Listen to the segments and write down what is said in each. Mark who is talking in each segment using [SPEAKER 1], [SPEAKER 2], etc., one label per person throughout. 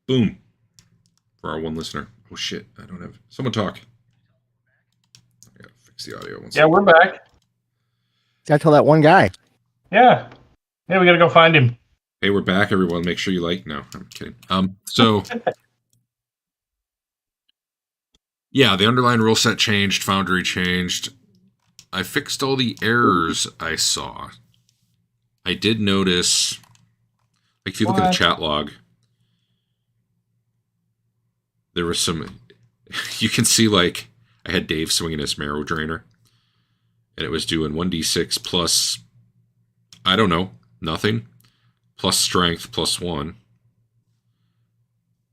[SPEAKER 1] Boom. For our one listener. Oh, shit. I don't have... Someone talk. I gotta fix the audio.
[SPEAKER 2] Yeah, we're back.
[SPEAKER 3] Gotta tell that one guy.
[SPEAKER 2] Yeah. Yeah, we gotta go find him.
[SPEAKER 1] Hey, we're back, everyone. Make sure you like... No, I'm kidding. So... yeah, the underlying rule set changed. Foundry changed. I fixed all the errors I saw. I did notice... Like, if you look at the chat log... There was some... You can see, like... I had Dave swinging his marrow drainer. And it was doing 1d6 plus... I don't know. Nothing. Plus strength plus 1.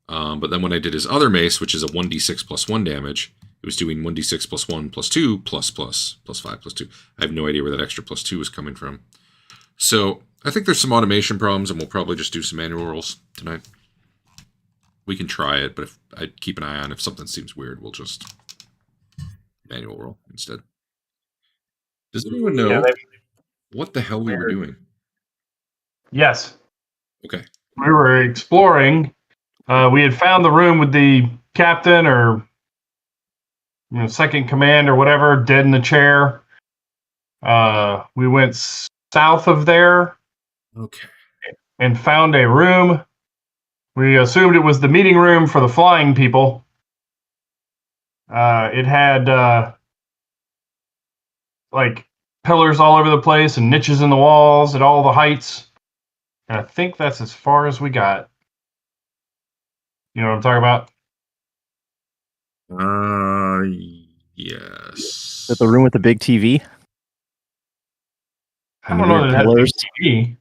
[SPEAKER 1] But then when I did his other mace, which is a 1d6 plus 1 damage, it was doing 1d6 plus 1 plus 2 plus 5 plus 2. I have no idea where that extra plus 2 is coming from. So I think there's some automation problems, and we'll probably just do some manual rolls tonight. We can try it, but if I'd keep an eye on if something seems weird, we'll just manual roll instead. Does anyone know what the hell we were doing?
[SPEAKER 2] Yes.
[SPEAKER 1] Okay.
[SPEAKER 2] We were exploring. We had found the room with the captain or second command or whatever dead in the chair. We went south of there.
[SPEAKER 1] Okay.
[SPEAKER 2] And found a room. We assumed it was the meeting room for the flying people. It had like pillars all over the place and niches in the walls at all the heights. And I think that's as far as we got. You know what I'm talking about?
[SPEAKER 1] Yes.
[SPEAKER 3] Is that the room with the big TV?
[SPEAKER 2] I don't know that it has a big TV.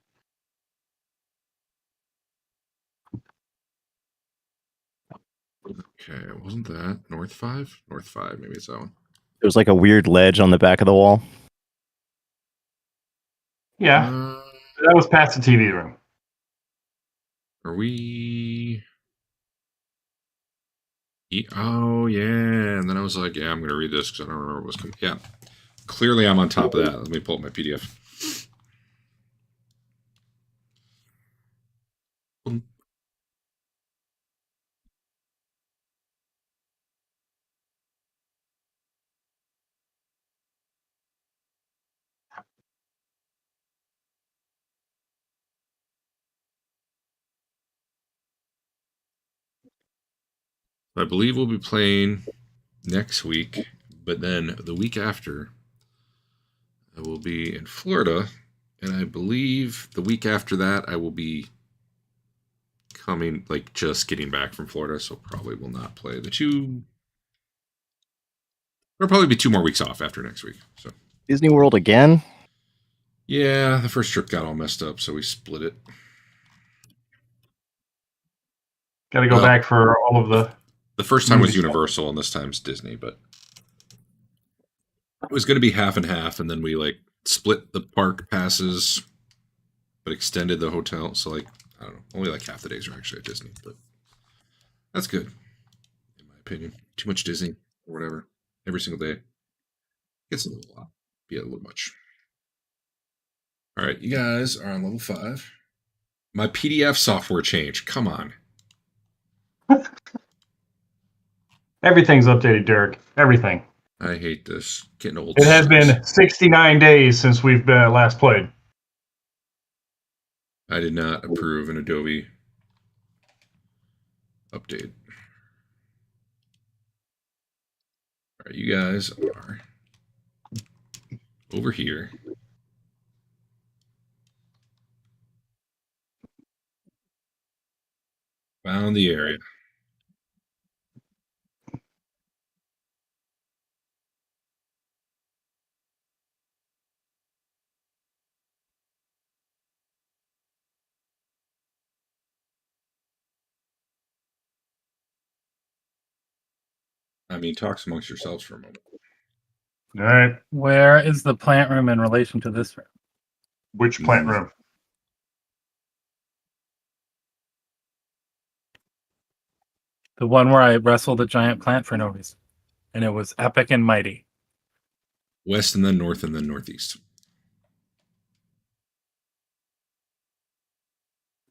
[SPEAKER 1] Okay, wasn't that North 5? North 5, maybe it's that one.
[SPEAKER 3] There was like a weird ledge on the back of the wall.
[SPEAKER 2] Yeah, that was past the TV room.
[SPEAKER 1] Are we... Oh, yeah. And then I was like, yeah, I'm going to read this because I don't remember what was coming. Yeah. Clearly I'm on top of that. Let me pull up my PDF. I believe we'll be playing next week, but then the week after, I will be in Florida, and I believe the week after that, I will be coming, like, just getting back from Florida, so probably will not play the two. There'll probably be 2 more weeks off after next week. So
[SPEAKER 3] Disney World again?
[SPEAKER 1] Yeah, the first trip got all messed up, so we split it.
[SPEAKER 2] Got to go back for all of the...
[SPEAKER 1] The first time was Universal, and this time's Disney, but it was going to be half and half, and then we, like, split the park passes, but extended the hotel, so, like, I don't know, only, like, half the days are actually at Disney, but that's good, in my opinion. Too much Disney, or whatever, every single day. Gets a little lot. Be a little much. All right, you guys are on level 5. My PDF software changed. Come on.
[SPEAKER 2] Everything's updated, Derek. Everything.
[SPEAKER 1] I hate this. Getting old.
[SPEAKER 2] It has been 69 days since we've been last played.
[SPEAKER 1] I did not approve an Adobe update. All right, you guys are over here. Found the area. I mean, talks amongst yourselves for a moment.
[SPEAKER 2] All right.
[SPEAKER 4] Where is the plant room in relation to this room?
[SPEAKER 2] Which plant room?
[SPEAKER 4] The one where I wrestled a giant plant for no reason. And it was epic and mighty.
[SPEAKER 1] West and then north and then northeast.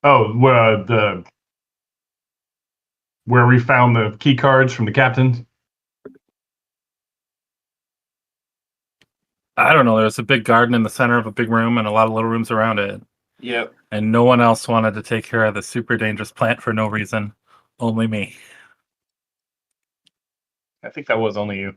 [SPEAKER 2] Oh, the where we found the key cards from the captain?
[SPEAKER 4] I don't know. There's a big garden in the center of a big room and a lot of little rooms around it.
[SPEAKER 2] Yep.
[SPEAKER 4] And no one else wanted to take care of the super dangerous plant for no reason. Only me.
[SPEAKER 2] I think that was only you.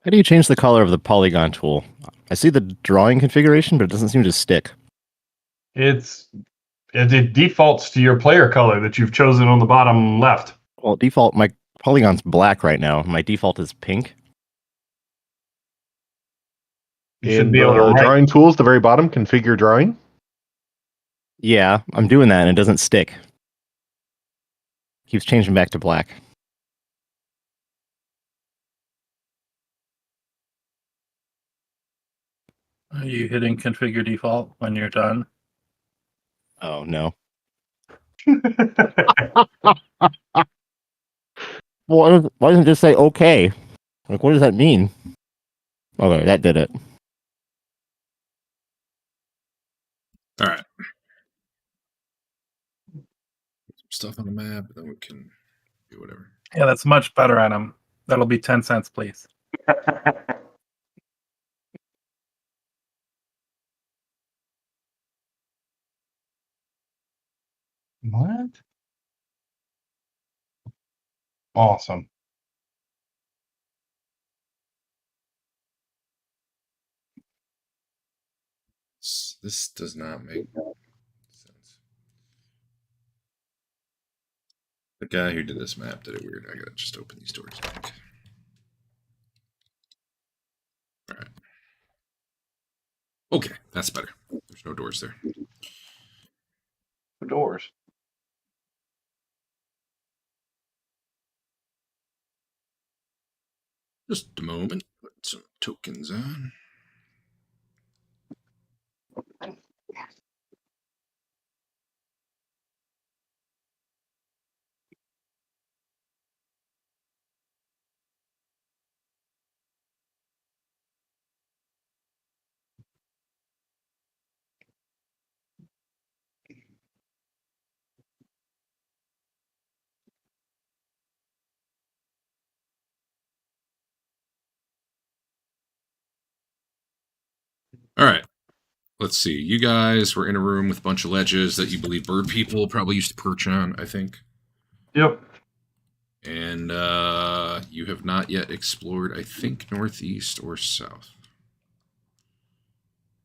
[SPEAKER 3] How do you change the color of the polygon tool? I see the drawing configuration, but it doesn't seem to stick.
[SPEAKER 2] It defaults to your player color that you've chosen on the bottom left.
[SPEAKER 3] Well, default, my polygon's black right now. My default is pink.
[SPEAKER 2] You should
[SPEAKER 5] In
[SPEAKER 2] be able to
[SPEAKER 5] the
[SPEAKER 2] write.
[SPEAKER 5] drawing tools, the very bottom, configure drawing.
[SPEAKER 3] Yeah, I'm doing that and it doesn't stick. Keeps changing back to black.
[SPEAKER 4] Are you hitting configure default when you're done?
[SPEAKER 3] Oh, no. Well, why doesn't it just say okay? Like, what does that mean? Okay, that did it.
[SPEAKER 1] All right. Stuff on the map, then we can do whatever.
[SPEAKER 4] Yeah, that's much better, Adam. That'll be 10 cents, please.
[SPEAKER 2] What? Awesome.
[SPEAKER 1] This does not make sense. The guy who did this map did it weird. I gotta just open these doors, I think. All right. Okay, that's better. There's no doors there.
[SPEAKER 2] The doors.
[SPEAKER 1] Just a moment. Put some tokens on. All right. Let's see. You guys were in a room with a bunch of ledges that you believe bird people probably used to perch on, I think.
[SPEAKER 2] Yep.
[SPEAKER 1] And you have not yet explored, I think, northeast or south.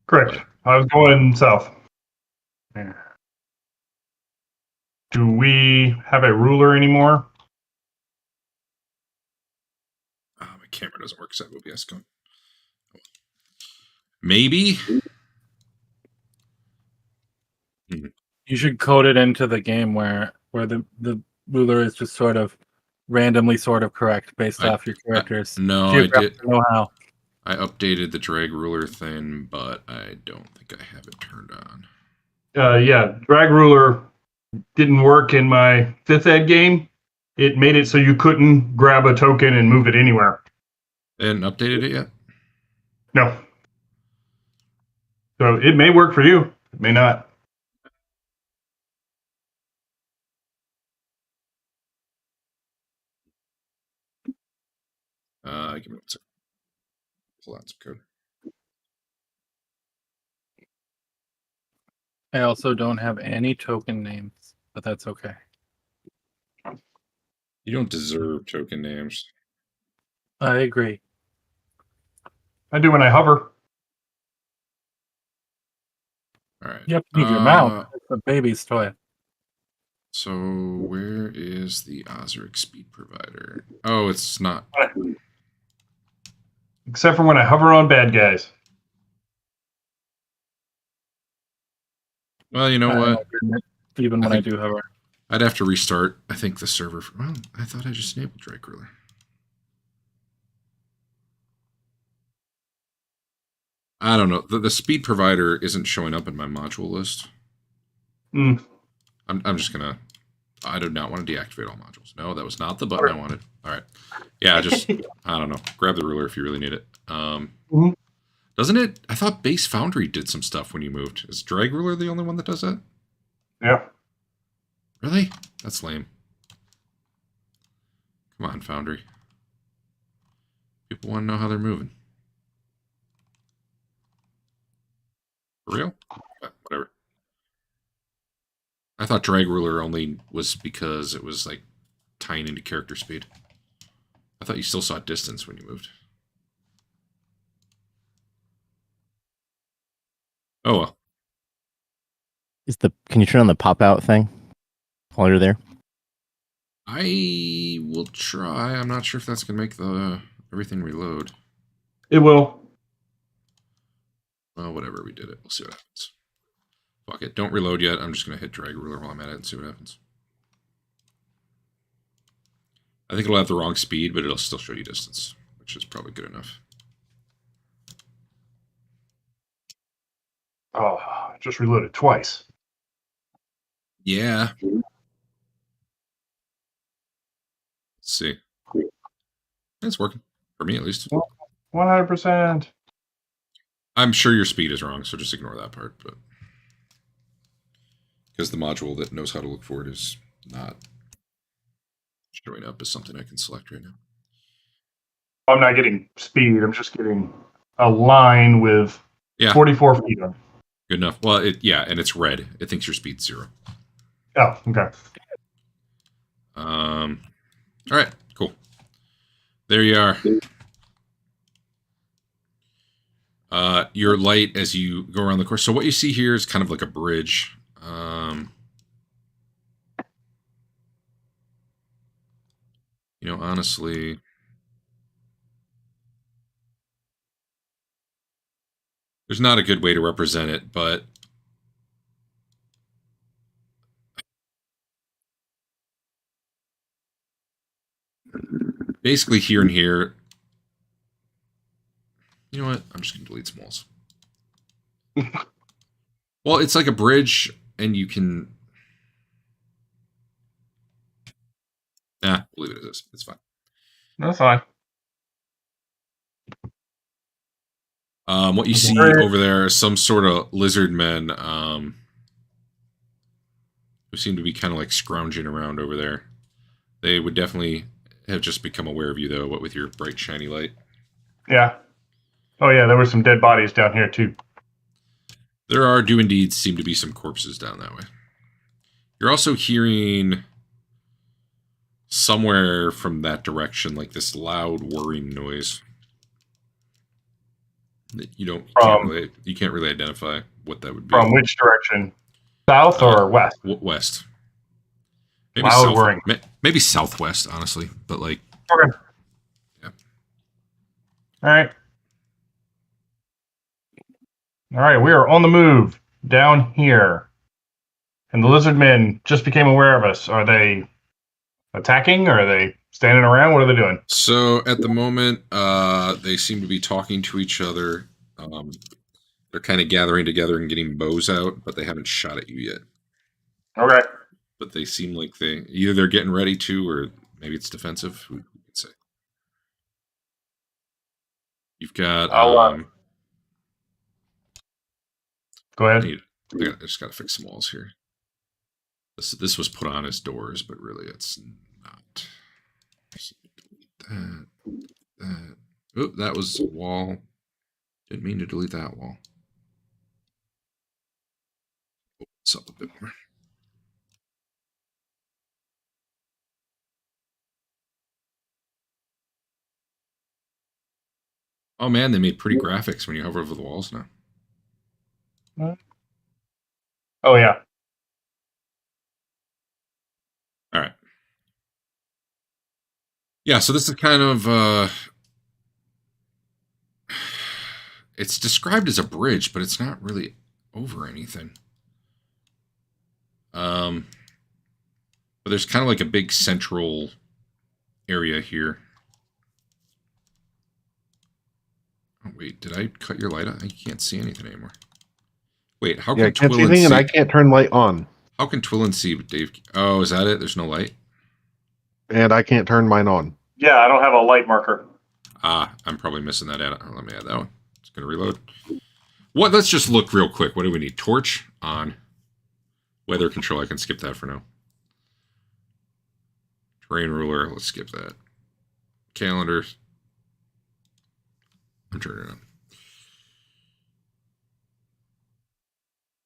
[SPEAKER 2] Correct. I was going south. Do we have a ruler anymore?
[SPEAKER 1] My camera doesn't work, so I have OBS going. Maybe.
[SPEAKER 4] You should code it into the game where the ruler is just sort of randomly sort of correct based off your character's
[SPEAKER 1] No, I
[SPEAKER 4] geographic
[SPEAKER 1] did.
[SPEAKER 4] know-how.
[SPEAKER 1] I updated the drag ruler thing, but I don't think I have it turned on.
[SPEAKER 2] Yeah, drag ruler didn't work in my 5th ed game. It made it so you couldn't grab a token and move it anywhere.
[SPEAKER 1] And updated it yet?
[SPEAKER 2] No. So it may work for you. It may not.
[SPEAKER 1] Give me one second. Pull out some code.
[SPEAKER 4] I also don't have any token names, but that's okay.
[SPEAKER 1] You don't deserve token names.
[SPEAKER 4] I agree.
[SPEAKER 2] I do when I hover.
[SPEAKER 1] All right.
[SPEAKER 4] You have to move your mouth. It's a baby's toy.
[SPEAKER 1] So where is the Osric speed provider? Oh, it's not.
[SPEAKER 2] Except for when I hover on bad guys.
[SPEAKER 1] Well, you know what?
[SPEAKER 4] Even when
[SPEAKER 1] I
[SPEAKER 4] I
[SPEAKER 1] think-
[SPEAKER 4] do hover.
[SPEAKER 1] I'd have to restart. I think the server. Well, I thought I just enabled Drake Ruler. I don't know. The speed provider isn't showing up in my module list.
[SPEAKER 2] Mm.
[SPEAKER 1] I'm just gonna. I do not want to deactivate all modules. No, that was not the button I wanted. All right. Yeah, just I don't know. Grab the ruler if you really need it. Doesn't it? I thought base Foundry did some stuff when you moved. Is drag ruler the only one that does that?
[SPEAKER 2] Yeah.
[SPEAKER 1] Really? That's lame. Come on, Foundry. People want to know how they're moving. For real? Whatever. I thought drag ruler only was because it was like tying into character speed. I thought you still saw distance when you moved. Oh well.
[SPEAKER 3] Can you turn on the pop out thing while you're there?
[SPEAKER 1] I will try. I'm not sure if that's gonna make the everything reload.
[SPEAKER 2] It will.
[SPEAKER 1] Well, whatever, we did it. We'll see what happens. Fuck it. Don't reload yet. I'm just gonna hit drag ruler while I'm at it and see what happens. I think it'll have the wrong speed, but it'll still show you distance, which is probably good enough.
[SPEAKER 2] Oh, I just reloaded twice.
[SPEAKER 1] Yeah. Let's see. It's working. For me, at least.
[SPEAKER 2] 100%.
[SPEAKER 1] I'm sure your speed is wrong, so just ignore that part. But because the module that knows how to look for it is not showing up as something I can select right now.
[SPEAKER 2] I'm not getting speed. I'm just getting a line with 44 feet on.
[SPEAKER 1] Good enough. Well, and it's red. It thinks your speed's 0.
[SPEAKER 2] Oh, okay.
[SPEAKER 1] All right, cool. There you are. Your light as you go around the course. So what you see here is kind of like a bridge. Honestly, there's not a good way to represent it, but basically here and here, you know what? I'm just going to delete smalls. Well, it's like a bridge, and you can... we'll leave it as is. It's fine.
[SPEAKER 2] That's fine.
[SPEAKER 1] What you see over there is some sort of lizard men who seem to be kind of like scrounging around over there. They would definitely have just become aware of you, though, what with your bright, shiny light.
[SPEAKER 2] Yeah. Oh, yeah, there were some dead bodies down here, too.
[SPEAKER 1] There do indeed seem to be some corpses down that way. You're also hearing somewhere from that direction, like this loud whirring noise. That you can't really identify what that would be.
[SPEAKER 2] From which direction? South or west?
[SPEAKER 1] West. Maybe
[SPEAKER 2] loud
[SPEAKER 1] south,
[SPEAKER 2] whirring.
[SPEAKER 1] Maybe southwest, honestly, but like.
[SPEAKER 2] Okay.
[SPEAKER 1] Yeah.
[SPEAKER 2] All right. All right, we are on the move down here. And the lizard men just became aware of us. Are they attacking? Or are they standing around? What are they doing?
[SPEAKER 1] So at the moment, they seem to be talking to each other. They're kind of gathering together and getting bows out, but they haven't shot at you yet.
[SPEAKER 2] Okay.
[SPEAKER 1] But they seem like either they're getting ready to, or maybe it's defensive. Who can say? You've got.
[SPEAKER 2] Go ahead.
[SPEAKER 1] I just got to fix some walls here. This was put on as doors, but really it's not. That. Oh, that was a wall. Didn't mean to delete that wall. What's up a bit more? Oh man, they made pretty graphics when you hover over the walls now.
[SPEAKER 2] Oh, yeah.
[SPEAKER 1] All right. Yeah, so this is kind of... it's described as a bridge, but it's not really over anything. But there's kind of like a big central area here. Oh, wait, did I cut your light on? I can't see anything anymore. Wait, how can
[SPEAKER 5] I can't see
[SPEAKER 1] Twillin
[SPEAKER 5] anything,
[SPEAKER 1] see?
[SPEAKER 5] and I can't turn light on.
[SPEAKER 1] How can Twillin see with Dave? Oh, is that it? There's no light?
[SPEAKER 5] And I can't turn mine on.
[SPEAKER 2] Yeah, I don't have a light marker.
[SPEAKER 1] I'm probably missing that. Let me add that one. It's going to reload. What? Let's just look real quick. What do we need? Torch on. Weather control, I can skip that for now. Terrain ruler, let's skip that. Calendar, I'm turning it on.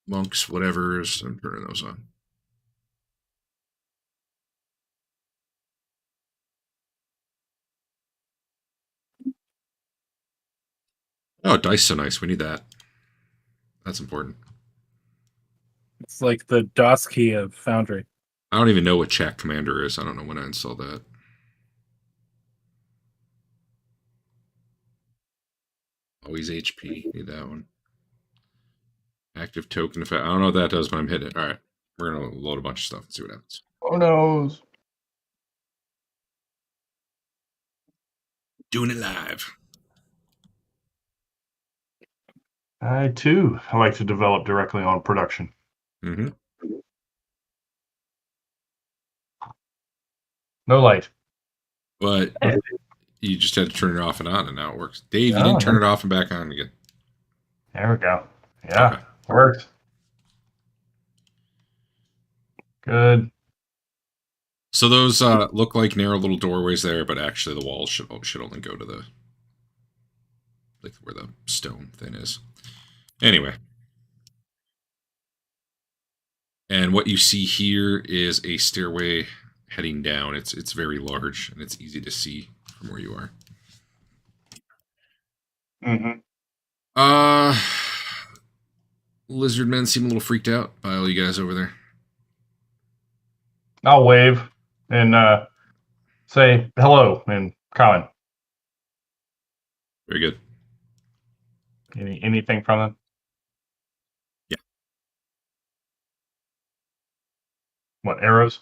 [SPEAKER 1] Monks, whatever's, I'm turning those on. Oh, dice so nice. We need that. That's important.
[SPEAKER 4] It's like the DOS key of Foundry.
[SPEAKER 1] I don't even know what Chat Commander is. I don't know when I installed that. Always HP. Need that one. Active token effect. I don't know what that does, but I'm hitting it. All right. We're going to load a bunch of stuff and see what happens.
[SPEAKER 2] Oh no.
[SPEAKER 1] Doing it live.
[SPEAKER 2] I too like to develop directly on production.
[SPEAKER 1] Mm-hmm.
[SPEAKER 2] No light.
[SPEAKER 1] But you just had to turn it off and on, and now it works. Dave, you
[SPEAKER 2] Oh,
[SPEAKER 1] didn't turn it off and back on again.
[SPEAKER 2] There we go. Yeah,
[SPEAKER 1] Okay.
[SPEAKER 2] works. Good.
[SPEAKER 1] So those look like narrow little doorways there, but actually the walls should only go to the like where the stone thing is. Anyway. And what you see here is a stairway heading down. It's very large and it's easy to see from where you are.
[SPEAKER 2] Mm-hmm.
[SPEAKER 1] Lizard men seem a little freaked out by all you guys over there.
[SPEAKER 2] I'll wave and say hello in common.
[SPEAKER 1] Very good.
[SPEAKER 2] Anything from them?
[SPEAKER 1] Yeah.
[SPEAKER 2] What, arrows?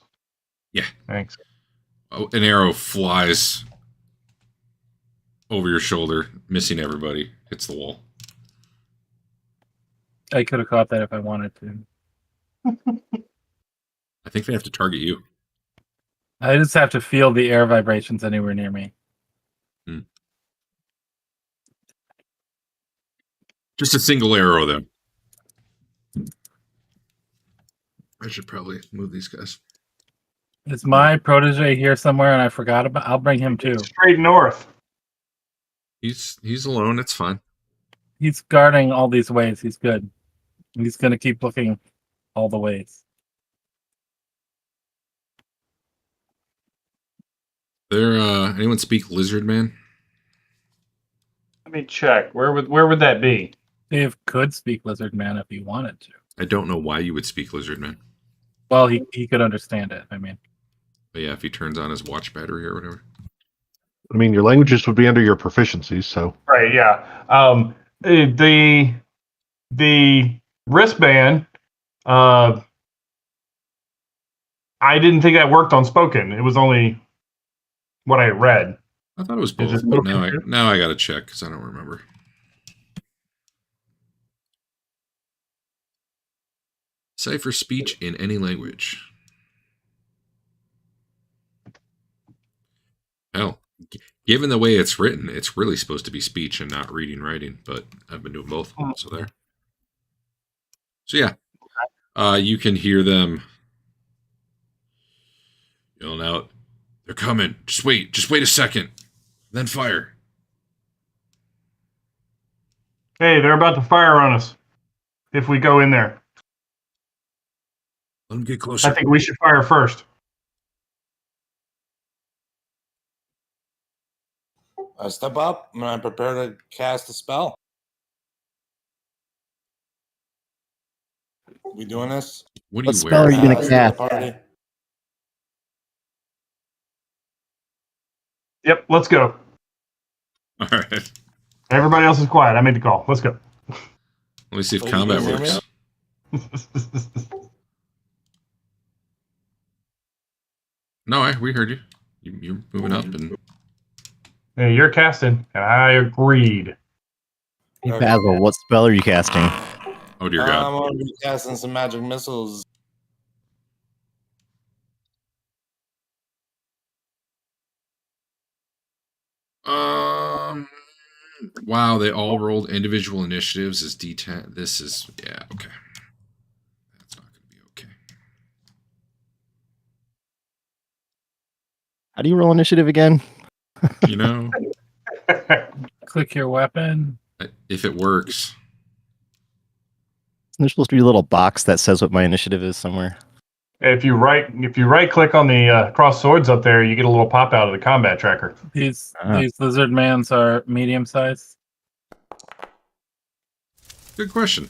[SPEAKER 1] Yeah.
[SPEAKER 2] Thanks.
[SPEAKER 1] Oh, an arrow flies over your shoulder, missing everybody. Hits the wall.
[SPEAKER 4] I could have caught that if I wanted to.
[SPEAKER 1] I think they have to target you.
[SPEAKER 4] I just have to feel the air vibrations anywhere near me.
[SPEAKER 1] Just a single arrow, though. I should probably move these guys.
[SPEAKER 4] Is my protege here somewhere and I forgot about? I'll bring him too.
[SPEAKER 2] Straight north.
[SPEAKER 1] He's alone. It's fine.
[SPEAKER 4] He's guarding all these ways. He's good. He's going to keep looking all the ways.
[SPEAKER 1] There, anyone speak lizard man?
[SPEAKER 2] Let me check. Where would that be?
[SPEAKER 4] Dave could speak lizard man if he wanted to.
[SPEAKER 1] I don't know why you would speak lizard man.
[SPEAKER 4] Well, he could understand it. I mean,
[SPEAKER 1] But yeah, if he turns on his watch battery or whatever.
[SPEAKER 5] I mean, your languages would be under your proficiencies, so.
[SPEAKER 2] Right. Yeah. The wristband. I didn't think that worked on spoken. It was only what I read.
[SPEAKER 1] I thought it was
[SPEAKER 2] Is
[SPEAKER 1] both,
[SPEAKER 2] it
[SPEAKER 1] but
[SPEAKER 2] spoken?
[SPEAKER 1] now I gotta check because I don't remember. Cipher speech in any language. Hell, given the way it's written, it's really supposed to be speech and not reading writing, but I've been doing both, so there. So yeah, you can hear them yelling out, "They're coming! Just wait a second, then fire."
[SPEAKER 2] Hey, they're about to fire on us. If we go in there,
[SPEAKER 1] Let them get closer.
[SPEAKER 2] I think we should fire first.
[SPEAKER 6] I step up and I prepare to cast a spell. We doing this?
[SPEAKER 1] What do
[SPEAKER 3] What
[SPEAKER 1] you
[SPEAKER 3] spell
[SPEAKER 1] wear?
[SPEAKER 3] are you gonna
[SPEAKER 6] to the
[SPEAKER 3] cast?
[SPEAKER 6] party?
[SPEAKER 2] Yep, let's go.
[SPEAKER 1] All right.
[SPEAKER 2] Everybody else is quiet. I made the call. Let's go.
[SPEAKER 1] Let me see if
[SPEAKER 6] Oh, you
[SPEAKER 1] combat
[SPEAKER 6] guys hear me?
[SPEAKER 1] works. No, we heard you. You're moving up, and
[SPEAKER 2] Hey, you're casting, and I agreed.
[SPEAKER 3] Hey,
[SPEAKER 6] Okay.
[SPEAKER 3] Basil, what spell are you casting?
[SPEAKER 1] oh dear
[SPEAKER 6] I'm
[SPEAKER 1] God,
[SPEAKER 6] going to be casting some magic missiles.
[SPEAKER 1] wow, they all rolled individual initiatives as D10. This is okay. That's not going to be okay.
[SPEAKER 3] How do you roll initiative again?
[SPEAKER 1] You know,
[SPEAKER 4] Click your weapon.
[SPEAKER 1] if it works.
[SPEAKER 3] There's supposed to be a little box that says what my initiative is somewhere.
[SPEAKER 2] If you right click on the cross swords up there, you get a little pop out of the combat tracker.
[SPEAKER 4] These
[SPEAKER 3] Ah.
[SPEAKER 4] lizard mans are medium sized.
[SPEAKER 1] Good question.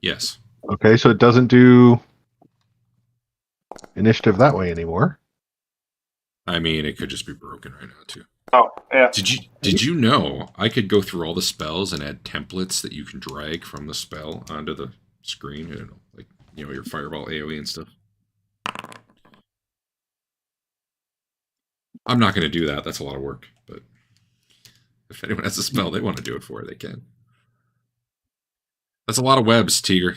[SPEAKER 1] Yes.
[SPEAKER 5] Okay, so it doesn't do initiative that way anymore.
[SPEAKER 1] I mean, it could just be broken right now too.
[SPEAKER 2] Oh, yeah.
[SPEAKER 1] Did you know I could go through all the spells and add templates that you can drag from the spell onto the screen? I don't know, like your fireball AoE and stuff. I'm not going to do that. That's a lot of work. But if anyone has a spell they want to do it for, they can. That's a lot of webs, Tiger.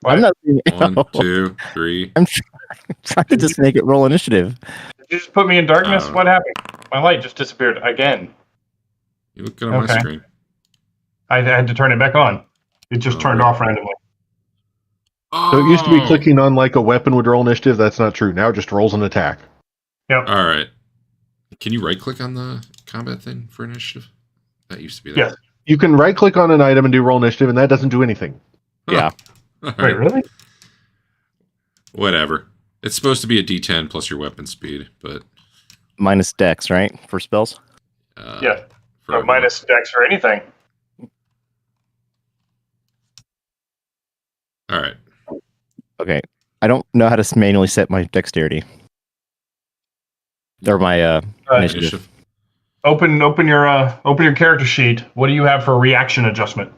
[SPEAKER 3] I'm not seeing it.
[SPEAKER 1] 1, 2, 3.
[SPEAKER 3] I'm trying to just make it roll initiative.
[SPEAKER 2] Did you just put me in darkness?
[SPEAKER 1] Oh.
[SPEAKER 2] What happened? My light just disappeared again.
[SPEAKER 1] You look good on my
[SPEAKER 2] Okay.
[SPEAKER 1] screen.
[SPEAKER 2] I had to turn it back on. It just turned off randomly.
[SPEAKER 5] So it used to be clicking on like a weapon would roll initiative. That's not true. Now it just rolls an attack.
[SPEAKER 2] Yep.
[SPEAKER 1] All right. Can you right click on the combat thing for initiative? That used to be there.
[SPEAKER 2] Yes.
[SPEAKER 5] You can right click on an item and do roll initiative, and that doesn't do anything.
[SPEAKER 3] Yeah.
[SPEAKER 1] All
[SPEAKER 2] Wait,
[SPEAKER 1] right.
[SPEAKER 2] really?
[SPEAKER 1] Whatever. It's supposed to be a D10 plus your weapon speed, but
[SPEAKER 3] Minus dex, right? For spells?
[SPEAKER 2] Yeah.
[SPEAKER 1] for
[SPEAKER 2] Or minus dex or anything.
[SPEAKER 1] All right.
[SPEAKER 3] Okay. I don't know how to manually set my dexterity. Or my initiative.
[SPEAKER 2] Open your character sheet. What do you have for reaction adjustment?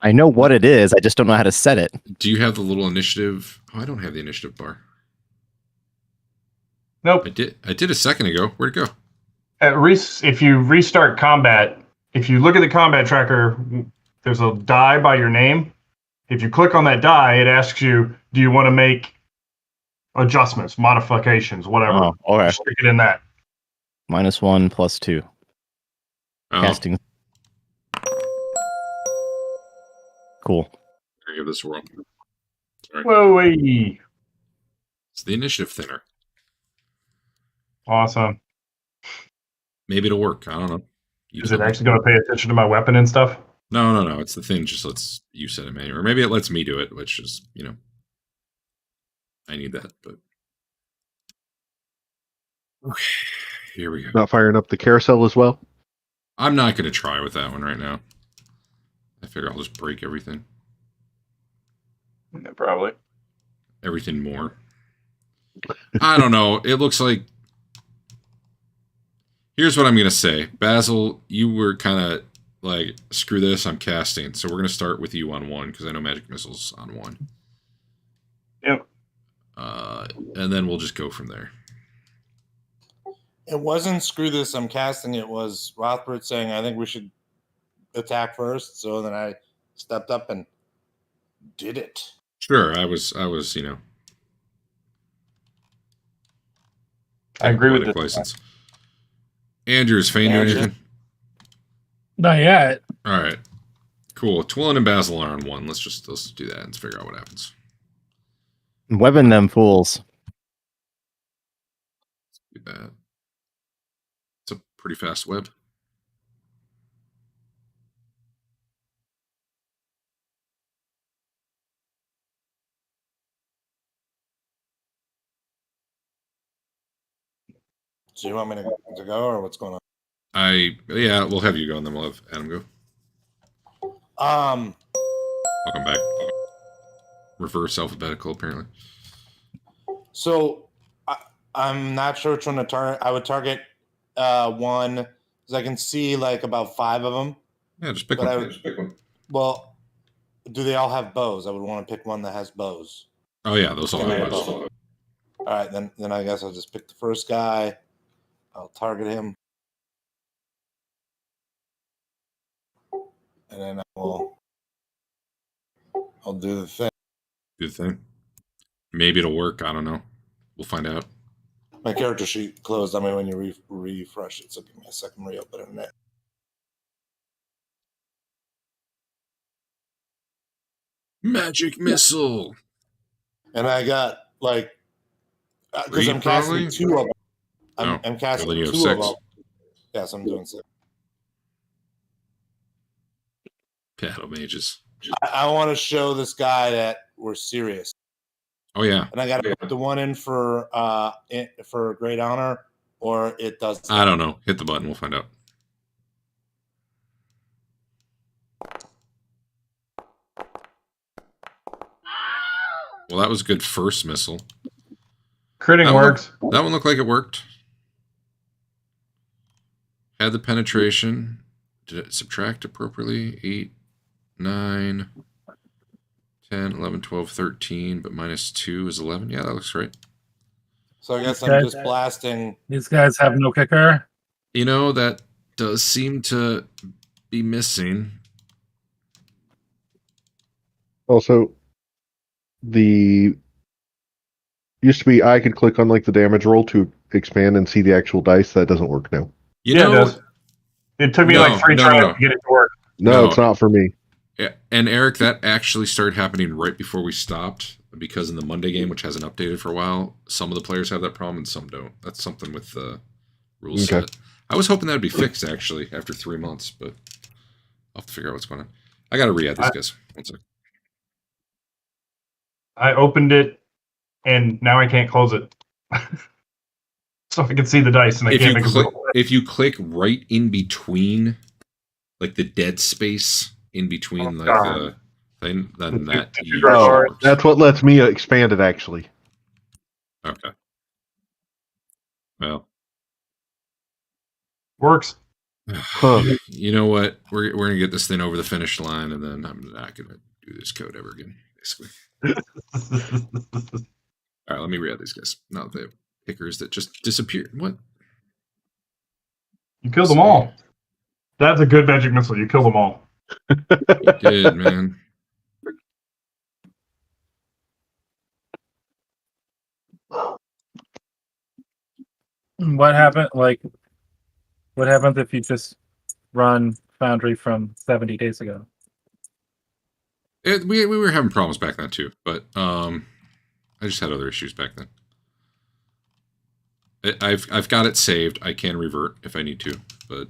[SPEAKER 3] I know what it is. I just don't know how to set it.
[SPEAKER 1] Do you have the little initiative? Oh, I don't have the initiative bar.
[SPEAKER 2] Nope.
[SPEAKER 1] I did a second ago. Where'd it go?
[SPEAKER 2] If you restart combat, if you look at the combat tracker, there's a die by your name. If you click on that die, it asks you, do you want to make adjustments, modifications, whatever.
[SPEAKER 3] Oh, okay.
[SPEAKER 2] Stick it in that.
[SPEAKER 3] -1 +2.
[SPEAKER 1] Oh,
[SPEAKER 3] Casting. Cool.
[SPEAKER 1] I'll give this a whirl.
[SPEAKER 2] Whoa, hey.
[SPEAKER 1] It's the initiative thinner.
[SPEAKER 2] Awesome.
[SPEAKER 1] Maybe it'll work. I don't know.
[SPEAKER 2] Is it actually going to pay attention to my weapon and stuff?
[SPEAKER 1] No. It's the thing. Just lets you set it manually, or maybe it lets me do it, which is I need that. But okay, here we go.
[SPEAKER 5] Not firing up the carousel as well.
[SPEAKER 1] I'm not going to try with that one right now. I figure I'll just break everything.
[SPEAKER 2] Yeah, probably.
[SPEAKER 1] Everything more. I don't know. It looks like. Here's what I'm going to say. Basil, you were kind of like, screw this, I'm casting. So we're going to start with you on 1, because I know Magic Missile's on 1.
[SPEAKER 2] Yep.
[SPEAKER 1] And then we'll just go from there.
[SPEAKER 6] It wasn't screw this, I'm casting. It was Rothbard saying, I think we should attack first. So then I stepped up and did it.
[SPEAKER 1] Sure, I was,
[SPEAKER 2] I agree with
[SPEAKER 1] poetic
[SPEAKER 2] this.
[SPEAKER 1] license. Andrews, Fane, do
[SPEAKER 6] Andrew?
[SPEAKER 1] anything?
[SPEAKER 4] Not yet.
[SPEAKER 1] All right. Cool. Twillin and Basil are on 1. Let's do that and figure out what happens.
[SPEAKER 3] Webbing them fools.
[SPEAKER 1] Do that. It's a pretty fast web.
[SPEAKER 6] So you want me to go or what's going on?
[SPEAKER 1] Yeah, we'll have you go and then we'll have Adam go. I'll come back. Reverse alphabetical, apparently.
[SPEAKER 6] So I'm not sure which one to target. I would target 1 because I can see like about 5 of them.
[SPEAKER 1] Yeah, just pick
[SPEAKER 6] But
[SPEAKER 1] one.
[SPEAKER 6] I would- Well, do they all have bows? I would want to pick one that has bows.
[SPEAKER 1] Oh yeah, those all
[SPEAKER 6] Yeah,
[SPEAKER 1] have
[SPEAKER 6] bows.
[SPEAKER 1] bows.
[SPEAKER 6] All right, then I guess I'll just pick the first guy. I'll target him, and then I'll do the thing.
[SPEAKER 1] Do the thing. Maybe it'll work. I don't know. We'll find out.
[SPEAKER 6] My character sheet closed on me when you refresh it, so give me a second to reopen it. In there.
[SPEAKER 1] Magic missile.
[SPEAKER 6] And I got like because
[SPEAKER 1] 3
[SPEAKER 6] I'm casting
[SPEAKER 1] probably?
[SPEAKER 6] 2 of them. I'm
[SPEAKER 1] Oh, well,
[SPEAKER 6] casting
[SPEAKER 1] then you
[SPEAKER 6] 2
[SPEAKER 1] have
[SPEAKER 6] of
[SPEAKER 1] 6.
[SPEAKER 6] them. Yes, I'm doing 6.
[SPEAKER 1] Battle mages.
[SPEAKER 6] I want to show this guy that we're serious,
[SPEAKER 1] Oh yeah.
[SPEAKER 6] and I got to put the one in for great honor, or it does.
[SPEAKER 1] I don't know. Hit the button. We'll find out. Well, that was a good first missile.
[SPEAKER 2] Critting works.
[SPEAKER 1] That one looked like it worked. Had the penetration. Did it subtract appropriately? 8, 9, 10, 11, 12, 13, but minus 2 is 11. Yeah, that looks right.
[SPEAKER 6] So I guess
[SPEAKER 4] Okay.
[SPEAKER 6] I'm just blasting.
[SPEAKER 4] These guys have no kicker.
[SPEAKER 1] You know, that does seem to be missing.
[SPEAKER 5] Also, the used to be I could click on like the damage roll to expand and see the actual dice. That doesn't work now.
[SPEAKER 1] You
[SPEAKER 2] Yeah, it
[SPEAKER 1] know,
[SPEAKER 2] does. It took me like 3 tries to get it to work.
[SPEAKER 5] No,
[SPEAKER 1] No.
[SPEAKER 5] it's not for me.
[SPEAKER 1] yeah, and Eric, that actually started happening right before we stopped because in the Monday game, which hasn't updated for a while, some of the players have that problem and some don't. That's something with the rules
[SPEAKER 5] Okay.
[SPEAKER 1] set. I was hoping that would be fixed actually after 3 months, but I'll have to figure out what's going on. I got to re-add these guys. One sec.
[SPEAKER 2] I opened it, and now I can't close it. So I can see the dice, and I can't make a roll.
[SPEAKER 1] If you click right in between, like the dead space in between, like the thing, then that
[SPEAKER 2] Did you
[SPEAKER 1] usually
[SPEAKER 2] draw cards?
[SPEAKER 1] works.
[SPEAKER 5] That's what lets me expand it. Actually,
[SPEAKER 1] Okay. Well,
[SPEAKER 2] Works.
[SPEAKER 5] Huh.
[SPEAKER 1] you know what? We're gonna get this thing over the finish line, and then I'm not gonna do this code ever again. Basically. All right, let me re-add these guys. Now they have pickers that just disappeared. What?
[SPEAKER 2] You killed them all. That's a good magic missile. You killed them all.
[SPEAKER 1] You did, man.
[SPEAKER 4] What happened? Like, what happens if you just run Foundry from 70 days ago?
[SPEAKER 1] We were having problems back then too, but I just had other issues back then. I've got it saved. I can revert if I need to, but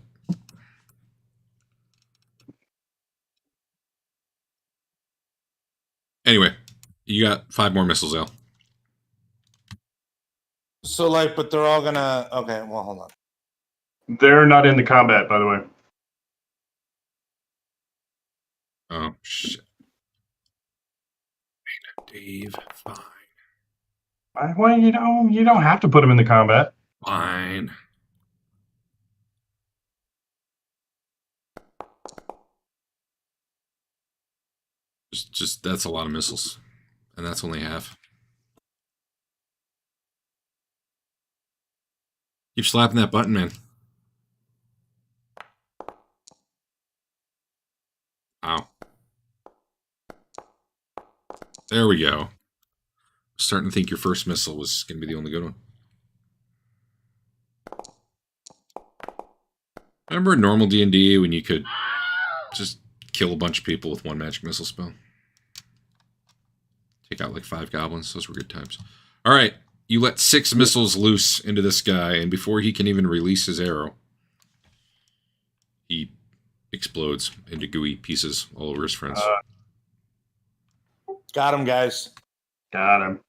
[SPEAKER 1] anyway, you got 5 more missiles, Al.
[SPEAKER 6] So like, but they're all gonna. Okay, well, hold on.
[SPEAKER 2] They're not in the combat, by the way.
[SPEAKER 1] Oh shit, Dave, fine.
[SPEAKER 2] Well, you don't have to put them in the combat.
[SPEAKER 1] Fine. Just that's a lot of missiles, and that's only half. Keep slapping that button, man. Ow. There we go. Starting to think your first missile was going to be the only good one. Remember in normal D&D when you could just kill a bunch of people with one magic missile spell? Take out like 5 goblins. Those were good times. All right. You let 6 missiles loose into this guy, and before he can even release his arrow, he explodes into gooey pieces all over his friends.
[SPEAKER 6] Got him, guys.
[SPEAKER 2] Got him.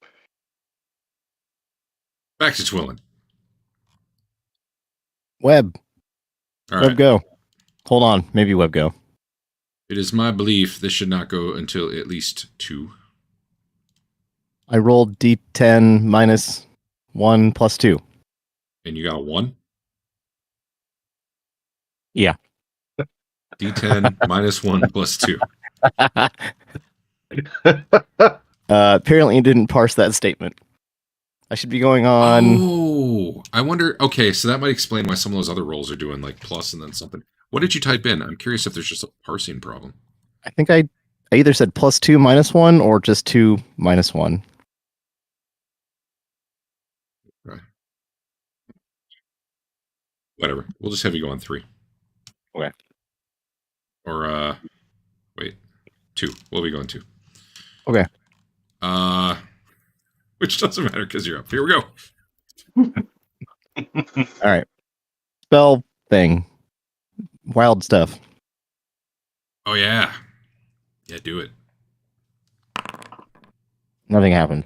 [SPEAKER 1] Back to Twillin.
[SPEAKER 3] Web.
[SPEAKER 1] All
[SPEAKER 3] Web
[SPEAKER 1] right.
[SPEAKER 3] go. Hold on. Maybe web go.
[SPEAKER 1] It is my belief this should not go until at least 2.
[SPEAKER 3] I rolled D10 minus 1 plus 2.
[SPEAKER 1] And you got a 1?
[SPEAKER 3] Yeah.
[SPEAKER 1] D10 minus 1 plus 2.
[SPEAKER 3] Apparently, it didn't parse that statement. I should be going on.
[SPEAKER 1] Oh, I wonder. Okay, so that might explain why some of those other rolls are doing like plus and then something. What did you type in? I'm curious if there's just a parsing problem.
[SPEAKER 3] I think I either said plus 2 minus 1 or just 2 minus 1.
[SPEAKER 1] Right. Whatever. We'll just have you go on 3.
[SPEAKER 3] Okay.
[SPEAKER 1] Or wait, 2. We'll be going 2.
[SPEAKER 3] Okay.
[SPEAKER 1] Which doesn't matter because you're up. Here we go.
[SPEAKER 3] All right. Spell thing. Wild stuff.
[SPEAKER 1] Oh, yeah. Yeah, do it.
[SPEAKER 3] Nothing happened.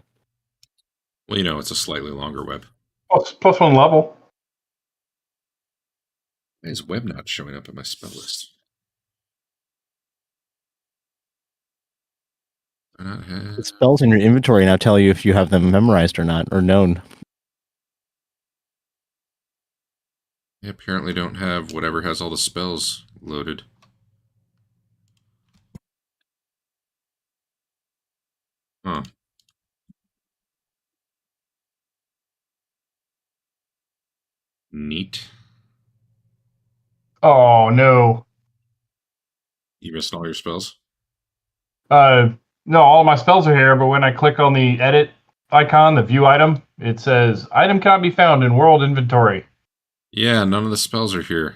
[SPEAKER 1] Well, you know, it's a slightly longer web.
[SPEAKER 2] Plus 1 level.
[SPEAKER 1] Why is web not showing up in my spell list? Do I not have...
[SPEAKER 3] The spells in your inventory now tell you if you have them memorized or not, or known.
[SPEAKER 1] I apparently don't have whatever has all the spells loaded. Huh. Neat.
[SPEAKER 2] Oh, no.
[SPEAKER 1] You missed all your spells?
[SPEAKER 2] No, all of my spells are here, but when I click on the edit icon, the view item, it says item cannot be found in world inventory.
[SPEAKER 1] Yeah, none of the spells are here.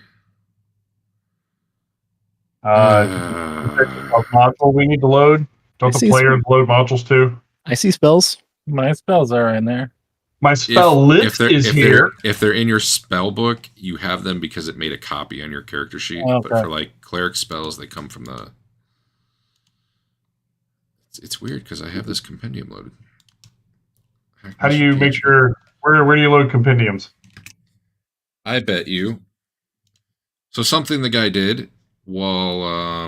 [SPEAKER 2] Module we need to load. Don't
[SPEAKER 3] I see
[SPEAKER 2] the players load modules too?
[SPEAKER 3] I see spells.
[SPEAKER 4] My spells are in there.
[SPEAKER 2] My spell list is here.
[SPEAKER 1] If they're in your spell book, you have them because it made a copy on your character sheet.
[SPEAKER 4] Okay.
[SPEAKER 1] But for like cleric spells, they come from the... It's weird because I have this compendium loaded.
[SPEAKER 2] How do you make sure... Where do you load compendiums?
[SPEAKER 1] I bet you. So something the guy did while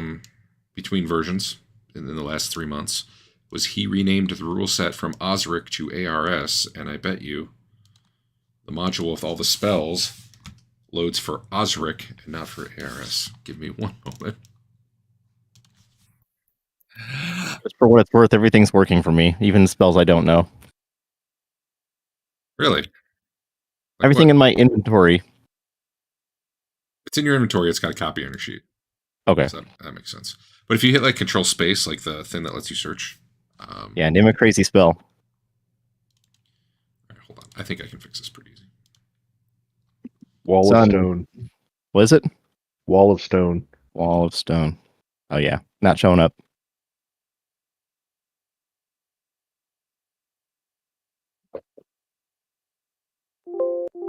[SPEAKER 1] between versions in the last 3 months was he renamed the rule set from Osric to ARS, and I bet you the module with all the spells loads for Osric and not for ARS. Give me one moment.
[SPEAKER 3] Just for what it's worth, everything's working for me, even spells I don't know.
[SPEAKER 1] Really? Like
[SPEAKER 3] Everything
[SPEAKER 1] what?
[SPEAKER 3] in my inventory.
[SPEAKER 1] It's in your inventory. It's got a copy on your sheet.
[SPEAKER 3] Okay.
[SPEAKER 1] So that makes sense. But if you hit like Control Space, like the thing that lets you search.
[SPEAKER 3] Yeah, name a crazy spell.
[SPEAKER 1] All right, hold on. I think I can fix this pretty easy.
[SPEAKER 5] Wall
[SPEAKER 3] Son.
[SPEAKER 5] of stone.
[SPEAKER 3] What is it?
[SPEAKER 5] Wall of stone.
[SPEAKER 3] Wall of stone. Oh yeah, not showing up.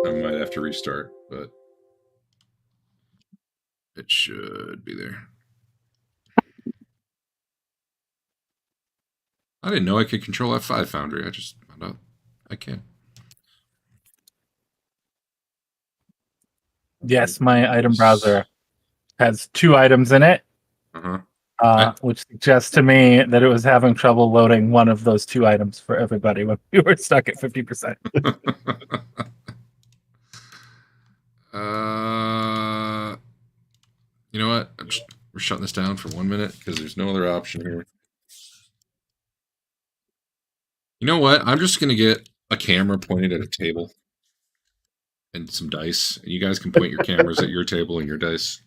[SPEAKER 1] I might have to restart, but it should be there. I didn't know I could control F5 Foundry. I just found out I can.
[SPEAKER 4] Yes, my item browser has 2 items in it,
[SPEAKER 1] Uh-huh.
[SPEAKER 4] which suggests to me that it was having trouble loading one of those 2 items for everybody when we were stuck at 50%.
[SPEAKER 1] You know what? We're shutting this down for 1 minute because there's no other option here. You know what? I'm just going to get a camera pointed at a table and some dice. And you guys can point your cameras at your table and your dice.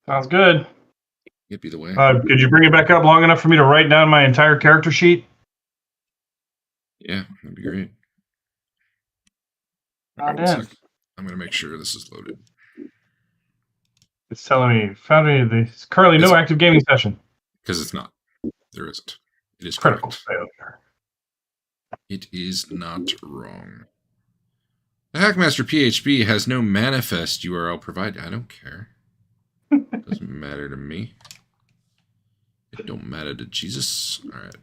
[SPEAKER 2] Sounds good.
[SPEAKER 1] It'd be the way.
[SPEAKER 2] Could you bring it back up long enough for me to write down my entire character sheet?
[SPEAKER 1] Yeah, that'd be great.
[SPEAKER 2] Not
[SPEAKER 1] One
[SPEAKER 2] bad.
[SPEAKER 1] sec. I'm going to make sure this is loaded.
[SPEAKER 2] It's telling me Foundry. There's currently no active gaming session.
[SPEAKER 1] Because it's not. There isn't. It is
[SPEAKER 2] Critical
[SPEAKER 1] correct.
[SPEAKER 2] failure.
[SPEAKER 1] It is not wrong. The Hackmaster PHP has no manifest URL provided. I don't care. Doesn't matter to me. It don't matter to Jesus. All right.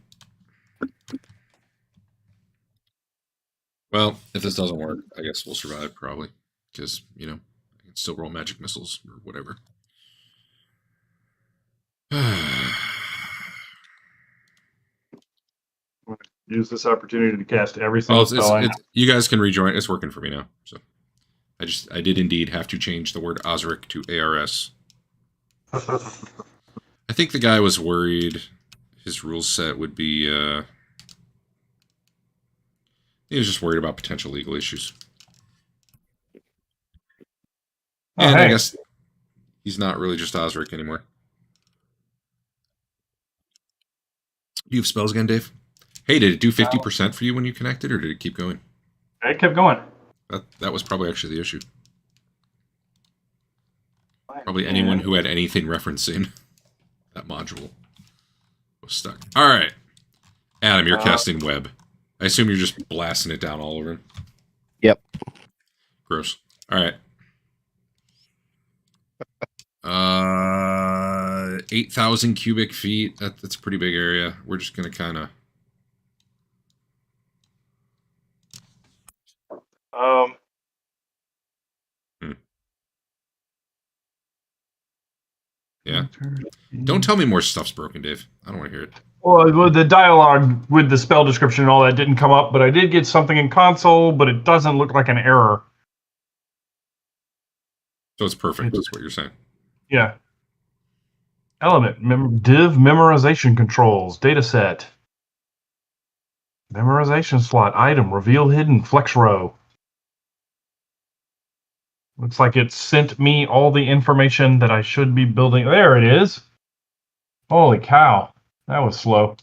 [SPEAKER 1] Well, if this doesn't work, I guess we'll survive probably. Because, you know, I can still roll magic missiles or whatever.
[SPEAKER 2] Use this opportunity to cast every single spell I have.
[SPEAKER 1] You guys can rejoin. It's working for me now. So I did indeed have to change the word Osric to ARS. I think the guy was worried his rule set would be he was just worried about potential legal issues. And I guess he's not really just Osric anymore. Do you have spells again, Dave? Hey, did it do 50% for you when you connected, or did it keep going?
[SPEAKER 2] It kept going.
[SPEAKER 1] That was probably actually the issue. Probably anyone who had anything referencing that module was stuck. All right. Adam, you're casting web. I assume you're just blasting it down all over him.
[SPEAKER 3] Yep.
[SPEAKER 1] Gross. All right. 8,000 cubic feet. That's a pretty big area. We're just gonna kind of. Yeah. Don't tell me more stuff's broken, Dave. I don't want to hear it.
[SPEAKER 2] Well, the dialogue with the spell description and all that didn't come up, but I did get something in console, but it doesn't look like an error.
[SPEAKER 1] So it's perfect. That's what you're saying.
[SPEAKER 2] Yeah. Element, div memorization controls, data set. Memorization slot, item, reveal hidden, flex row. Looks like it sent me all the information that I should be building. There it is. Holy cow. That was slow.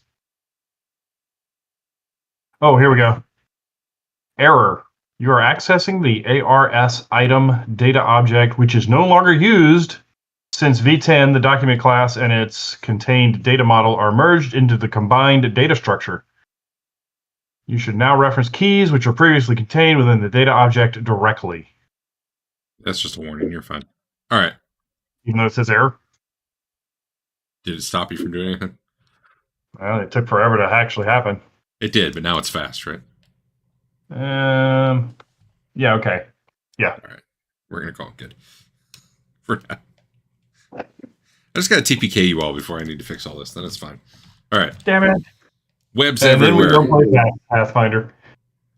[SPEAKER 2] Oh, here we go. Error. You are accessing the ARS item data object, which is no longer used since V10, the document class, and its contained data model are merged into the combined data structure. You should now reference keys which were previously contained within the data object directly.
[SPEAKER 1] That's just a warning. You're fine. All right.
[SPEAKER 2] Even though it says error.
[SPEAKER 1] Did it stop you from doing anything?
[SPEAKER 2] Well, it took forever to actually happen.
[SPEAKER 1] It did, but now it's fast, right?
[SPEAKER 2] Yeah, okay. Yeah.
[SPEAKER 1] All right. We're going to call it good. For now. I just got to TPK you all before I need to fix all this. Then it's fine. All right.
[SPEAKER 2] Damn it.
[SPEAKER 1] Webs
[SPEAKER 2] And then we
[SPEAKER 1] everywhere.
[SPEAKER 2] don't play Pathfinder.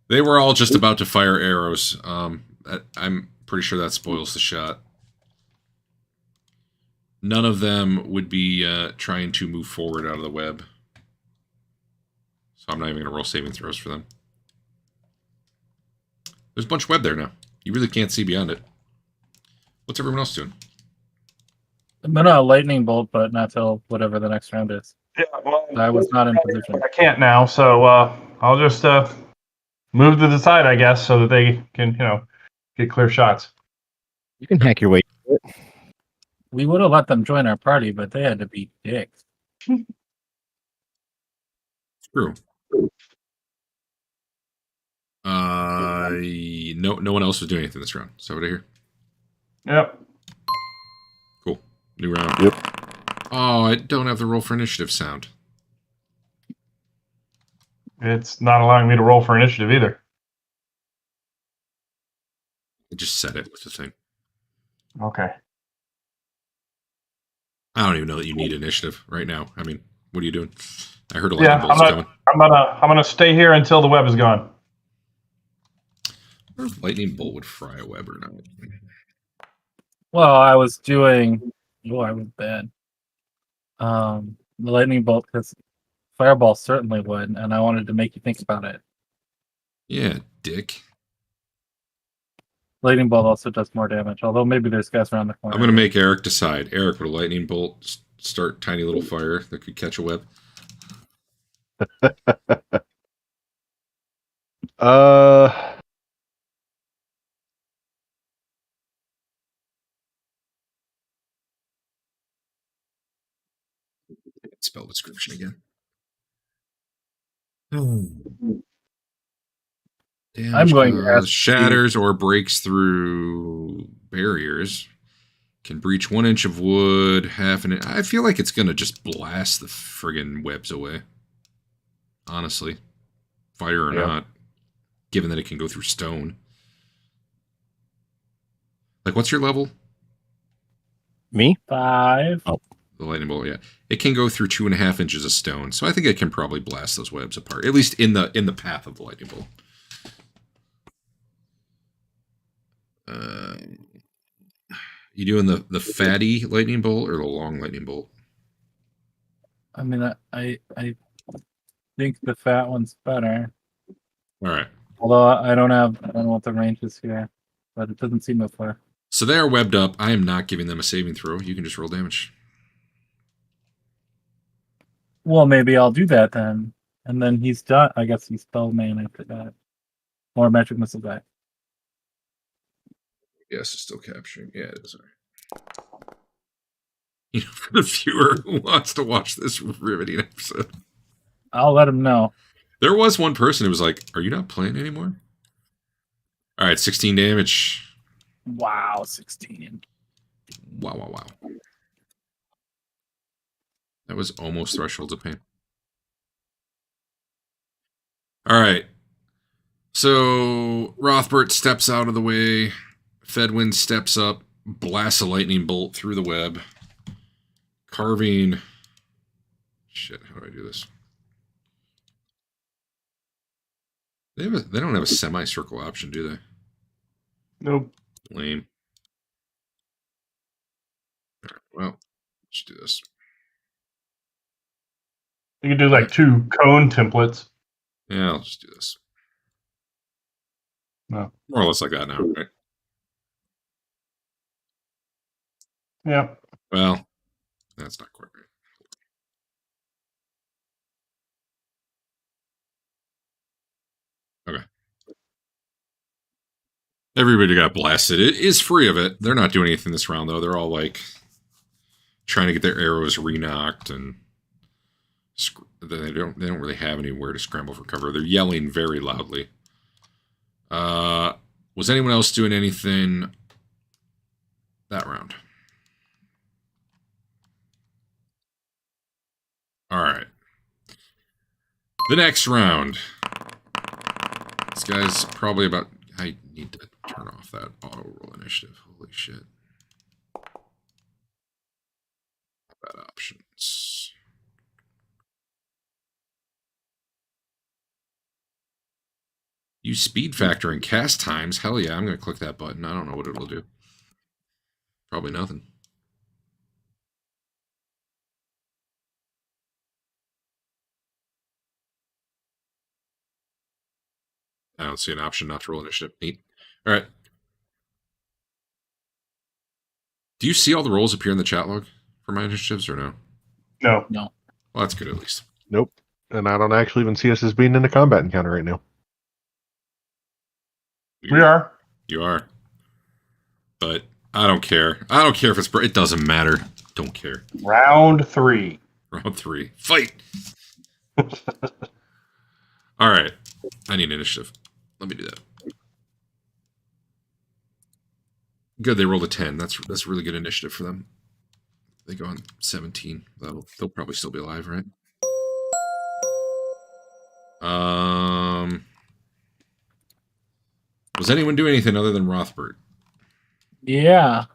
[SPEAKER 1] They were all just about to fire arrows. I'm pretty sure that spoils the shot. None of them would be trying to move forward out of the web. So I'm not even going to roll saving throws for them. There's a bunch of web there now. You really can't see beyond it. What's everyone else doing?
[SPEAKER 4] I'm gonna lightning bolt, but not till whatever the next round is.
[SPEAKER 2] Yeah, well,
[SPEAKER 4] I was not in position.
[SPEAKER 2] I can't now, so I'll just move to the side, I guess, so that they can, get clear shots.
[SPEAKER 3] You can hack your way.
[SPEAKER 4] We would have let them join our party, but they had to be dicks.
[SPEAKER 1] True. No one else was doing anything this round. Is that what I hear?
[SPEAKER 2] Yep.
[SPEAKER 1] Cool. New round.
[SPEAKER 5] Yep.
[SPEAKER 1] Oh, I don't have the roll for initiative sound.
[SPEAKER 2] It's not allowing me to roll for initiative either.
[SPEAKER 1] I just said it with the thing.
[SPEAKER 2] Okay.
[SPEAKER 1] I don't even know that you need initiative right now. I mean, what are you doing? I heard a
[SPEAKER 2] Yeah,
[SPEAKER 1] lightning bolt's coming.
[SPEAKER 2] I'm gonna stay here until the web is gone.
[SPEAKER 1] I wonder if lightning bolt would fry a web or not.
[SPEAKER 4] Well, I was doing. Oh, I was bad. The lightning bolt, because fireball certainly would, and I wanted to make you think about it.
[SPEAKER 1] Yeah, dick.
[SPEAKER 4] Lightning bolt also does more damage, although maybe there's guys around the corner.
[SPEAKER 1] I'm going to make Eric decide. Eric, would a lightning bolt start tiny little fire that could catch a web? Spell description again. Damage
[SPEAKER 4] I'm going to
[SPEAKER 1] caused
[SPEAKER 4] ask
[SPEAKER 1] shatters or breaks through barriers. Can breach 1 inch of wood, half an inch. I feel like it's going to just blast the friggin' webs away. Honestly. Fire or not. Given that it can go through stone. Like, what's your level?
[SPEAKER 3] Me?
[SPEAKER 4] 5.
[SPEAKER 3] Oh.
[SPEAKER 1] The lightning bolt, yeah. It can go through 2.5 inches of stone, so I think it can probably blast those webs apart. At least in the path of the lightning bolt. You doing the fatty lightning bolt or the long lightning bolt?
[SPEAKER 4] I mean, I think the fat one's better.
[SPEAKER 1] All right.
[SPEAKER 4] Although I don't know what the range is here, but it doesn't seem that far.
[SPEAKER 1] So they are webbed up. I am not giving them a saving throw. You can just roll damage.
[SPEAKER 4] Well, maybe I'll do that then. And then he's done. I guess he's spell man after that. Or magic missile guy.
[SPEAKER 1] Yes, it's still capturing. Yeah, it is. All right. You know, for the viewer who wants to watch this riveting episode.
[SPEAKER 4] I'll let him know.
[SPEAKER 1] There was one person who was like, "Are you not playing anymore?" All right, 16 damage.
[SPEAKER 4] Wow, 16.
[SPEAKER 1] Wow, wow, wow. That was almost Thresholds of Pain. All right. So Rothbert steps out of the way. Fedwin steps up, blasts a lightning bolt through the web. Carving. Shit, how do I do this? They don't have a semicircle option, do they?
[SPEAKER 2] Nope.
[SPEAKER 1] Lame. All right, well, let's do this.
[SPEAKER 2] You could do like 2 cone templates.
[SPEAKER 1] Yeah, I'll just do this.
[SPEAKER 2] No.
[SPEAKER 1] More or less like that now, right?
[SPEAKER 2] Yeah.
[SPEAKER 1] Well, that's not quite right. Okay. Everybody got blasted. It is free of it. They're not doing anything this round, though. They're all like trying to get their arrows re-knocked, and they don't really have anywhere to scramble for cover. They're yelling very loudly. Was anyone else doing anything that round? All right. The next round. This guy's probably about... I need to turn off that auto roll initiative. Holy shit. Bad options. Use speed factor and cast times. Hell yeah, I'm going to click that button. I don't know what it'll do. Probably nothing. I don't see an option not to roll initiative. Neat. All right. Do you see all the rolls appear in the chat log for my initiatives or no?
[SPEAKER 2] No.
[SPEAKER 4] No.
[SPEAKER 1] Well, that's good at least.
[SPEAKER 5] Nope. And I don't actually even see us as being in a combat encounter right now.
[SPEAKER 2] We are.
[SPEAKER 1] You are. But I don't care. I don't care if it's... It doesn't matter. Don't care.
[SPEAKER 2] Round 3.
[SPEAKER 1] Round 3. Fight! All right. I need initiative. Let me do that. Good, they rolled a 10. That's really good initiative for them. They go on 17. They'll probably still be alive, right? Was anyone doing anything other than Rothbert?
[SPEAKER 4] Yeah.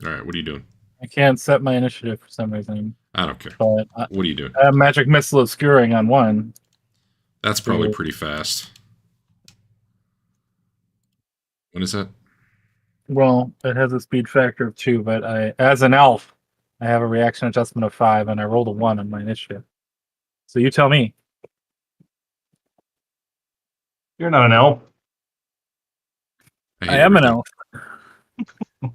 [SPEAKER 1] All right, what are you doing?
[SPEAKER 4] I can't set my initiative for some reason.
[SPEAKER 1] I don't care.
[SPEAKER 4] But
[SPEAKER 1] What are you doing?
[SPEAKER 4] I have Magic Missile Obscuring on 1.
[SPEAKER 1] That's probably pretty fast. When is that?
[SPEAKER 4] Well, it has a speed factor of 2, but as an elf, I have a reaction adjustment of 5, and I rolled a 1 on my initiative. So you tell me.
[SPEAKER 2] You're not an elf.
[SPEAKER 1] hate
[SPEAKER 4] I am an
[SPEAKER 1] everything.
[SPEAKER 4] elf.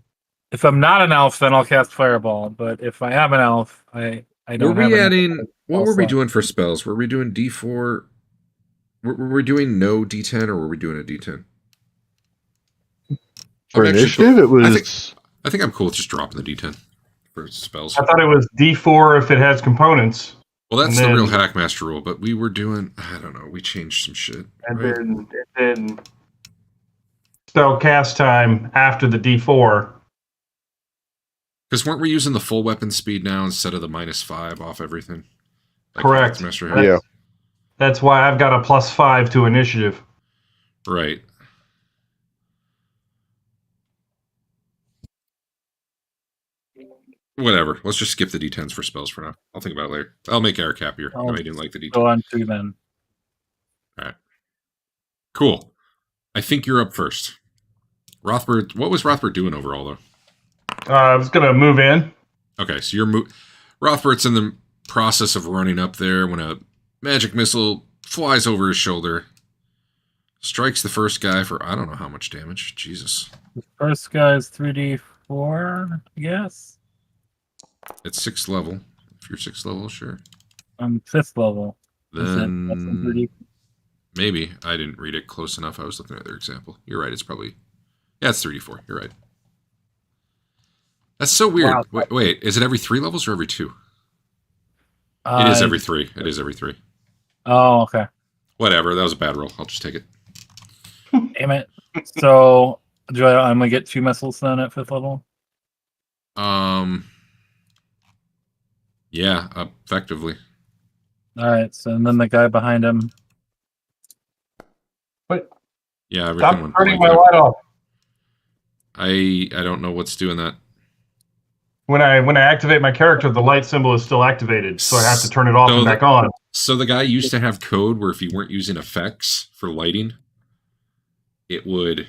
[SPEAKER 4] If I'm not an elf, then I'll cast Fireball. But if I am an elf, I don't
[SPEAKER 1] Were
[SPEAKER 4] have
[SPEAKER 1] we
[SPEAKER 4] an
[SPEAKER 1] adding... What were we
[SPEAKER 4] slot.
[SPEAKER 1] doing for spells? Were we doing D4... Were we doing no D10 or were we doing a D10?
[SPEAKER 5] For
[SPEAKER 1] I'm actually
[SPEAKER 5] initiative,
[SPEAKER 1] cool.
[SPEAKER 5] it was...
[SPEAKER 1] I think I'm cool with just dropping the D10 for spells.
[SPEAKER 2] I thought it was D4 if it has components.
[SPEAKER 1] Well, that's
[SPEAKER 2] and
[SPEAKER 1] the real
[SPEAKER 2] then-
[SPEAKER 1] Hackmaster rule, but we were doing... I don't know. We changed some shit.
[SPEAKER 2] And
[SPEAKER 1] right?
[SPEAKER 2] then spell cast time after the D4.
[SPEAKER 1] Because weren't we using the full weapon speed now instead of the -5 off everything?
[SPEAKER 2] Correct.
[SPEAKER 1] Hackmaster had?
[SPEAKER 5] Yeah.
[SPEAKER 2] That's why I've got a +5 to initiative.
[SPEAKER 1] Right. Whatever. Let's just skip the D10s for spells for now. I'll think about it later. I'll make Eric happier.
[SPEAKER 4] Oh.
[SPEAKER 1] I didn't like the D10.
[SPEAKER 4] Go on to then.
[SPEAKER 1] Cool. I think you're up first. Rothbard. What was Rothbard doing overall, though?
[SPEAKER 2] I was going to move in.
[SPEAKER 1] Okay, so you're Rothbart's in the process of running up there when a magic missile flies over his shoulder, strikes the first guy for I don't know how much damage. Jesus.
[SPEAKER 4] The first guy's 3d4, I guess.
[SPEAKER 1] It's 6th level. If you're 6th level, sure.
[SPEAKER 4] I'm 5th level. That's it. That's
[SPEAKER 1] Then
[SPEAKER 4] 3D.
[SPEAKER 1] maybe I didn't read it close enough. I was looking at their example. You're right. It's probably it's 3d4. You're right. That's so weird.
[SPEAKER 4] Wow.
[SPEAKER 1] Wait, is it every 3 levels or every 2? It is every 3. It is every 3.
[SPEAKER 4] Oh, okay.
[SPEAKER 1] Whatever. That was a bad roll. I'll just take it.
[SPEAKER 4] Damn it. So I'm gonna get 2 missiles then at 5th level.
[SPEAKER 1] Yeah, effectively.
[SPEAKER 4] All right. So and then the guy behind him.
[SPEAKER 1] Yeah, everything
[SPEAKER 2] Stop
[SPEAKER 1] went
[SPEAKER 2] turning
[SPEAKER 1] blank
[SPEAKER 2] my
[SPEAKER 1] there.
[SPEAKER 2] light off.
[SPEAKER 1] I don't know what's doing that.
[SPEAKER 2] When I activate my character, the light symbol is still activated, so I have to turn it off
[SPEAKER 1] So
[SPEAKER 2] and back on.
[SPEAKER 1] So the guy used to have code where if you weren't using effects for lighting, it would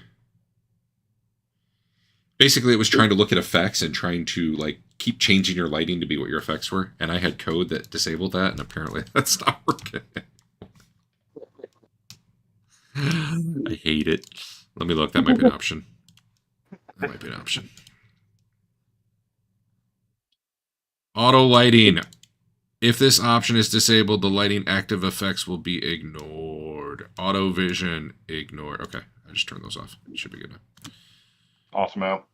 [SPEAKER 1] basically it was trying to look at effects and trying to like keep changing your lighting to be what your effects were. And I had code that disabled that, and apparently that's not working. I hate it. Let me look. That might be an option. That might be an option. Auto lighting. If this option is disabled, the lighting active effects will be ignored. Auto vision, ignored. Okay, I just turned those off. It should be good now.
[SPEAKER 2] Awesome out.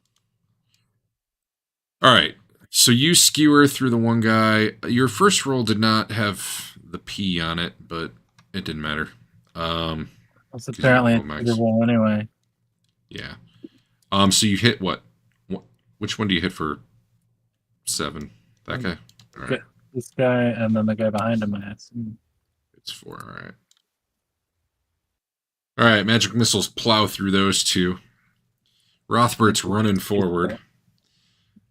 [SPEAKER 1] All right. So you skewer through the one guy. Your first roll did not have the P on it, but it didn't matter.
[SPEAKER 4] That's apparently a
[SPEAKER 1] roll max.
[SPEAKER 4] good roll anyway.
[SPEAKER 1] Yeah. So you hit what? Which one do you hit for 7? That guy? All right.
[SPEAKER 4] This guy and then the guy behind him. I assume.
[SPEAKER 1] It's 4. All right. All right. Magic missiles plow through those two. Rothbert's running forward.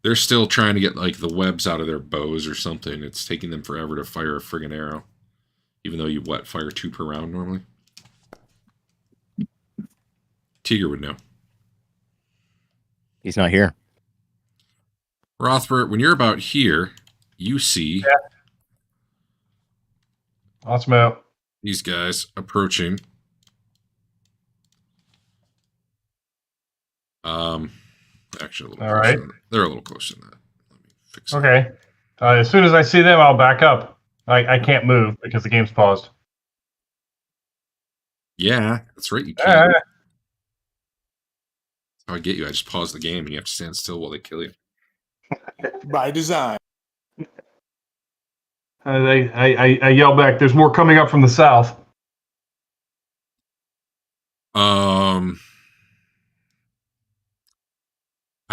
[SPEAKER 1] They're still trying to get like the webs out of their bows or something. It's taking them forever to fire a friggin' arrow. Even though you, fire 2 per round normally? Tiger would know.
[SPEAKER 3] He's not here.
[SPEAKER 1] Rothbert, when you're about here, you see
[SPEAKER 2] Awesome out.
[SPEAKER 1] these guys approaching. Actually, a little
[SPEAKER 2] All
[SPEAKER 1] closer
[SPEAKER 2] right.
[SPEAKER 1] than that. They're a little closer than that. Let me fix it.
[SPEAKER 2] Okay. As soon as I see them, I'll back up. I can't move because the game's paused.
[SPEAKER 1] Yeah, that's right. You can't.
[SPEAKER 2] Ah,
[SPEAKER 1] That's how I get you. I just pause the game and you have to stand still while they kill you.
[SPEAKER 6] By design.
[SPEAKER 2] I yell back. There's more coming up from the south.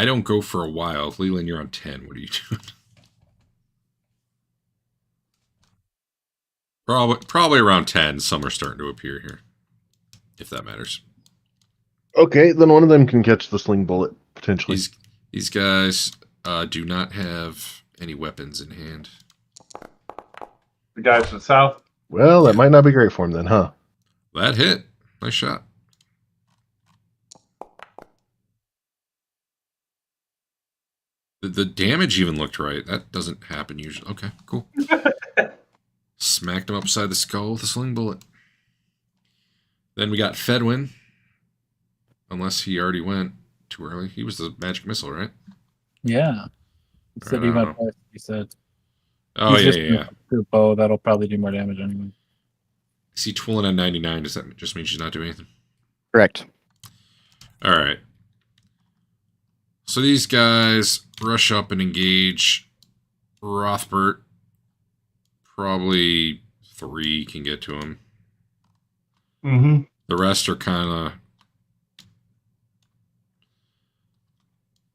[SPEAKER 1] I don't go for a while. Leland, you're on 10. What are you doing? Probably around 10. Some are starting to appear here, if that matters.
[SPEAKER 5] Okay, then one of them can catch the sling bullet, potentially.
[SPEAKER 1] These guys do not have any weapons in hand.
[SPEAKER 2] The guys to the south.
[SPEAKER 5] Well, that might not be great for him then, huh?
[SPEAKER 1] That hit. Nice shot. The damage even looked right. That doesn't happen usually. Okay, cool. Smacked him upside the skull with a sling bullet. Then we got Fedwin. Unless he already went too early. He was the magic missile, right?
[SPEAKER 4] Yeah. He said
[SPEAKER 1] Right,
[SPEAKER 4] he
[SPEAKER 1] I
[SPEAKER 4] went
[SPEAKER 1] don't know.
[SPEAKER 4] first. He said.
[SPEAKER 1] Oh,
[SPEAKER 4] He's
[SPEAKER 1] yeah,
[SPEAKER 4] just
[SPEAKER 1] yeah.
[SPEAKER 4] a bow. That'll probably do more damage anyway.
[SPEAKER 1] Is he twirling on 99? Does that just mean she's not doing anything?
[SPEAKER 3] Correct.
[SPEAKER 1] All right. So these guys rush up and engage Rothbert. Probably 3 can get to him.
[SPEAKER 2] Mm-hmm.
[SPEAKER 1] The rest are kind of,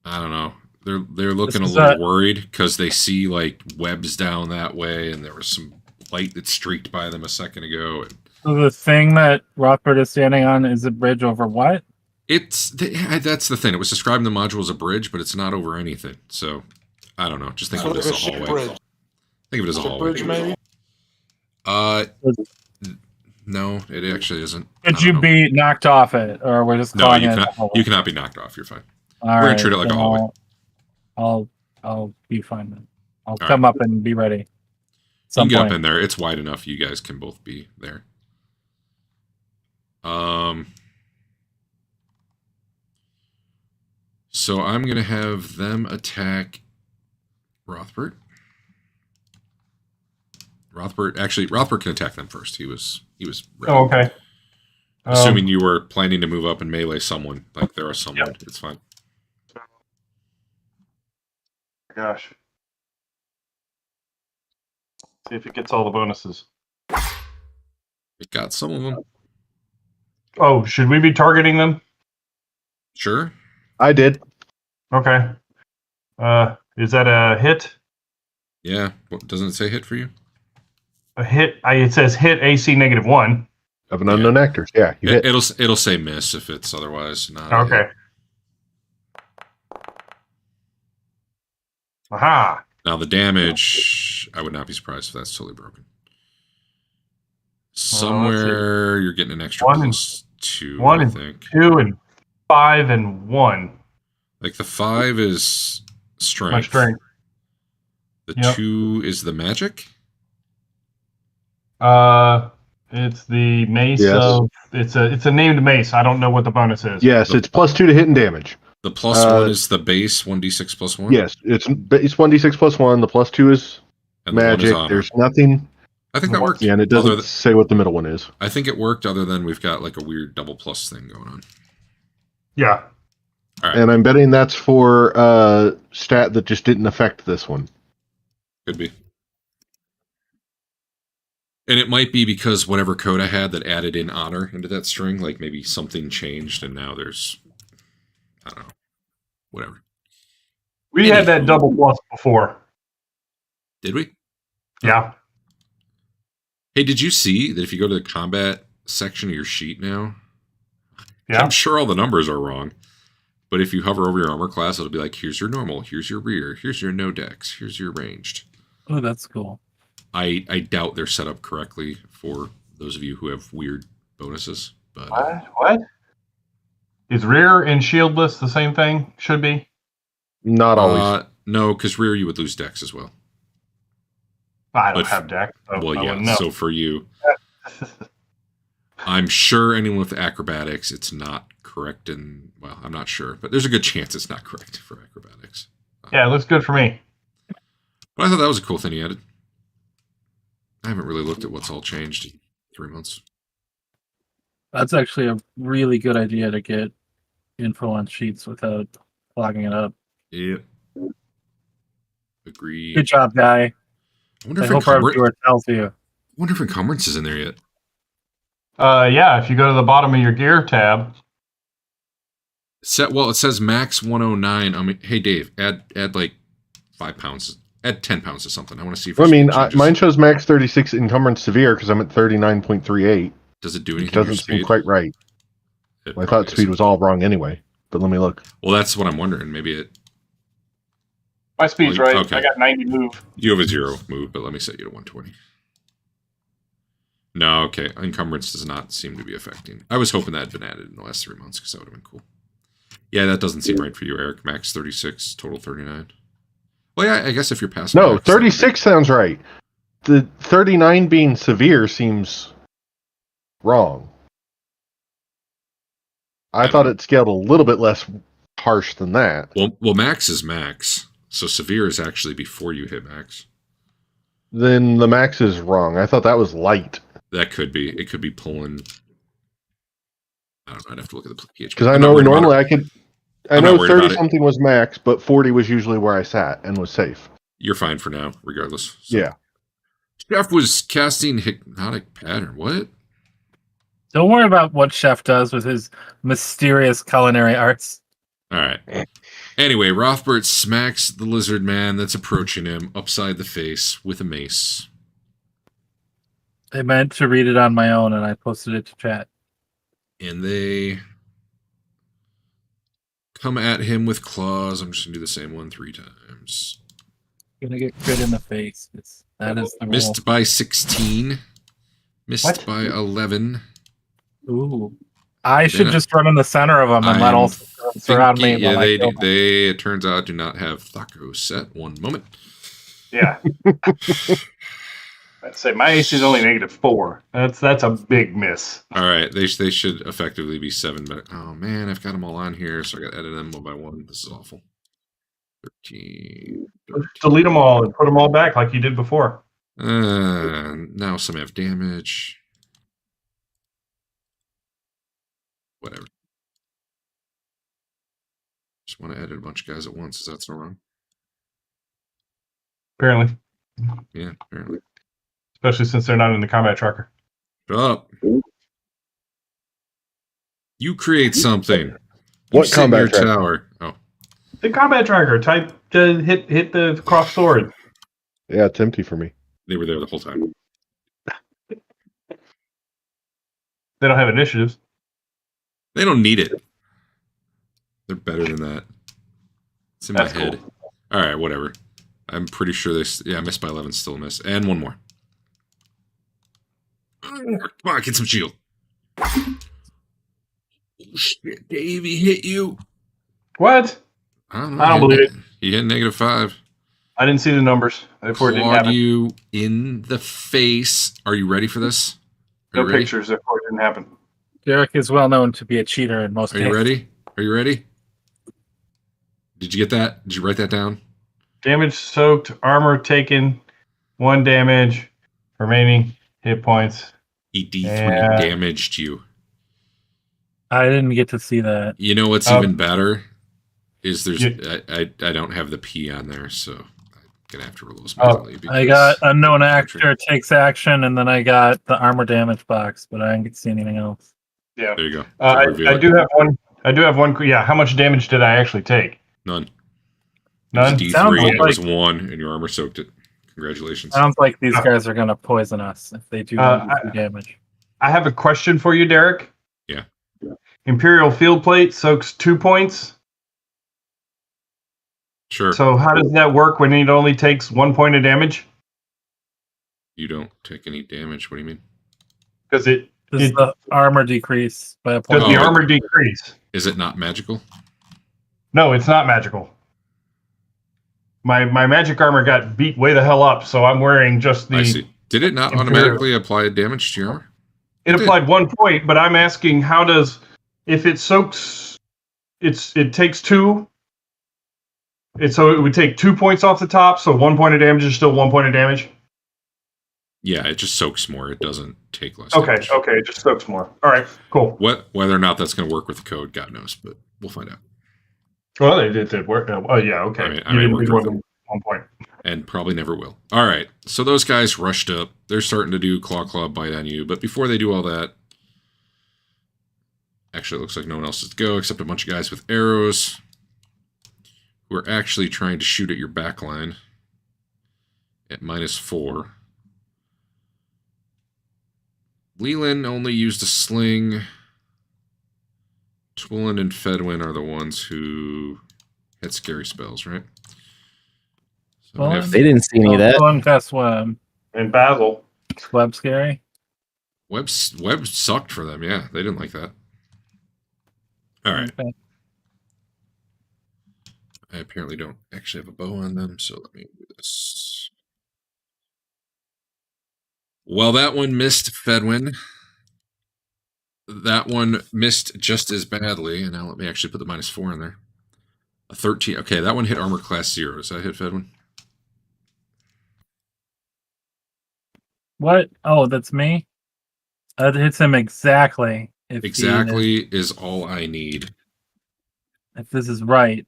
[SPEAKER 1] I don't know. They're looking a
[SPEAKER 4] This is
[SPEAKER 1] little worried because they see like webs down that way, and there was some light that streaked by them a second ago. And
[SPEAKER 4] So the thing that Rothbard is standing on is a bridge over what?
[SPEAKER 1] that's the thing. It was describing the module as a bridge, but it's not over anything. So I don't know. Just think of it as a hallway.
[SPEAKER 6] Bridge.
[SPEAKER 1] Think of it as a
[SPEAKER 6] Ship
[SPEAKER 1] hallway.
[SPEAKER 6] bridge, maybe?
[SPEAKER 1] No, it actually isn't.
[SPEAKER 4] Could
[SPEAKER 1] I don't
[SPEAKER 4] you
[SPEAKER 1] know.
[SPEAKER 4] be knocked off it, or we're just
[SPEAKER 1] No,
[SPEAKER 4] calling
[SPEAKER 1] you
[SPEAKER 4] it?
[SPEAKER 1] cannot. You cannot be knocked off. You're fine.
[SPEAKER 4] All
[SPEAKER 1] We're gonna
[SPEAKER 4] right,
[SPEAKER 1] treat it like a
[SPEAKER 4] then
[SPEAKER 1] hallway.
[SPEAKER 4] I'll be fine then. I'll
[SPEAKER 1] All
[SPEAKER 4] come up and be ready.
[SPEAKER 1] You
[SPEAKER 4] Some
[SPEAKER 1] can get
[SPEAKER 4] point.
[SPEAKER 1] up in there. It's wide enough. You guys can both be there. So I'm gonna have them attack Rothbert. Rothbert can attack them first. He was ready.
[SPEAKER 2] Oh, okay.
[SPEAKER 1] Assuming you were planning to move up and melee someone, like there was someone,
[SPEAKER 2] Yep.
[SPEAKER 1] it's fine.
[SPEAKER 2] Gosh. See if it gets all the bonuses.
[SPEAKER 1] It got some of them.
[SPEAKER 2] Oh, should we be targeting them?
[SPEAKER 1] Sure.
[SPEAKER 5] I did.
[SPEAKER 2] Okay. Is that a hit?
[SPEAKER 1] Yeah. What, doesn't it say hit for you?
[SPEAKER 2] A hit? It says hit AC -1.
[SPEAKER 5] Of an unknown actors. Yeah, you hit.
[SPEAKER 1] It'll say miss if it's otherwise not. a
[SPEAKER 2] Okay.
[SPEAKER 1] hit.
[SPEAKER 2] Aha.
[SPEAKER 1] Now the damage, I would not be surprised if that's totally broken. Somewhere you're getting an extra
[SPEAKER 2] One and-
[SPEAKER 1] +2,
[SPEAKER 2] one
[SPEAKER 1] I
[SPEAKER 2] and
[SPEAKER 1] think.
[SPEAKER 2] 2 and 5 and 1.
[SPEAKER 1] Like the 5 is strength.
[SPEAKER 2] My strength.
[SPEAKER 1] The
[SPEAKER 2] Yep.
[SPEAKER 1] 2 is the magic.
[SPEAKER 2] It's the mace
[SPEAKER 5] Yes.
[SPEAKER 2] of it's a named mace. I don't know what the bonus is.
[SPEAKER 5] Yes, it's +2 to hit and damage.
[SPEAKER 1] The +1 is the base 1d6 +1.
[SPEAKER 5] Yes, it's 1d6 +1. The +2 is
[SPEAKER 1] And the 1 is
[SPEAKER 5] magic.
[SPEAKER 1] honor.
[SPEAKER 5] There's nothing.
[SPEAKER 1] I think that worked.
[SPEAKER 5] Yeah, and it
[SPEAKER 1] Other
[SPEAKER 5] doesn't
[SPEAKER 1] th-
[SPEAKER 5] say what the middle one is.
[SPEAKER 1] I think it worked. Other than we've got like a weird double plus thing going on.
[SPEAKER 2] Yeah.
[SPEAKER 1] All right.
[SPEAKER 5] And I'm betting that's for stat that just didn't affect this one.
[SPEAKER 1] Could be. And it might be because whatever code I had that added in honor into that string, like maybe something changed and now there's, I don't know, whatever.
[SPEAKER 2] We had that
[SPEAKER 1] Anywho.
[SPEAKER 2] double plus before.
[SPEAKER 1] Did we?
[SPEAKER 2] Yeah.
[SPEAKER 1] Hey, did you see that if you go to the combat section of your sheet now,
[SPEAKER 2] Yeah.
[SPEAKER 1] I'm sure all the numbers are wrong, but if you hover over your armor class, it'll be like, here's your normal, here's your rear, here's your no dex, here's your ranged.
[SPEAKER 4] Oh, that's cool.
[SPEAKER 1] I doubt they're set up correctly for those of you who have weird bonuses. But
[SPEAKER 2] What? Is rear and shieldless the same thing? Should be.
[SPEAKER 5] Not always.
[SPEAKER 1] No, because rear you would lose dex as well.
[SPEAKER 2] I don't
[SPEAKER 1] But-
[SPEAKER 2] have deck. So
[SPEAKER 1] Well,
[SPEAKER 2] I
[SPEAKER 1] yeah.
[SPEAKER 2] wouldn't know.
[SPEAKER 1] So for you, I'm sure anyone with acrobatics, it's not correct. And well, I'm not sure, but there's a good chance it's not correct for acrobatics.
[SPEAKER 2] Yeah, it looks good for me.
[SPEAKER 1] But I thought that was a cool thing he added. I haven't really looked at what's all changed in 3 months.
[SPEAKER 4] That's actually a really good idea to get info on sheets without clogging it up.
[SPEAKER 1] Yep. Agreed.
[SPEAKER 4] Good job, guy.
[SPEAKER 1] I wonder
[SPEAKER 4] I
[SPEAKER 1] if
[SPEAKER 4] hope our
[SPEAKER 1] encumbrance.
[SPEAKER 4] viewer tells you.
[SPEAKER 1] Wonder if encumbrance is in there yet.
[SPEAKER 2] Yeah, if you go to the bottom of your gear tab.
[SPEAKER 1] Well, it says max 109. I mean, hey Dave, add like 5 pounds. Add 10 pounds to something. I want to see if
[SPEAKER 5] I
[SPEAKER 1] there's
[SPEAKER 5] mean,
[SPEAKER 1] changes.
[SPEAKER 5] mine shows max 36 encumbrance severe because I'm at 39.38.
[SPEAKER 1] Does it do anything?
[SPEAKER 5] Which
[SPEAKER 1] to your
[SPEAKER 5] doesn't seem
[SPEAKER 1] speed?
[SPEAKER 5] quite right.
[SPEAKER 1] It
[SPEAKER 5] I
[SPEAKER 1] probably
[SPEAKER 5] thought speed
[SPEAKER 1] isn't.
[SPEAKER 5] was all wrong anyway. But let me look.
[SPEAKER 1] Well, that's what I'm wondering. Maybe it.
[SPEAKER 2] My speed's
[SPEAKER 1] Well,
[SPEAKER 2] right.
[SPEAKER 1] okay.
[SPEAKER 2] I got 90 move.
[SPEAKER 1] You have a 0 move, but let me set you to 120. No, okay. Encumbrance does not seem to be affecting. I was hoping that had been added in the last 3 months because that would have been cool. Yeah, that doesn't seem right for you, Eric. Max 36, total 39. Well, yeah, I guess if you're passing.
[SPEAKER 5] No,
[SPEAKER 1] max, that would be-
[SPEAKER 5] 36 sounds right. The 39 being severe seems wrong. I thought it scaled a little bit less harsh than that.
[SPEAKER 1] Well, max is max, so severe is actually before you hit max.
[SPEAKER 5] Then the max is wrong. I thought that was light.
[SPEAKER 1] That could be. It could be pulling. I don't know. I'd have to look at the PHP.
[SPEAKER 5] Because I
[SPEAKER 1] I'm not
[SPEAKER 5] know
[SPEAKER 1] worried about
[SPEAKER 5] normally
[SPEAKER 1] it.
[SPEAKER 5] I could. I
[SPEAKER 1] I'm not
[SPEAKER 5] know
[SPEAKER 1] worried about
[SPEAKER 5] 30
[SPEAKER 1] it.
[SPEAKER 5] something was max, but 40 was usually where I sat and was safe.
[SPEAKER 1] You're fine for now, regardless. So.
[SPEAKER 5] Yeah.
[SPEAKER 1] Chef was casting hypnotic pattern. What?
[SPEAKER 4] Don't worry about what Chef does with his mysterious culinary arts.
[SPEAKER 1] All right. Anyway, Rothbert smacks the lizard man that's approaching him upside the face with a mace.
[SPEAKER 4] I meant to read it on my own, and I posted it to chat.
[SPEAKER 1] And they come at him with claws. I'm just going to do the same one 3 times.
[SPEAKER 4] Gonna get crit in the face. That is the rule.
[SPEAKER 1] Missed by 16. Missed
[SPEAKER 2] What?
[SPEAKER 1] by 11.
[SPEAKER 4] Ooh. I should
[SPEAKER 1] Then
[SPEAKER 4] just run in the center of them and let
[SPEAKER 1] I'm
[SPEAKER 4] all surround me.
[SPEAKER 1] Yeah,
[SPEAKER 4] while I
[SPEAKER 1] they,
[SPEAKER 4] kill them.
[SPEAKER 1] they, it turns out, do not have Thaco set. One moment.
[SPEAKER 2] Yeah. I'd say my AC is only -4. That's a big miss.
[SPEAKER 1] All right, they should effectively be 7. But oh man, I've got them all on here, so I got to edit them one by one. This is awful. 13.
[SPEAKER 2] Delete them all and put them all back like you did before.
[SPEAKER 1] Now some have damage. Whatever. Just want to edit a bunch of guys at once. Is that so wrong?
[SPEAKER 2] Apparently,
[SPEAKER 1] Yeah, apparently.
[SPEAKER 2] especially since they're not in the combat tracker.
[SPEAKER 1] Shut up. You create something. You
[SPEAKER 5] What
[SPEAKER 1] sit in
[SPEAKER 5] combat
[SPEAKER 1] your
[SPEAKER 5] tracker?
[SPEAKER 1] tower. Oh,
[SPEAKER 2] The combat tracker. Type hit the cross sword.
[SPEAKER 5] Yeah, it's empty for me.
[SPEAKER 1] they were there the whole time.
[SPEAKER 2] They don't have initiatives.
[SPEAKER 1] They don't need it. They're better than that. It's in
[SPEAKER 2] That's
[SPEAKER 1] my head.
[SPEAKER 2] cool.
[SPEAKER 1] All right, whatever. I'm pretty sure this. Yeah, I missed by 11. Still a miss. And one more. Come on, get some shield. Oh, shit, Dave, he hit you.
[SPEAKER 2] What?
[SPEAKER 1] I don't know.
[SPEAKER 2] I don't believe it.
[SPEAKER 1] He hit -5.
[SPEAKER 2] I didn't see the numbers. Therefore, it didn't
[SPEAKER 1] Clawed
[SPEAKER 2] happen.
[SPEAKER 1] you in the face. Are you ready for this? Are
[SPEAKER 2] No
[SPEAKER 1] you ready?
[SPEAKER 2] pictures. Therefore, it didn't happen.
[SPEAKER 4] Derek is well known to be a cheater in most
[SPEAKER 1] Are you
[SPEAKER 4] cases.
[SPEAKER 1] ready? Are you ready? Did you get that? Did you write that down?
[SPEAKER 2] Damage soaked, armor taken, 1 damage, remaining hit points.
[SPEAKER 1] He D3
[SPEAKER 2] Yeah.
[SPEAKER 1] damaged you.
[SPEAKER 4] I didn't get to see that.
[SPEAKER 1] You know what's even better? Is there's
[SPEAKER 2] Yeah.
[SPEAKER 1] I don't have the P on there, so I'm gonna have to roll those manually.
[SPEAKER 4] I got unknown actor takes action, and then I got the armor damage box, but I didn't get to see anything else.
[SPEAKER 2] Yeah.
[SPEAKER 1] There you go.
[SPEAKER 2] I
[SPEAKER 1] Reveal it.
[SPEAKER 2] do have one. I do have one. Yeah. How much damage did I actually take?
[SPEAKER 1] None.
[SPEAKER 2] None.
[SPEAKER 1] It was
[SPEAKER 4] Sounds
[SPEAKER 1] D3. It was
[SPEAKER 4] like-
[SPEAKER 1] 1, and your armor soaked it. Congratulations.
[SPEAKER 4] Sounds like these guys are gonna poison us if they do damage.
[SPEAKER 2] I have a question for you, Derek.
[SPEAKER 1] Yeah.
[SPEAKER 2] Imperial Field Plate soaks 2 points.
[SPEAKER 1] Sure.
[SPEAKER 2] So how does that work when it only takes 1 point of damage?
[SPEAKER 1] You don't take any damage. What do you mean?
[SPEAKER 2] Because
[SPEAKER 4] Does the armor decrease by a point?
[SPEAKER 2] does the
[SPEAKER 1] Oh.
[SPEAKER 2] armor decrease?
[SPEAKER 1] Is it not magical?
[SPEAKER 2] No, it's not magical. My magic armor got beat way the hell up, so I'm wearing just the.
[SPEAKER 1] I see. Did it not
[SPEAKER 2] Imperial.
[SPEAKER 1] automatically apply damage to your armor?
[SPEAKER 2] It applied 1 point, but I'm asking how does if it soaks, it takes 2. So it would take 2 points off the top, so 1 point of damage is still 1 point of damage.
[SPEAKER 1] Yeah, it just soaks more. It doesn't take less
[SPEAKER 2] Okay,
[SPEAKER 1] damage.
[SPEAKER 2] okay, it just soaks more. All right, cool.
[SPEAKER 1] Whether or not that's going to work with the code, God knows, but we'll find out.
[SPEAKER 2] Well, it did work. Oh yeah, okay.
[SPEAKER 1] I mean,
[SPEAKER 2] You didn't
[SPEAKER 1] work
[SPEAKER 2] do more
[SPEAKER 1] with
[SPEAKER 2] than 1 point.
[SPEAKER 1] And probably never will. All right, so those guys rushed up. They're starting to do claw bite on you, but before they do all that, actually, it looks like no one else is to go except a bunch of guys with arrows who are actually trying to shoot at your back line at -4. Leland only used a sling. Twillin and Fedwin are the ones who had scary spells, right? So
[SPEAKER 4] Well,
[SPEAKER 1] if
[SPEAKER 3] They didn't see any of that.
[SPEAKER 4] One cast web.
[SPEAKER 2] And Basil.
[SPEAKER 4] Web scary.
[SPEAKER 1] Web sucked for them, yeah. They didn't like that. All right.
[SPEAKER 4] Okay.
[SPEAKER 1] I apparently don't actually have a bow on them, so let me do this. Well, that one missed Fedwin. That one missed just as badly, and now let me actually put the -4 in there. A 13. Okay, that one hit armor class 0. Does that hit Fedwin?
[SPEAKER 4] What? Oh, that's me. That hits him exactly.
[SPEAKER 1] Exactly is all I need.
[SPEAKER 4] If this is right.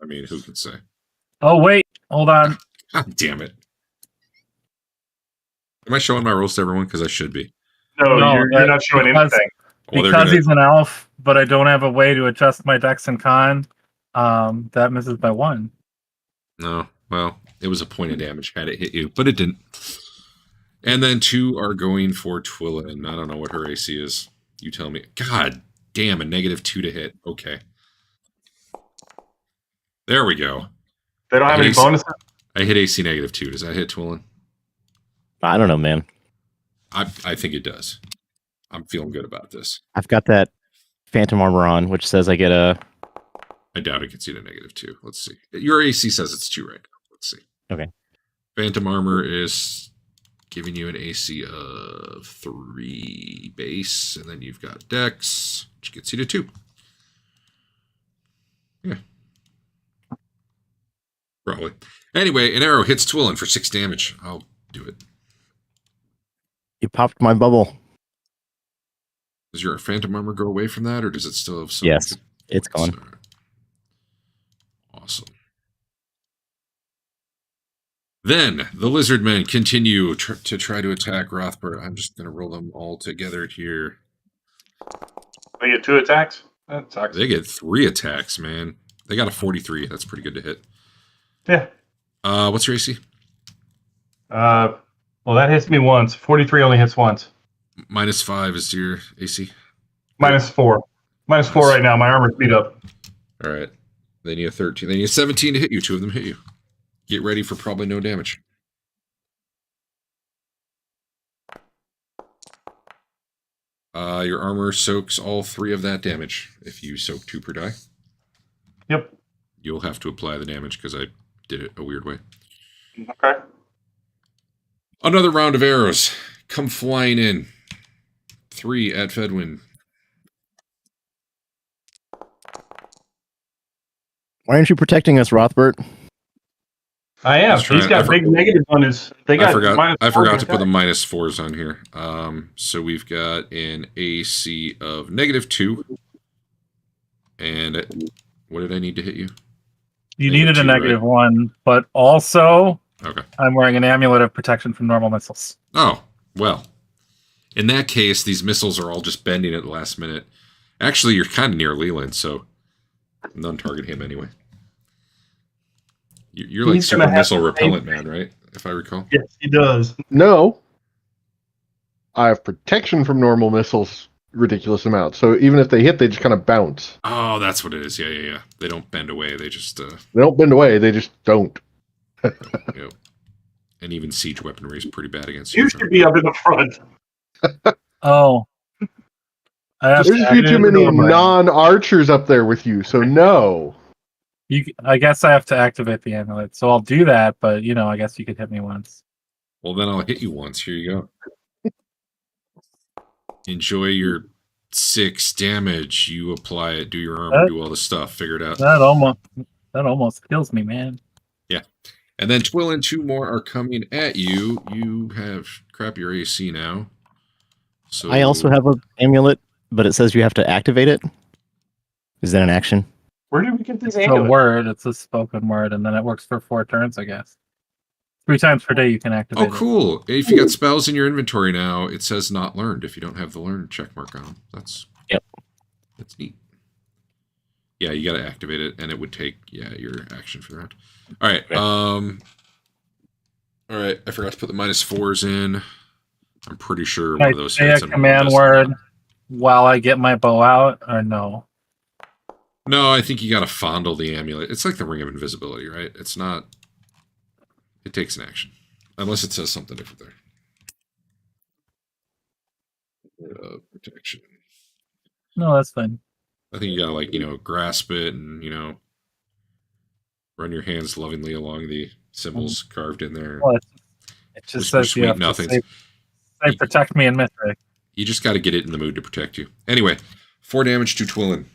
[SPEAKER 1] I mean, who can say?
[SPEAKER 4] Oh wait, hold on.
[SPEAKER 1] God damn it. Am I showing my rolls to everyone? Because I should be.
[SPEAKER 2] No,
[SPEAKER 4] No,
[SPEAKER 2] you're not showing
[SPEAKER 4] because-
[SPEAKER 2] anything.
[SPEAKER 1] Well, they're
[SPEAKER 4] Because
[SPEAKER 1] gonna-
[SPEAKER 4] he's an elf, but I don't have a way to adjust my dex and con. That misses by 1.
[SPEAKER 1] No, well, it was a point of damage had it hit you, but it didn't. And then 2 are going for Twillin. I don't know what her AC is. You tell me. God damn, a -2 to hit. Okay. There we go.
[SPEAKER 2] They don't have any
[SPEAKER 1] Nice.
[SPEAKER 2] bonuses.
[SPEAKER 1] I hit AC -2. Does that hit Twillin?
[SPEAKER 3] I don't know, man.
[SPEAKER 1] I think it does. I'm feeling good about this.
[SPEAKER 3] I've got that phantom armor on, which says I get a.
[SPEAKER 1] I doubt it gets you to -2. Let's see. Your AC says it's 2 right now. Let's see.
[SPEAKER 3] Okay.
[SPEAKER 1] Phantom armor is giving you an AC of 3 base, and then you've got Dex, which gets you to 2. Yeah. Probably. Anyway, an arrow hits Twillin for 6 damage. I'll do it.
[SPEAKER 3] You popped my bubble.
[SPEAKER 1] Does your phantom armor go away from that, or does it still have some?
[SPEAKER 3] Yes, it's gone.
[SPEAKER 1] All right. Awesome. Then the lizard men continue to try to attack Rothbard. I'm just going to roll them all together here.
[SPEAKER 2] They get 2 attacks? That sucks.
[SPEAKER 1] They get 3 attacks, man. They got a 43. That's pretty good to hit.
[SPEAKER 2] Yeah.
[SPEAKER 1] What's your AC?
[SPEAKER 2] Well, that hits me once. 43 only hits once.
[SPEAKER 1] -5 is your AC.
[SPEAKER 2] -4. -4 right now. My armor's beat up.
[SPEAKER 1] All right. They need a 13. They need a 17 to hit you. 2 of them hit you. Get ready for probably no damage. Your armor soaks all 3 of that damage if you soak 2 per die.
[SPEAKER 2] Yep.
[SPEAKER 1] You'll have to apply the damage because I did it a weird way.
[SPEAKER 2] Okay.
[SPEAKER 1] Another round of arrows come flying in. 3 at Fedwin.
[SPEAKER 3] Why aren't you protecting us, Rothbard?
[SPEAKER 2] I am.
[SPEAKER 1] He's
[SPEAKER 2] He's got big negative on his. They got
[SPEAKER 1] I forgot to put the
[SPEAKER 2] attack.
[SPEAKER 1] -4s on here. So we've got an AC of -2. And what did I need to hit you?
[SPEAKER 4] You
[SPEAKER 1] Negative
[SPEAKER 4] needed a
[SPEAKER 1] 2,
[SPEAKER 4] negative
[SPEAKER 1] right?
[SPEAKER 4] 1, but also
[SPEAKER 1] Okay.
[SPEAKER 4] I'm wearing an amulet of protection from normal missiles.
[SPEAKER 1] Oh, well. In that case, these missiles are all just bending at the last minute. Actually, you're kind of near Leland, so none target him anyway. You're like
[SPEAKER 2] He's
[SPEAKER 1] super
[SPEAKER 2] gonna have
[SPEAKER 1] missile
[SPEAKER 2] to
[SPEAKER 1] repellent man, right? If I recall.
[SPEAKER 2] Yes, he does.
[SPEAKER 5] No. I have protection from normal missiles, ridiculous amount. So even if they hit, they just kind of bounce.
[SPEAKER 1] Oh, that's what it is. Yeah. They don't bend away. They just,
[SPEAKER 5] They don't bend away. They just don't.
[SPEAKER 1] you know. And even siege weaponry is pretty bad against
[SPEAKER 2] You should be up in the front.
[SPEAKER 4] Oh. I have
[SPEAKER 5] There's
[SPEAKER 4] to
[SPEAKER 5] a few too many
[SPEAKER 2] normal.
[SPEAKER 5] non-archers up there with you, so no.
[SPEAKER 4] I guess I have to activate the amulet, so I'll do that. But I guess you could hit me once.
[SPEAKER 1] Well, then I'll hit you once. Here you go. Enjoy your 6 damage. You apply it, do your armor, do all the stuff. Figure it out.
[SPEAKER 4] That almost kills me, man.
[SPEAKER 1] Yeah. And then Twill and 2 more are coming at you. You have crap your AC now. So
[SPEAKER 3] I also have an amulet, but it says you have to activate it. Is that an action?
[SPEAKER 2] Where did we get this
[SPEAKER 4] It's a
[SPEAKER 2] amulet?
[SPEAKER 4] word. It's a spoken word, and then it works for 4 turns, I guess. 3 times per day you can activate
[SPEAKER 1] Oh, cool. If you got spells in your inventory now, it says not learned if you don't have the learned check mark on them. That's neat. Yeah, you got to activate it, and it would take your action for that. All right. All right. I forgot to put the -4s in. I'm pretty sure one of those
[SPEAKER 4] say a
[SPEAKER 1] hits. and one
[SPEAKER 4] command
[SPEAKER 1] does
[SPEAKER 4] word
[SPEAKER 1] not.
[SPEAKER 4] while I get my bow out, or no?
[SPEAKER 1] No, I think you got to fondle the amulet. It's like the Ring of Invisibility, right? It's not. It takes an action, unless it says something different there. Protection.
[SPEAKER 4] No, that's fine.
[SPEAKER 1] I think you gotta grasp it and run your hands lovingly along the symbols carved in there.
[SPEAKER 4] Well, it just
[SPEAKER 1] Whisper
[SPEAKER 4] says you
[SPEAKER 1] sweet
[SPEAKER 4] have
[SPEAKER 1] nothings.
[SPEAKER 4] to say protect me in Mythic.
[SPEAKER 1] You just got to get it in the mood to protect you. Anyway, 4 damage to Twillin.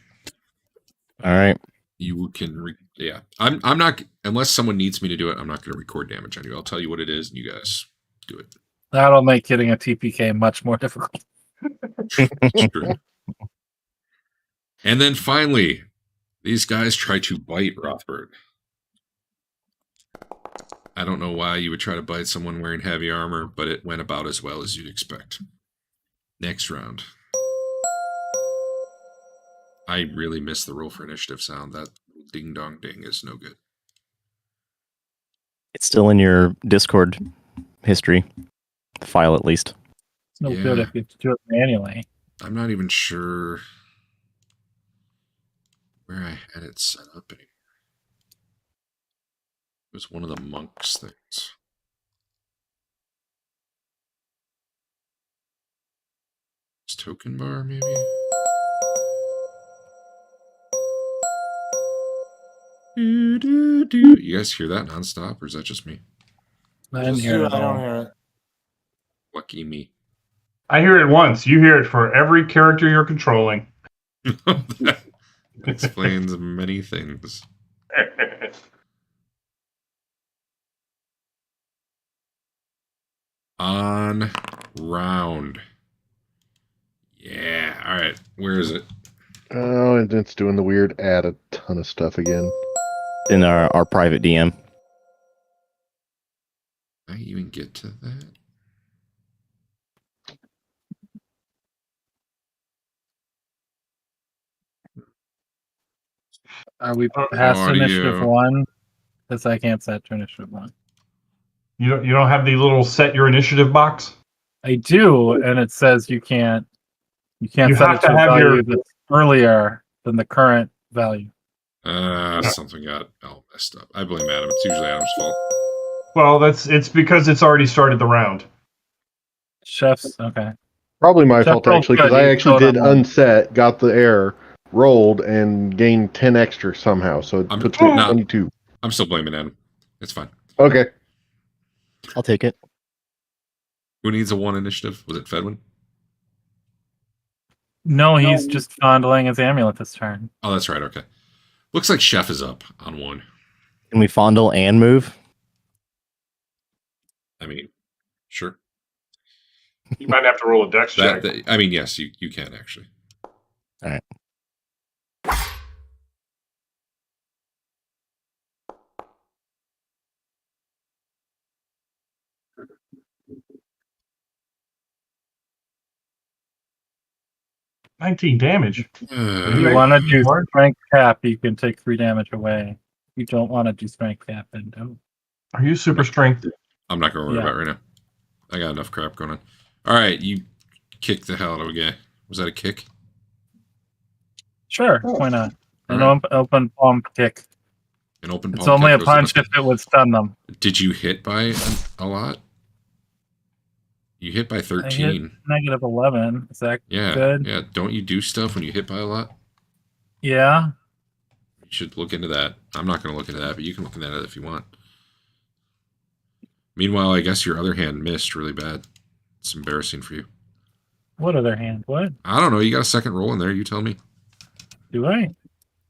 [SPEAKER 3] All right.
[SPEAKER 1] You can, I'm not, unless someone needs me to do it, I'm not going to record damage on you. I'll tell you what it is, and you guys do it.
[SPEAKER 4] That'll make hitting a TPK much more difficult.
[SPEAKER 1] True. And then finally, these guys try to bite Rothbard. I don't know why you would try to bite someone wearing heavy armor, but it went about as well as you'd expect. Next round. I really miss the roll for initiative sound. That ding dong ding is no good.
[SPEAKER 3] It's still in your Discord history file, at least.
[SPEAKER 4] It's no good if you have to do it manually.
[SPEAKER 1] I'm not even sure where I had it set up anymore. It was one of the monks things. It's token bar, maybe? You guys hear that nonstop, or is that just me?
[SPEAKER 4] I didn't hear it
[SPEAKER 6] I don't
[SPEAKER 4] all.
[SPEAKER 6] hear it.
[SPEAKER 1] Lucky me.
[SPEAKER 2] I hear it once. You hear it for every character you're controlling.
[SPEAKER 1] That explains many things. On round. Yeah. All right. Where is it?
[SPEAKER 5] Oh, and it's doing the weird add a ton of stuff again.
[SPEAKER 3] In our private DM.
[SPEAKER 1] I even get to that?
[SPEAKER 4] Are we past initiative
[SPEAKER 1] Audio.
[SPEAKER 4] 1? Because I can't set to initiative 1.
[SPEAKER 2] You don't have the little set your initiative box?
[SPEAKER 4] I do, and it says you can't
[SPEAKER 2] You
[SPEAKER 4] set
[SPEAKER 2] have
[SPEAKER 4] it
[SPEAKER 2] to
[SPEAKER 4] to a
[SPEAKER 2] have
[SPEAKER 4] value
[SPEAKER 2] your-
[SPEAKER 4] that's earlier than the current value.
[SPEAKER 1] Something got all messed up. I blame Adam. It's usually Adam's fault.
[SPEAKER 2] Well, it's because it's already started the round.
[SPEAKER 4] Chef's okay.
[SPEAKER 5] Probably my
[SPEAKER 4] Jeff
[SPEAKER 5] fault
[SPEAKER 4] rolled
[SPEAKER 5] actually, because
[SPEAKER 4] good.
[SPEAKER 5] I
[SPEAKER 4] He
[SPEAKER 5] actually
[SPEAKER 4] showed
[SPEAKER 5] did
[SPEAKER 4] on one.
[SPEAKER 5] unset, got the error, rolled, and gained 10 extra somehow. So it
[SPEAKER 1] I'm
[SPEAKER 5] puts me at
[SPEAKER 1] not-
[SPEAKER 5] 22.
[SPEAKER 1] I'm still blaming Adam. It's fine.
[SPEAKER 5] Okay.
[SPEAKER 3] I'll take it.
[SPEAKER 1] Who needs a 1 initiative? Was it Fedwin?
[SPEAKER 4] No, he's just fondling his amulet this turn.
[SPEAKER 1] Oh, that's right. Okay. Looks like Chef is up on 1.
[SPEAKER 3] Can we fondle and move?
[SPEAKER 1] I mean, sure.
[SPEAKER 2] You might have to roll a dex check.
[SPEAKER 1] I mean, yes, you can actually.
[SPEAKER 3] All right.
[SPEAKER 2] $19 damage.
[SPEAKER 4] If you
[SPEAKER 2] Right.
[SPEAKER 4] want to do
[SPEAKER 2] Mark?
[SPEAKER 4] strength cap, you can take 3 damage away. You don't want to do strength cap, then don't.
[SPEAKER 2] Are you super strength?
[SPEAKER 1] I'm not going to worry
[SPEAKER 4] Yeah.
[SPEAKER 1] about it right now. I got enough crap going on. All right, you kick the hell out of a guy. Was that a kick?
[SPEAKER 4] Sure, why not? An
[SPEAKER 1] Alright.
[SPEAKER 4] open palm kick.
[SPEAKER 1] An open
[SPEAKER 4] It's
[SPEAKER 1] palm
[SPEAKER 4] only
[SPEAKER 1] kick
[SPEAKER 4] a
[SPEAKER 1] goes to
[SPEAKER 4] punch
[SPEAKER 1] the-
[SPEAKER 4] if it would stun them.
[SPEAKER 1] Did you hit by a lot? You hit by 13.
[SPEAKER 4] Negative 11. Is that
[SPEAKER 1] Yeah.
[SPEAKER 4] good?
[SPEAKER 1] Yeah. Don't you do stuff when you hit by a lot?
[SPEAKER 4] Yeah.
[SPEAKER 1] You should look into that. I'm not going to look into that, but you can look into that if you want. Meanwhile, I guess your other hand missed really bad. It's embarrassing for you.
[SPEAKER 4] What other hand? What?
[SPEAKER 1] I don't know. You got a second roll in there. You tell me.
[SPEAKER 4] Do I?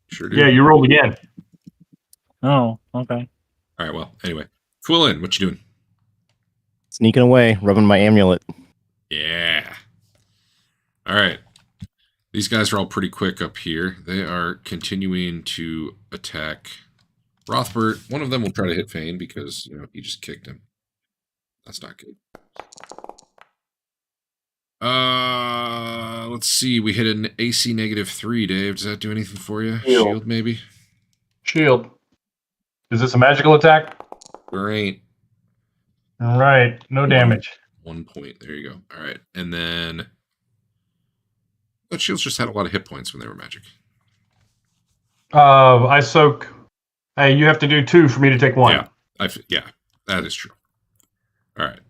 [SPEAKER 1] Sure do.
[SPEAKER 2] Yeah, you rolled again.
[SPEAKER 4] Oh, okay.
[SPEAKER 1] All right. Well, anyway. Quillen, what you doing?
[SPEAKER 3] Sneaking away, rubbing my amulet.
[SPEAKER 1] Yeah. All right. These guys are all pretty quick up here. They are continuing to attack Rothbert. One of them will try to hit Fane because, he just kicked him. That's not good. Let's see. We hit an AC -3, Dave. Does that do anything for you? Shield maybe?
[SPEAKER 2] Shield. Is this a magical attack?
[SPEAKER 1] Or ain't.
[SPEAKER 2] All right. No damage.
[SPEAKER 1] 1 point. There you go. All right. And then but shields just had a lot of hit points when they were magic.
[SPEAKER 2] I soak. Hey, you have to do 2 for me to take 1.
[SPEAKER 1] Yeah. Yeah, that is true. All right.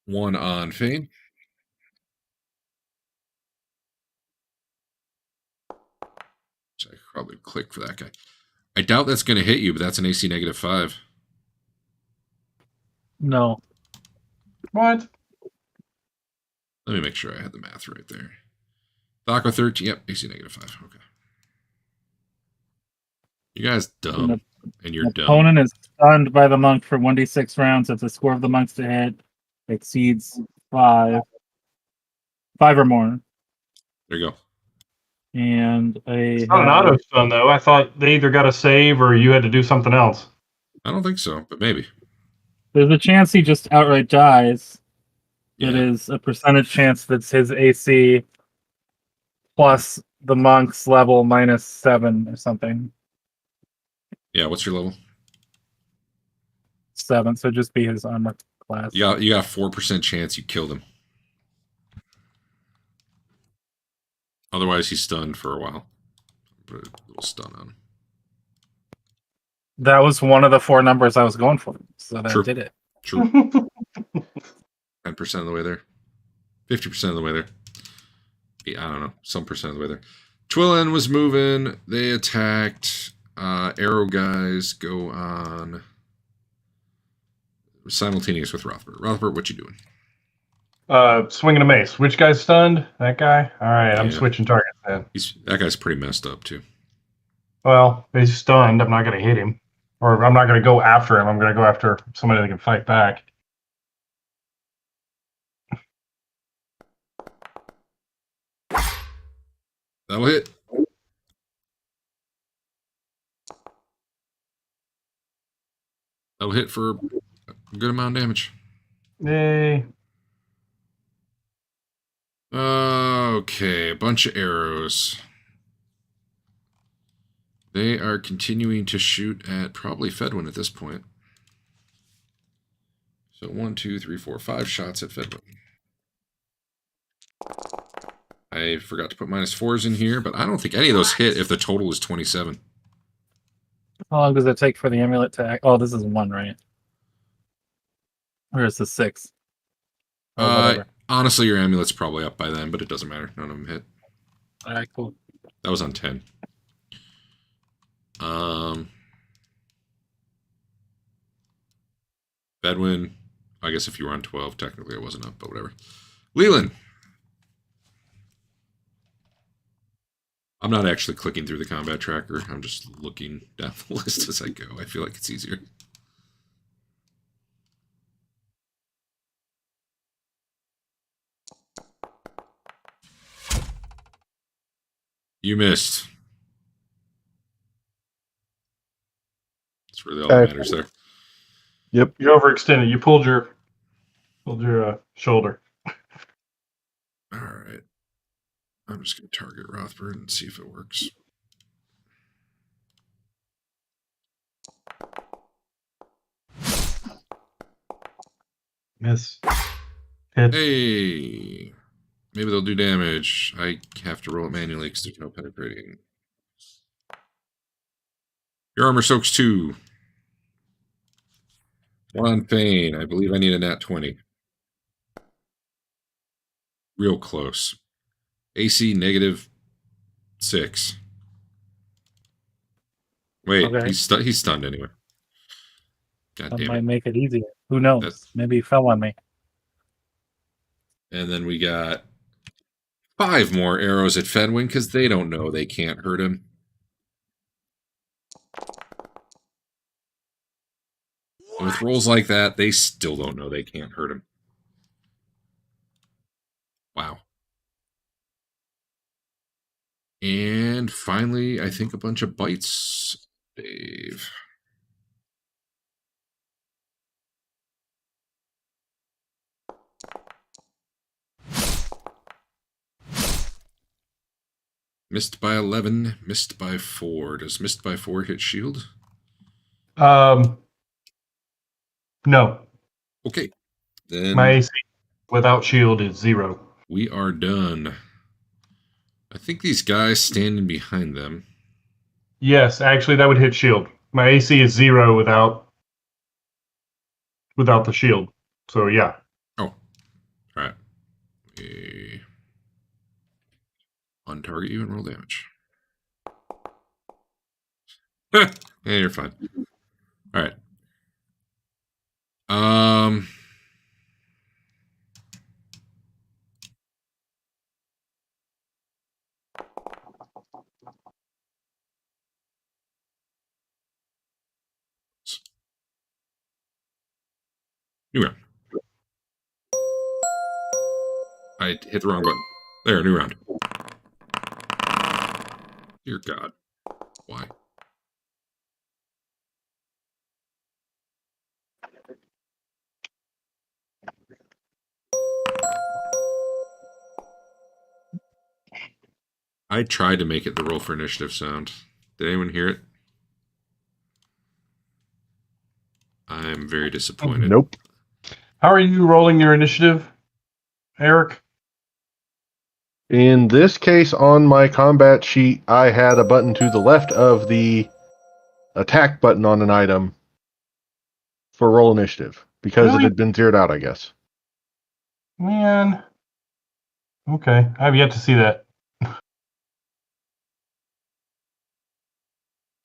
[SPEAKER 1] 1 on Fane. So I could probably click for that guy. I doubt that's going to hit you, but that's an AC -5.
[SPEAKER 4] No.
[SPEAKER 2] What?
[SPEAKER 1] Let me make sure I had the math right there. Aqua 13. Yep, AC -5. Okay. You guys dumb, and you're dumb.
[SPEAKER 4] Opponent is stunned by the monk for 1d6 rounds if the score of the monks to hit exceeds 5 or more.
[SPEAKER 1] There you go.
[SPEAKER 4] And
[SPEAKER 2] It's not an auto stun, though. I thought they either got a save or you had to do something else.
[SPEAKER 1] I don't think so, but maybe.
[SPEAKER 4] there's a chance he just outright dies.
[SPEAKER 1] Yeah.
[SPEAKER 4] It is a percentage chance that's his AC plus the monk's level -7 or something.
[SPEAKER 1] Yeah, what's your level?
[SPEAKER 4] 7, so just be his armor class.
[SPEAKER 1] You got 4% chance you killed him. Otherwise, he's stunned for a while. Put a little stun on him.
[SPEAKER 4] That was one of the 4 numbers I was going for, so that
[SPEAKER 1] True.
[SPEAKER 4] did it.
[SPEAKER 1] True. 10% of the way there. 50% of the way there. Yeah, I don't know. Some percent of the way there. Twillen was moving. They attacked. Arrow guys go on simultaneous with Rothbert. Rothbert, what you doing?
[SPEAKER 2] Swinging a mace. Which guy's stunned? That guy? All right, I'm
[SPEAKER 1] Yeah.
[SPEAKER 2] switching targets then.
[SPEAKER 1] That guy's pretty messed up too.
[SPEAKER 2] Well, he's stunned. I'm not going to hit him. Or I'm not going to go after him. I'm going to go after somebody that can fight back.
[SPEAKER 1] That'll hit. That'll hit for a good amount of damage.
[SPEAKER 2] Yay.
[SPEAKER 1] Okay, a bunch of arrows. They are continuing to shoot at probably Fedwin at this point. So 1, 2, 3, 4, 5 shots at Fedwin. I forgot to put -4s in here, but I don't think any of those hit if the total is 27.
[SPEAKER 4] How long does it take for the amulet to act? Oh, this is 1, right? Or is this 6? Or whatever.
[SPEAKER 1] Honestly, your amulet's probably up by then, but it doesn't matter. None of them hit.
[SPEAKER 4] All right, cool.
[SPEAKER 1] That was on 10. Bedwin, I guess if you were on 12, technically it wasn't up, but whatever. Leland. I'm not actually clicking through the combat tracker. I'm just looking down the list as I go. I feel like it's easier. You missed. That's really all that matters there.
[SPEAKER 5] Yep.
[SPEAKER 2] You overextended. You pulled your shoulder.
[SPEAKER 1] All right. I'm just going to target Rothbard and see if it works.
[SPEAKER 2] Miss. Hit.
[SPEAKER 1] Hey. Maybe they'll do damage. I have to roll it manually because there's no penetrating. Your armor soaks 2. 1 on Pain. I believe I need a nat 20. Real close. AC -6. Wait,
[SPEAKER 4] Okay.
[SPEAKER 1] he's stunned anyway. God
[SPEAKER 4] That
[SPEAKER 1] damn
[SPEAKER 4] might
[SPEAKER 1] it.
[SPEAKER 4] make it easier. Who knows?
[SPEAKER 1] That's-
[SPEAKER 4] Maybe he fell on me.
[SPEAKER 1] And then we got 5 more arrows at Fedwin because they don't know they can't hurt him. And with rolls like that, they still don't know they can't hurt him. Wow. And finally, I think a bunch of bites. Dave. Missed by 11, missed by 4. Does missed by 4 hit shield?
[SPEAKER 2] No.
[SPEAKER 1] Okay. Then
[SPEAKER 2] My AC without shield is 0.
[SPEAKER 1] we are done. I think these guys standing behind them.
[SPEAKER 2] Yes, actually, that would hit shield. My AC is 0 without the shield. So yeah.
[SPEAKER 1] Oh. All right. Untarget you and roll damage. Yeah, you're fine. All right. New round. I hit the wrong button. There, new round. Dear God. Why? I tried to make it the roll for initiative sound. Did anyone hear it? I'm very disappointed.
[SPEAKER 5] Nope.
[SPEAKER 2] How are you rolling your initiative, Eric?
[SPEAKER 5] In this case, on my combat sheet, I had a button to the left of the attack button on an item for roll initiative because
[SPEAKER 2] Really?
[SPEAKER 5] it had been zeroed out, I guess.
[SPEAKER 2] Man. Okay, I've yet to see that.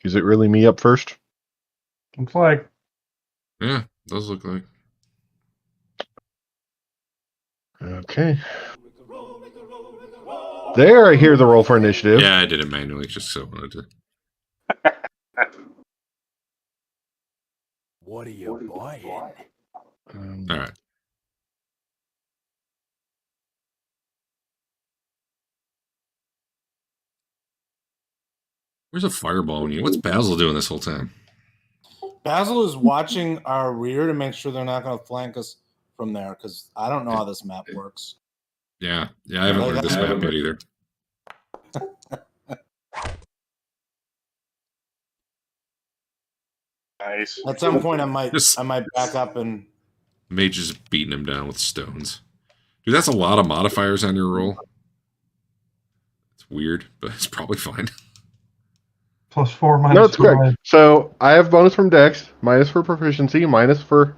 [SPEAKER 5] Is it really me up first?
[SPEAKER 2] Looks like.
[SPEAKER 1] Yeah, does look like.
[SPEAKER 5] Okay. There, I hear the roll for initiative.
[SPEAKER 1] Yeah, I did it manually just so I wanted to.
[SPEAKER 7] What are you buying?
[SPEAKER 1] All right. Where's a fireball when you? What's Basil doing this whole time?
[SPEAKER 6] Basil is watching our rear to make sure they're not going to flank us from there, because I don't know how this map works.
[SPEAKER 1] Yeah, I haven't learned this map yet either.
[SPEAKER 2] Nice.
[SPEAKER 6] At some point, I might
[SPEAKER 1] Just-
[SPEAKER 6] back up and.
[SPEAKER 1] Mage is beating him down with stones. Dude, that's a lot of modifiers on your roll. It's weird, but it's probably fine.
[SPEAKER 2] +4 minus
[SPEAKER 5] No, it's
[SPEAKER 2] 5.
[SPEAKER 5] correct. So I have bonus from Dex, minus for proficiency, minus for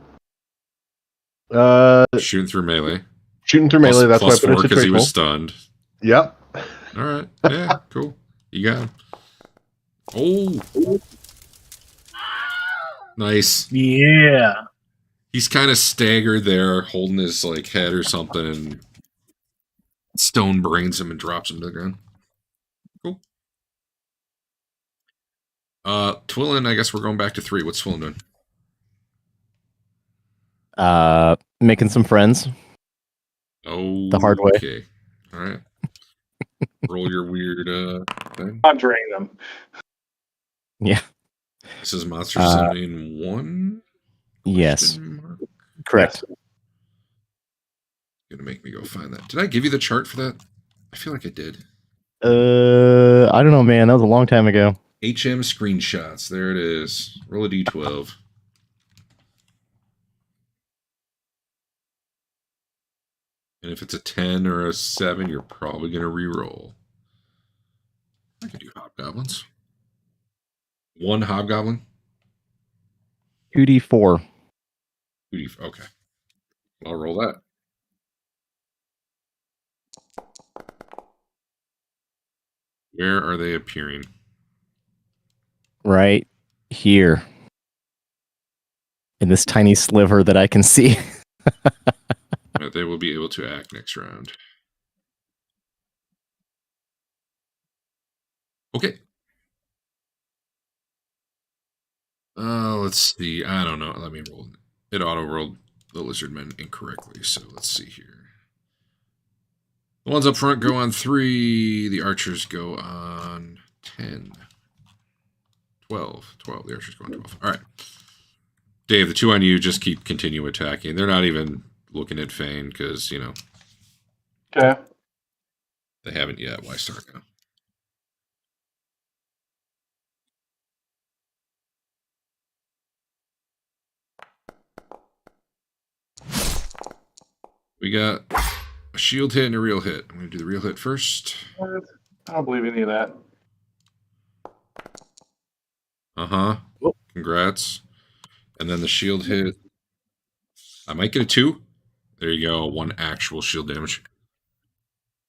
[SPEAKER 1] Shooting through melee.
[SPEAKER 5] shooting through melee. That's why I
[SPEAKER 1] plus
[SPEAKER 5] put it
[SPEAKER 1] 4 because he was
[SPEAKER 5] situational.
[SPEAKER 1] stunned.
[SPEAKER 5] Yep.
[SPEAKER 1] All right. Yeah, cool. You got him. Oh. Nice.
[SPEAKER 4] Yeah.
[SPEAKER 1] He's kind of staggered there, holding his like head or something, and stone brains him and drops him to the ground. Cool. Twillin, I guess we're going back to 3. What's Twillin doing?
[SPEAKER 3] Making some friends.
[SPEAKER 1] Oh,
[SPEAKER 3] The hard way.
[SPEAKER 1] Okay. All right. Roll your weird thing.
[SPEAKER 2] Conjuring them.
[SPEAKER 3] Yeah.
[SPEAKER 1] This is Monster Summoning 1?
[SPEAKER 3] Yes.
[SPEAKER 1] Question mark?
[SPEAKER 3] Correct.
[SPEAKER 1] Gonna make me go find that. Did I give you the chart for that? I feel like I did.
[SPEAKER 3] I don't know, man. That was a long time ago.
[SPEAKER 1] HM screenshots. There it is. Roll a d12. And if it's a 10 or a 7, you're probably going to re-roll. I can do hobgoblins. 1 hobgoblin?
[SPEAKER 3] 2d4.
[SPEAKER 1] Okay. I'll roll that. Where are they appearing?
[SPEAKER 3] Right here. In this tiny sliver that I can see.
[SPEAKER 1] They will be able to act next round. Okay. Let's see. I don't know. Let me roll. It auto-rolled the lizardmen incorrectly, so let's see here. The ones up front go on 3. The archers go on 10. 12. The archers go on 12. All right. Dave, the 2 on you just continue attacking. They're not even looking at Fane because, you know,
[SPEAKER 2] Okay.
[SPEAKER 1] they haven't yet. Why start now? We got a shield hit and a real hit. I'm going to do the real hit first.
[SPEAKER 2] I don't believe any of that.
[SPEAKER 1] Uh-huh. Congrats. And then the shield hit. I might get a 2. There you go. 1 actual shield damage.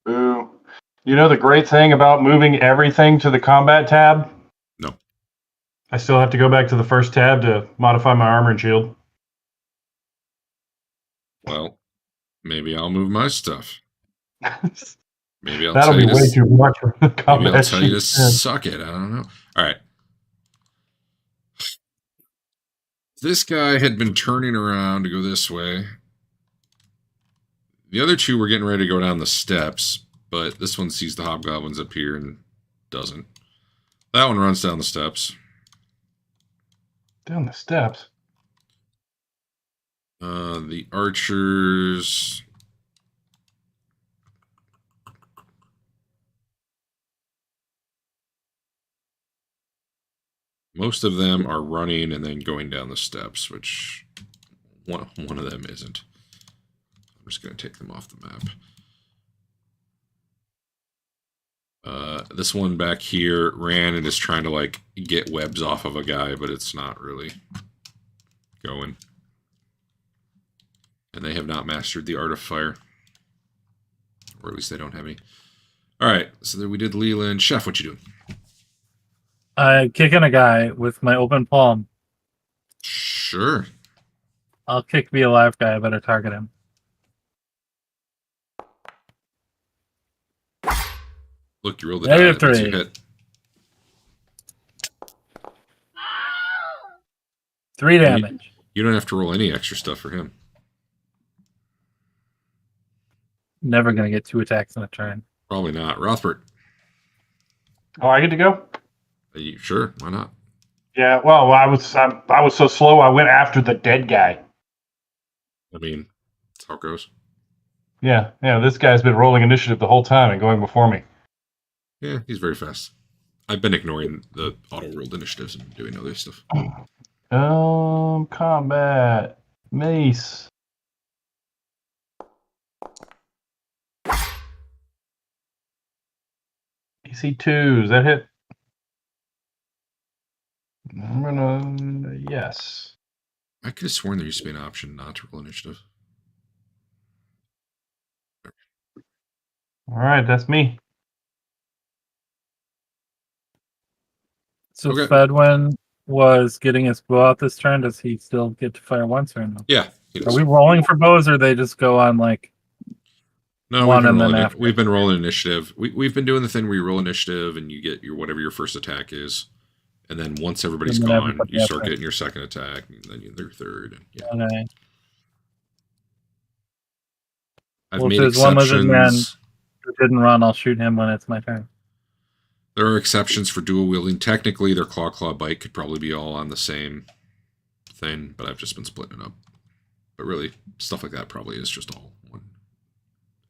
[SPEAKER 2] Boo. You know the great thing about moving everything to the combat tab?
[SPEAKER 1] No.
[SPEAKER 2] I still have to go back to the first tab to modify my armor and shield.
[SPEAKER 1] Well, maybe I'll move my stuff. Maybe I'll
[SPEAKER 2] That'll
[SPEAKER 1] tell
[SPEAKER 2] be
[SPEAKER 1] you
[SPEAKER 2] way
[SPEAKER 1] to,
[SPEAKER 2] too much for the combat
[SPEAKER 1] maybe I'll tell you to
[SPEAKER 2] sheet. Yeah.
[SPEAKER 1] suck it. I don't know. All right. This guy had been turning around to go this way. The other 2 were getting ready to go down the steps, but this one sees the hobgoblins up here and doesn't. That one runs down the steps.
[SPEAKER 2] Down the steps.
[SPEAKER 1] The archers. Most of them are running and then going down the steps, which one of them isn't. I'm just going to take them off the map. This one back here ran and is trying to like get webs off of a guy, but it's not really going. And they have not mastered the art of fire. Or at least they don't have any. All right, so then we did Leland. Chef, what you doing?
[SPEAKER 4] Kicking a guy with my open palm.
[SPEAKER 1] Sure.
[SPEAKER 4] I'll kick the alive guy. I better target him.
[SPEAKER 1] Look, you rolled the
[SPEAKER 4] Negative
[SPEAKER 1] die. That means
[SPEAKER 4] 3.
[SPEAKER 1] you hit.
[SPEAKER 4] 3 damage.
[SPEAKER 1] You don't have to roll any extra stuff for him.
[SPEAKER 4] Never gonna get 2 attacks in a turn.
[SPEAKER 1] Probably not. Rothbert.
[SPEAKER 2] Oh, I get to go?
[SPEAKER 1] Sure, why not?
[SPEAKER 2] Yeah, well, I was so slow. I went after the dead guy.
[SPEAKER 1] I mean, that's how it goes.
[SPEAKER 2] Yeah. This guy's been rolling initiative the whole time and going before me.
[SPEAKER 1] Yeah, he's very fast. I've been ignoring the auto-rolled initiatives and doing other stuff.
[SPEAKER 2] Combat mace. AC 2s. That hit. I'm gonna yes.
[SPEAKER 1] I could have sworn there used to be an option not to roll initiative.
[SPEAKER 2] All right, that's me.
[SPEAKER 4] So
[SPEAKER 1] Okay.
[SPEAKER 4] Fedwin was getting his bow out this turn. Does he still get to fire once or no?
[SPEAKER 1] Yeah, he
[SPEAKER 4] Are
[SPEAKER 1] does.
[SPEAKER 4] we rolling for bows, or they just go on like
[SPEAKER 1] No,
[SPEAKER 4] one and then after?
[SPEAKER 1] we've been rolling initiative. We've been doing the thing where you roll initiative and you get your whatever your first attack is, and then once everybody's
[SPEAKER 4] And then
[SPEAKER 1] gone,
[SPEAKER 4] everybody
[SPEAKER 1] you start
[SPEAKER 4] after.
[SPEAKER 1] getting your second attack, and then your third. And yeah,
[SPEAKER 4] Okay.
[SPEAKER 1] I've
[SPEAKER 4] Well, if
[SPEAKER 1] made
[SPEAKER 4] there's one lizard man
[SPEAKER 1] exceptions.
[SPEAKER 4] who didn't run, I'll shoot him when it's my turn.
[SPEAKER 1] There are exceptions for dual wielding. Technically, their claw bite could probably be all on the same thing, but I've just been splitting it up. But really, stuff like that probably is just all one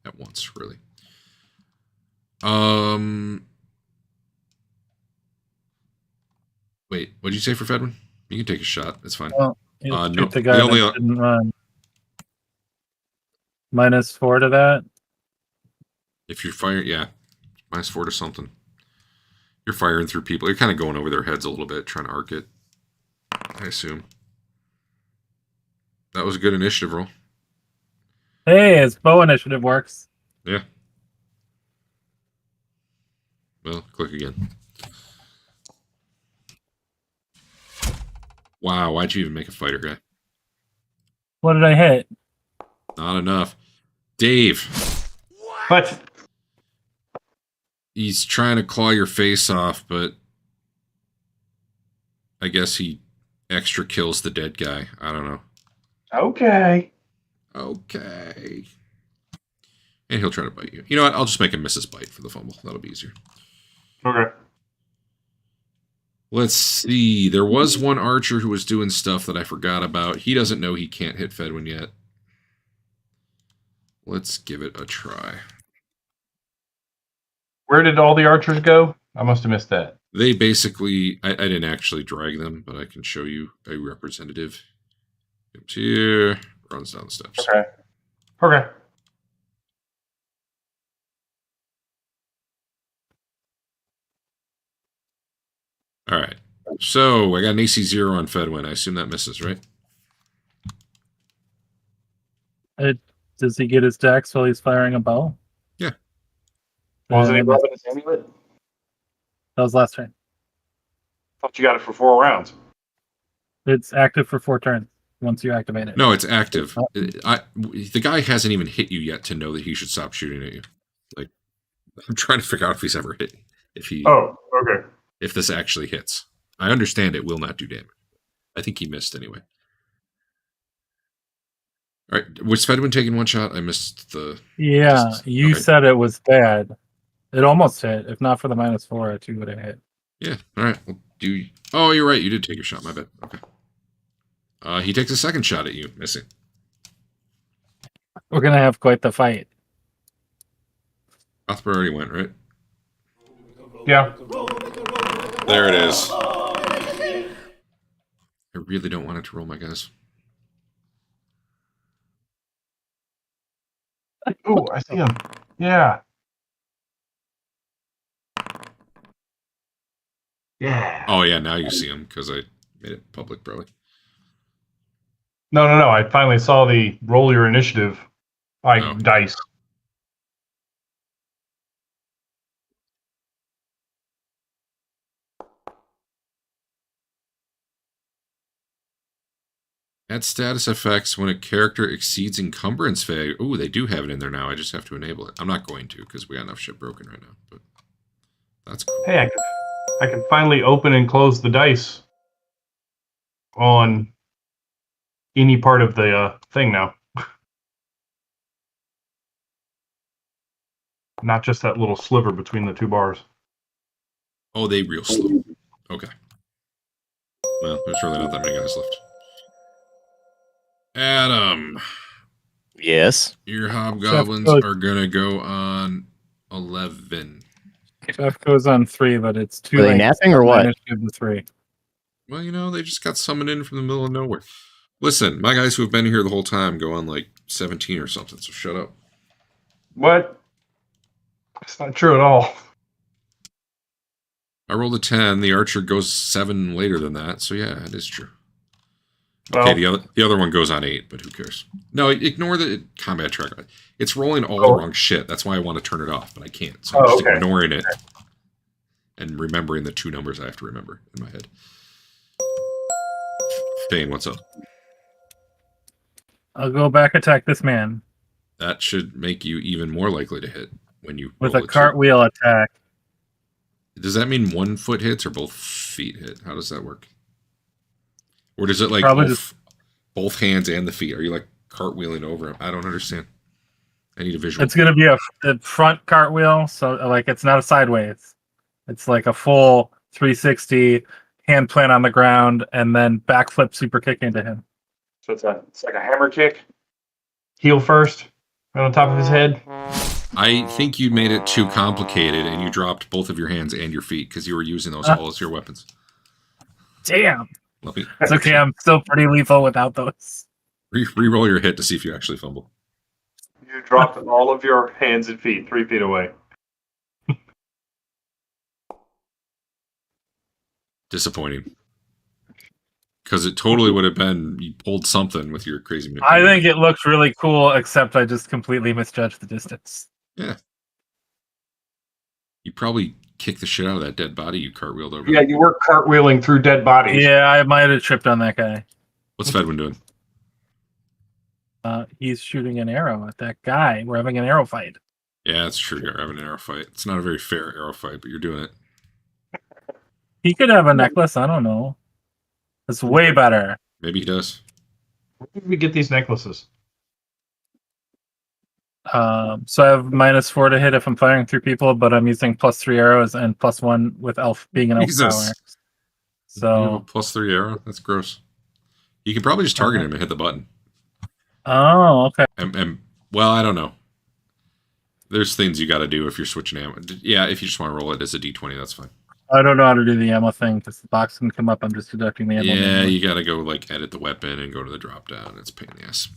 [SPEAKER 1] at once, really. Wait, what did you say for Fedwin? You can take a shot. It's fine.
[SPEAKER 4] Well, he'll shoot
[SPEAKER 1] No,
[SPEAKER 4] the guy
[SPEAKER 1] the only
[SPEAKER 4] that didn't run. -4 to that.
[SPEAKER 1] if you're firing, yeah, -4 to something. You're firing through people. You're kind of going over their heads a little bit, trying to arc it. I assume. That was a good initiative roll.
[SPEAKER 4] Hey, his bow initiative works.
[SPEAKER 1] Yeah. Well, click again. Wow, why'd you even make a fighter guy?
[SPEAKER 4] What did I hit?
[SPEAKER 1] Not enough. Dave.
[SPEAKER 2] What?
[SPEAKER 1] He's trying to claw your face off, but I guess he extra kills the dead guy. I don't know.
[SPEAKER 2] Okay.
[SPEAKER 1] Okay. And he'll try to bite you. You know what? I'll just make him miss his bite for the fumble. That'll be easier.
[SPEAKER 2] Okay.
[SPEAKER 1] Let's see. There was one archer who was doing stuff that I forgot about. He doesn't know he can't hit Fedwin yet. Let's give it a try.
[SPEAKER 2] Where did all the archers go? I must have missed that.
[SPEAKER 1] They basically, I didn't actually drag them, but I can show you a representative. Comes here, runs down the steps.
[SPEAKER 2] Okay.
[SPEAKER 1] All right. So I got an AC 0 on Fedwin. I assume that misses, right?
[SPEAKER 4] Does he get his dex while he's firing a bow?
[SPEAKER 1] Yeah.
[SPEAKER 2] Wasn't he
[SPEAKER 4] Um,
[SPEAKER 2] rubbing his amulet?
[SPEAKER 4] That was last turn.
[SPEAKER 2] Thought you got it for 4 rounds.
[SPEAKER 4] It's active for 4 turns once you activate it.
[SPEAKER 1] No, it's active. The guy hasn't even hit you yet to know that he should stop shooting at you. Like, I'm trying to figure out if he's ever hit.
[SPEAKER 2] Oh, okay.
[SPEAKER 1] If this actually hits. I understand it will not do damage. I think he missed anyway. All right. Was Fedwin taking one shot? I missed the...
[SPEAKER 4] Yeah, you
[SPEAKER 1] okay.
[SPEAKER 4] said it was bad. It almost hit. If not for the -4, it would have hit.
[SPEAKER 1] Yeah. All right. Well, oh, you're right. You did take your shot. My bad. Okay. He takes a second shot at you, missing.
[SPEAKER 4] We're gonna have quite the fight.
[SPEAKER 1] Othbar already went, right?
[SPEAKER 2] Yeah.
[SPEAKER 1] There it is. I really don't want it to roll, my guys.
[SPEAKER 2] Ooh, I see him. Yeah. Yeah.
[SPEAKER 1] Oh, yeah. Now you see him because I made it public, probably.
[SPEAKER 2] No. I finally saw the roll your initiative dice.
[SPEAKER 1] Add status effects when a character exceeds encumbrance phase. Ooh, they do have it in there now. I just have to enable it. I'm not going to because we got enough shit broken right now. But that's cool.
[SPEAKER 2] Hey, I can finally open and close the dice on any part of the thing now. Not just that little sliver between the 2 bars.
[SPEAKER 1] Oh, they real slow. Okay. Well, there's really not that many guys left. Adam,
[SPEAKER 3] Yes.
[SPEAKER 1] your hobgoblins are gonna go on 11.
[SPEAKER 4] Jeff goes on 3, but it's too
[SPEAKER 3] Are they
[SPEAKER 4] late.
[SPEAKER 3] napping or
[SPEAKER 4] My
[SPEAKER 3] what?
[SPEAKER 4] initiative is 3.
[SPEAKER 1] Well, they just got summoned in from the middle of nowhere. Listen, my guys who have been here the whole time go on like 17 or something, so shut up.
[SPEAKER 2] What? It's not true at all.
[SPEAKER 1] I rolled a 10. The archer goes 7 later than that, so yeah, it is true.
[SPEAKER 2] Well,
[SPEAKER 1] Okay, the other one goes on 8, but who cares? No, ignore the combat track. It's rolling all
[SPEAKER 2] Oh.
[SPEAKER 1] the wrong shit. That's why I want to turn it off, but I can't. So I'm
[SPEAKER 2] Oh,
[SPEAKER 1] just
[SPEAKER 2] okay.
[SPEAKER 1] ignoring it and remembering the 2 numbers I have to remember in my head. Dane, what's up?
[SPEAKER 4] I'll go back attack this man
[SPEAKER 1] That should make you even more likely to hit when you
[SPEAKER 4] with
[SPEAKER 1] roll
[SPEAKER 4] a
[SPEAKER 1] two.
[SPEAKER 4] cartwheel attack.
[SPEAKER 1] Does that mean 1 foot hits or both feet hit? How does that work? Or does it like
[SPEAKER 4] Probably
[SPEAKER 1] both hands and the feet? Are you like cartwheeling over him? I don't understand. I need a visual.
[SPEAKER 4] It's going to be a front cartwheel, so like it's not a sideways. It's like a full 360 hand plant on the ground and then backflip super kick into him.
[SPEAKER 2] so it's like a hammer kick. Heel first, right on top of his head.
[SPEAKER 1] I think you made it too complicated and you dropped both of your hands and your feet because you were using those all as your weapons.
[SPEAKER 4] Damn.
[SPEAKER 1] Let me
[SPEAKER 4] It's okay. I'm still pretty lethal without those.
[SPEAKER 1] re-roll your hit to see if you actually fumble.
[SPEAKER 2] You dropped all of your hands and feet 3 feet away.
[SPEAKER 1] Disappointing. Because it totally would have been, you pulled something with your crazy move.
[SPEAKER 4] I think it looks really cool, except I just completely misjudged the distance.
[SPEAKER 1] Yeah. You probably kicked the shit out of that dead body you cartwheeled over.
[SPEAKER 2] Yeah, you were cartwheeling through dead bodies.
[SPEAKER 4] Yeah, I might have tripped on that guy.
[SPEAKER 1] What's Fedwin doing?
[SPEAKER 4] He's shooting an arrow at that guy. We're having an arrow fight.
[SPEAKER 1] Yeah, it's true. You're having an arrow fight. It's not a very fair arrow fight, but you're doing it.
[SPEAKER 4] He could have a necklace. I don't know. It's way better.
[SPEAKER 1] Maybe he does.
[SPEAKER 2] Where did we get these necklaces?
[SPEAKER 4] So I have -4 to hit if I'm firing through people, but I'm using +3 arrows and +1 with elf being an elf
[SPEAKER 1] Jesus.
[SPEAKER 4] power.
[SPEAKER 1] You have a
[SPEAKER 4] So,
[SPEAKER 1] +3 arrow? That's gross. You can probably just target him and hit the button.
[SPEAKER 4] oh, okay.
[SPEAKER 1] And well, I don't know. There's things you got to do if you're switching ammo. Yeah, if you just want to roll it as a d20, that's fine.
[SPEAKER 4] I don't know how to do the ammo thing because the box can come up. I'm just deducting the ammo.
[SPEAKER 1] Yeah,
[SPEAKER 4] manually.
[SPEAKER 1] you got to go like edit the weapon and go to the drop down. It's a pain in the ass.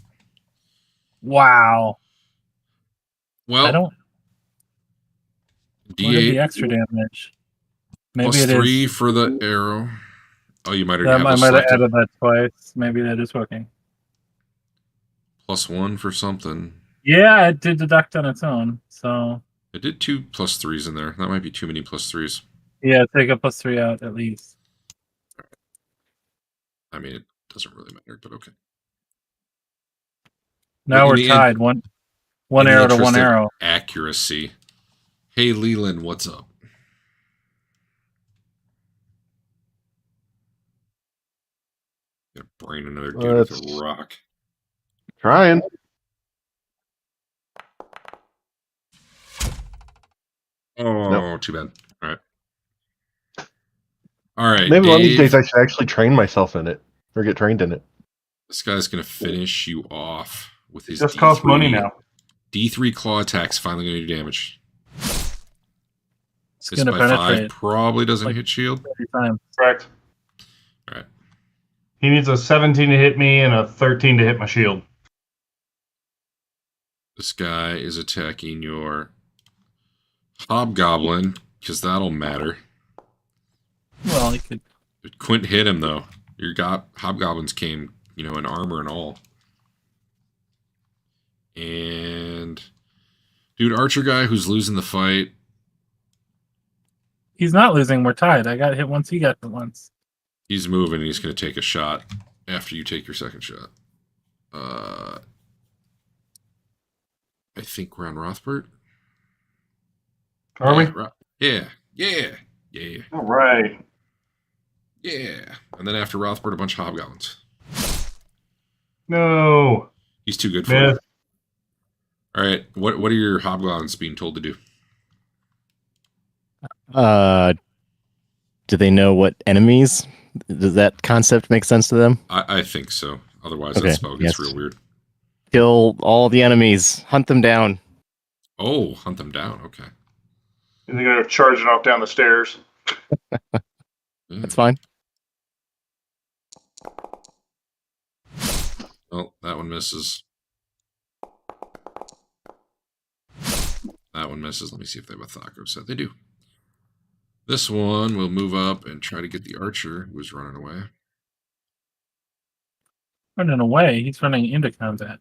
[SPEAKER 4] Wow.
[SPEAKER 1] Well,
[SPEAKER 4] I don't. What is the
[SPEAKER 1] D8
[SPEAKER 4] extra damage? Maybe
[SPEAKER 1] plus
[SPEAKER 4] it
[SPEAKER 1] 3
[SPEAKER 4] is.
[SPEAKER 1] for the arrow. Oh, you might already
[SPEAKER 4] I
[SPEAKER 1] have
[SPEAKER 4] might
[SPEAKER 1] those
[SPEAKER 4] have
[SPEAKER 1] selected.
[SPEAKER 4] added that twice. Maybe that is working.
[SPEAKER 1] +1 for something.
[SPEAKER 4] Yeah, it did deduct on its own. So
[SPEAKER 1] It did 2 +3s in there. That might be too many +3s.
[SPEAKER 4] yeah, take a +3 out at least.
[SPEAKER 1] I mean, it doesn't really matter, but okay.
[SPEAKER 4] Now
[SPEAKER 1] In
[SPEAKER 4] we're
[SPEAKER 1] the
[SPEAKER 4] tied. One
[SPEAKER 1] In the
[SPEAKER 4] arrow to
[SPEAKER 1] interest
[SPEAKER 4] one
[SPEAKER 1] of
[SPEAKER 4] arrow.
[SPEAKER 1] Accuracy. Hey, Leland, what's up? Gonna brain another dude with
[SPEAKER 5] Let's-
[SPEAKER 1] a rock.
[SPEAKER 5] Trying.
[SPEAKER 1] Oh, too bad. All right. All right.
[SPEAKER 5] Maybe one of these
[SPEAKER 1] Dave,
[SPEAKER 5] days I should actually train myself in it or get trained in it.
[SPEAKER 1] this guy's gonna finish you off with his
[SPEAKER 2] Just costs money now.
[SPEAKER 1] D3 claw attacks finally gonna do damage.
[SPEAKER 4] It's
[SPEAKER 1] This
[SPEAKER 4] gonna
[SPEAKER 1] by 5
[SPEAKER 4] penetrate
[SPEAKER 1] probably doesn't
[SPEAKER 4] Like-
[SPEAKER 1] hit shield.
[SPEAKER 4] 30 times.
[SPEAKER 2] Correct.
[SPEAKER 1] All right.
[SPEAKER 2] He needs a 17 to hit me and a 13 to hit my shield.
[SPEAKER 1] This guy is attacking your hobgoblin because that'll matter.
[SPEAKER 4] Well, he could.
[SPEAKER 1] It couldn't hit him though. Your hobgoblins came, in armor and all. And dude, archer guy who's losing the fight.
[SPEAKER 4] He's not losing. We're tied. I got hit once. He got hit once.
[SPEAKER 1] He's moving and he's going to take a shot after you take your second shot. I think we're on Rothbard.
[SPEAKER 2] Are we?
[SPEAKER 1] Yeah.
[SPEAKER 2] All right.
[SPEAKER 1] Yeah. And then after Rothbard, a bunch of hobgoblins.
[SPEAKER 2] No.
[SPEAKER 1] He's too good for
[SPEAKER 2] Man.
[SPEAKER 1] it. All right. What are your hobgoblins being told to do?
[SPEAKER 3] Do they know what enemies Does that concept make sense to them?
[SPEAKER 1] I think so. Otherwise,
[SPEAKER 3] Okay,
[SPEAKER 1] that spell gets
[SPEAKER 3] yes.
[SPEAKER 1] real weird.
[SPEAKER 3] Kill all the enemies. Hunt them down.
[SPEAKER 1] Oh, hunt them down. Okay.
[SPEAKER 2] And they're going to charge it off down the stairs.
[SPEAKER 3] That's fine.
[SPEAKER 1] Oh, that one misses. That one misses. Let me see if they have a Thaco set. They do. This one will move up and try to get the archer who was running away.
[SPEAKER 4] Running away. He's running into combat.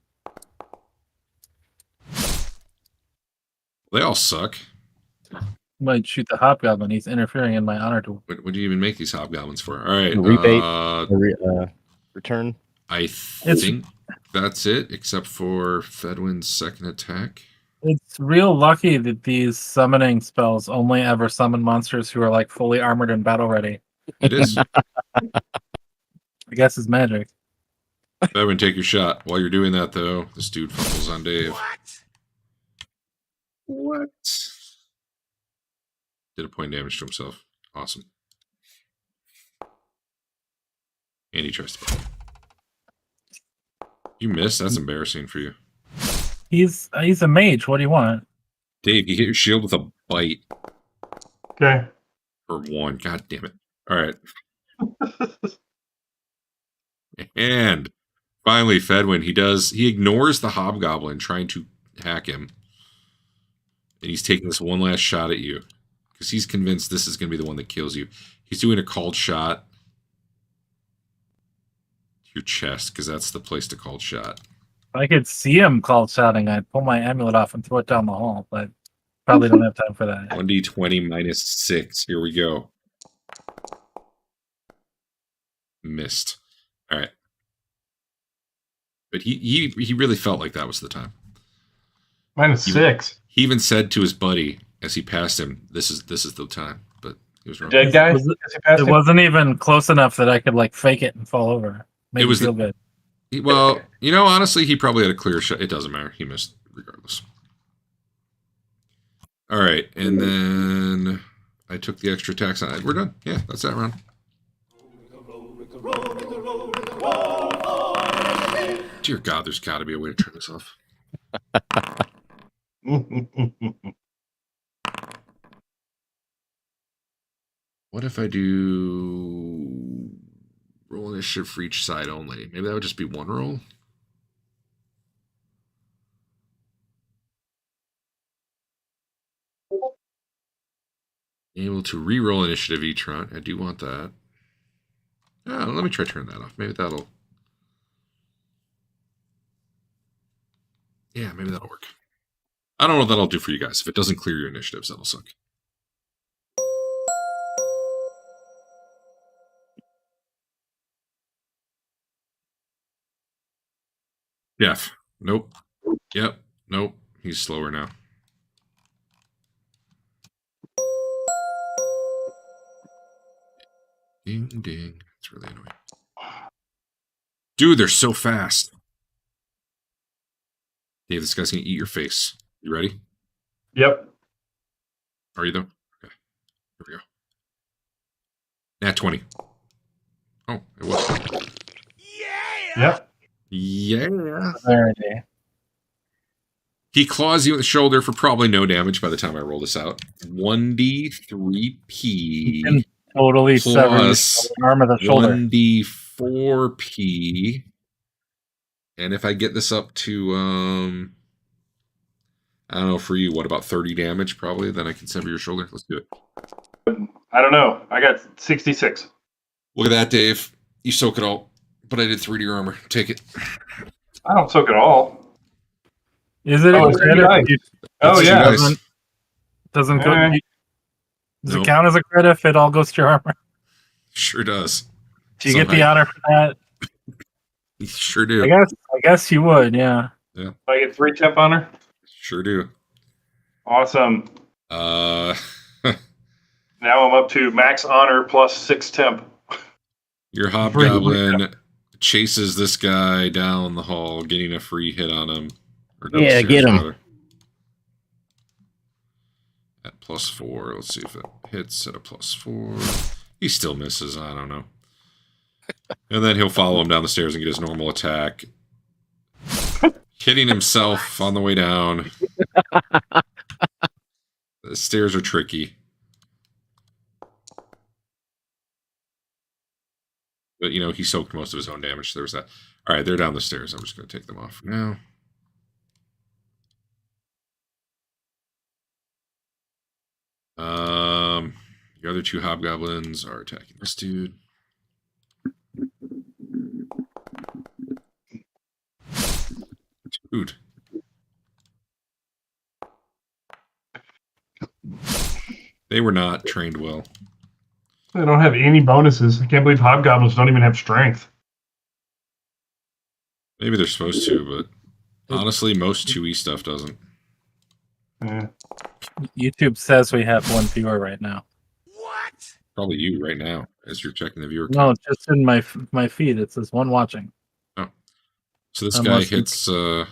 [SPEAKER 1] They all suck.
[SPEAKER 4] Might shoot the hobgoblin. He's interfering in my honor duel.
[SPEAKER 1] What do you even make these hobgoblins for? All right.
[SPEAKER 3] Rebate. Return.
[SPEAKER 1] I think that's it, except for Fedwin's second attack.
[SPEAKER 4] It's real lucky that these summoning spells only ever summon monsters who are like fully armored and battle ready.
[SPEAKER 1] It is.
[SPEAKER 4] I guess it's magic.
[SPEAKER 1] Fedwin, take your shot. While you're doing that, though, this dude fumbles on Dave. What? Did a point damage to himself. Awesome. And he tries to bite. You missed? That's embarrassing for you.
[SPEAKER 4] He's a mage. What do you want?
[SPEAKER 1] Dave, you hit your shield with a bite.
[SPEAKER 2] Okay.
[SPEAKER 1] For one. God damn it. All right. And finally, Fedwin, he ignores the hobgoblin trying to hack him. And he's taking this one last shot at you. Because he's convinced this is going to be the one that kills you. He's doing a called shot to your chest, because that's the place to called shot.
[SPEAKER 4] If I could see him called shouting, I'd pull my amulet off and throw it down the hall, but probably don't have time for that.
[SPEAKER 1] 1d20 minus 6. Here we go. Missed. All right. But he really felt like that was the time.
[SPEAKER 2] -6.
[SPEAKER 1] He even said to his buddy as he passed him, "This is the time." But he was wrong.
[SPEAKER 2] Dead guy?
[SPEAKER 4] It wasn't even close enough that I could like fake it and fall over. Made me feel good.
[SPEAKER 1] Well, honestly, he probably had a clear shot. It doesn't matter. He missed regardless. All right, and then I took the extra attacks on it. We're done. Yeah, that's that round. Dear God, there's got to be a way to turn this off. What if I do roll initiative for each side only? Maybe that would just be one roll. Able to re-roll initiative each round. I do want that. Oh, let me try turning that off. Maybe that'll... Yeah, maybe that'll work. I don't know what that'll do for you guys. If it doesn't clear your initiatives, that'll suck. Jeff. Nope. Yep. Nope. He's slower now. Ding, ding. It's really annoying. Dude, they're so fast. Dave, this guy's going to eat your face. You ready?
[SPEAKER 2] Yep.
[SPEAKER 1] Are you, though? Okay. Here we go. Nat 20. Oh, it was.
[SPEAKER 2] Yep.
[SPEAKER 1] Yeah.
[SPEAKER 4] Alrighty.
[SPEAKER 1] He claws you in the shoulder for probably no damage by the time I roll this out. 1d3p.
[SPEAKER 4] And totally sever
[SPEAKER 1] plus
[SPEAKER 4] the arm of the shoulder.
[SPEAKER 1] 1d4p. And if I get this up to, I don't know, for you, what, about 30 damage probably? Then I can sever your shoulder. Let's do it.
[SPEAKER 2] I don't know. I got 66.
[SPEAKER 1] Look at that, Dave. You soak it all. But I did 3 to your armor. Take it.
[SPEAKER 2] I don't soak it all.
[SPEAKER 4] Is it?
[SPEAKER 2] Oh, it's
[SPEAKER 4] credit?
[SPEAKER 2] nice. Oh, yeah.
[SPEAKER 4] Doesn't go.
[SPEAKER 2] Alright.
[SPEAKER 4] Does it count as a crit if it all goes to your armor?
[SPEAKER 1] Sure does.
[SPEAKER 4] Do you get the honor for that?
[SPEAKER 1] You sure do.
[SPEAKER 4] I guess you would, yeah.
[SPEAKER 2] I get 3 temp honor?
[SPEAKER 1] Sure do.
[SPEAKER 2] Awesome.
[SPEAKER 1] Uh,
[SPEAKER 2] Now I'm up to max honor plus 6 temp.
[SPEAKER 1] your hobgoblin chases this guy down the hall, getting a free hit on him. Or
[SPEAKER 3] Yeah, get him.
[SPEAKER 1] rather. At +4. Let's see if it hits at a +4. He still misses. I don't know. And then he'll follow him down the stairs and get his normal attack. Hitting himself on the way down. The stairs are tricky. But, you know, he soaked most of his own damage. So there was that. All right, they're down the stairs. I'm just going to take them off for now. The other two hobgoblins are attacking this dude. Dude. They were not trained well.
[SPEAKER 2] They don't have any bonuses. I can't believe hobgoblins don't even have strength.
[SPEAKER 1] Maybe they're supposed to, but honestly, most 2E stuff doesn't.
[SPEAKER 2] Yeah.
[SPEAKER 4] YouTube says we have one viewer right now.
[SPEAKER 7] What?
[SPEAKER 1] Probably you right now, as you're checking the viewer
[SPEAKER 4] No,
[SPEAKER 1] count.
[SPEAKER 4] just in my feed. It says one watching.
[SPEAKER 1] So this
[SPEAKER 4] Unless
[SPEAKER 1] guy hits... do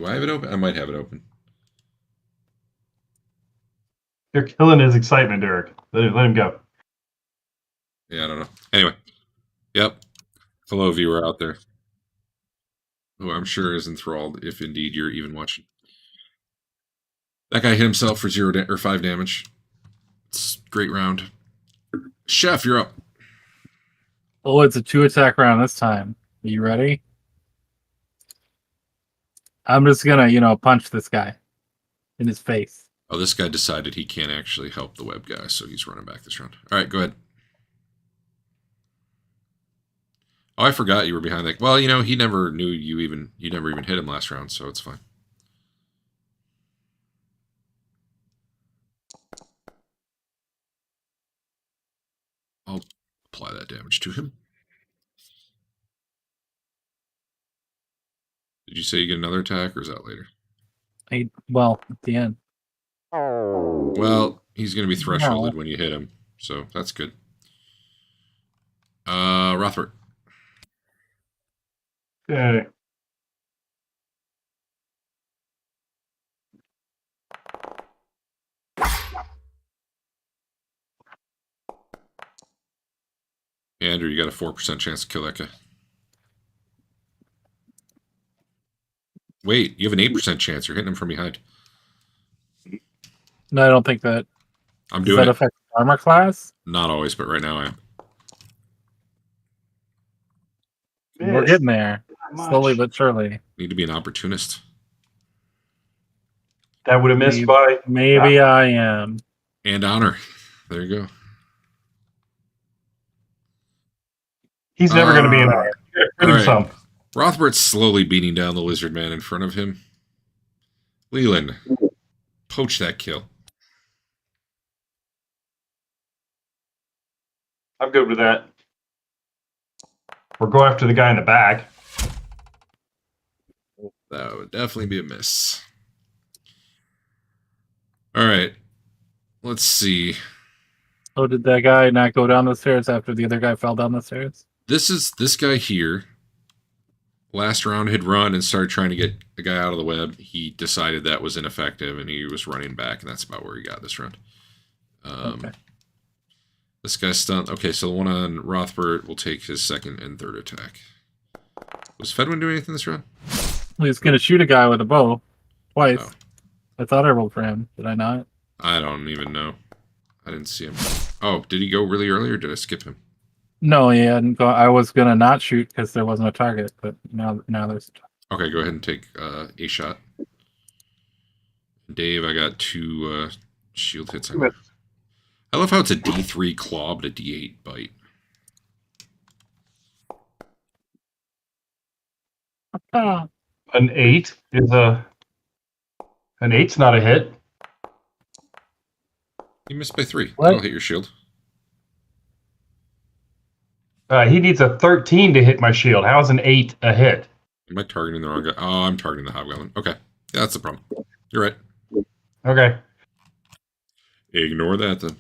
[SPEAKER 1] I have it open? I might have it open.
[SPEAKER 2] You're killing his excitement, Derek. Let him go.
[SPEAKER 1] Yeah, I don't know. Anyway. Yep. Hello, viewer out there. Who I'm sure is enthralled, if indeed you're even watching. That guy hit himself for 5 damage. It's a great round. Chef, you're up.
[SPEAKER 4] Oh, it's a 2-attack round this time. Are you ready? I'm just gonna, punch this guy in his face.
[SPEAKER 1] Oh, this guy decided he can't actually help the web guy, so he's running back this round. All right, go ahead. Oh, I forgot you were behind that. Well, he never knew you never even hit him last round, so it's fine. I'll apply that damage to him. Did you say you get another attack, or is that later?
[SPEAKER 4] At the end.
[SPEAKER 1] Well, he's going to be thresholded when you hit him, so that's good. Rothbert.
[SPEAKER 2] Okay.
[SPEAKER 1] Andrew, you got a 4% chance to kill that guy. Wait, you have an 8% chance. You're hitting him from behind.
[SPEAKER 4] No, I don't think that.
[SPEAKER 1] I'm
[SPEAKER 4] Does
[SPEAKER 1] doing
[SPEAKER 4] that
[SPEAKER 1] it.
[SPEAKER 4] affect armor class?
[SPEAKER 1] Not always, but right now I am.
[SPEAKER 4] We're getting there. Slowly but surely.
[SPEAKER 1] Need to be an opportunist.
[SPEAKER 2] That would have missed by.
[SPEAKER 4] Maybe I am.
[SPEAKER 1] And honor. There you go.
[SPEAKER 2] He's never going to be in there.
[SPEAKER 1] all right.
[SPEAKER 2] Some.
[SPEAKER 1] Rothbert's slowly beating down the lizard man in front of him. Leland, poach that kill.
[SPEAKER 2] I'm good with that. Or go after the guy in the back.
[SPEAKER 1] That would definitely be a miss. All right. Let's see.
[SPEAKER 4] Oh, did that guy not go down the stairs after the other guy fell down the stairs?
[SPEAKER 1] This guy here. Last round had run and started trying to get the guy out of the web. He decided that was ineffective and he was running back, and that's about where he got this round.
[SPEAKER 4] Okay.
[SPEAKER 1] This guy's stunned. Okay, so the one on Rothbert will take his second and third attack. Was Fedwin doing anything this round?
[SPEAKER 4] Well, he's going to shoot a guy with a bow twice.
[SPEAKER 1] Oh.
[SPEAKER 4] I thought I rolled for him. Did I not?
[SPEAKER 1] I don't even know. I didn't see him. Oh, did he go really early or did I skip him?
[SPEAKER 4] No, he hadn't gone. I was going to not shoot because there wasn't a target, but now there's a target.
[SPEAKER 1] Okay, go ahead and take a shot. Dave, I got 2 shield hits. I love how it's a D3 claw but a D8 bite.
[SPEAKER 2] An 8 is an 8's not a hit.
[SPEAKER 1] You missed by 3.
[SPEAKER 4] What?
[SPEAKER 1] That'll hit your shield.
[SPEAKER 2] He needs a 13 to hit my shield. How is an 8 a hit?
[SPEAKER 1] Am I targeting the wrong guy? Oh, I'm targeting the hobgoblin. Okay, yeah, that's the problem. You're right.
[SPEAKER 2] Okay.
[SPEAKER 1] Ignore that then.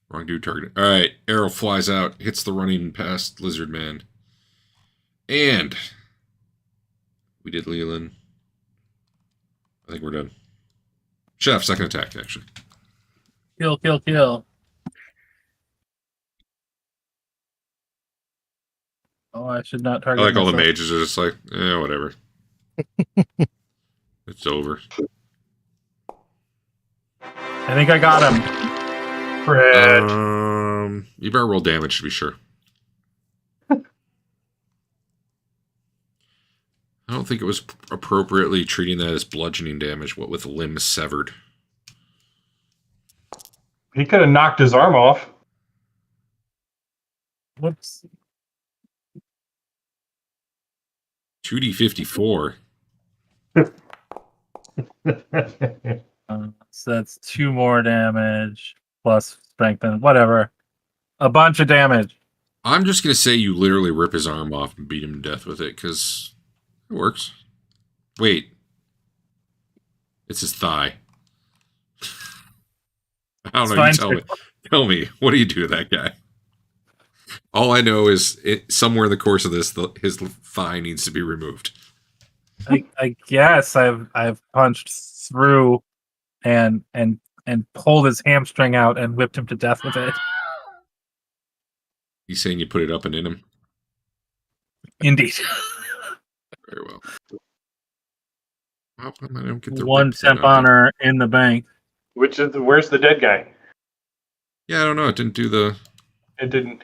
[SPEAKER 1] Wrong dude targeted. All right, arrow flies out, hits the running past lizard man, and we did Leland. I think we're done. Chef, second attack actually.
[SPEAKER 4] Kill. Oh, I should not
[SPEAKER 1] I
[SPEAKER 4] target.
[SPEAKER 1] like all the
[SPEAKER 4] myself.
[SPEAKER 1] mages are just like, whatever. It's over.
[SPEAKER 4] I think I got him.
[SPEAKER 2] Fred.
[SPEAKER 1] You better roll damage to be sure. I don't think it was appropriately treating that as bludgeoning damage, what with limbs severed.
[SPEAKER 2] He could have knocked his arm off.
[SPEAKER 4] Whoops.
[SPEAKER 1] 2d54.
[SPEAKER 4] So that's 2 more damage plus strengthen, whatever. A bunch of damage.
[SPEAKER 1] I'm just going to say you literally rip his arm off and beat him to death with it, because it works. Wait. It's his thigh. I don't
[SPEAKER 4] It's
[SPEAKER 1] know. You
[SPEAKER 4] fine.
[SPEAKER 1] tell me. What do you do to that guy? All I know is somewhere in the course of this, his thigh needs to be removed.
[SPEAKER 4] I guess I've punched through and pulled his hamstring out and whipped him to death with it.
[SPEAKER 1] You saying you put it up and in him?
[SPEAKER 4] Indeed.
[SPEAKER 1] Very well. How come I don't get the
[SPEAKER 4] One
[SPEAKER 1] rip thing
[SPEAKER 4] temp
[SPEAKER 1] on there?
[SPEAKER 4] honor in the bank.
[SPEAKER 2] Where's the dead guy?
[SPEAKER 1] Yeah, I don't know. It didn't do the.
[SPEAKER 2] It didn't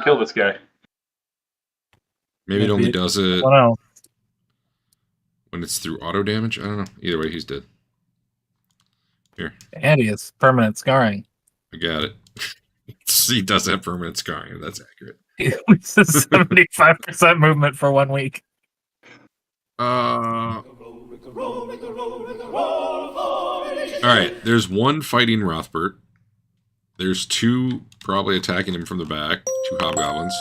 [SPEAKER 2] kill this guy.
[SPEAKER 1] Maybe it only does it
[SPEAKER 4] Oh no.
[SPEAKER 1] when it's through auto damage. I don't know. Either way, he's dead. Here,
[SPEAKER 4] And he has permanent scarring.
[SPEAKER 1] I got it. He does have permanent scarring. That's accurate.
[SPEAKER 4] He loses 75% movement for 1 week.
[SPEAKER 1] All right. There's one fighting Rothbert. There's 2 probably attacking him from the back. 2 hobgoblins.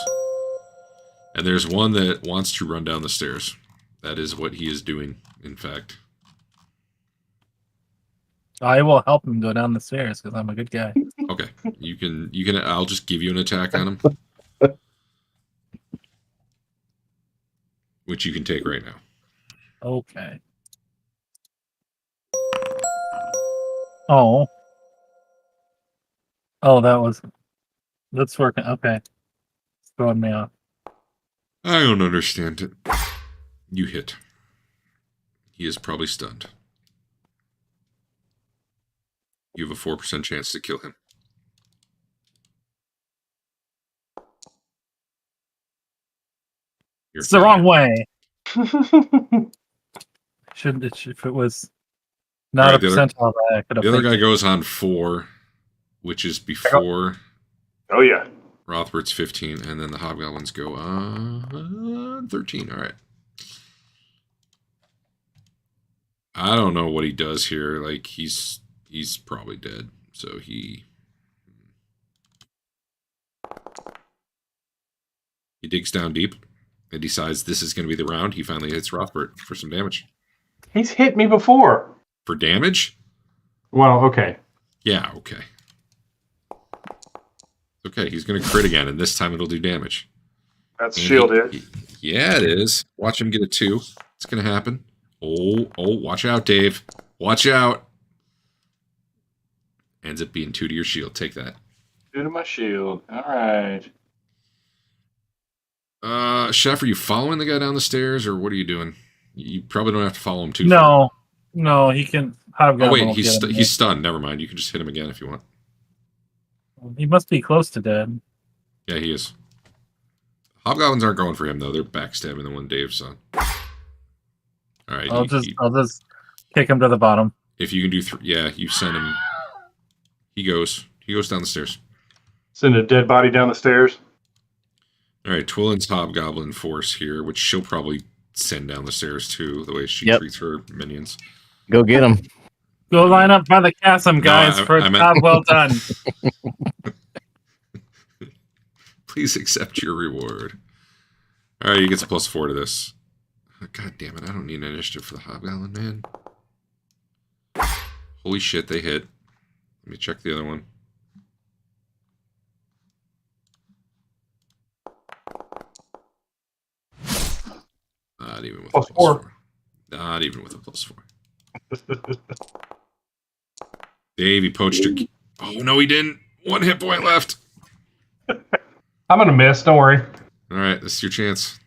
[SPEAKER 1] And there's one that wants to run down the stairs. That is what he is doing, in fact.
[SPEAKER 4] I will help him go down the stairs because I'm a good guy.
[SPEAKER 1] Okay. You can. I'll just give you an attack on him. Which you can take right now.
[SPEAKER 4] Okay. Oh, that's working. Okay. It's throwing me off.
[SPEAKER 1] I don't understand it. You hit. He is probably stunned. You have a 4% chance to kill him.
[SPEAKER 4] It's the wrong way. If it was not
[SPEAKER 1] Alright,
[SPEAKER 4] a percentile, I could have.
[SPEAKER 1] The other
[SPEAKER 4] fixed
[SPEAKER 1] guy
[SPEAKER 4] it.
[SPEAKER 1] goes on 4, which is before
[SPEAKER 2] Oh yeah.
[SPEAKER 1] Rothbert's 15, and then the hobgoblins go on 13. All right. I don't know what he does here. Like he's probably dead. So he digs down deep and decides this is going to be the round. He finally hits Rothbert for some damage.
[SPEAKER 2] He's hit me before.
[SPEAKER 1] For damage?
[SPEAKER 2] Well, okay.
[SPEAKER 1] Yeah, okay. Okay, he's going to crit again, and this time it'll do damage.
[SPEAKER 2] That's
[SPEAKER 1] And
[SPEAKER 2] shielded.
[SPEAKER 1] Yeah, it is. Watch him get a 2. It's going to happen. Oh, watch out, Dave. Watch out. Ends up being 2 to your shield. Take that.
[SPEAKER 2] 2 to my shield. All right.
[SPEAKER 1] Chef, are you following the guy down the stairs, or what are you doing? You probably don't have to follow him too far.
[SPEAKER 4] No, he can.
[SPEAKER 1] Oh, wait, he's stunned. Never mind. You can just hit him again if you want.
[SPEAKER 4] He must be close to dead.
[SPEAKER 1] Yeah, he is. Hobgoblins aren't going for him, though. They're backstabbing the one Dave's on. All right.
[SPEAKER 4] I'll just kick him to the bottom.
[SPEAKER 1] If you can do yeah, you send him. He goes down the stairs.
[SPEAKER 2] Send a dead body down the stairs.
[SPEAKER 1] All right, Twillin's Hobgoblin force here, which she'll probably send down the stairs too, the way she treats her minions.
[SPEAKER 3] Go get him.
[SPEAKER 4] Go line up by the chasm, guys, for a job well done.
[SPEAKER 1] Please accept your reward. All right, he gets a +4 to this. God damn it, I don't need an initiative for the Hobgoblin, man. Holy shit, they hit. Let me check the other one. Not even with a +4. Not even with a +4. Dave, he poached her. Oh, no, he didn't. 1 hit point left.
[SPEAKER 2] I'm going to miss. Don't worry.
[SPEAKER 1] All right, this is your chance.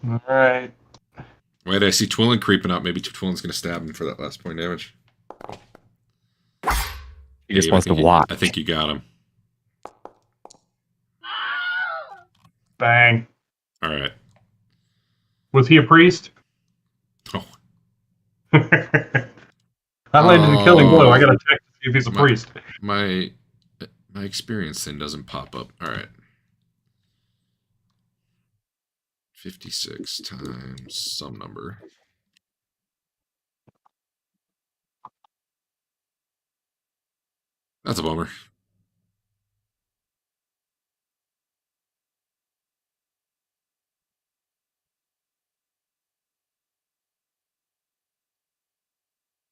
[SPEAKER 2] All right.
[SPEAKER 1] Wait, I see Twillin creeping up. Maybe Twillin's going to stab him for that last point damage.
[SPEAKER 3] He just
[SPEAKER 1] Dave,
[SPEAKER 3] wants to watch.
[SPEAKER 1] I think you got him.
[SPEAKER 2] Bang.
[SPEAKER 1] All right.
[SPEAKER 2] Was he a priest?
[SPEAKER 1] Oh.
[SPEAKER 2] I landed a killing blow. I got to check to see if he's a priest.
[SPEAKER 1] My experience thing doesn't pop up. All right. 56 times some number. That's a bummer.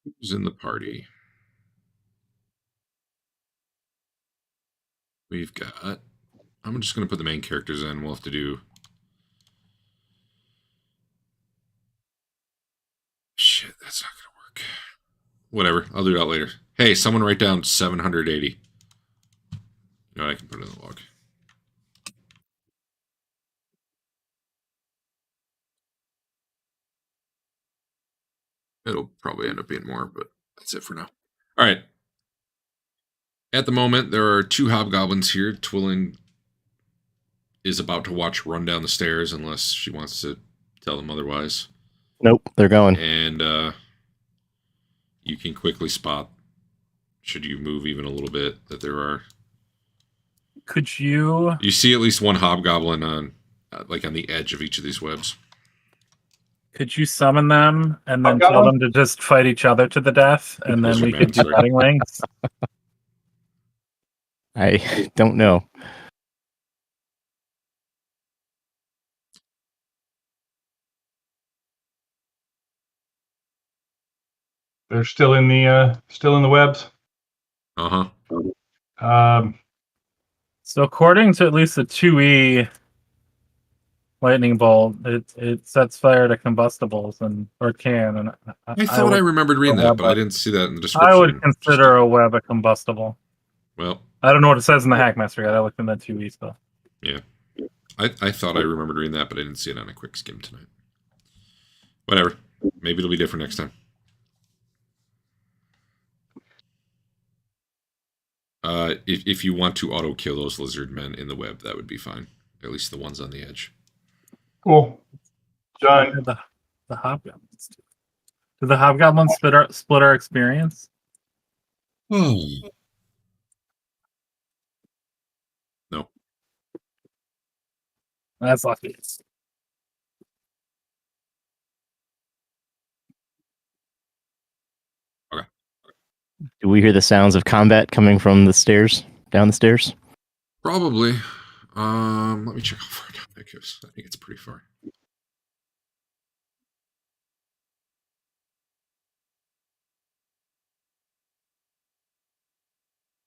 [SPEAKER 1] Who's in the party? We've got... I'm just going to put the main characters in. We'll have to do... Shit, that's not going to work. Whatever, I'll do that later. Hey, someone write down 780. You know, I can put it in the log. It'll probably end up being more, but that's it for now. All right. At the moment, there are 2 hobgoblins here. Twillin is about to watch run down the stairs unless she wants to tell them otherwise.
[SPEAKER 3] Nope, they're going.
[SPEAKER 1] And you can quickly spot, should you move even a little bit, that there are...
[SPEAKER 4] Could you...
[SPEAKER 1] You see at least one hobgoblin on, like on the edge of each of these webs.
[SPEAKER 4] Could you summon them and then tell them to just fight each other to the death, and then we could do batting wings?
[SPEAKER 3] I don't know.
[SPEAKER 2] They're still in the webs.
[SPEAKER 1] Uh-huh.
[SPEAKER 4] So according to at least the 2E lightning bolt, it sets fire to combustibles or can. And
[SPEAKER 1] I thought I remembered reading that, but I didn't see that in the description.
[SPEAKER 4] I would consider a web a combustible.
[SPEAKER 1] Well,
[SPEAKER 4] I don't know what it says in the Hackmaster guide. I looked in that 2E stuff.
[SPEAKER 1] Yeah. I thought I remembered reading that, but I didn't see it on a quick skim tonight. Whatever. Maybe it'll be different next time. If you want to auto kill those lizard men in the web, that would be fine. At least the ones on the edge.
[SPEAKER 2] Cool. Done.
[SPEAKER 4] The hobgoblins. Do the hobgoblins split our experience?
[SPEAKER 1] No.
[SPEAKER 4] That's lucky.
[SPEAKER 1] Okay.
[SPEAKER 3] Do we hear the sounds of combat coming from the stairs, down the stairs?
[SPEAKER 1] Probably. Let me check how far down that goes. I think it's pretty far.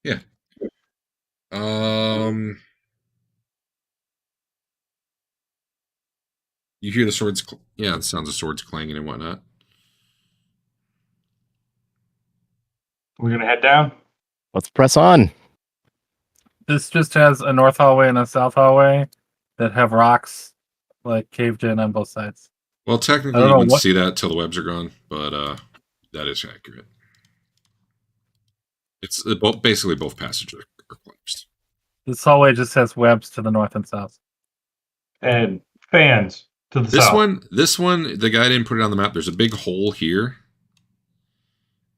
[SPEAKER 1] Yeah. You hear the swords? Yeah, the sounds of swords clanging and whatnot.
[SPEAKER 2] We're gonna head down.
[SPEAKER 3] Let's press on.
[SPEAKER 4] This just has a north hallway and a south hallway that have rocks like caved in on both sides.
[SPEAKER 1] Well, technically, you wouldn't see that till the webs are gone, but that is accurate. It's basically both passages are collapsed.
[SPEAKER 4] This hallway just has webs to the north and south.
[SPEAKER 2] And fans to the south.
[SPEAKER 1] This one, the guy didn't put it on the map. There's a big hole here.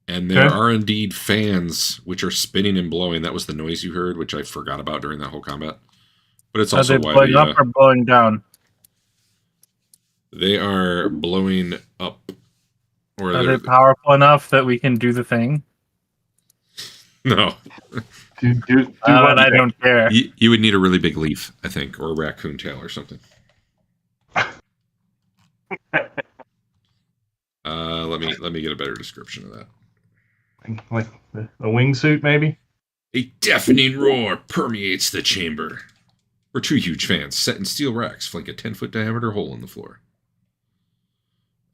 [SPEAKER 1] And there are indeed fans which are spinning and blowing. That was the noise you heard, which I forgot about during that whole combat. But it's also
[SPEAKER 4] why
[SPEAKER 1] why
[SPEAKER 4] blowing up or blowing down?
[SPEAKER 1] They are blowing up. Or
[SPEAKER 4] are they powerful enough that we can do the thing?
[SPEAKER 1] No.
[SPEAKER 4] I don't care.
[SPEAKER 1] You would need a really big leaf, I think, or a raccoon tail or something. Let me get a better description of that.
[SPEAKER 2] Like a wingsuit, maybe?
[SPEAKER 1] A deafening roar permeates the chamber. Or 2 huge fans set in steel racks flank a 10-foot diameter hole in the floor.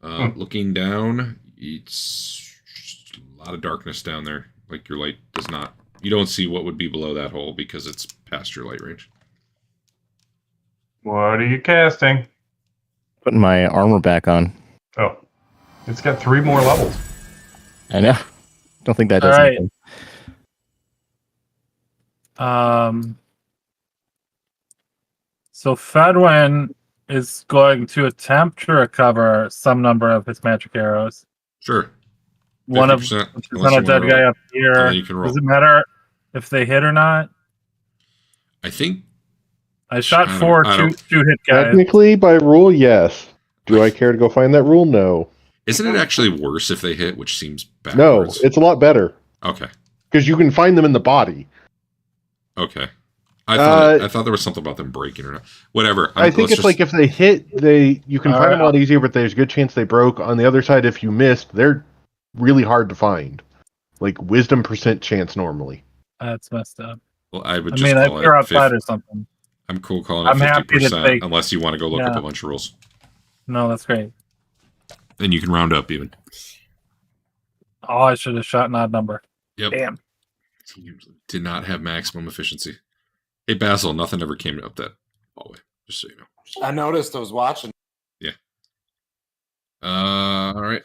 [SPEAKER 1] Looking down, it's a lot of darkness down there. Like your light does not... You don't see what would be below that hole because it's past your light range.
[SPEAKER 2] What are you casting?
[SPEAKER 3] Putting my armor back on.
[SPEAKER 2] Oh, it's got 3 more levels.
[SPEAKER 3] I know. Don't think that
[SPEAKER 4] All
[SPEAKER 3] does
[SPEAKER 4] right.
[SPEAKER 3] anything.
[SPEAKER 4] So Fedwin is going to attempt to recover some number of his magic arrows.
[SPEAKER 1] Sure.
[SPEAKER 4] One of
[SPEAKER 1] 50%,
[SPEAKER 4] which is
[SPEAKER 1] unless
[SPEAKER 4] on a
[SPEAKER 1] you wanna
[SPEAKER 4] dead guy
[SPEAKER 1] roll.
[SPEAKER 4] up here.
[SPEAKER 1] And then you can roll.
[SPEAKER 4] Does it matter if they hit or not?
[SPEAKER 1] I think
[SPEAKER 4] I shot
[SPEAKER 1] I don't-
[SPEAKER 4] 4
[SPEAKER 1] I don't-
[SPEAKER 4] two hit guys.
[SPEAKER 5] Technically, by rule, yes. Do I care to go find that rule? No.
[SPEAKER 1] isn't it actually worse if they hit, which seems
[SPEAKER 5] No,
[SPEAKER 1] backwards?
[SPEAKER 5] it's a lot better
[SPEAKER 1] Okay.
[SPEAKER 5] because you can find them in the body.
[SPEAKER 1] Okay. I thought there was something about them breaking or not. Whatever.
[SPEAKER 5] I think it's like if they hit, you can find them a lot easier, but there's a good chance they broke. On the other side, if you missed, they're really hard to find. Like wisdom % chance normally.
[SPEAKER 4] That's messed up.
[SPEAKER 1] Well, I would
[SPEAKER 4] I
[SPEAKER 1] just
[SPEAKER 4] mean,
[SPEAKER 1] call
[SPEAKER 4] if they're
[SPEAKER 1] it
[SPEAKER 4] outside or something.
[SPEAKER 1] I'm cool calling it
[SPEAKER 4] I'm happy to
[SPEAKER 1] 50%,
[SPEAKER 4] take-
[SPEAKER 1] unless you want to go look up
[SPEAKER 4] Yeah.
[SPEAKER 1] a bunch of rules.
[SPEAKER 4] No, that's great.
[SPEAKER 1] And you can round up even.
[SPEAKER 4] Oh, I should have shot an odd number.
[SPEAKER 1] Yep.
[SPEAKER 4] Damn.
[SPEAKER 1] You did not have maximum efficiency. Hey, Basil, nothing ever came up that hallway, just so you know.
[SPEAKER 6] I noticed. I was watching.
[SPEAKER 1] All right.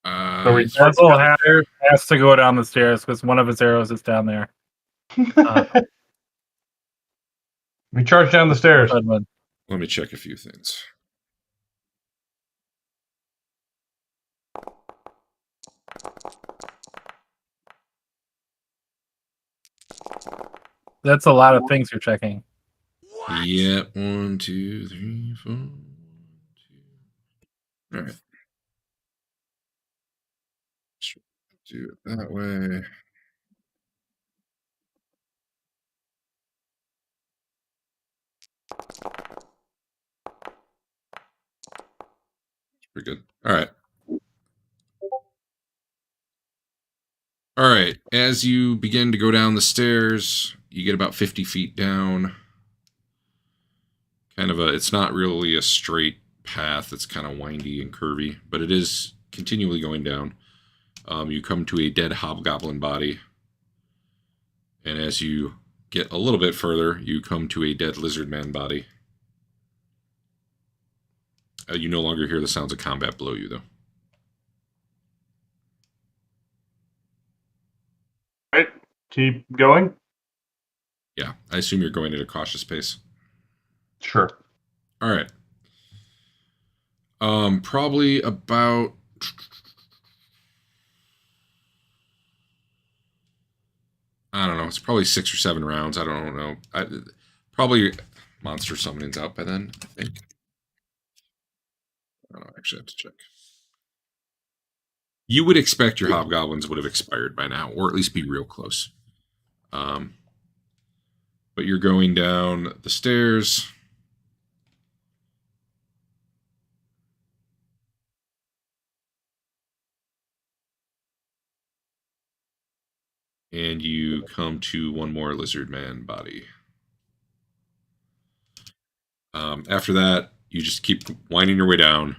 [SPEAKER 2] So we
[SPEAKER 4] Basil has to go down the stairs because one of his arrows is down there.
[SPEAKER 2] We charge down the stairs.
[SPEAKER 4] Fedwin.
[SPEAKER 1] Let me check a few things.
[SPEAKER 4] That's a lot of things you're checking.
[SPEAKER 1] Yeah, 1, 2, 3, 4. 1, 2. All right. Do it that way. Pretty good. All right. All right. As you begin to go down the stairs, you get about 50 feet down. It's not really a straight path. It's kind of windy and curvy, but it is continually going down. You come to a dead hobgoblin body. And as you get a little bit further, you come to a dead lizard man body. You no longer hear the sounds of combat below you, though.
[SPEAKER 2] Right. Keep going.
[SPEAKER 1] Yeah, I assume you're going at a cautious pace.
[SPEAKER 2] Sure.
[SPEAKER 1] All right. Probably about... I don't know. It's probably 6 or 7 rounds. I don't know. Probably monster summoning's out by then, I think. I don't know. I actually have to check. You would expect your hobgoblins would have expired by now, or at least be real close. But you're going down the stairs. And you come to one more lizard man body. After that, you just keep winding your way down.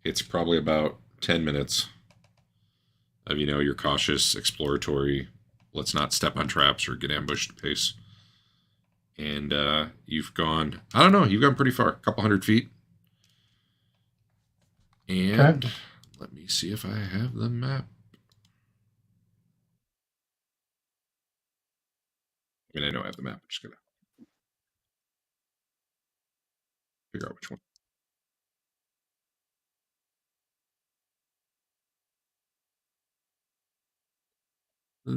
[SPEAKER 1] It's probably about 10 minutes of, your cautious, exploratory, let's not step on traps or get ambushed pace. And you've gone, I don't know, you've gone pretty far, a couple 100 feet. And let me see if I have the map. I mean, I know I have the map. I'm just going to figure out which one.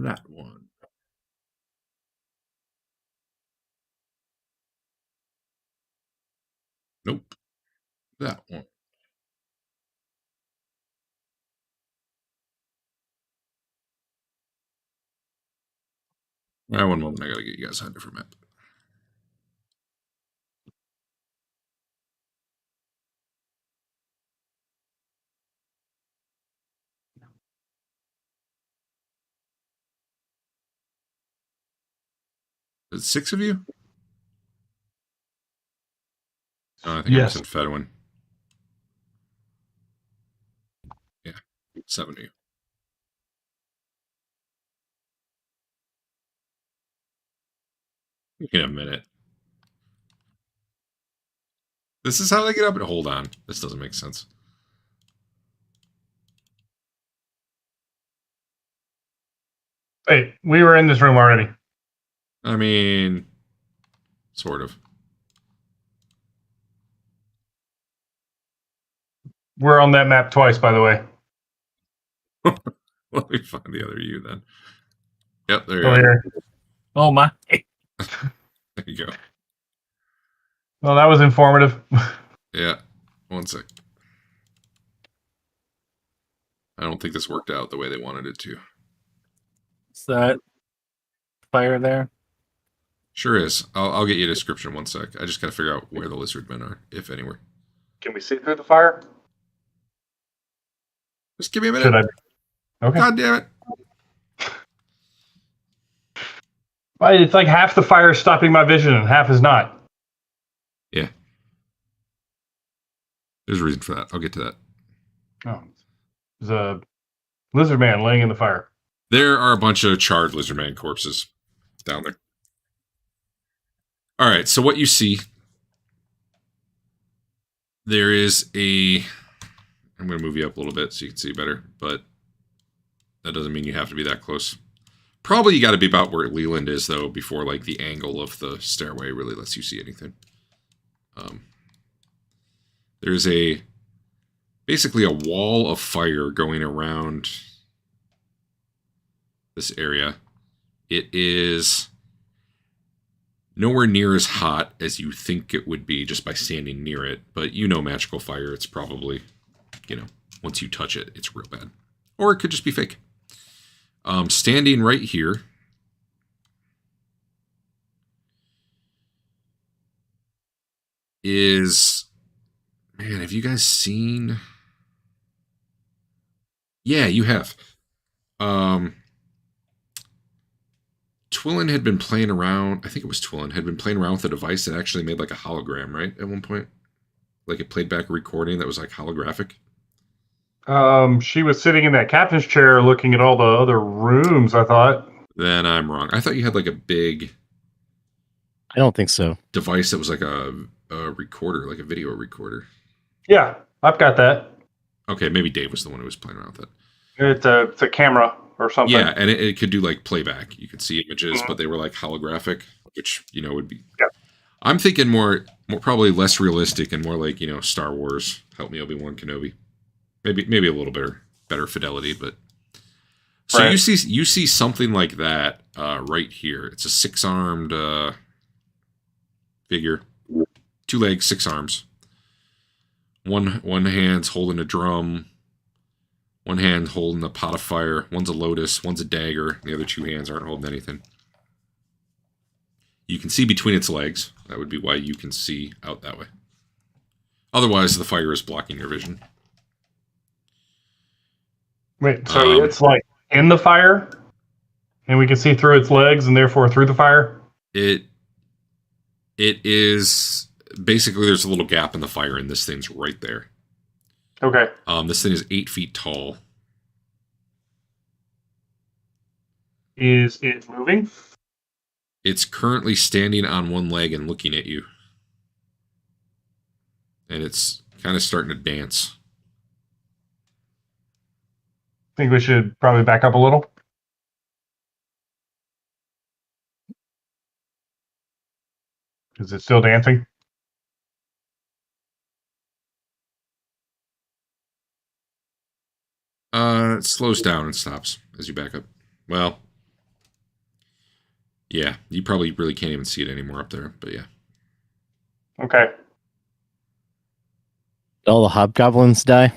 [SPEAKER 1] That one. Nope. That one. All right, one moment. I got to get you guys on a different map. Is it 6 of you? Oh, I think
[SPEAKER 2] Yes.
[SPEAKER 1] I said Fedwin. Yeah, 7 of you. In a minute. This is how they get up. Hold on. This doesn't make sense.
[SPEAKER 2] Wait, we were in this room already.
[SPEAKER 1] I mean, sort of.
[SPEAKER 2] We're on that map twice, by the way.
[SPEAKER 1] Let me find the other you then. Yep, there you
[SPEAKER 2] Oh,
[SPEAKER 1] go.
[SPEAKER 2] here.
[SPEAKER 4] Oh my!
[SPEAKER 1] There you go.
[SPEAKER 2] Well, that was informative.
[SPEAKER 1] Yeah. One sec. I don't think this worked out the way they wanted it to.
[SPEAKER 4] Is that fire there?
[SPEAKER 1] Sure is. I'll get you a description in 1 sec. I just gotta figure out where the lizard men are, if anywhere.
[SPEAKER 2] Can we see through the fire?
[SPEAKER 1] Just give me a minute.
[SPEAKER 2] Should I? Okay.
[SPEAKER 1] God damn it.
[SPEAKER 2] Well, it's like half the fire is stopping my vision and half is not.
[SPEAKER 1] Yeah. There's a reason for that. I'll get to that.
[SPEAKER 2] Oh, there's a lizard man laying in the fire.
[SPEAKER 1] There are a bunch of charred lizardman corpses down there. All right, so what you see, there is a... I'm going to move you up a little bit so you can see better, but that doesn't mean you have to be that close. Probably you got to be about where Leland is, though, before like the angle of the stairway really lets you see anything. There's basically a wall of fire going around this area. It is nowhere near as hot as you think it would be just by standing near it, but you know magical fire, it's probably, once you touch it, it's real bad. Or it could just be fake. Standing right here is... Man, have you guys seen... Yeah, you have. Twillin had been playing around, I think it was Twillin, had been playing around with a device that actually made like a hologram, right? At one point? Like it played back a recording that was like holographic?
[SPEAKER 2] She was sitting in that captain's chair looking at all the other rooms, I thought.
[SPEAKER 1] Then I'm wrong. I thought you had like a big
[SPEAKER 3] I don't think so.
[SPEAKER 1] device that was like a recorder, like a video recorder.
[SPEAKER 2] Yeah, I've got that.
[SPEAKER 1] Okay, maybe Dave was the one who was playing around with it.
[SPEAKER 2] It's a camera or something.
[SPEAKER 1] Yeah, and it could do like playback. You could see images, but they were like holographic, which, would be...
[SPEAKER 2] Yeah.
[SPEAKER 1] I'm thinking more probably less realistic and more like, Star Wars. Help me, Obi-Wan Kenobi. Maybe a little better fidelity, but... So
[SPEAKER 2] right.
[SPEAKER 1] you see something like that right here. It's a 6-armed figure. 2 legs, 6 arms. One hand's holding a drum. One hand holding a pot of fire. One's a lotus. One's a dagger. The other 2 hands aren't holding anything. You can see between its legs. That would be why you can see out that way. Otherwise, the fire is blocking your vision.
[SPEAKER 2] Wait, so it's like in the fire? And we can see through its legs and therefore through the fire?
[SPEAKER 1] It is... Basically, there's a little gap in the fire, and this thing's right there.
[SPEAKER 2] Okay.
[SPEAKER 1] This thing is 8 feet tall.
[SPEAKER 2] Is it moving?
[SPEAKER 1] It's currently standing on one leg and looking at you. And it's kind of starting to dance.
[SPEAKER 2] Think we should probably back up a little? Is it still dancing?
[SPEAKER 1] It slows down and stops as you back up. Well, yeah, you probably really can't even see it anymore up there, but yeah.
[SPEAKER 2] Okay.
[SPEAKER 3] Did all the hobgoblins die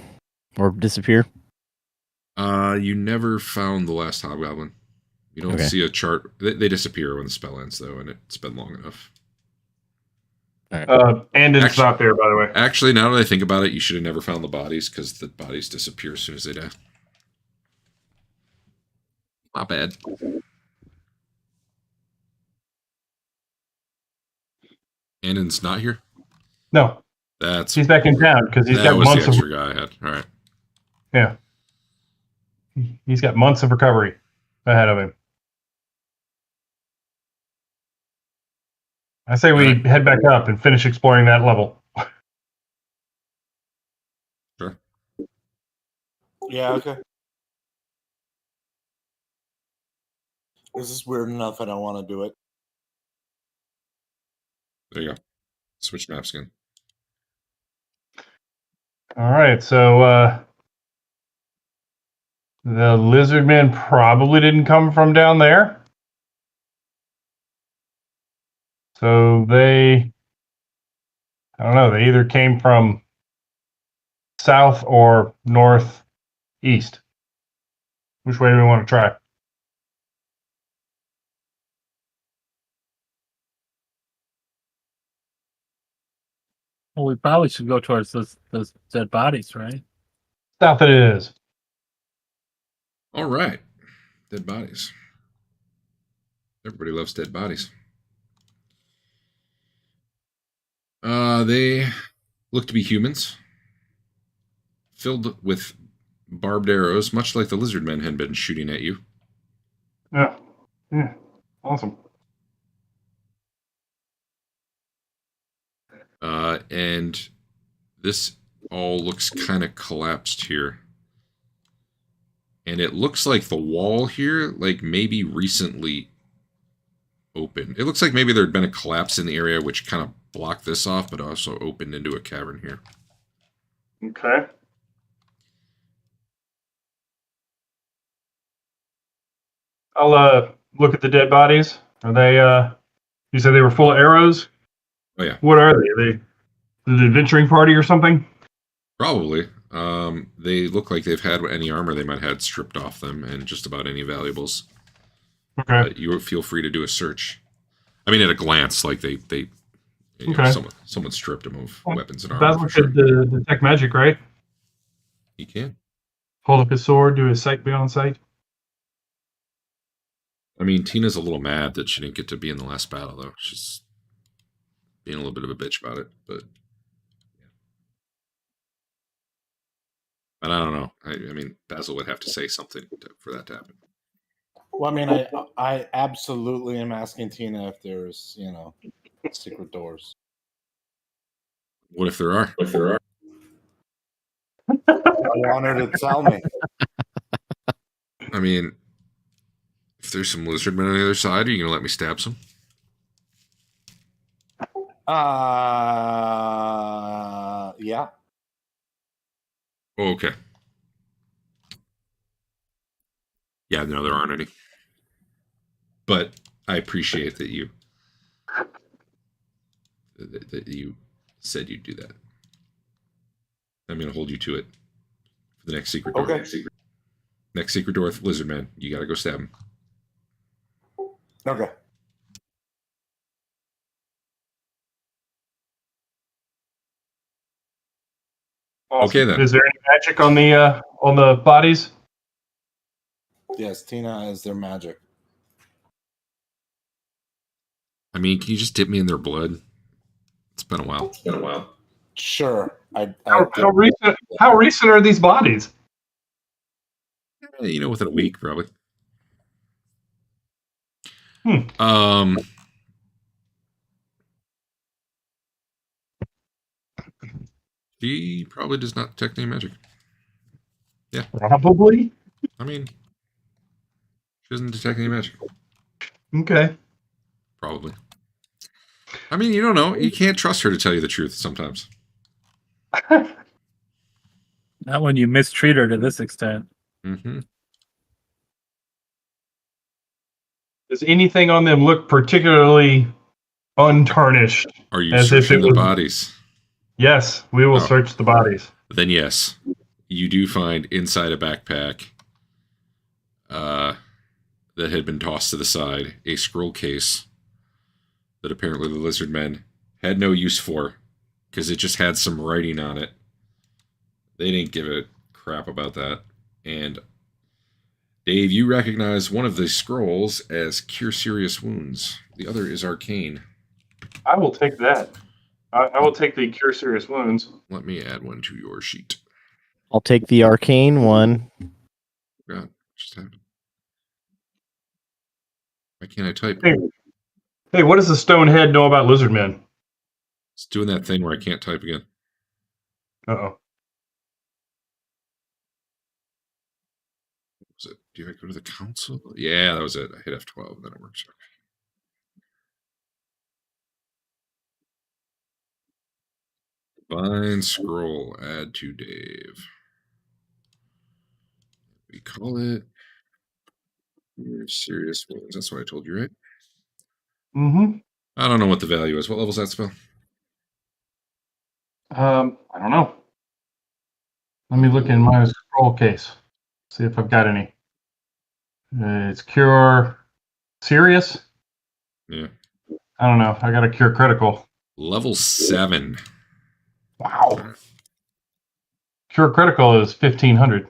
[SPEAKER 3] or disappear?
[SPEAKER 1] You never found the last hobgoblin. You don't see a chart. They disappear when the spell ends, though, and it's been long enough.
[SPEAKER 2] And it's not there, by the way.
[SPEAKER 1] Actually, now that I think about it, you should have never found the bodies, because the bodies disappear as soon as they die. Not bad. Annan's not here?
[SPEAKER 2] No, he's back in town because he's got
[SPEAKER 1] was
[SPEAKER 2] months
[SPEAKER 1] the
[SPEAKER 2] of...
[SPEAKER 1] extra guy I had. All right.
[SPEAKER 2] Yeah. He's got months of recovery ahead of him. I say we head back up and finish exploring that level.
[SPEAKER 6] Yeah, okay. This is weird enough. I don't want to do it.
[SPEAKER 1] There you go. Switch maps again.
[SPEAKER 2] All right, so the lizard men probably didn't come from down there. So I don't know, they either came from south or northeast. Which way do we want to try?
[SPEAKER 4] Well, we probably should go towards those dead bodies, right?
[SPEAKER 2] South it is.
[SPEAKER 1] All right. Dead bodies. Everybody loves dead bodies. They look to be humans, filled with barbed arrows, much like the lizard men had been shooting at you.
[SPEAKER 2] Yeah. Yeah. Awesome.
[SPEAKER 1] And this all looks kind of collapsed here. And it looks like the wall here, like maybe recently opened. It looks like maybe there had been a collapse in the area which kind of blocked this off, but also opened into a cavern here.
[SPEAKER 2] Okay. I'll look at the dead bodies. Are they you said they were full of arrows?
[SPEAKER 1] Oh yeah.
[SPEAKER 2] What are they? Are they an adventuring party or something?
[SPEAKER 1] Probably. They look like they've had any armor they might have had stripped off them and just about any valuables.
[SPEAKER 2] Okay.
[SPEAKER 1] But you feel free to do a search. I mean, at a glance, like they you know,
[SPEAKER 2] Okay.
[SPEAKER 1] someone stripped them of weapons and armor.
[SPEAKER 2] Basil could detect magic, right?
[SPEAKER 1] He can.
[SPEAKER 2] Hold up his sword, do his sight beyond sight.
[SPEAKER 1] I mean, Tina's a little mad that she didn't get to be in the last battle, though. She's being a little bit of a bitch about it, but yeah. And I don't know. I mean, Basil would have to say something for that to happen.
[SPEAKER 6] Well, I mean, I absolutely am asking Tina if there's, secret doors.
[SPEAKER 1] What if there are?
[SPEAKER 6] I want her to tell me.
[SPEAKER 1] I mean, if there's some lizard men on the other side, are you gonna let me stab some?
[SPEAKER 6] Yeah.
[SPEAKER 1] Oh, okay. Yeah, no, there aren't any. But I appreciate that you said you'd do that. I'm gonna hold you to it for the next secret door.
[SPEAKER 6] Okay.
[SPEAKER 1] Next secret door with lizard man. You gotta go stab him.
[SPEAKER 6] Okay.
[SPEAKER 2] Awesome.
[SPEAKER 1] Okay, then.
[SPEAKER 2] Is there any magic on the bodies?
[SPEAKER 6] Yes, Tina is their magic.
[SPEAKER 1] I mean, can you just dip me in their blood? It's been a while.
[SPEAKER 6] Sure.
[SPEAKER 2] How recent are these bodies?
[SPEAKER 1] Within a week, probably.
[SPEAKER 2] Hmm.
[SPEAKER 1] She probably does not detect any magic. Yeah.
[SPEAKER 2] Probably.
[SPEAKER 1] I mean, she doesn't detect any magic.
[SPEAKER 2] Okay.
[SPEAKER 1] Probably. I mean, you don't know. You can't trust her to tell you the truth sometimes.
[SPEAKER 4] Not when you mistreat her to this extent.
[SPEAKER 1] Mm-hmm.
[SPEAKER 2] Does anything on them look particularly untarnished?
[SPEAKER 1] Are you
[SPEAKER 2] As if
[SPEAKER 1] searching
[SPEAKER 2] it
[SPEAKER 1] the
[SPEAKER 2] was-
[SPEAKER 1] bodies?
[SPEAKER 2] Yes, we will
[SPEAKER 1] Oh.
[SPEAKER 2] search the bodies.
[SPEAKER 1] Then yes, you do find inside a backpack that had been tossed to the side a scroll case that apparently the lizard men had no use for because it just had some writing on it. They didn't give a crap about that. And Dave, you recognize one of the scrolls as Cure Serious Wounds. The other is Arcane.
[SPEAKER 2] I will take that. I will take the Cure Serious Wounds.
[SPEAKER 1] Let me add one to your sheet.
[SPEAKER 3] I'll take the arcane one.
[SPEAKER 1] God, just happened. Why can't I type?
[SPEAKER 2] Hey, what does the stone head know about lizard men?
[SPEAKER 1] It's doing that thing where I can't type again.
[SPEAKER 2] Uh-oh.
[SPEAKER 1] Do I go to the council? Yeah, that was it. I hit F12, and then it works. Divine Scroll, add to Dave. We call it Serious Wounds. That's what I told you, right?
[SPEAKER 2] Mm-hmm.
[SPEAKER 1] I don't know what the value is. What level's that spell?
[SPEAKER 2] I don't know. Let me look in my scroll case. See if I've got any. It's cure serious.
[SPEAKER 1] Yeah.
[SPEAKER 2] I don't know. I got a cure critical.
[SPEAKER 1] Level 7.
[SPEAKER 2] Wow. Cure critical is 1500.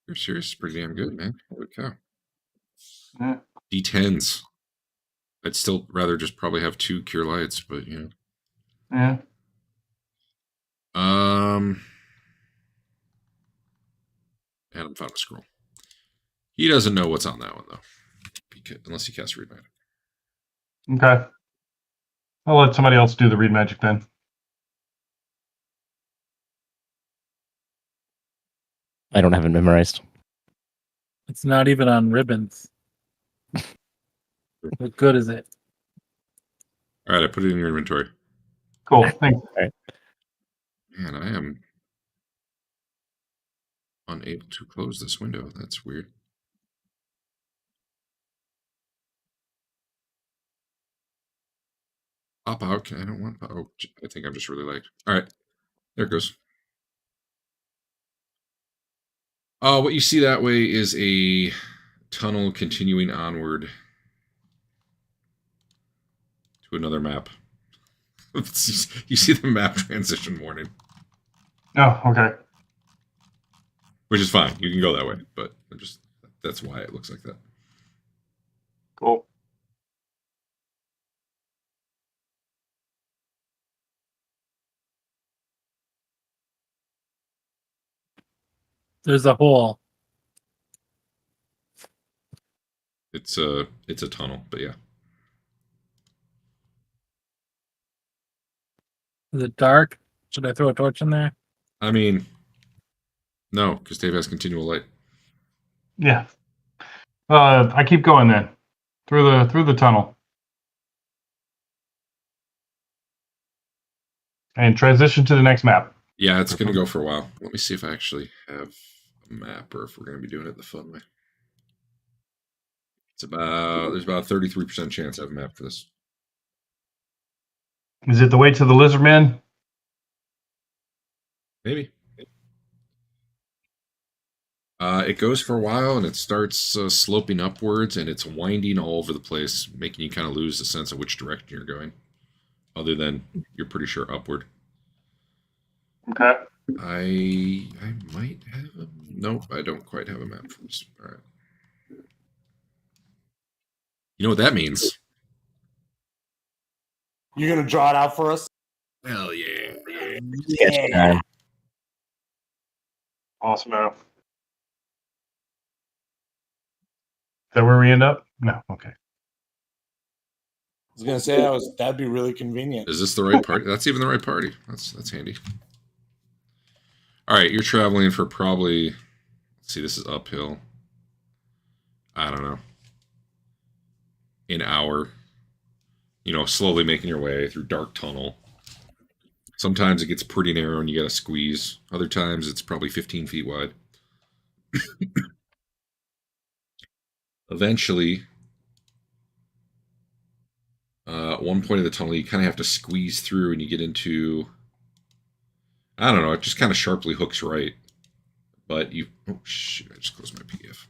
[SPEAKER 1] You're serious? It's pretty damn good, man. Holy cow.
[SPEAKER 2] Yeah.
[SPEAKER 1] D10s. I'd still rather just probably have 2 cure lights, but you know.
[SPEAKER 2] Yeah.
[SPEAKER 1] Adam found a scroll. He doesn't know what's on that one, though. Unless he casts Read Magic.
[SPEAKER 2] Okay. I'll let somebody else do the read magic then.
[SPEAKER 3] I don't have it memorized.
[SPEAKER 4] It's not even on ribbons. What good is it?
[SPEAKER 1] All right, I put it in your inventory.
[SPEAKER 2] Cool. Thanks.
[SPEAKER 1] Man, I am unable to close this window. That's weird. Pop out. I don't want. Oh, I think I'm just really late. All right, there it goes. What you see that way is a tunnel continuing onward to another map. You see the map transition warning,
[SPEAKER 2] Oh, okay.
[SPEAKER 1] which is fine. You can go that way, but that's why it looks like that.
[SPEAKER 2] Cool.
[SPEAKER 4] There's a hole.
[SPEAKER 1] It's a tunnel, but yeah.
[SPEAKER 4] Is it dark? Should I throw a torch in there?
[SPEAKER 1] I mean, no, because Dave has continual light.
[SPEAKER 2] Yeah. I keep going then. Through the tunnel. And transition to the next map.
[SPEAKER 1] Yeah, it's going to go for a while. Let me see if I actually have a map or if we're going to be doing it the fun way. There's about a 33% chance I have a map for this.
[SPEAKER 2] Is it the way to the lizard men?
[SPEAKER 1] Maybe. It goes for a while and it starts sloping upwards and it's winding all over the place, making you kind of lose the sense of which direction you're going. Other than you're pretty sure upward.
[SPEAKER 2] Okay.
[SPEAKER 1] I might have a... Nope, I don't quite have a map for this. All right. You know what that means?
[SPEAKER 6] You're gonna draw it out for us?
[SPEAKER 1] Hell yeah.
[SPEAKER 3] Sketch time.
[SPEAKER 2] Awesome. Is that where we end up? No. Okay.
[SPEAKER 6] I was gonna say that'd be really convenient.
[SPEAKER 1] Is this the right party? That's even the right party. That's handy. All right, you're traveling for probably... Let's see, this is uphill. I don't know. An hour. You know, slowly making your way through dark tunnel. Sometimes it gets pretty narrow and you gotta squeeze. Other times it's probably 15 feet wide. Eventually, at one point of the tunnel, you kind of have to squeeze through and you get into... I don't know, it just kind of sharply hooks right. But you... Oh, shit, I just closed my PDF.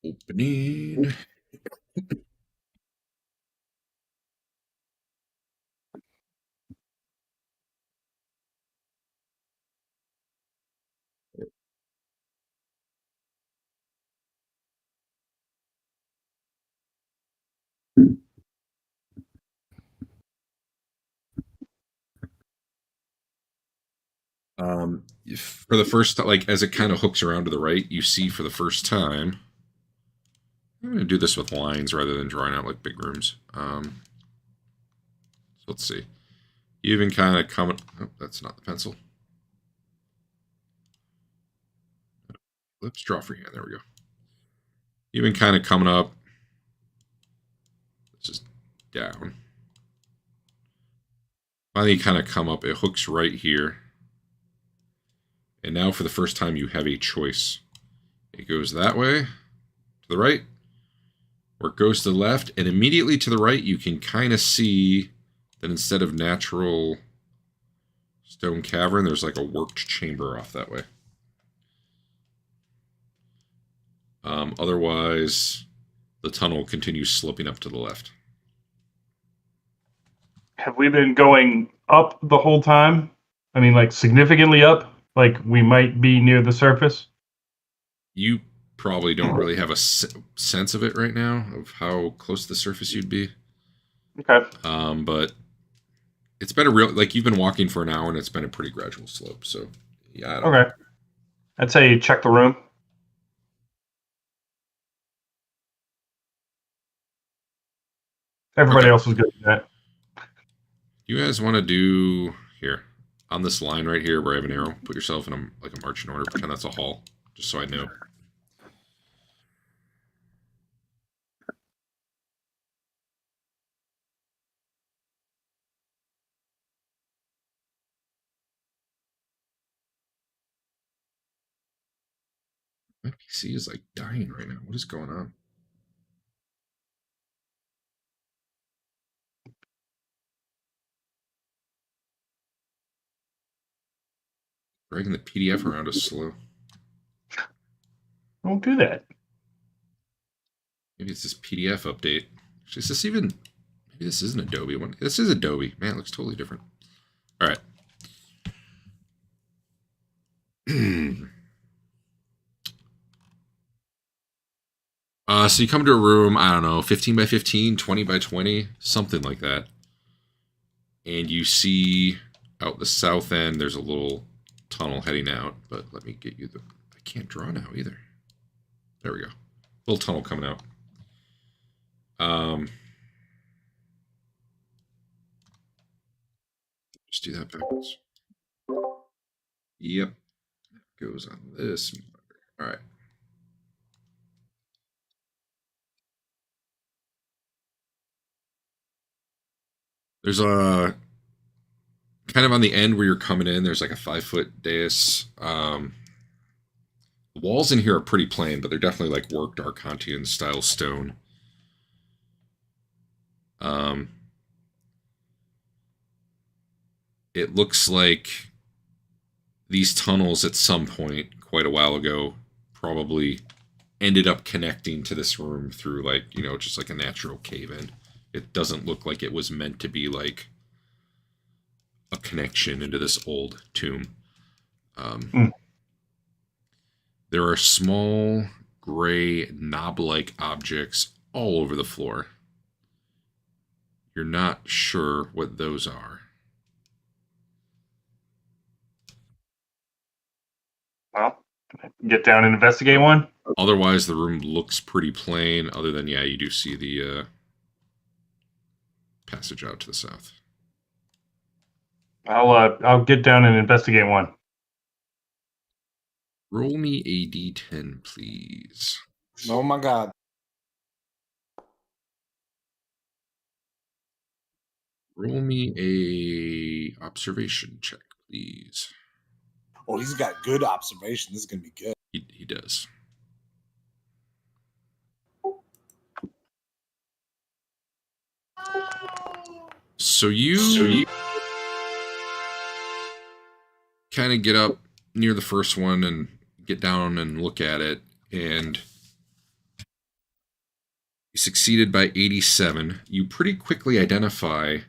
[SPEAKER 1] Opening. For the first, like, as it kind of hooks around to the right, you see for the first time... I'm going to do this with lines rather than drawing out, like, big rooms. So let's see. You even kind of come. Oh, that's not the pencil. Let's draw freehand. There we go. Even kind of coming up. This is down. Finally, you kind of come up. It hooks right here. And now for the first time, you have a choice. It goes that way, to the right, or it goes to the left. And immediately to the right, you can kind of see that instead of natural stone cavern, there's like a worked chamber off that way. Otherwise, the tunnel continues sloping up to the left.
[SPEAKER 2] Have we been going up the whole time? I mean, like significantly up? Like we might be near the surface?
[SPEAKER 1] You probably don't really have a sense of it right now, of how close to the surface you'd be.
[SPEAKER 2] Okay.
[SPEAKER 1] But it's been a real, like you've been walking for an hour and it's been a pretty gradual slope. So, yeah, I don't
[SPEAKER 2] Okay. I'd say check the room. Everybody
[SPEAKER 1] Okay.
[SPEAKER 2] else is good with that.
[SPEAKER 1] You guys want to do here on this line right here where I have an arrow? Put yourself in a marching order. Pretend that's a hall, just so I know. My PC is like dying right now. What is going on? Dragging the PDF around is slow.
[SPEAKER 2] Don't do that.
[SPEAKER 1] Maybe it's this PDF update. Is this even? Maybe this isn't Adobe one. This is Adobe. Man, it looks totally different. All right. So you come to a room, I don't know, 15 by 15, 20 by 20, something like that. And you see out the south end, there's a little tunnel heading out. But let me get you the... I can't draw now either. There we go. Little tunnel coming out. Just do that backwards. Yep. Goes on this. All right. There's a kind of on the end where you're coming in, there's like a 5-foot dais. The walls in here are pretty plain, but they're definitely like worked Arcantian style stone. It looks like these tunnels at some point, quite a while ago, probably ended up connecting to this room through like, you know, just like a natural cave in. It doesn't look like it was meant to be like a connection into this old tomb. There are small gray knob-like objects all over the floor. You're not sure what those are.
[SPEAKER 2] Well, get down and investigate one.
[SPEAKER 1] Otherwise, the room looks pretty plain, other than, yeah, you do see the passage out to the south.
[SPEAKER 2] I'll get down and investigate one.
[SPEAKER 1] Roll me a d10, please.
[SPEAKER 6] Oh my god.
[SPEAKER 1] Roll me a observation check, please.
[SPEAKER 6] Oh, he's got good observation. This is gonna be good.
[SPEAKER 1] He does. So you kind of get up near the first one and get down and look at it, and you succeeded by 87. You pretty quickly identify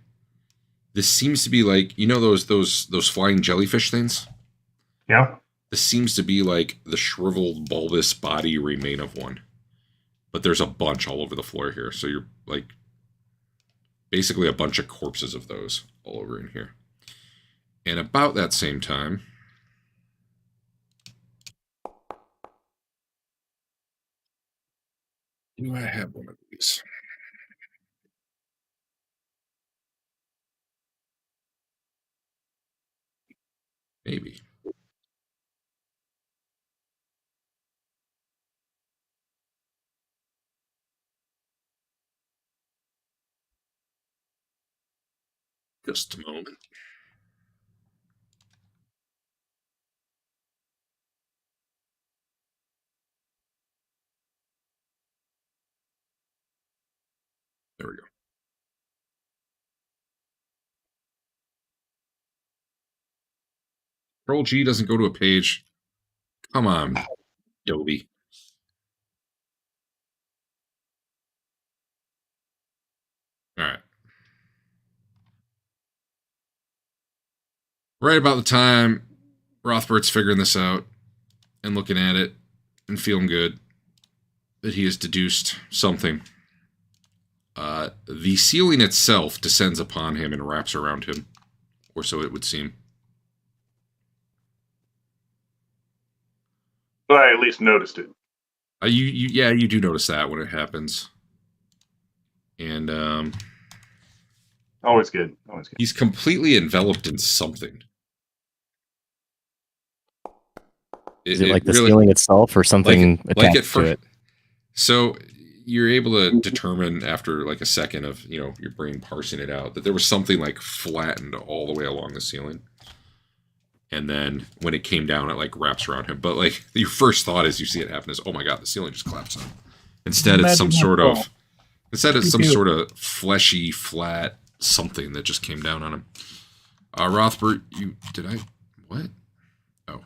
[SPEAKER 1] this seems to be like, you know, those flying jellyfish things?
[SPEAKER 2] Yeah.
[SPEAKER 1] This seems to be like the shriveled bulbous body remain of one. But there's a bunch all over the floor here. So you're like basically a bunch of corpses of those all over in here. And about that same time, do I have one of these? Maybe. Just a moment. There we go. Control G doesn't go to a page. Come on, Dobie. All right. Right about the time Rothbert's figuring this out and looking at it and feeling good that he has deduced something, the ceiling itself descends upon him and wraps around him, or so it would seem.
[SPEAKER 2] But I at least noticed it.
[SPEAKER 1] You do notice that when it happens. And
[SPEAKER 2] Always good. Always good.
[SPEAKER 1] he's completely enveloped in something.
[SPEAKER 3] Is it like the ceiling itself or something attached to it?
[SPEAKER 1] So you're able to determine after like a second of, your brain parsing it out, that there was something like flattened all the way along the ceiling. And then when it came down, it like wraps around him. But like your first thought as you see it happen is, oh my God, the ceiling just collapsed on him. Instead, it's some sort of fleshy, flat something that just came down on him. Rothbert, what? Oh.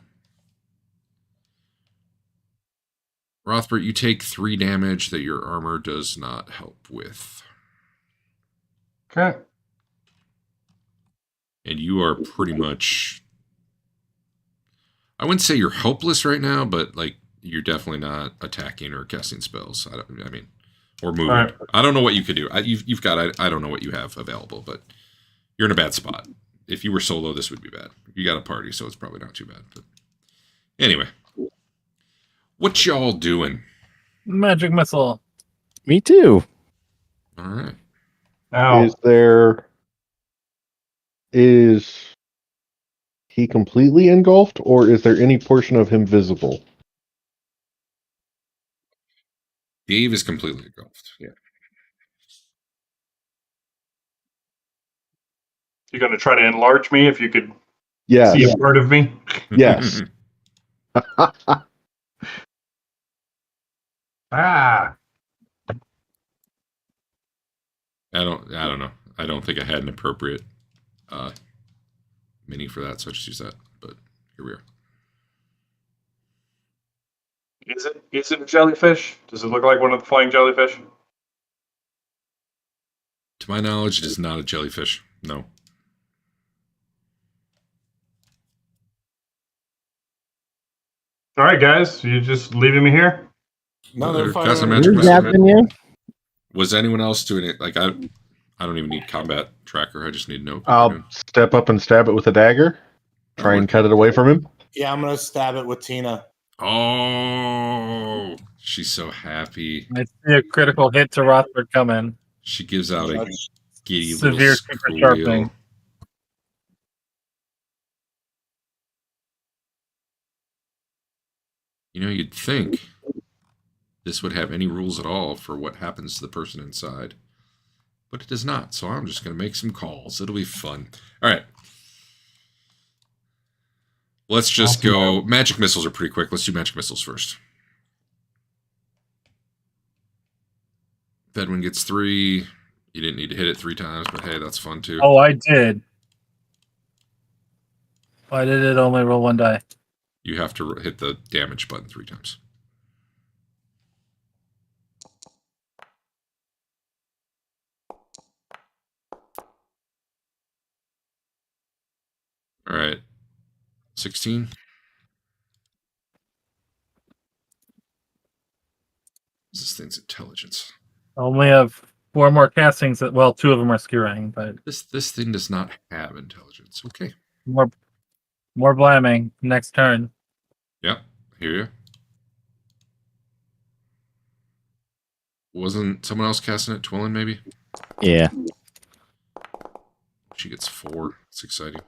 [SPEAKER 1] Rothbert, you take 3 damage that your armor does not help with.
[SPEAKER 2] Okay.
[SPEAKER 1] And you are pretty much, I wouldn't say you're helpless right now, but like you're definitely not attacking or casting spells. Or moving. Right. I don't know what you could do. You've got, I don't know what you have available, but you're in a bad spot. If you were solo, this would be bad. You got a party, so it's probably not too bad. But anyway, what y'all doing?
[SPEAKER 4] Magic missile.
[SPEAKER 3] Me too.
[SPEAKER 1] All right.
[SPEAKER 2] Ow.
[SPEAKER 5] Is he completely engulfed, or is there any portion of him visible?
[SPEAKER 1] Dave is completely engulfed. Yeah.
[SPEAKER 2] You're going to try to enlarge me if you could
[SPEAKER 5] Yes.
[SPEAKER 2] see a part of me?
[SPEAKER 5] Yes.
[SPEAKER 2] Ah.
[SPEAKER 1] I don't know. I don't think I had an appropriate mini for that, so I just use that. But here we are.
[SPEAKER 2] Is it a jellyfish? Does it look like one of the flying jellyfish?
[SPEAKER 1] To my knowledge, it is not a jellyfish. No.
[SPEAKER 2] All right, guys. You just leaving me here?
[SPEAKER 6] No, they're fine.
[SPEAKER 1] Was anyone else doing it? Like I don't even need combat tracker. I just need to know.
[SPEAKER 5] I'll step up and stab it with a dagger. Try and cut it away from him.
[SPEAKER 6] Yeah, I'm gonna stab it with Tina.
[SPEAKER 1] Oh, she's so happy.
[SPEAKER 4] I see a critical hit to Rothbard come in.
[SPEAKER 1] She gives out a giddy
[SPEAKER 4] severe
[SPEAKER 1] little
[SPEAKER 4] sharpening.
[SPEAKER 1] You'd think this would have any rules at all for what happens to the person inside. But it does not, so I'm just going to make some calls. It'll be fun. All right. Let's just go. Magic missiles are pretty quick. Let's do magic missiles first. Fedwin gets 3. You didn't need to hit it 3 times, but hey, that's fun too.
[SPEAKER 4] Oh, I did. Why did it only roll 1 die?
[SPEAKER 1] You have to hit the damage button 3 times. All right. 16. This thing's intelligence.
[SPEAKER 4] I only have 4 more castings. 2 of them are skewering, but
[SPEAKER 1] this thing does not have intelligence. Okay.
[SPEAKER 4] More blaming next turn.
[SPEAKER 1] Yeah, hear you. Wasn't someone else casting it? Twillin, maybe?
[SPEAKER 3] Yeah.
[SPEAKER 1] She gets 4. It's exciting.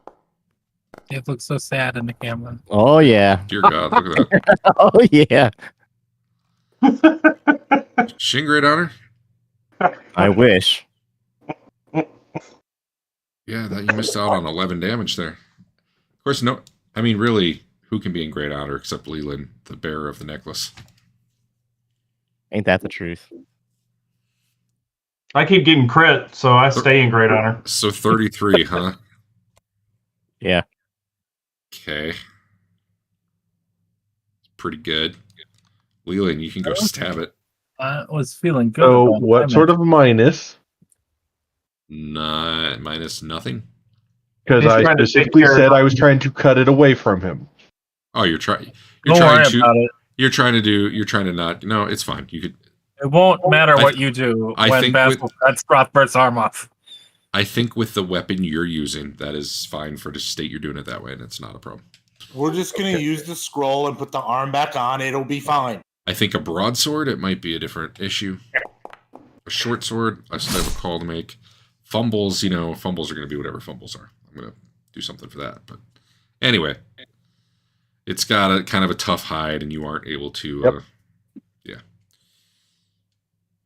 [SPEAKER 4] It looks so sad in the camera.
[SPEAKER 3] Oh yeah.
[SPEAKER 1] Dear God, look at that.
[SPEAKER 3] Oh yeah.
[SPEAKER 1] Shin Great Honor?
[SPEAKER 3] I wish.
[SPEAKER 1] Yeah, that you missed out on 11 damage there. Of course, no. I mean, really, who can be in Great Honor except Leland, the bearer of the necklace?
[SPEAKER 3] Ain't that the truth?
[SPEAKER 2] I keep getting crit, so I stay in great honor.
[SPEAKER 1] So 33, huh?
[SPEAKER 3] Yeah.
[SPEAKER 1] Okay. Pretty good. Leland, you can go stab it.
[SPEAKER 4] I was feeling good.
[SPEAKER 5] So,
[SPEAKER 4] about
[SPEAKER 5] what
[SPEAKER 4] damage.
[SPEAKER 5] sort of minus?
[SPEAKER 1] Minus nothing.
[SPEAKER 5] Because
[SPEAKER 2] He's
[SPEAKER 5] I
[SPEAKER 2] trying to take
[SPEAKER 5] specifically
[SPEAKER 2] care of-
[SPEAKER 5] said I was trying to cut it away from him.
[SPEAKER 1] Oh, you're trying.
[SPEAKER 4] Don't worry about it.
[SPEAKER 1] You're trying to not. No, it's fine. You could.
[SPEAKER 4] It won't matter
[SPEAKER 1] I
[SPEAKER 4] what
[SPEAKER 1] th-
[SPEAKER 4] you do
[SPEAKER 1] I
[SPEAKER 4] when
[SPEAKER 1] think
[SPEAKER 4] Basil cuts Rothbert's arm off.
[SPEAKER 1] I think with the weapon you're using, that is fine for the state you're doing it that way, and it's not a problem.
[SPEAKER 6] We're just gonna use the scroll and put the arm back on. It'll be fine.
[SPEAKER 1] I think a broadsword, it might be a different issue. A short sword, I still have a call to make. Fumbles, fumbles are going to be whatever fumbles are. I'm going to do something for that. But anyway, it's got a kind of a tough hide, and you aren't able to.
[SPEAKER 5] Yep.
[SPEAKER 1] Yeah.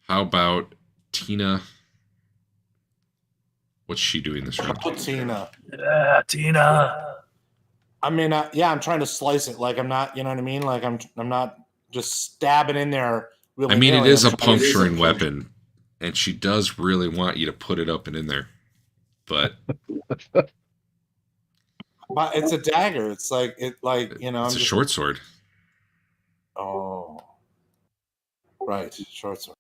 [SPEAKER 1] How about Tina? What's she doing this round?
[SPEAKER 6] Tina.
[SPEAKER 4] Yeah, Tina.
[SPEAKER 6] I mean, I'm trying to slice it. Like I'm not, you know what I mean? Like I'm not just stabbing in there.
[SPEAKER 1] I mean, it is
[SPEAKER 6] willy-nilly.
[SPEAKER 1] a puncturing weapon, and she does really want you to put it up and in there. But
[SPEAKER 6] But it's a dagger. It's like
[SPEAKER 1] it's
[SPEAKER 6] I'm
[SPEAKER 1] a
[SPEAKER 6] just,
[SPEAKER 1] short sword.
[SPEAKER 6] Oh, right, short sword.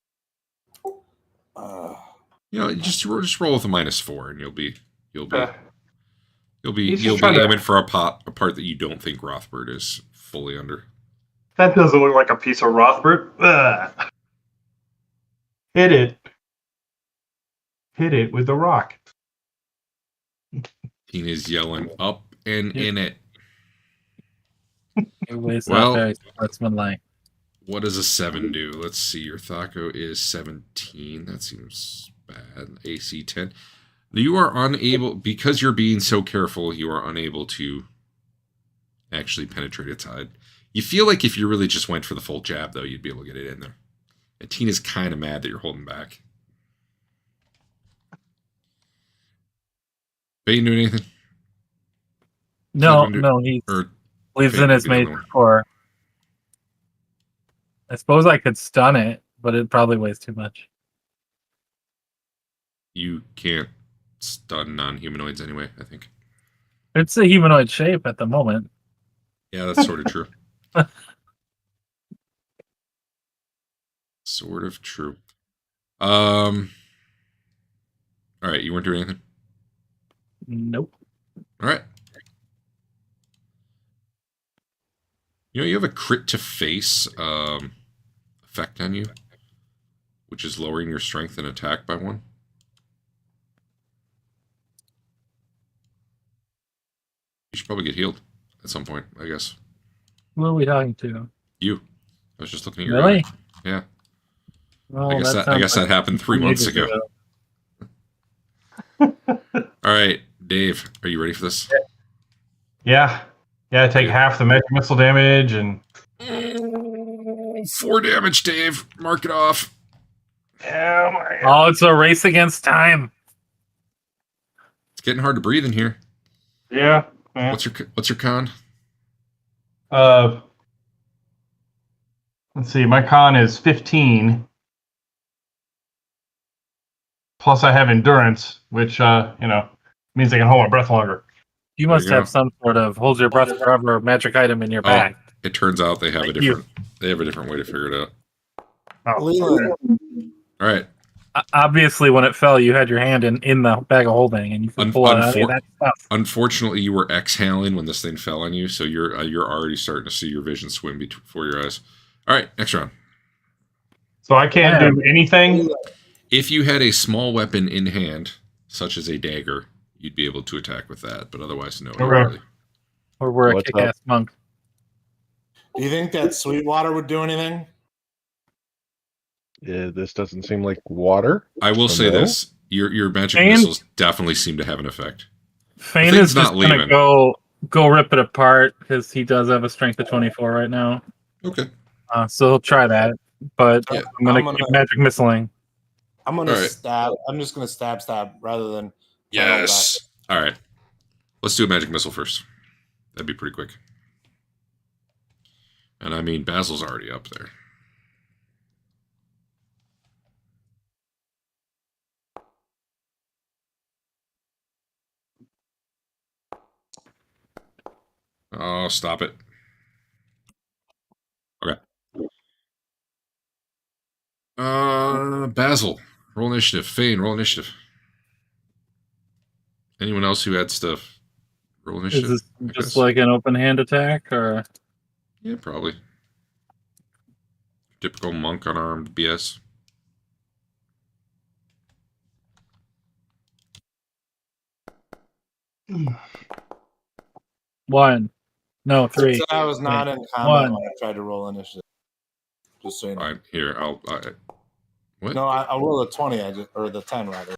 [SPEAKER 1] Just roll with a -4, and you'll be
[SPEAKER 2] He's just trying to-
[SPEAKER 1] aiming for a part that you don't think Rothbard is fully under.
[SPEAKER 2] That doesn't look like a piece of Rothbard. Ugh. Hit it. Hit it with the rock.
[SPEAKER 1] Tina's yelling up and in it.
[SPEAKER 4] Your way's
[SPEAKER 1] Well-
[SPEAKER 4] not very sportsmanlike.
[SPEAKER 1] What does a 7 do? Let's see. Your Thaco is 17. That seems bad. AC 10. You are unable, because you're being so careful, you are unable to actually penetrate its hide. You feel like if you really just went for the full jab, though, you'd be able to get it in there. And Tina's kind of mad that you're holding back. Bane doing anything?
[SPEAKER 4] No,
[SPEAKER 1] Seven
[SPEAKER 4] no, he
[SPEAKER 1] Or
[SPEAKER 4] believes
[SPEAKER 1] Fate
[SPEAKER 4] in
[SPEAKER 1] would
[SPEAKER 4] his
[SPEAKER 1] be the
[SPEAKER 4] mate
[SPEAKER 1] other one.
[SPEAKER 4] core. I suppose I could stun it, but it probably weighs too much.
[SPEAKER 1] You can't stun non-humanoids anyway, I think.
[SPEAKER 4] It's a humanoid shape at the moment.
[SPEAKER 1] Yeah, that's sort of true. Sort of true. All right, you weren't doing anything?
[SPEAKER 4] Nope.
[SPEAKER 1] All right. You have a crit to face effect on you, which is lowering your strength and attack by 1. You should probably get healed at some point, I guess.
[SPEAKER 4] Who are we talking to?
[SPEAKER 1] You. I was just looking at your
[SPEAKER 4] Really?
[SPEAKER 1] guy. Yeah.
[SPEAKER 4] Well,
[SPEAKER 1] I guess
[SPEAKER 4] sounds
[SPEAKER 1] that happened 3 months
[SPEAKER 4] ages
[SPEAKER 1] ago. All right, Dave, are you ready for this?
[SPEAKER 2] Yeah. Yeah, take half the magic missile damage and
[SPEAKER 1] 4 damage, Dave. Mark it off.
[SPEAKER 2] oh my god.
[SPEAKER 4] Oh, it's a race against time.
[SPEAKER 1] It's getting hard to breathe in here.
[SPEAKER 2] Yeah.
[SPEAKER 1] What's your con?
[SPEAKER 2] Let's see, my con is 15. Plus I have endurance, which means I can hold my breath longer.
[SPEAKER 4] You
[SPEAKER 1] There
[SPEAKER 4] must
[SPEAKER 1] you go.
[SPEAKER 4] have some sort of hold your breath forever magic item in your
[SPEAKER 1] Oh,
[SPEAKER 4] bag.
[SPEAKER 1] it turns out they have a
[SPEAKER 4] Thank you.
[SPEAKER 1] different way to figure it out.
[SPEAKER 6] Leland,
[SPEAKER 1] All right.
[SPEAKER 4] Obviously, when it fell, you had your hand in the bag of holding, and you could pull out any of that stuff.
[SPEAKER 1] Unfortunately, you were exhaling when this thing fell on you, so you're already starting to see your vision swim before your eyes. All right, next round.
[SPEAKER 2] So I can't do anything.
[SPEAKER 1] If you had a small weapon in hand, such as a dagger, you'd be able to attack with that, but otherwise, no.
[SPEAKER 2] Okay.
[SPEAKER 1] Really.
[SPEAKER 4] Or we're a
[SPEAKER 5] What's up?
[SPEAKER 4] kick-ass monk.
[SPEAKER 6] do you think that Sweetwater would do anything?
[SPEAKER 5] This doesn't seem like water.
[SPEAKER 1] I will say
[SPEAKER 5] No?
[SPEAKER 1] this: your magic
[SPEAKER 4] And-
[SPEAKER 1] missiles definitely seem to have an effect.
[SPEAKER 4] Fane
[SPEAKER 1] thing's
[SPEAKER 4] is
[SPEAKER 1] not
[SPEAKER 4] just going to
[SPEAKER 1] leaving.
[SPEAKER 4] go go rip it apart because he does have a strength of 24 right now.
[SPEAKER 1] Okay.
[SPEAKER 4] So he'll try that, but
[SPEAKER 1] Yeah.
[SPEAKER 4] I'm gonna keep magic missiling.
[SPEAKER 6] I'm gonna
[SPEAKER 1] All right.
[SPEAKER 6] stab. I'm just gonna stab rather than play all
[SPEAKER 1] Yes. All right. Let's do a magic missile first. That'd be pretty quick. And I mean, Basil's already up there. Oh, stop it. Okay. Basil, roll initiative. Fane, roll initiative. Anyone else who had stuff? Roll
[SPEAKER 4] Is
[SPEAKER 1] initiative.
[SPEAKER 4] this
[SPEAKER 1] I
[SPEAKER 4] just
[SPEAKER 1] guess.
[SPEAKER 4] like an open hand attack, or
[SPEAKER 1] Yeah, probably. Typical monk unarmed BS.
[SPEAKER 4] one? No,
[SPEAKER 6] that.
[SPEAKER 4] 3.
[SPEAKER 6] So I was not in combat
[SPEAKER 4] One.
[SPEAKER 6] when I tried to roll initiative. Just so you know.
[SPEAKER 1] Fine. Here, what?
[SPEAKER 6] No, I'll roll a 20, or the 10 rather.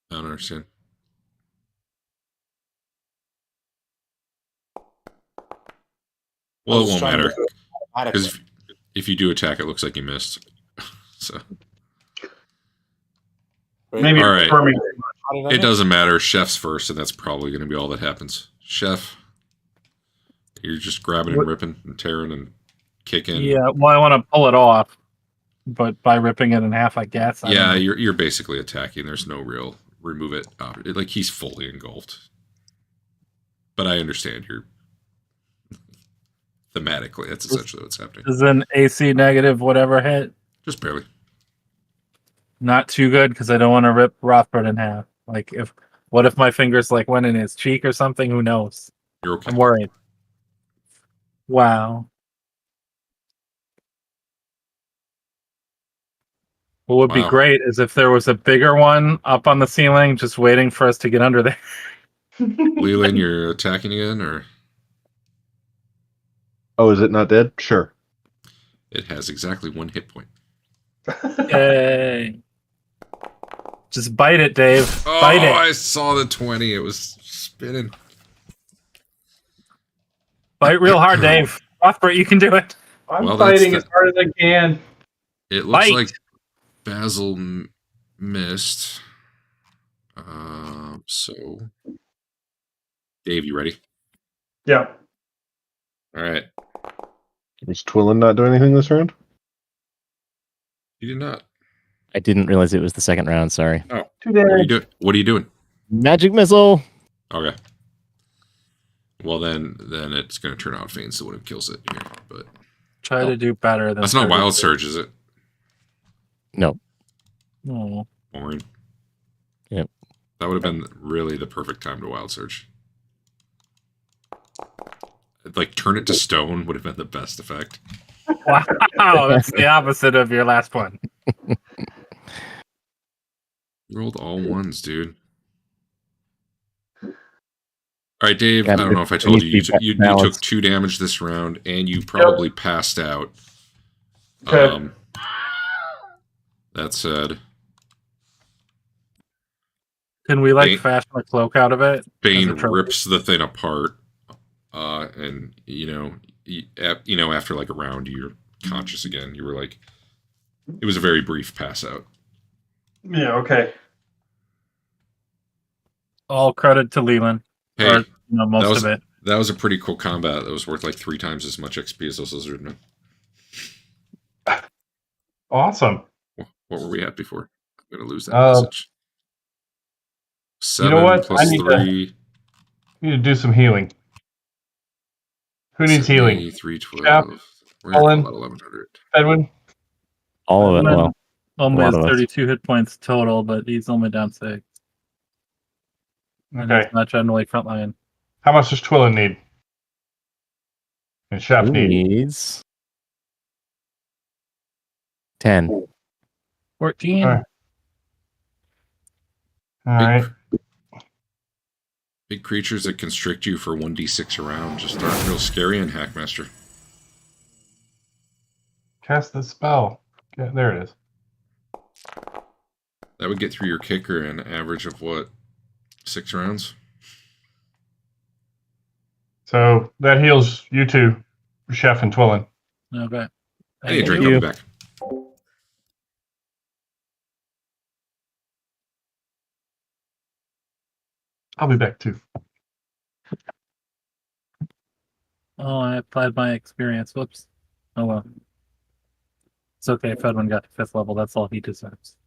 [SPEAKER 1] I don't understand. Well, it won't matter. Because if you do attack, it looks like you missed. So.
[SPEAKER 2] Maybe
[SPEAKER 1] All right.
[SPEAKER 2] for me.
[SPEAKER 1] It doesn't matter. Chef's first, and that's probably going to be all that happens. Chef, you're just grabbing and ripping and tearing and kicking.
[SPEAKER 4] Yeah, well, I want to pull it off, but by ripping it in half, I guess.
[SPEAKER 1] Yeah, you're basically attacking. There's no real remove it. Like he's fully engulfed. But I understand you're thematically. That's essentially what's happening.
[SPEAKER 4] Is an AC negative whatever hit?
[SPEAKER 1] Just barely.
[SPEAKER 4] Not too good because I don't want to rip Rothbard in half. Like, what if my fingers like went in his cheek or something? Who knows?
[SPEAKER 1] You're okay.
[SPEAKER 4] I'm worried. Wow. What would be great is if there was a bigger one up on the ceiling, just waiting for us to get under there.
[SPEAKER 1] Leland, you're attacking again, or?
[SPEAKER 5] Oh, is it not dead? Sure.
[SPEAKER 1] It has exactly 1 hit point.
[SPEAKER 4] Yay. Just bite it, Dave.
[SPEAKER 1] Oh,
[SPEAKER 4] Bite it.
[SPEAKER 1] I saw the 20. It was spinning.
[SPEAKER 4] Bite real hard, Dave. Rothbard, you can do it.
[SPEAKER 2] I'm fighting as hard as I can.
[SPEAKER 1] It looks
[SPEAKER 4] Bite.
[SPEAKER 1] like Basil missed. So, Dave, you ready?
[SPEAKER 2] Yeah.
[SPEAKER 1] All right.
[SPEAKER 5] Was Twillin not doing anything this round?
[SPEAKER 1] You did not.
[SPEAKER 3] I didn't realize it was the second round. Sorry.
[SPEAKER 1] Oh, what are you doing?
[SPEAKER 3] Magic missile.
[SPEAKER 1] Okay. Well, then it's going to turn out Fane's the one who kills it here. But
[SPEAKER 4] Try to do better than
[SPEAKER 1] that's not
[SPEAKER 4] 32.
[SPEAKER 1] Wild Surge, is it?
[SPEAKER 3] No.
[SPEAKER 4] Oh.
[SPEAKER 1] Boring.
[SPEAKER 3] Yep.
[SPEAKER 1] That would have been really the perfect time to Wild Surge. Like, turn it to stone would have been the best effect.
[SPEAKER 4] Wow, that's the opposite of your last one.
[SPEAKER 1] You rolled all ones, dude. All right, Dave, I don't know if I told you, you took 2 damage this round, and you probably passed out.
[SPEAKER 2] Okay.
[SPEAKER 1] That said...
[SPEAKER 4] Can we, fashion a cloak out of it?
[SPEAKER 1] Bane rips the thing apart, and, after, like, a round, you're conscious again. You were, like... It was a very brief pass out.
[SPEAKER 2] Yeah, okay.
[SPEAKER 4] All credit to Leland.
[SPEAKER 1] Hey,
[SPEAKER 4] or, most of it.
[SPEAKER 1] That was a pretty cool combat. That was worth like 3 times as much XP as those lizardmen.
[SPEAKER 2] Awesome.
[SPEAKER 1] What were we at before? I'm going to lose that message. 7
[SPEAKER 2] you know what?
[SPEAKER 1] plus 3.
[SPEAKER 2] I need to do some healing. Who needs healing?
[SPEAKER 1] 312. We're at about 1100.
[SPEAKER 2] Edwin?
[SPEAKER 3] All of it. Well,
[SPEAKER 4] only has 32 hit points total, but he's only down 6.
[SPEAKER 2] Okay.
[SPEAKER 4] Not generally frontline.
[SPEAKER 2] How much does Twillin need? And Chef
[SPEAKER 3] needs 10.
[SPEAKER 4] 14.
[SPEAKER 2] All right.
[SPEAKER 1] Big creatures that constrict you for 1d6 a round just aren't real scary in Hackmaster.
[SPEAKER 2] Cast the spell. Yeah, there it is.
[SPEAKER 1] That would get through your kicker an average of what? 6 rounds.
[SPEAKER 2] So that heals you two, Chef and Twillin.
[SPEAKER 4] Okay.
[SPEAKER 1] I need a drink.
[SPEAKER 3] you.
[SPEAKER 1] I'll be back.
[SPEAKER 2] I'll be back too.
[SPEAKER 4] Oh, I applied my experience. Whoops. Oh well. It's okay. Fedwin got to 5th level. That's all he deserves.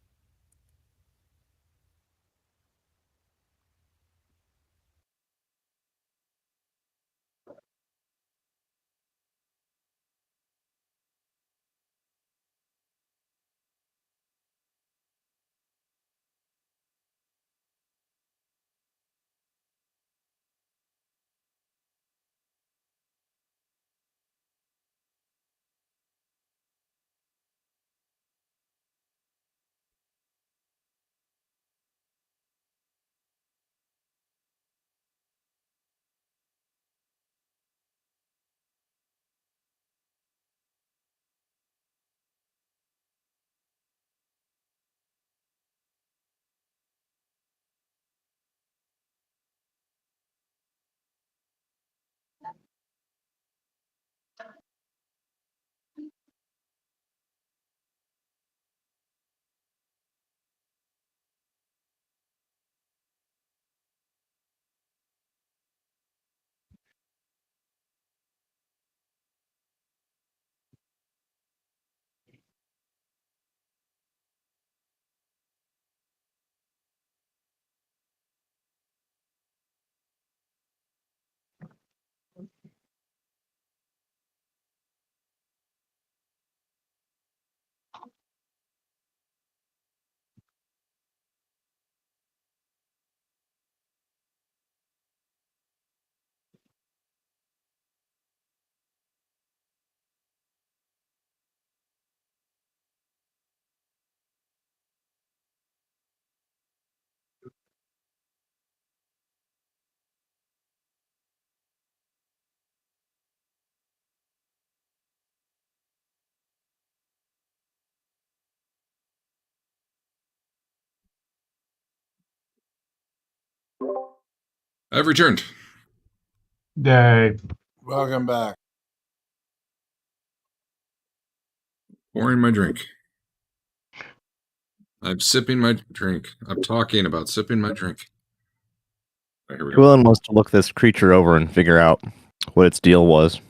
[SPEAKER 1] I've returned.
[SPEAKER 2] Yay.
[SPEAKER 6] Welcome back.
[SPEAKER 1] Pouring my drink. I'm sipping my drink. I'm talking about sipping my drink. Right, here we go.
[SPEAKER 3] Quillen wants to look this creature over and figure out what its deal was.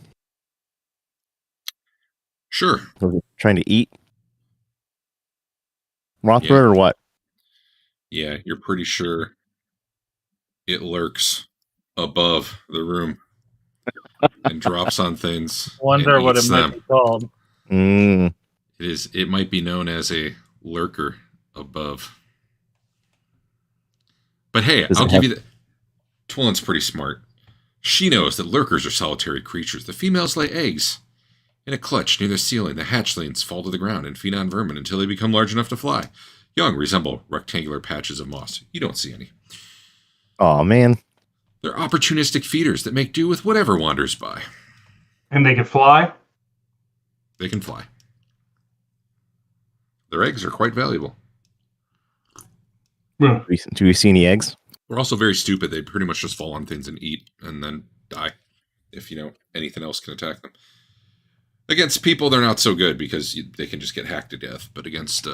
[SPEAKER 1] Sure.
[SPEAKER 3] Was it trying to eat Rothbard
[SPEAKER 1] Yeah.
[SPEAKER 3] or what?
[SPEAKER 1] Yeah, you're pretty sure it lurks above the room and drops on things.
[SPEAKER 4] Wonder
[SPEAKER 1] and
[SPEAKER 4] what it
[SPEAKER 1] eats
[SPEAKER 4] might
[SPEAKER 1] them.
[SPEAKER 4] be called.
[SPEAKER 1] It might be known as a lurker above. But hey,
[SPEAKER 3] Does
[SPEAKER 1] I'll
[SPEAKER 3] it
[SPEAKER 1] give
[SPEAKER 3] have-
[SPEAKER 1] you that. Twillen's pretty smart. She knows that lurkers are solitary creatures. The females lay eggs in a clutch near the ceiling. The hatchlings fall to the ground and feed on vermin until they become large enough to fly. Young resemble rectangular patches of moss. You don't see any.
[SPEAKER 3] Oh man.
[SPEAKER 1] They're opportunistic feeders that make do with whatever wanders by.
[SPEAKER 2] And they can fly?
[SPEAKER 1] They can fly. Their eggs are quite valuable.
[SPEAKER 2] Hmm.
[SPEAKER 3] Do we see any eggs?
[SPEAKER 1] We're also very stupid. They pretty much just fall on things and eat and then die if, anything else can attack them. Against people, they're not so good because they can just get hacked to death. But against,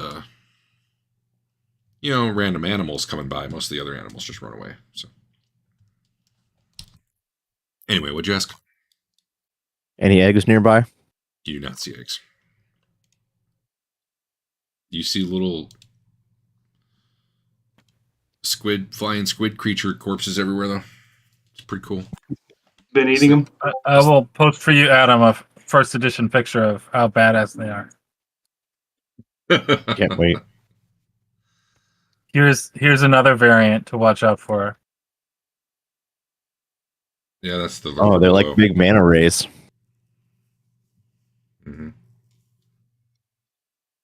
[SPEAKER 1] random animals coming by, most of the other animals just run away. So, anyway, what'd you ask?
[SPEAKER 3] Any eggs nearby?
[SPEAKER 1] You do not see eggs. You see little flying squid creature corpses everywhere, though. It's pretty cool.
[SPEAKER 2] Been eating them?
[SPEAKER 4] I will post for you, Adam, a first edition picture of how badass they are.
[SPEAKER 3] Can't wait.
[SPEAKER 4] Here's another variant to watch out for.
[SPEAKER 1] Yeah, that's the.
[SPEAKER 3] Oh, they're like
[SPEAKER 1] glow.
[SPEAKER 3] big mana rays.
[SPEAKER 1] Mm-hmm.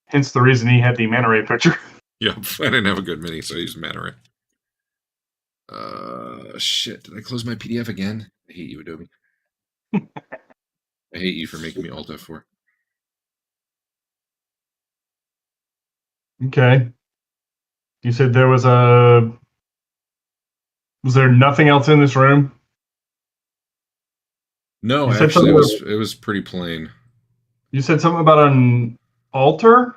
[SPEAKER 2] Hence the reason he had the mana ray picture.
[SPEAKER 1] Yep, I didn't have a good mini, so I used mana ray. Shit, did I close my PDF again? I hate you, Adobe. I hate you for making me Alt F4.
[SPEAKER 2] Okay. You said there was a Was there nothing else in this room?
[SPEAKER 1] No,
[SPEAKER 2] You said
[SPEAKER 1] actually,
[SPEAKER 2] something
[SPEAKER 1] it was pretty plain.
[SPEAKER 2] You said something about an altar?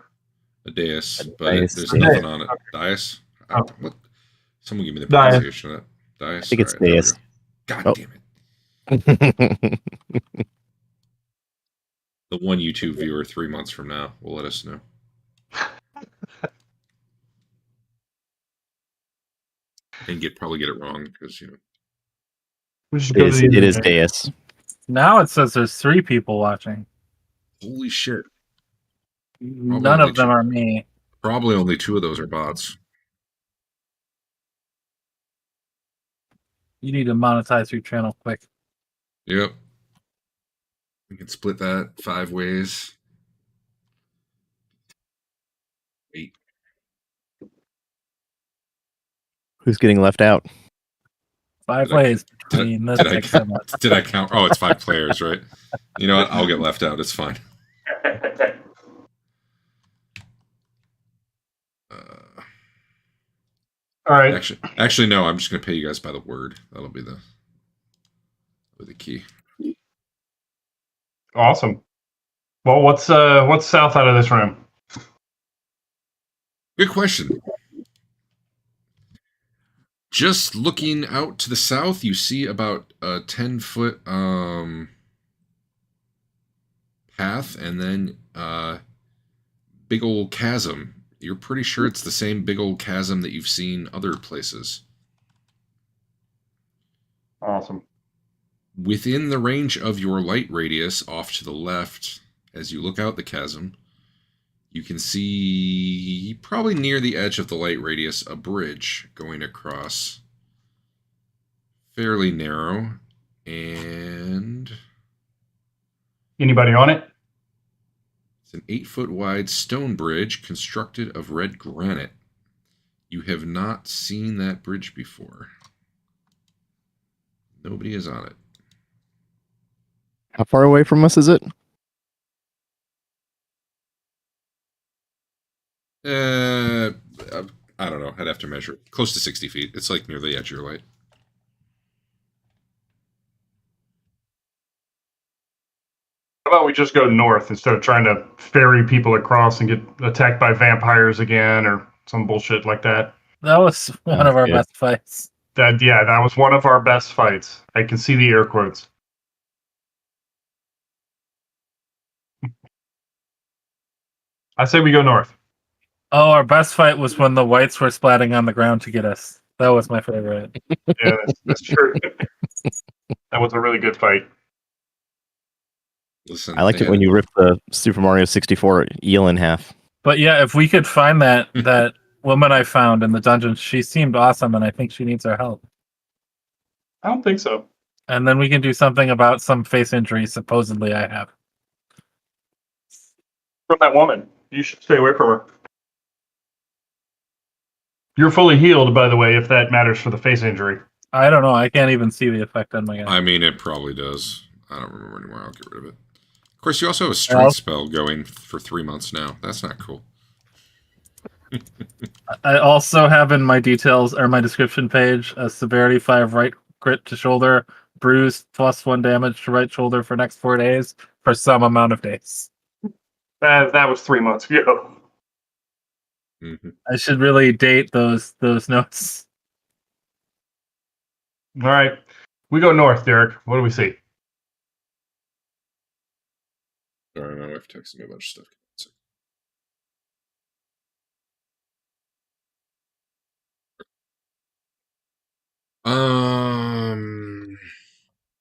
[SPEAKER 1] A dais,
[SPEAKER 3] A
[SPEAKER 1] but
[SPEAKER 3] dais,
[SPEAKER 1] there's
[SPEAKER 3] yeah.
[SPEAKER 1] nothing on it. Dais?
[SPEAKER 2] Oh.
[SPEAKER 1] What? Someone give me the
[SPEAKER 2] Dais.
[SPEAKER 1] pronunciation of that. Dais?
[SPEAKER 3] I think it's
[SPEAKER 1] All right, there we
[SPEAKER 3] dais.
[SPEAKER 1] go. God
[SPEAKER 3] Oh.
[SPEAKER 1] damn it. The one YouTube viewer 3 months from now will let us know. And probably get it wrong because, you know.
[SPEAKER 2] We should go to the
[SPEAKER 3] It is
[SPEAKER 2] internet.
[SPEAKER 3] dais.
[SPEAKER 4] Now it says there's 3 people watching.
[SPEAKER 1] Holy shit.
[SPEAKER 4] None
[SPEAKER 1] only
[SPEAKER 4] of them
[SPEAKER 1] two.
[SPEAKER 4] are me.
[SPEAKER 1] Probably only 2 of those are bots.
[SPEAKER 4] You need to monetize your channel quick.
[SPEAKER 1] Yep. We can split that 5 ways. 8.
[SPEAKER 3] Who's getting left out?
[SPEAKER 4] 5
[SPEAKER 1] Did I-
[SPEAKER 4] ways
[SPEAKER 1] Did
[SPEAKER 4] between
[SPEAKER 1] I,
[SPEAKER 4] this
[SPEAKER 1] did, I
[SPEAKER 4] extra
[SPEAKER 1] count, did I count? Oh, it's 5 players, right? You know what? I'll get left out. It's fine.
[SPEAKER 2] All right.
[SPEAKER 1] Actually, no. I'm just gonna pay you guys by the word. That'll be the key.
[SPEAKER 2] Awesome. Well, what's south out of this room?
[SPEAKER 1] Good question. Just looking out to the south, you see about a 10-foot path, and then big old chasm. You're pretty sure it's the same big old chasm that you've seen other places.
[SPEAKER 2] Awesome.
[SPEAKER 1] Within the range of your light radius, off to the left, as you look out the chasm, you can see, probably near the edge of the light radius, a bridge going across. Fairly narrow. And
[SPEAKER 2] Anybody on it?
[SPEAKER 1] it's an 8-foot wide stone bridge constructed of red granite. You have not seen that bridge before. Nobody is on it.
[SPEAKER 3] How far away from us is it?
[SPEAKER 1] I don't know. I'd have to measure it. Close to 60 feet. It's like near the edge of your light.
[SPEAKER 2] How about we just go north instead of trying to ferry people across and get attacked by vampires again or some bullshit like that?
[SPEAKER 4] That was one of our
[SPEAKER 3] good.
[SPEAKER 4] best fights.
[SPEAKER 2] That was one of our best fights. I can see the air quotes. I say we go north.
[SPEAKER 4] Oh, our best fight was when the whites were splatting on the ground to get us. That was my favorite.
[SPEAKER 2] Yeah, that's true. That was a really good fight.
[SPEAKER 1] Listen,
[SPEAKER 3] I liked it when you ripped the Super Mario 64 eel in half.
[SPEAKER 4] But yeah, if we could find that woman I found in the dungeon, she seemed awesome, and I think she needs our help.
[SPEAKER 2] I don't think so.
[SPEAKER 4] And then we can do something about some face injuries supposedly I have.
[SPEAKER 2] From that woman. You should stay away from her. You're fully healed, by the way, if that matters for the face injury.
[SPEAKER 4] I don't know. I can't even see the effect on my guy.
[SPEAKER 1] I mean, it probably does. I don't remember anymore. I'll get rid of it. Of course, you also have a strength spell going for 3 months now. That's not cool.
[SPEAKER 4] I also have in my details or my description page a severity 5 right crit to shoulder, bruise +1 damage to right shoulder for next 4 days for some amount of days.
[SPEAKER 2] That was 3 months ago.
[SPEAKER 1] Mm-hmm.
[SPEAKER 4] I should really date those notes.
[SPEAKER 2] All right. We go north, Derek. What do we see?
[SPEAKER 1] Sorry, my wife texted me a bunch of stuff.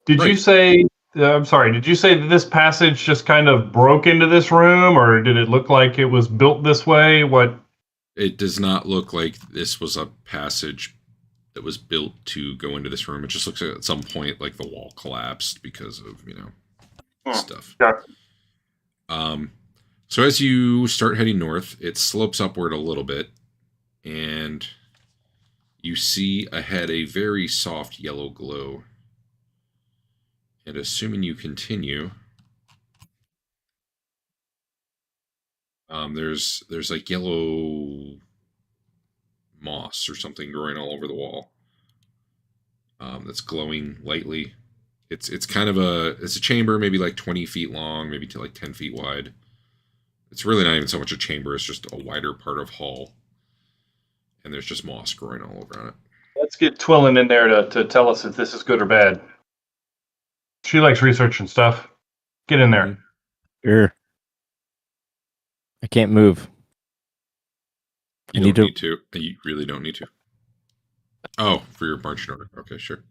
[SPEAKER 2] Did you say? I'm sorry. Did you say that this passage just kind of broke into this room, or did it look like it was built this way? What?
[SPEAKER 1] It does not look like this was a passage that was built to go into this room. It just looks like at some point like the wall collapsed because of, stuff.
[SPEAKER 2] Got
[SPEAKER 1] So as you start heading north, it slopes upward a little bit, and you see ahead a very soft yellow glow. And assuming you continue, there's like yellow moss or something growing all over the wall. that's glowing lightly. It's kind of it's a chamber, maybe like 20 feet long, maybe to like 10 feet wide. It's really not even so much a chamber; it's just a wider part of hall, and there's just moss growing all over on it.
[SPEAKER 2] Let's get Twillin in there to tell us if this is good or bad. She likes research and stuff. Get in there.
[SPEAKER 3] Sure. I can't move.
[SPEAKER 1] You
[SPEAKER 3] I
[SPEAKER 1] don't need to. You really don't need to. Oh, for your marching order. Okay, sure.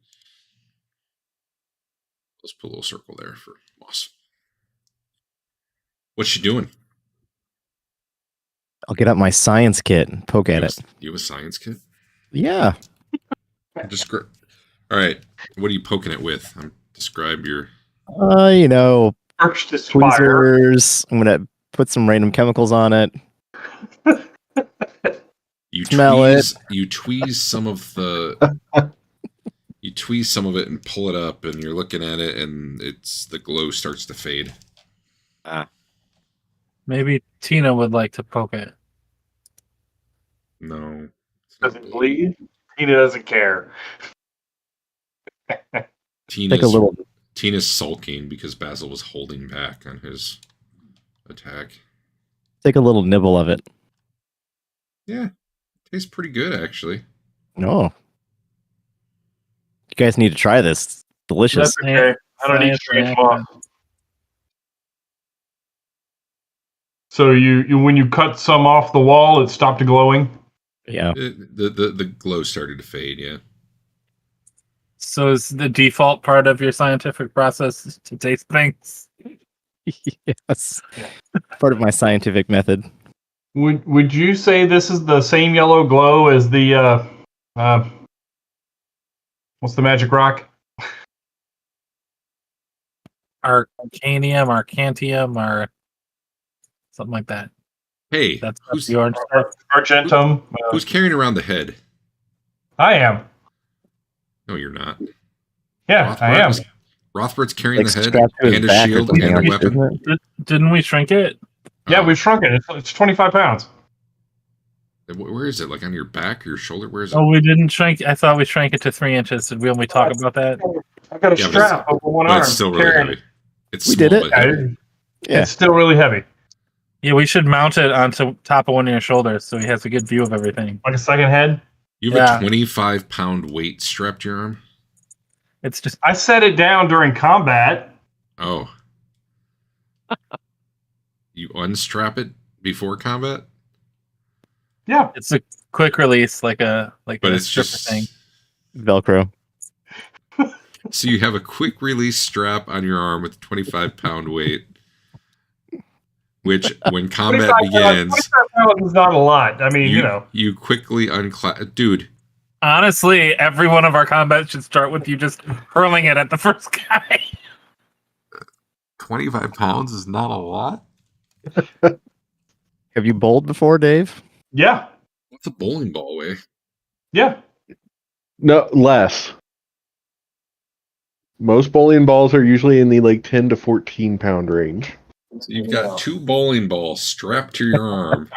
[SPEAKER 1] Let's put a little circle there for moss. What's she doing?
[SPEAKER 3] I'll get out my science kit and poke at it.
[SPEAKER 1] You have a science kit?
[SPEAKER 3] Yeah.
[SPEAKER 1] All right. What are you poking it with? Describe your.
[SPEAKER 2] First is fire.
[SPEAKER 3] Tweezers. I'm gonna put some random chemicals on it.
[SPEAKER 1] You
[SPEAKER 3] Smell
[SPEAKER 1] tweeze, You tweeze some of the. You tweeze some of it and pull it up, and you're looking at it, and the glow starts to fade.
[SPEAKER 4] Maybe Tina would like to poke it.
[SPEAKER 1] No.
[SPEAKER 2] Does it bleed? Tina doesn't care.
[SPEAKER 1] Tina's sulking because Basil was holding back on his attack.
[SPEAKER 3] Take a little nibble of it.
[SPEAKER 1] Yeah. Tastes pretty good, actually.
[SPEAKER 3] No. You guys need to try this. It's delicious.
[SPEAKER 2] That's okay. I don't need strange moss. So you when you cut some off the wall, it stopped glowing?
[SPEAKER 3] Yeah.
[SPEAKER 1] The glow started to fade, yeah.
[SPEAKER 4] So is the default part of your scientific process to taste things?
[SPEAKER 3] Yes. Part of my scientific method.
[SPEAKER 2] Would you say this is the same yellow glow as the what's the magic rock?
[SPEAKER 4] Arcantium, or something like that.
[SPEAKER 1] Hey,
[SPEAKER 4] That's
[SPEAKER 1] who's
[SPEAKER 4] the orange stuff.
[SPEAKER 2] Argentum.
[SPEAKER 1] Who's carrying around the head?
[SPEAKER 2] I am.
[SPEAKER 1] No, you're not.
[SPEAKER 2] Yeah, I am.
[SPEAKER 1] Rothbard's carrying the head
[SPEAKER 3] strapped to his
[SPEAKER 1] and a
[SPEAKER 3] back or
[SPEAKER 1] shield
[SPEAKER 3] something,
[SPEAKER 1] and a
[SPEAKER 3] aren't you,
[SPEAKER 1] weapon.
[SPEAKER 3] isn't it?
[SPEAKER 4] Didn't we shrink it?
[SPEAKER 2] Yeah, we've shrunk it. It's 25 pounds.
[SPEAKER 1] Where is it? Like on your back or your shoulder? Where is it?
[SPEAKER 4] Oh, we didn't shrink. I thought we shrank it to 3 inches. Did we only talk about that?
[SPEAKER 2] I've got a
[SPEAKER 1] Yeah, but
[SPEAKER 2] strap over one arm.
[SPEAKER 1] It's still really
[SPEAKER 2] carrying
[SPEAKER 1] heavy. It's
[SPEAKER 3] We
[SPEAKER 1] small,
[SPEAKER 3] did it.
[SPEAKER 1] but heavy.
[SPEAKER 3] Yeah.
[SPEAKER 2] It's still really heavy.
[SPEAKER 4] Yeah, we should mount it onto top of one of your shoulders so he has a good view of everything.
[SPEAKER 2] Like a second head.
[SPEAKER 1] You have a 25-pound weight strapped to your arm?
[SPEAKER 4] It's just
[SPEAKER 2] I set it down during combat.
[SPEAKER 1] Oh. You unstrap it before combat?
[SPEAKER 2] Yeah.
[SPEAKER 4] it's a quick release, like
[SPEAKER 1] But
[SPEAKER 4] a
[SPEAKER 1] it's
[SPEAKER 4] stripper
[SPEAKER 1] just
[SPEAKER 4] thing.
[SPEAKER 3] Velcro.
[SPEAKER 1] So you have a quick release strap on your arm with a 25-pound weight, which when combat
[SPEAKER 2] 25
[SPEAKER 1] begins,
[SPEAKER 2] 25 pounds is not a lot. I mean,
[SPEAKER 1] you quickly unclasp. Dude,
[SPEAKER 4] Honestly, every one of our combats should start with you just hurling it at the first guy.
[SPEAKER 1] 25 pounds is not a lot?
[SPEAKER 3] Have you bowled before, Dave?
[SPEAKER 2] Yeah.
[SPEAKER 1] What's a bowling ball weigh?
[SPEAKER 2] Yeah.
[SPEAKER 5] No, less. Most bowling balls are usually in the like 10 to 14 pound range.
[SPEAKER 1] So you've got 2 bowling balls strapped to your arm.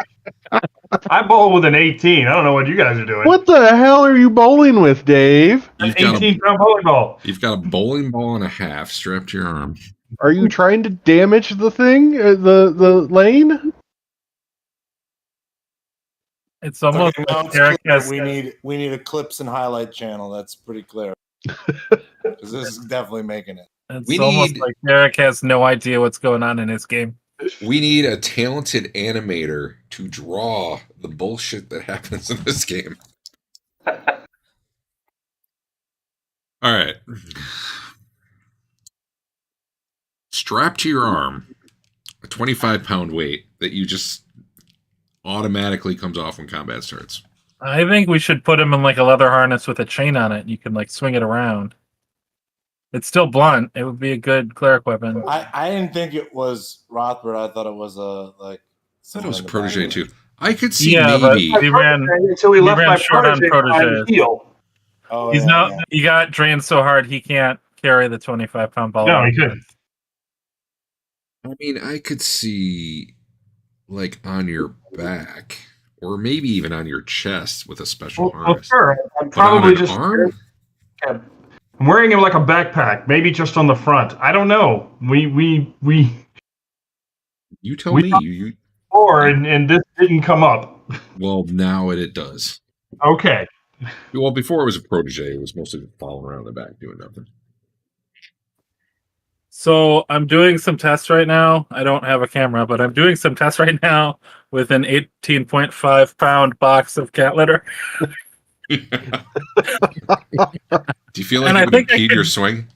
[SPEAKER 2] I bowl with an 18. I don't know what you guys are doing.
[SPEAKER 5] What the hell are you bowling with, Dave?
[SPEAKER 2] An
[SPEAKER 1] You've got
[SPEAKER 2] 18-pound bowling ball.
[SPEAKER 1] You've got a bowling ball and a half strapped to your arm.
[SPEAKER 5] Are you trying to damage the thing, the lane?
[SPEAKER 4] It's almost
[SPEAKER 6] Okay, now
[SPEAKER 4] like
[SPEAKER 6] it's
[SPEAKER 4] Eric
[SPEAKER 6] clear.
[SPEAKER 4] has
[SPEAKER 6] we need a clips and highlight channel. That's pretty clear. Because this is definitely making it.
[SPEAKER 4] It's
[SPEAKER 1] We
[SPEAKER 4] almost
[SPEAKER 1] need-
[SPEAKER 4] like Eric has no idea what's going on in his game.
[SPEAKER 1] We need a talented animator to draw the bullshit that happens in this game. All right. Strapped to your arm, a 25-pound weight that you just automatically comes off when combat starts.
[SPEAKER 4] I think we should put him in like a leather harness with a chain on it. You can like swing it around. It's still blunt. It would be a good cleric weapon.
[SPEAKER 6] I didn't think it was Rothbard. I thought it was
[SPEAKER 1] I thought it was a protege too. I could see
[SPEAKER 4] Yeah, but
[SPEAKER 1] maybe.
[SPEAKER 4] he ran.
[SPEAKER 2] Until he left
[SPEAKER 4] ran
[SPEAKER 2] my
[SPEAKER 4] short on
[SPEAKER 2] protege behind
[SPEAKER 4] proteges.
[SPEAKER 2] the heel.
[SPEAKER 6] Oh,
[SPEAKER 4] He's
[SPEAKER 6] yeah,
[SPEAKER 4] not.
[SPEAKER 6] yeah.
[SPEAKER 4] He got drained so hard he can't carry the 25-pound ball.
[SPEAKER 2] No, he couldn't.
[SPEAKER 1] I mean, I could see like on your back, or maybe even on your chest with a special
[SPEAKER 2] Well,
[SPEAKER 1] harness.
[SPEAKER 2] sure. I'm
[SPEAKER 1] But on
[SPEAKER 2] probably
[SPEAKER 1] an
[SPEAKER 2] just
[SPEAKER 1] arm?
[SPEAKER 2] I'm wearing him like a backpack, maybe just on the front. I don't know. We
[SPEAKER 1] You tell
[SPEAKER 2] We-
[SPEAKER 1] me. You
[SPEAKER 2] or and this didn't come up.
[SPEAKER 1] well, now it does.
[SPEAKER 2] Okay.
[SPEAKER 1] Well, before it was a protege, it was mostly following around the back doing nothing.
[SPEAKER 4] So I'm doing some tests right now. I don't have a camera, but I'm doing some tests right now with an 18.5 pound box of cat litter.
[SPEAKER 1] Do you feel like
[SPEAKER 4] And
[SPEAKER 1] it
[SPEAKER 4] I
[SPEAKER 1] would
[SPEAKER 4] think I
[SPEAKER 1] impede
[SPEAKER 4] could-
[SPEAKER 1] your swing?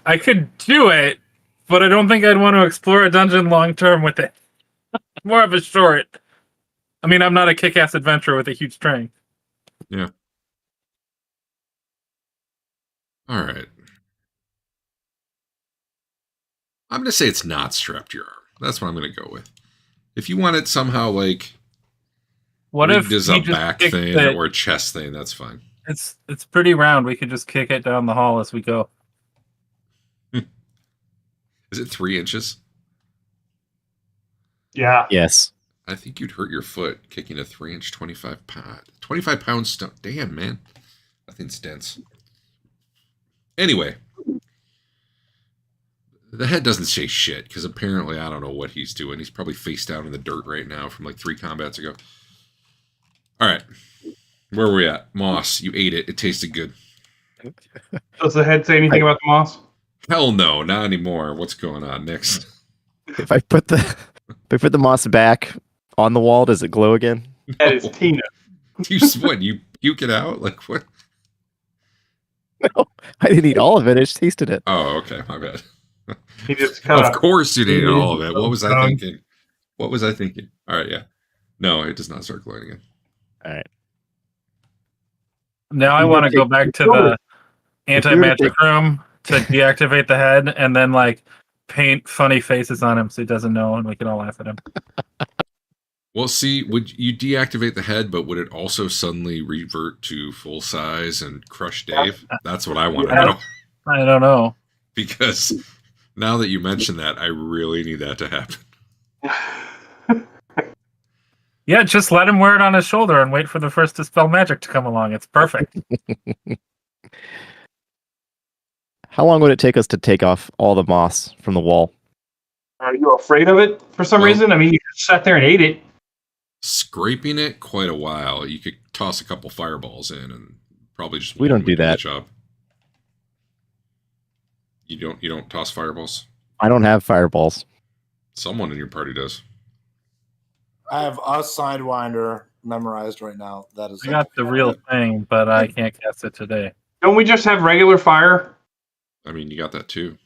[SPEAKER 4] I could do it, but I don't think I'd want to explore a dungeon long term with it. More of a short. I mean, I'm not a kick-ass adventurer with a huge strength.
[SPEAKER 1] All right. I'm going to say it's not strapped to your arm. That's what I'm going to go with. If you want it somehow like
[SPEAKER 4] What if
[SPEAKER 1] rigged as
[SPEAKER 4] he
[SPEAKER 1] a
[SPEAKER 4] just
[SPEAKER 1] back
[SPEAKER 4] kicked
[SPEAKER 1] thing
[SPEAKER 4] it?
[SPEAKER 1] or a chest thing, that's fine.
[SPEAKER 4] It's pretty round. We could just kick it down the hall as we go.
[SPEAKER 1] Is it 3 inches?
[SPEAKER 2] Yeah.
[SPEAKER 3] Yes.
[SPEAKER 1] I think you'd hurt your foot kicking a 3-inch 25-pound stone. Damn, man. That thing's dense. Anyway. The head doesn't say shit, because apparently I don't know what he's doing. He's probably face down in the dirt right now from like 3 combats ago. Alright. Where were we at? Moss, you ate it. It tasted good.
[SPEAKER 2] Does the head say anything about the moss?
[SPEAKER 1] Hell no, not anymore. What's going on next?
[SPEAKER 3] If I put the moss back on the wall, does it glow again?
[SPEAKER 2] That is Tina.
[SPEAKER 1] You what? You puke it out? Like what?
[SPEAKER 3] I didn't eat all of it. I just tasted it.
[SPEAKER 1] Oh, okay. My bad.
[SPEAKER 2] He just kind
[SPEAKER 1] Of course you didn't eat all of it. What was I
[SPEAKER 2] Tongue.
[SPEAKER 1] thinking? What was I thinking? All right, yeah. No, it does not start glowing again.
[SPEAKER 3] All right.
[SPEAKER 4] Now I want to go back to the anti-magic room to deactivate the head and then like paint funny faces on him so he doesn't know and we can all laugh at him.
[SPEAKER 1] Well, see, would you deactivate the head, but would it also suddenly revert to full size and crush Dave? That's what I want to know.
[SPEAKER 4] I don't know.
[SPEAKER 1] Because now that you mention that, I really need that to happen.
[SPEAKER 4] Yeah, just let him wear it on his shoulder and wait for the first Dispel Magic to come along. It's perfect.
[SPEAKER 3] How long would it take us to take off all the moss from the wall?
[SPEAKER 2] Are you afraid of it for some
[SPEAKER 1] Well-
[SPEAKER 2] reason? I mean, you just sat there and ate it.
[SPEAKER 1] Scraping it, quite a while. You could toss a couple fireballs in and probably just
[SPEAKER 3] We don't
[SPEAKER 1] one would
[SPEAKER 3] do that.
[SPEAKER 1] the job. You don't toss fireballs?
[SPEAKER 3] I don't have fireballs.
[SPEAKER 1] Someone in your party does.
[SPEAKER 6] I have a Sidewinder memorized right now. That is.
[SPEAKER 4] I got the real thing, but I can't cast it today.
[SPEAKER 2] Don't we just have regular fire?
[SPEAKER 1] I mean, you got that too.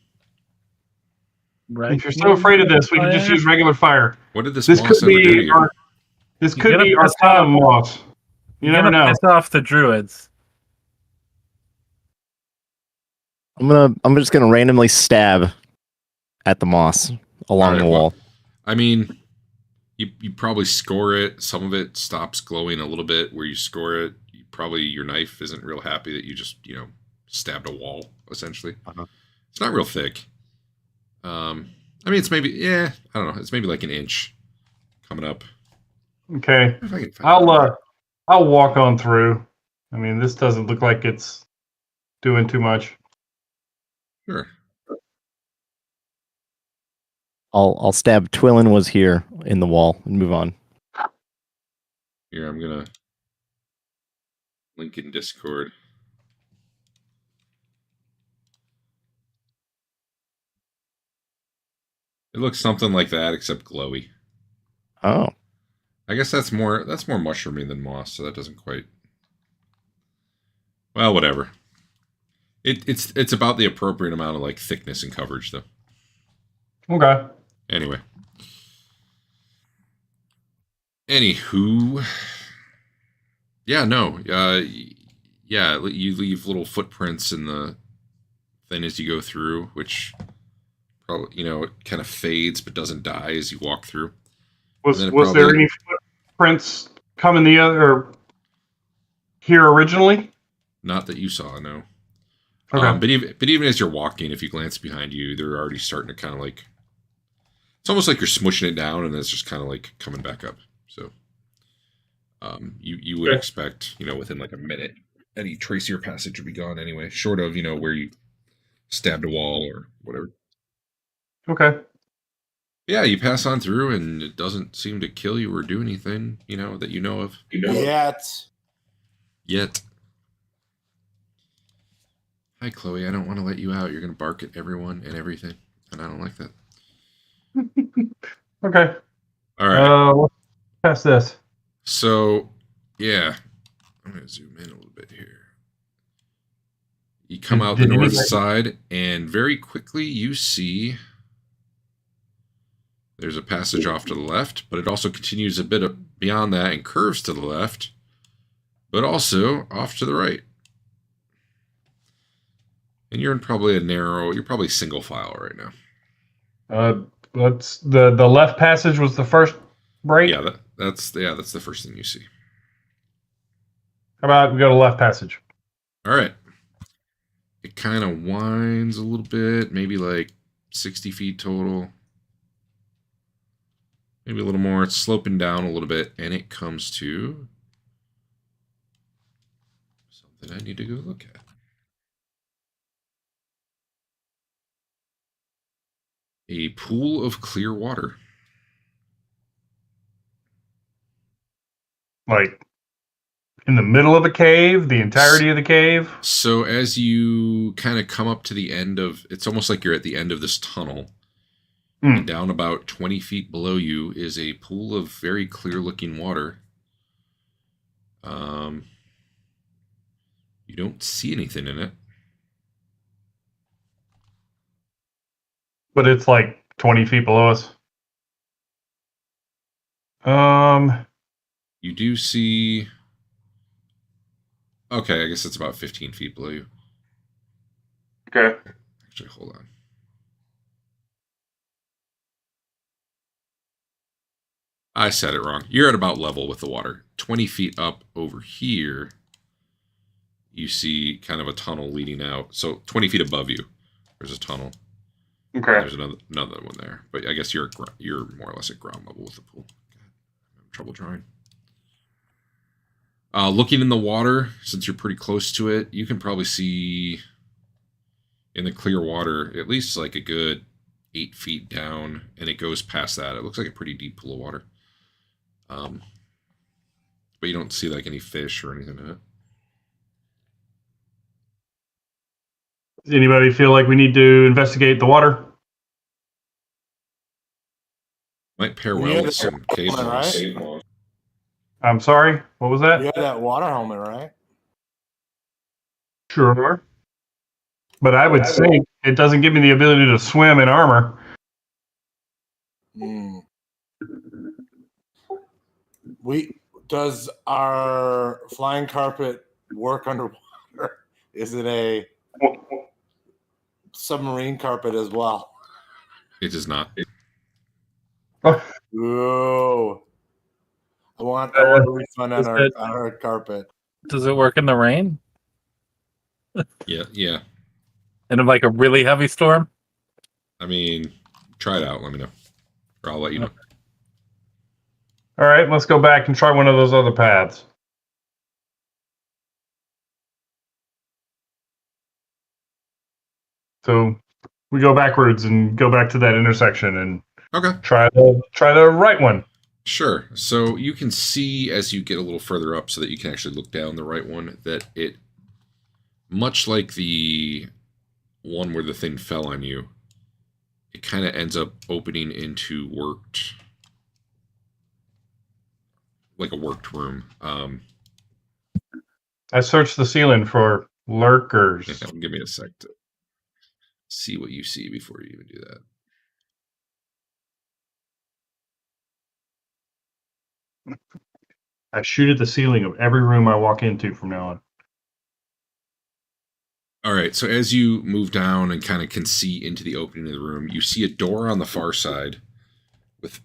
[SPEAKER 4] Right?
[SPEAKER 2] If you're so afraid of this, we can just use regular fire.
[SPEAKER 1] What did this
[SPEAKER 2] This
[SPEAKER 1] moss
[SPEAKER 2] could
[SPEAKER 1] ever do to
[SPEAKER 2] be
[SPEAKER 1] you?
[SPEAKER 2] our, this
[SPEAKER 4] You're
[SPEAKER 2] could
[SPEAKER 4] gonna
[SPEAKER 2] be
[SPEAKER 4] piss off-
[SPEAKER 2] Arcana moss. You never know.
[SPEAKER 4] Piss off the druids.
[SPEAKER 3] I'm just gonna randomly stab at the moss along
[SPEAKER 1] Alright,
[SPEAKER 3] the wall.
[SPEAKER 1] I mean, you probably score it. Some of it stops glowing a little bit where you score it. Probably your knife isn't real happy that you just, stabbed a wall, essentially.
[SPEAKER 3] Uh-huh.
[SPEAKER 1] It's not real thick. I mean, it's maybe, I don't know. It's maybe like an inch coming up.
[SPEAKER 2] Okay.
[SPEAKER 1] If I can find
[SPEAKER 2] I'll walk on through. I mean, this doesn't look like it's doing too much.
[SPEAKER 1] Sure.
[SPEAKER 3] I'll stab Twillin was here in the wall and move on.
[SPEAKER 1] Here, I'm going to link in Discord. It looks something like that, except glowy.
[SPEAKER 3] Oh.
[SPEAKER 1] I guess that's more mushroomy than moss, so that doesn't quite. Well, whatever. It's about the appropriate amount of like thickness and coverage, though.
[SPEAKER 2] Okay.
[SPEAKER 1] Anyway. Anywho. Yeah, no. Yeah, you leave little footprints in the thing as you go through, which probably, it kind of fades but doesn't die as you walk through.
[SPEAKER 2] Was
[SPEAKER 1] And then
[SPEAKER 2] was there
[SPEAKER 1] probably-
[SPEAKER 2] any footprints coming the other or here originally?
[SPEAKER 1] Not that you saw, no.
[SPEAKER 2] Okay.
[SPEAKER 1] But even as you're walking, if you glance behind you, they're already starting to kind of like. It's almost like you're smushing it down, and it's just kind of like coming back up. So, you would
[SPEAKER 2] Okay.
[SPEAKER 1] expect, within like a minute, any trace of your passage would be gone anyway, short of, where you stabbed a wall or whatever.
[SPEAKER 2] Okay.
[SPEAKER 1] Yeah, you pass on through, and it doesn't seem to kill you or do anything, that you know of. Yet. Hi, Chloe. I don't want to let you out. You're going to bark at everyone and everything, and I don't like that.
[SPEAKER 2] Okay.
[SPEAKER 1] All right.
[SPEAKER 2] Let's pass this.
[SPEAKER 1] So, yeah. I'm going to zoom in a little bit here. You come out the north side, and very quickly you see there's a passage off to the left, but it also continues a bit beyond that and curves to the left, but also off to the right. And you're in probably you're probably single file right now.
[SPEAKER 2] Let's the left passage was the first break.
[SPEAKER 1] Yeah, that's the first thing you see.
[SPEAKER 2] How about we go to left passage?
[SPEAKER 1] All right. It kind of winds a little bit, maybe like 60 feet total. Maybe a little more. It's sloping down a little bit, and it comes to something I need to go look at. A pool of clear water.
[SPEAKER 2] Like in the middle of the cave, the entirety of the cave?
[SPEAKER 1] So as you kind of come up to the end of, it's almost like you're at the end of this tunnel. And down about 20 feet below you is a pool of very clear-looking water. You don't see anything in it.
[SPEAKER 2] But it's like 20 feet below us.
[SPEAKER 1] You do see... Okay, I guess it's about 15 feet below you.
[SPEAKER 2] Okay.
[SPEAKER 1] Actually, hold on. I said it wrong. You're at about level with the water. 20 feet up over here, you see kind of a tunnel leading out. So 20 feet above you, there's a tunnel.
[SPEAKER 2] Okay.
[SPEAKER 1] There's another one there. But I guess you're more or less at ground level with the pool. God, I'm having trouble drawing. Looking in the water, since you're pretty close to it, you can probably see in the clear water at least like a good 8 feet down, and it goes past that. It looks like a pretty deep pool of water. But you don't see like any fish or anything in it.
[SPEAKER 2] Does anybody feel like we need to investigate the water?
[SPEAKER 1] Might pair well with some cave moss.
[SPEAKER 6] Right?
[SPEAKER 2] I'm sorry, what was that?
[SPEAKER 6] You have that water helmet, right?
[SPEAKER 2] Sure. But I would say it doesn't give me the ability to swim in armor.
[SPEAKER 6] Does our flying carpet work underwater? Is it a submarine carpet as well?
[SPEAKER 1] It does not.
[SPEAKER 6] Ooh. I want a refund on our carpet.
[SPEAKER 4] Does it work in the rain?
[SPEAKER 1] Yeah.
[SPEAKER 4] In like a really heavy storm?
[SPEAKER 1] I mean, try it out. Let me know. Or I'll let you know.
[SPEAKER 2] All right, let's go back and try one of those other paths. So we go backwards and go back to that intersection and try the right one.
[SPEAKER 1] Sure. So you can see as you get a little further up so that you can actually look down the right one that it, much like the one where the thing fell on you, it kind of ends up opening into like a worked room.
[SPEAKER 2] I searched the ceiling for lurkers.
[SPEAKER 1] Give me a sec to see what you see before you even do that.
[SPEAKER 2] I shoot at the ceiling of every room I walk into from now on.
[SPEAKER 1] All right, so as you move down and kind of can see into the opening of the room, you see a door on the far side with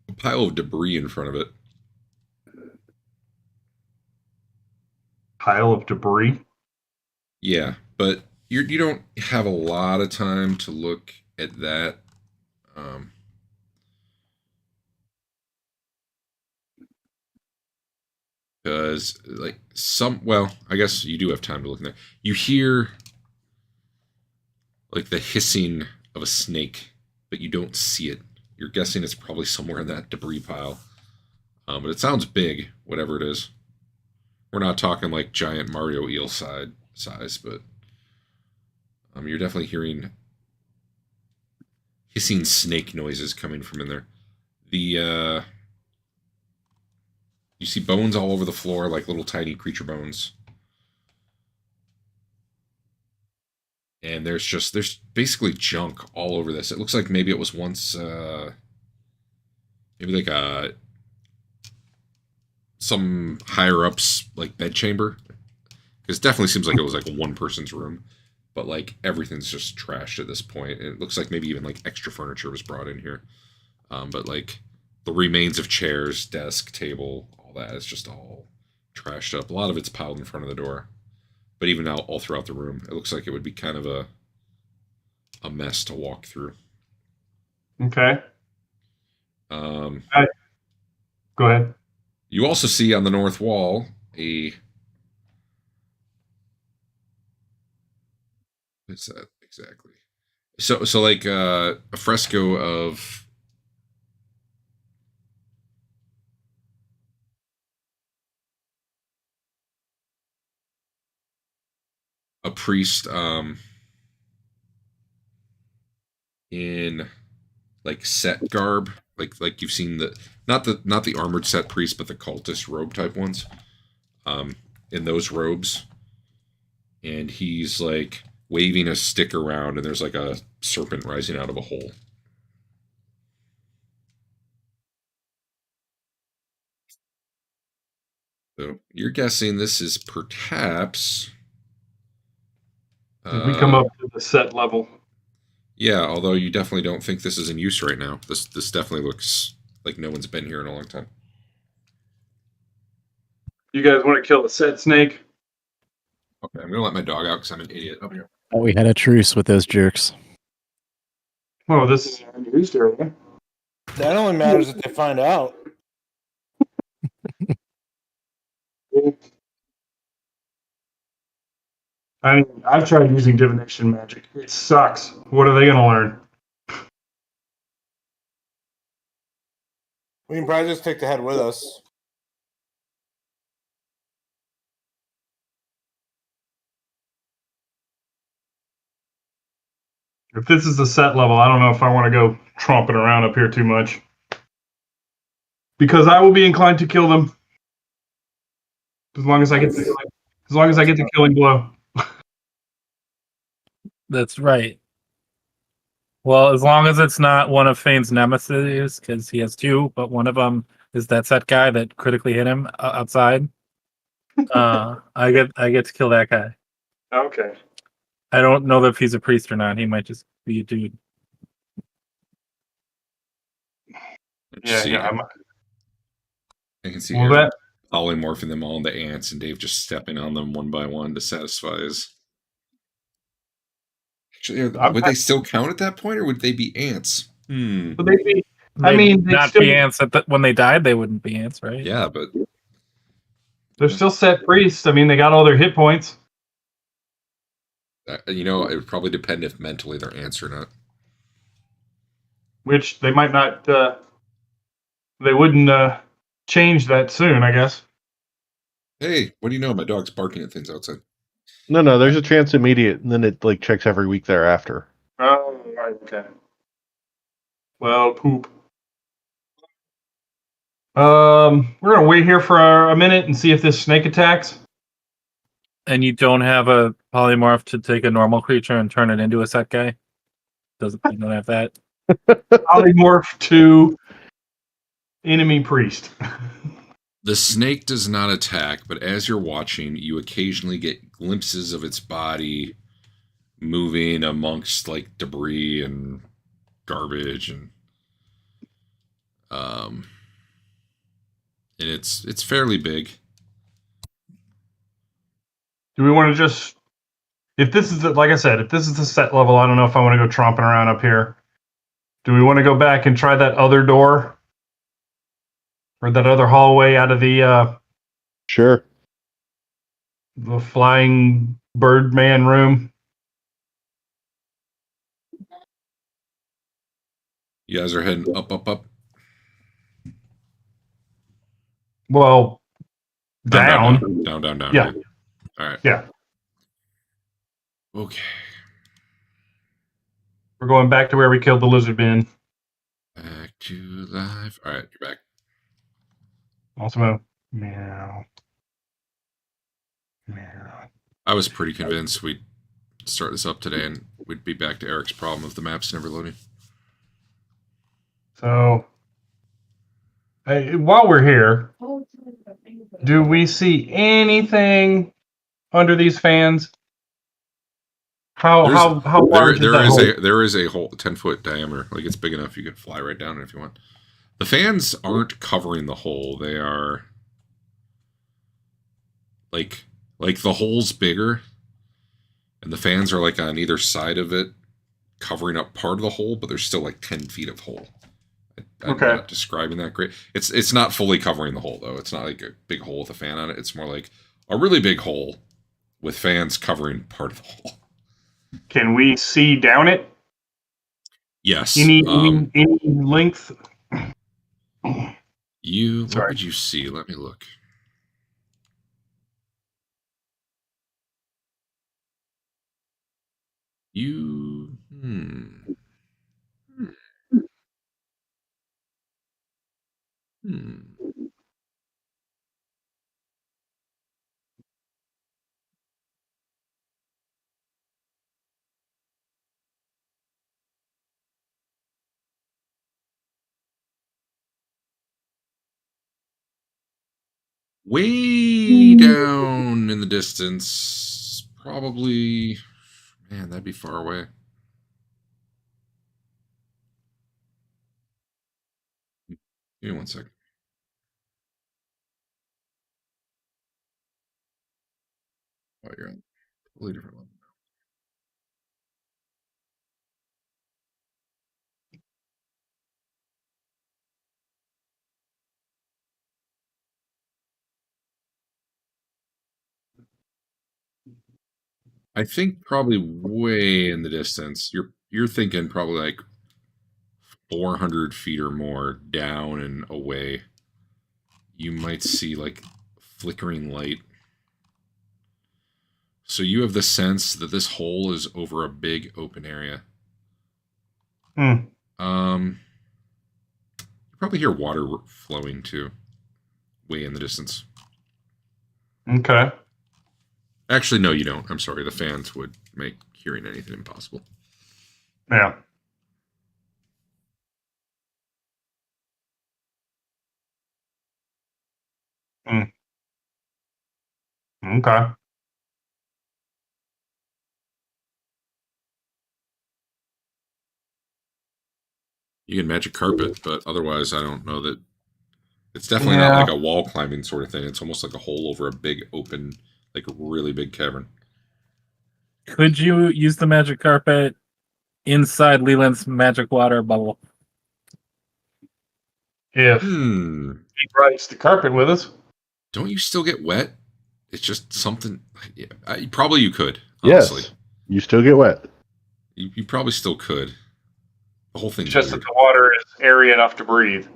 [SPEAKER 1] a pile of debris in front of it.
[SPEAKER 2] Pile of debris?
[SPEAKER 1] Yeah, but you don't have a lot of time to look at that. Because like I guess you do have time to look in there. You hear like the hissing of a snake, but you don't see it. You're guessing it's probably somewhere in that debris pile. But it sounds big, whatever it is. We're not talking like giant Mario eel size, but you're definitely hearing hissing snake noises coming from in there. You see bones all over the floor, like little tiny creature bones. And there's basically junk all over this. It looks like maybe it was once maybe like some higher ups like bedchamber. Because it definitely seems like it was like one person's room. But like everything's just trashed at this point. And it looks like maybe even like extra furniture was brought in here. But like the remains of chairs, desk, table, all that is just all trashed up. A lot of it's piled in front of the door. But even out all throughout the room, it looks like it would be kind of a mess to walk through.
[SPEAKER 2] Okay.
[SPEAKER 1] Go
[SPEAKER 2] ahead.
[SPEAKER 1] You also see on the north wall what's that exactly? So like a fresco of a priest in like set garb, like you've seen the not the armored set priest, but the cultist robe type ones. In those robes, and he's like waving a stick around, and there's like a serpent rising out of a hole. So you're guessing this is perhaps.
[SPEAKER 2] We come up to the set level.
[SPEAKER 1] Yeah, although you definitely don't think this is in use right now. This definitely looks like no one's been here in a long time.
[SPEAKER 2] You guys want to kill the set snake?
[SPEAKER 1] Okay, I'm gonna let my dog out because I'm an idiot. Up here.
[SPEAKER 7] Oh, we had a truce with those jerks.
[SPEAKER 2] Oh, this is an unused area.
[SPEAKER 6] That only matters if they find out.
[SPEAKER 2] I mean, I've tried using divination magic. It sucks. What are they going to learn?
[SPEAKER 6] We can probably just take the head with us.
[SPEAKER 2] If this is the set level, I don't know if I want to go tromping around up here too much. Because I will be inclined to kill them. As long as I get the killing blow.
[SPEAKER 4] That's right. Well, as long as it's not one of Fane's nemesis, because he has two, but one of them is that set guy that critically hit him outside. I get to kill that guy.
[SPEAKER 2] Okay.
[SPEAKER 4] I don't know if he's a priest or not. He might just be a dude.
[SPEAKER 2] Yeah.
[SPEAKER 1] I can see
[SPEAKER 2] Well,
[SPEAKER 1] polymorphing them all into ants, and Dave just stepping on them one by one to satisfy his. Actually, would they still count at that point, or would they be ants?
[SPEAKER 2] Would they be? I mean,
[SPEAKER 4] not be ants. When they died, they wouldn't be ants, right?
[SPEAKER 1] Yeah, but
[SPEAKER 2] they're still set priests. I mean, they got all their hit points.
[SPEAKER 1] It would probably depend if mentally they're ants or not.
[SPEAKER 2] Which they might not. They wouldn't change that soon, I guess.
[SPEAKER 1] Hey, what do you know? My dog's barking at things outside.
[SPEAKER 5] No, there's a chance immediate, and then it like checks every week thereafter.
[SPEAKER 2] Oh, right, okay. Well, poop. We're gonna wait here for a minute and see if this snake attacks.
[SPEAKER 4] And you don't have a polymorph to take a normal creature and turn it into a set guy? You don't have that?
[SPEAKER 2] Polymorph to enemy priest.
[SPEAKER 1] The snake does not attack, but as you're watching, you occasionally get glimpses of its body moving amongst like debris and garbage, and it's fairly big.
[SPEAKER 2] Do we want to just, if this is like I said, if this is the set level, I don't know if I want to go tromping around up here. Do we want to go back and try that other door? Or that other hallway out of the
[SPEAKER 5] Sure.
[SPEAKER 2] The flying Birdman room.
[SPEAKER 1] You guys are heading up, up, up.
[SPEAKER 2] Well, down.
[SPEAKER 1] Down.
[SPEAKER 2] Yeah.
[SPEAKER 1] All right.
[SPEAKER 2] Yeah.
[SPEAKER 1] Okay.
[SPEAKER 2] We're going back to where we killed the lizard man.
[SPEAKER 1] Back to life. All right, you're back.
[SPEAKER 2] Also, meow. Meow.
[SPEAKER 1] I was pretty convinced we'd start this up today and we'd be back to Eric's problem of the maps never loading.
[SPEAKER 2] So, while we're here, do we see anything under these fans? How large is that hole?
[SPEAKER 1] There is a hole 10-foot diameter. Like, it's big enough you could fly right down it if you want. The fans aren't covering the hole. They are like the hole's bigger and the fans are like on either side of it, covering up part of the hole, but there's still like 10 feet of hole. I'm
[SPEAKER 2] Okay.
[SPEAKER 1] not describing that great. It's not fully covering the hole though. It's not like a big hole with a fan on it. It's more like a really big hole with fans covering part of the hole.
[SPEAKER 2] Can we see down it?
[SPEAKER 1] Yes.
[SPEAKER 2] Any length?
[SPEAKER 1] What
[SPEAKER 2] Sorry.
[SPEAKER 1] would you see? Let me look. Way down in the distance. Probably, man, that'd be far away. Give me 1 second. Oh, you're on a totally different level. I think probably way in the distance. You're thinking probably like 400 feet or more down and away. You might see like flickering light. So you have the sense that this hole is over a big open area.
[SPEAKER 2] Hmm.
[SPEAKER 1] You probably hear water flowing too, way in the distance.
[SPEAKER 2] Okay.
[SPEAKER 1] Actually, no, you don't. I'm sorry. The fans would make hearing anything impossible.
[SPEAKER 2] Yeah. Hmm. Okay.
[SPEAKER 1] You can magic carpet, but otherwise, I don't know that. It's definitely not like a wall climbing sort of thing. It's almost like a hole over a big open, like a really big cavern.
[SPEAKER 4] Could you use the magic carpet inside Leland's magic water bubble?
[SPEAKER 2] If
[SPEAKER 1] Hmm.
[SPEAKER 2] he rides the carpet with us.
[SPEAKER 1] Don't you still get wet? It's just something. Yeah, probably you could. Honestly.
[SPEAKER 5] Yes. You still get wet.
[SPEAKER 1] You probably still could. The whole thing's
[SPEAKER 2] Just
[SPEAKER 1] weird.
[SPEAKER 2] that the water is airy enough to breathe.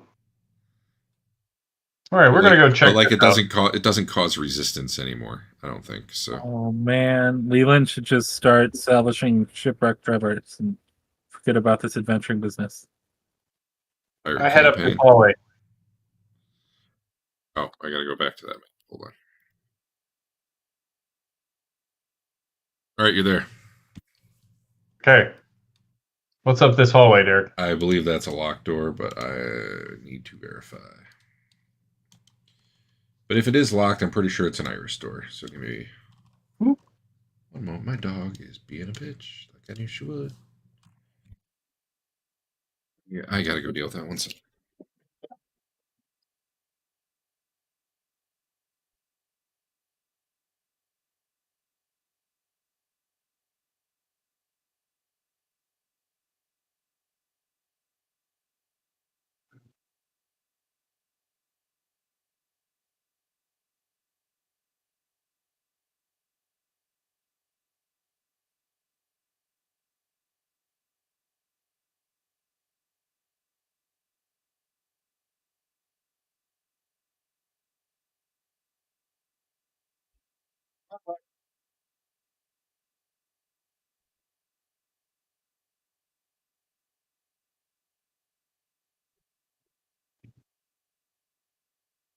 [SPEAKER 2] All right, we're gonna go check.
[SPEAKER 1] But like,
[SPEAKER 2] this
[SPEAKER 1] it doesn't cause resistance anymore. I don't think so.
[SPEAKER 4] Oh man, Leland should just start salvaging shipwrecked drivers and forget about this adventuring business.
[SPEAKER 1] Fire
[SPEAKER 2] I head up
[SPEAKER 1] campaign.
[SPEAKER 2] the hallway.
[SPEAKER 1] Oh, I gotta go back to that. Hold on. All right, you're there.
[SPEAKER 2] Okay. What's up this hallway, Derek?
[SPEAKER 1] I believe that's a locked door, but I need to verify. But if it is locked, I'm pretty sure it's an Irish door. So give me one moment. My dog is being a bitch, like I knew she would. Yeah, I gotta go deal with that one second.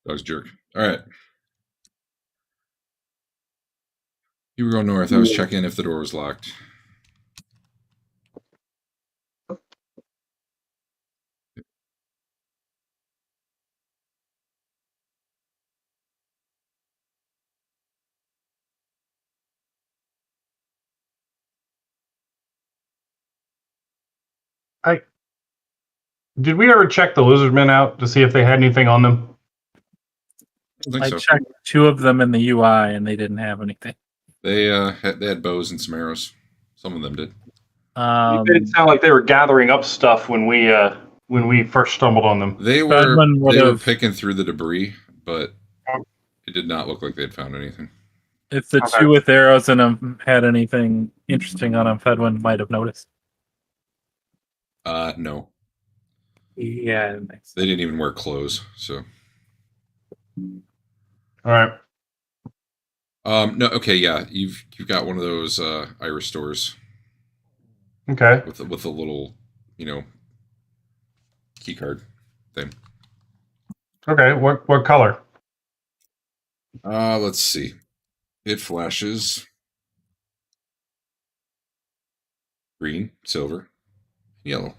[SPEAKER 1] Dog's jerk. All right. You were going north. I was checking if the door was locked.
[SPEAKER 2] Did we ever check the lizardmen out to see if they had anything on them?
[SPEAKER 1] I think
[SPEAKER 4] I
[SPEAKER 1] so.
[SPEAKER 4] checked 2 of them in the UI and they didn't have anything.
[SPEAKER 1] They had bows and some arrows. Some of them did.
[SPEAKER 2] It made it sound like they were gathering up stuff when we first stumbled on them.
[SPEAKER 1] They
[SPEAKER 4] Fedwin
[SPEAKER 1] were
[SPEAKER 4] would've-
[SPEAKER 1] picking through the debris, but it did not look like they'd found anything.
[SPEAKER 4] If the
[SPEAKER 2] Okay.
[SPEAKER 4] 2 with arrows in them had anything interesting on them, Fedwin might have noticed.
[SPEAKER 1] No,
[SPEAKER 4] Yeah, it makes
[SPEAKER 1] they didn't even wear clothes. So,
[SPEAKER 2] All right.
[SPEAKER 1] no, okay, yeah, you've got one of those iris stores
[SPEAKER 2] Okay.
[SPEAKER 1] with a little, key card thing.
[SPEAKER 2] Okay. What color?
[SPEAKER 1] Let's see. It flashes green, silver, yellow.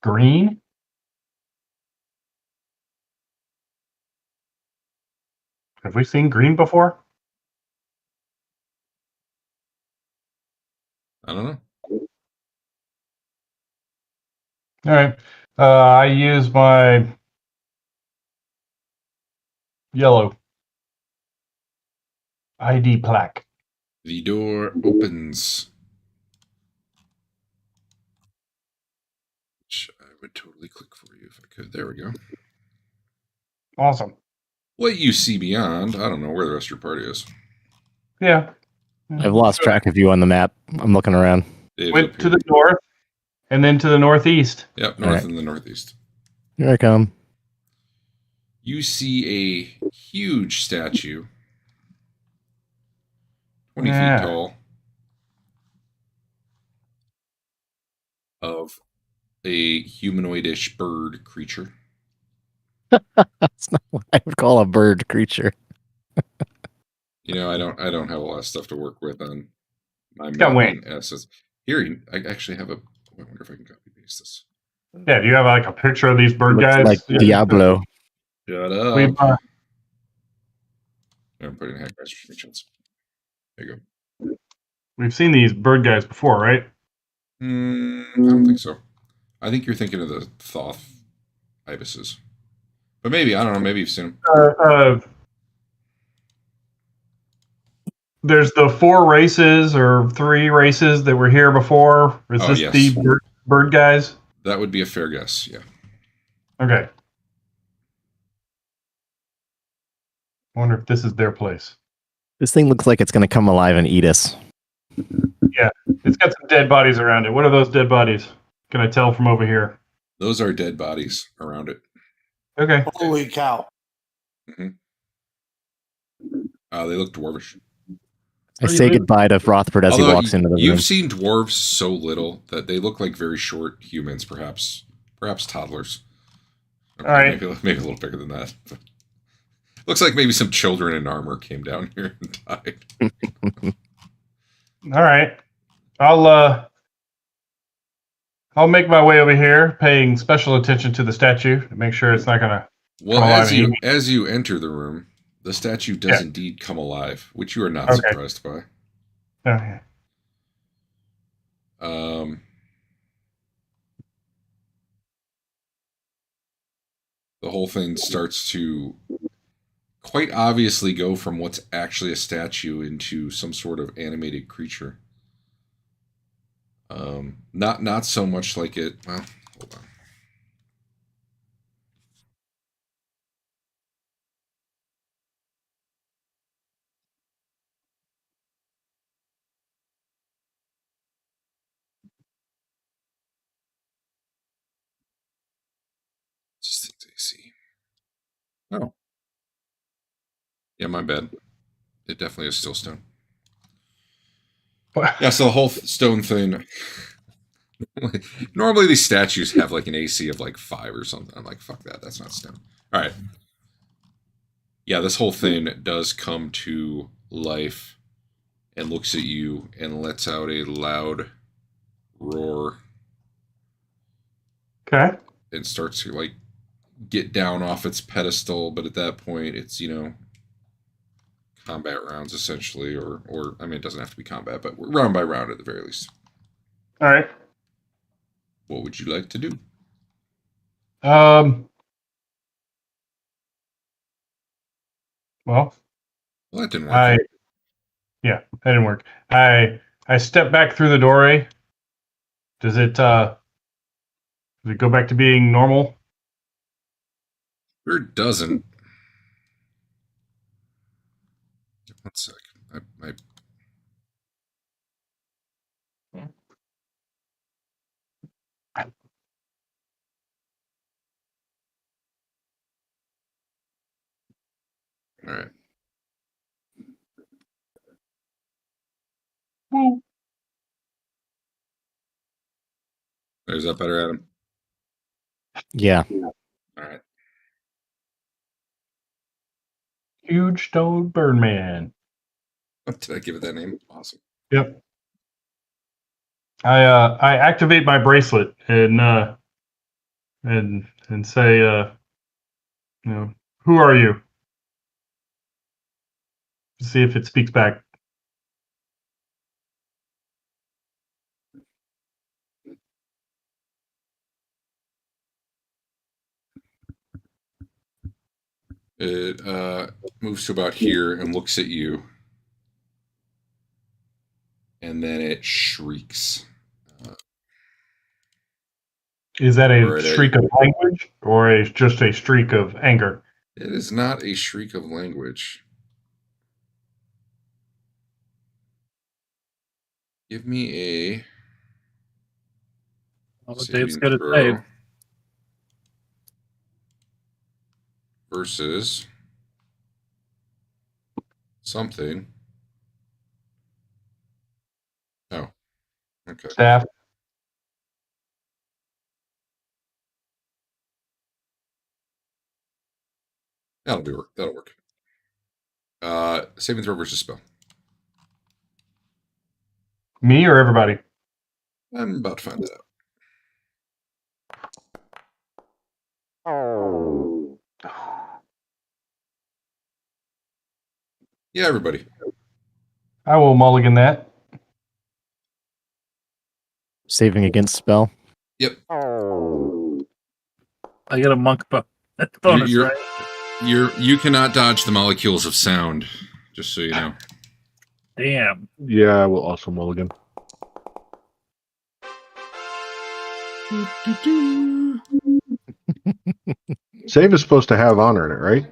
[SPEAKER 2] Green? Have we seen green before?
[SPEAKER 1] I don't know.
[SPEAKER 2] All right. I use my yellow ID plaque.
[SPEAKER 1] The door opens, which I would totally click for you if I could. There we go.
[SPEAKER 2] Awesome.
[SPEAKER 1] What you see beyond, I don't know where the rest of your party is.
[SPEAKER 2] Yeah.
[SPEAKER 3] I've lost track of you on the map. I'm looking around.
[SPEAKER 1] Dave's up
[SPEAKER 2] Went
[SPEAKER 1] here.
[SPEAKER 2] to the north and then to the northeast.
[SPEAKER 1] Yep, north
[SPEAKER 3] Alright.
[SPEAKER 1] and the northeast.
[SPEAKER 3] Here I come.
[SPEAKER 1] You see a huge statue, 20
[SPEAKER 2] Yeah.
[SPEAKER 1] feet tall, of a humanoidish bird creature.
[SPEAKER 3] That's not what I would call a bird creature.
[SPEAKER 1] I don't have a lot of stuff to work with on my
[SPEAKER 2] got
[SPEAKER 1] mapping assets. Here, I actually have a. I wonder if I can copy paste this.
[SPEAKER 2] Yeah. Do you have like a picture of these bird
[SPEAKER 3] Looks
[SPEAKER 2] guys?
[SPEAKER 3] like Diablo.
[SPEAKER 1] Shut up.
[SPEAKER 2] We've,
[SPEAKER 1] I'm putting Hackmaster chance. There you go.
[SPEAKER 2] we've seen these bird guys before, right?
[SPEAKER 1] I don't think so. I think you're thinking of the Thoth ibises. But maybe, I don't know, maybe you've seen them.
[SPEAKER 2] There's the 4 races or 3 races that were here before. Is
[SPEAKER 1] Oh,
[SPEAKER 2] this
[SPEAKER 1] yes.
[SPEAKER 2] the bird guys?
[SPEAKER 1] That would be a fair guess, yeah.
[SPEAKER 2] Okay. I wonder if this is their place.
[SPEAKER 3] This thing looks like it's going to come alive and eat us.
[SPEAKER 2] It's got some dead bodies around it. What are those dead bodies? Can I tell from over here?
[SPEAKER 1] Those are dead bodies around it.
[SPEAKER 2] Okay.
[SPEAKER 6] Holy cow.
[SPEAKER 1] They look dwarvish.
[SPEAKER 3] I say goodbye to Rothbard as he
[SPEAKER 1] Although
[SPEAKER 3] walks into the room.
[SPEAKER 1] You've seen dwarves so little that they look like very short humans, perhaps toddlers. Okay,
[SPEAKER 2] All right.
[SPEAKER 1] maybe a little bigger than that. Looks like maybe some children in armor came down here and died.
[SPEAKER 2] All right. I'll make my way over here, paying special attention to the statue to make sure it's not gonna.
[SPEAKER 1] Well,
[SPEAKER 2] Come alive
[SPEAKER 1] as you enter the room, the statue does indeed come alive, which you are not
[SPEAKER 2] Okay.
[SPEAKER 1] surprised by.
[SPEAKER 2] Okay.
[SPEAKER 1] The whole thing starts to quite obviously go from what's actually a statue into some sort of animated creature. Not so much like it. Well, hold on. Just things I see. Oh. Yeah, my bad. It definitely is still stone. Yeah, so the whole stone thing. Normally these statues have like an AC of like 5 or something. I'm like, fuck that. That's not stone. All right. Yeah, this whole thing does come to life and looks at you and lets out a loud roar
[SPEAKER 2] Okay.
[SPEAKER 1] and starts to like get down off its pedestal. But at that point, it's, you know, combat rounds essentially, or I mean, it doesn't have to be combat, but round by round at the very least.
[SPEAKER 2] All right.
[SPEAKER 1] What would you like to do?
[SPEAKER 2] Well,
[SPEAKER 1] Well, that didn't work.
[SPEAKER 2] Yeah, that didn't work. I step back through the doorway. Does it go back to being normal?
[SPEAKER 1] Sure doesn't. One sec. I all right.
[SPEAKER 2] Woo.
[SPEAKER 1] Is that better, Adam?
[SPEAKER 3] Yeah.
[SPEAKER 1] All right.
[SPEAKER 2] Huge stone Birdman.
[SPEAKER 1] Did I give it that name? Awesome.
[SPEAKER 2] Yep. I activate my bracelet and say, you know, who are you? See if it speaks back.
[SPEAKER 1] It moves to about here and looks at you, and then it shrieks.
[SPEAKER 2] Is that
[SPEAKER 1] Or
[SPEAKER 2] a
[SPEAKER 1] it-
[SPEAKER 2] shriek of language or just a streak of anger?
[SPEAKER 1] It is not a shriek of language. Give me a
[SPEAKER 4] Well, Dave's
[SPEAKER 1] saving
[SPEAKER 4] good at
[SPEAKER 1] throw
[SPEAKER 4] save.
[SPEAKER 1] versus something. Oh, okay.
[SPEAKER 2] Staff.
[SPEAKER 1] That'll work. Saving throw versus spell.
[SPEAKER 2] Me or everybody?
[SPEAKER 1] I'm about to find it out. Yeah, everybody.
[SPEAKER 2] I will mulligan that.
[SPEAKER 7] Saving against spell.
[SPEAKER 1] Yep.
[SPEAKER 4] I get a monk bonus,
[SPEAKER 1] You're-
[SPEAKER 4] right?
[SPEAKER 1] You cannot dodge the molecules of sound, just so you know.
[SPEAKER 4] Damn.
[SPEAKER 5] Yeah, I will also mulligan. Save is supposed to have honor in it, right?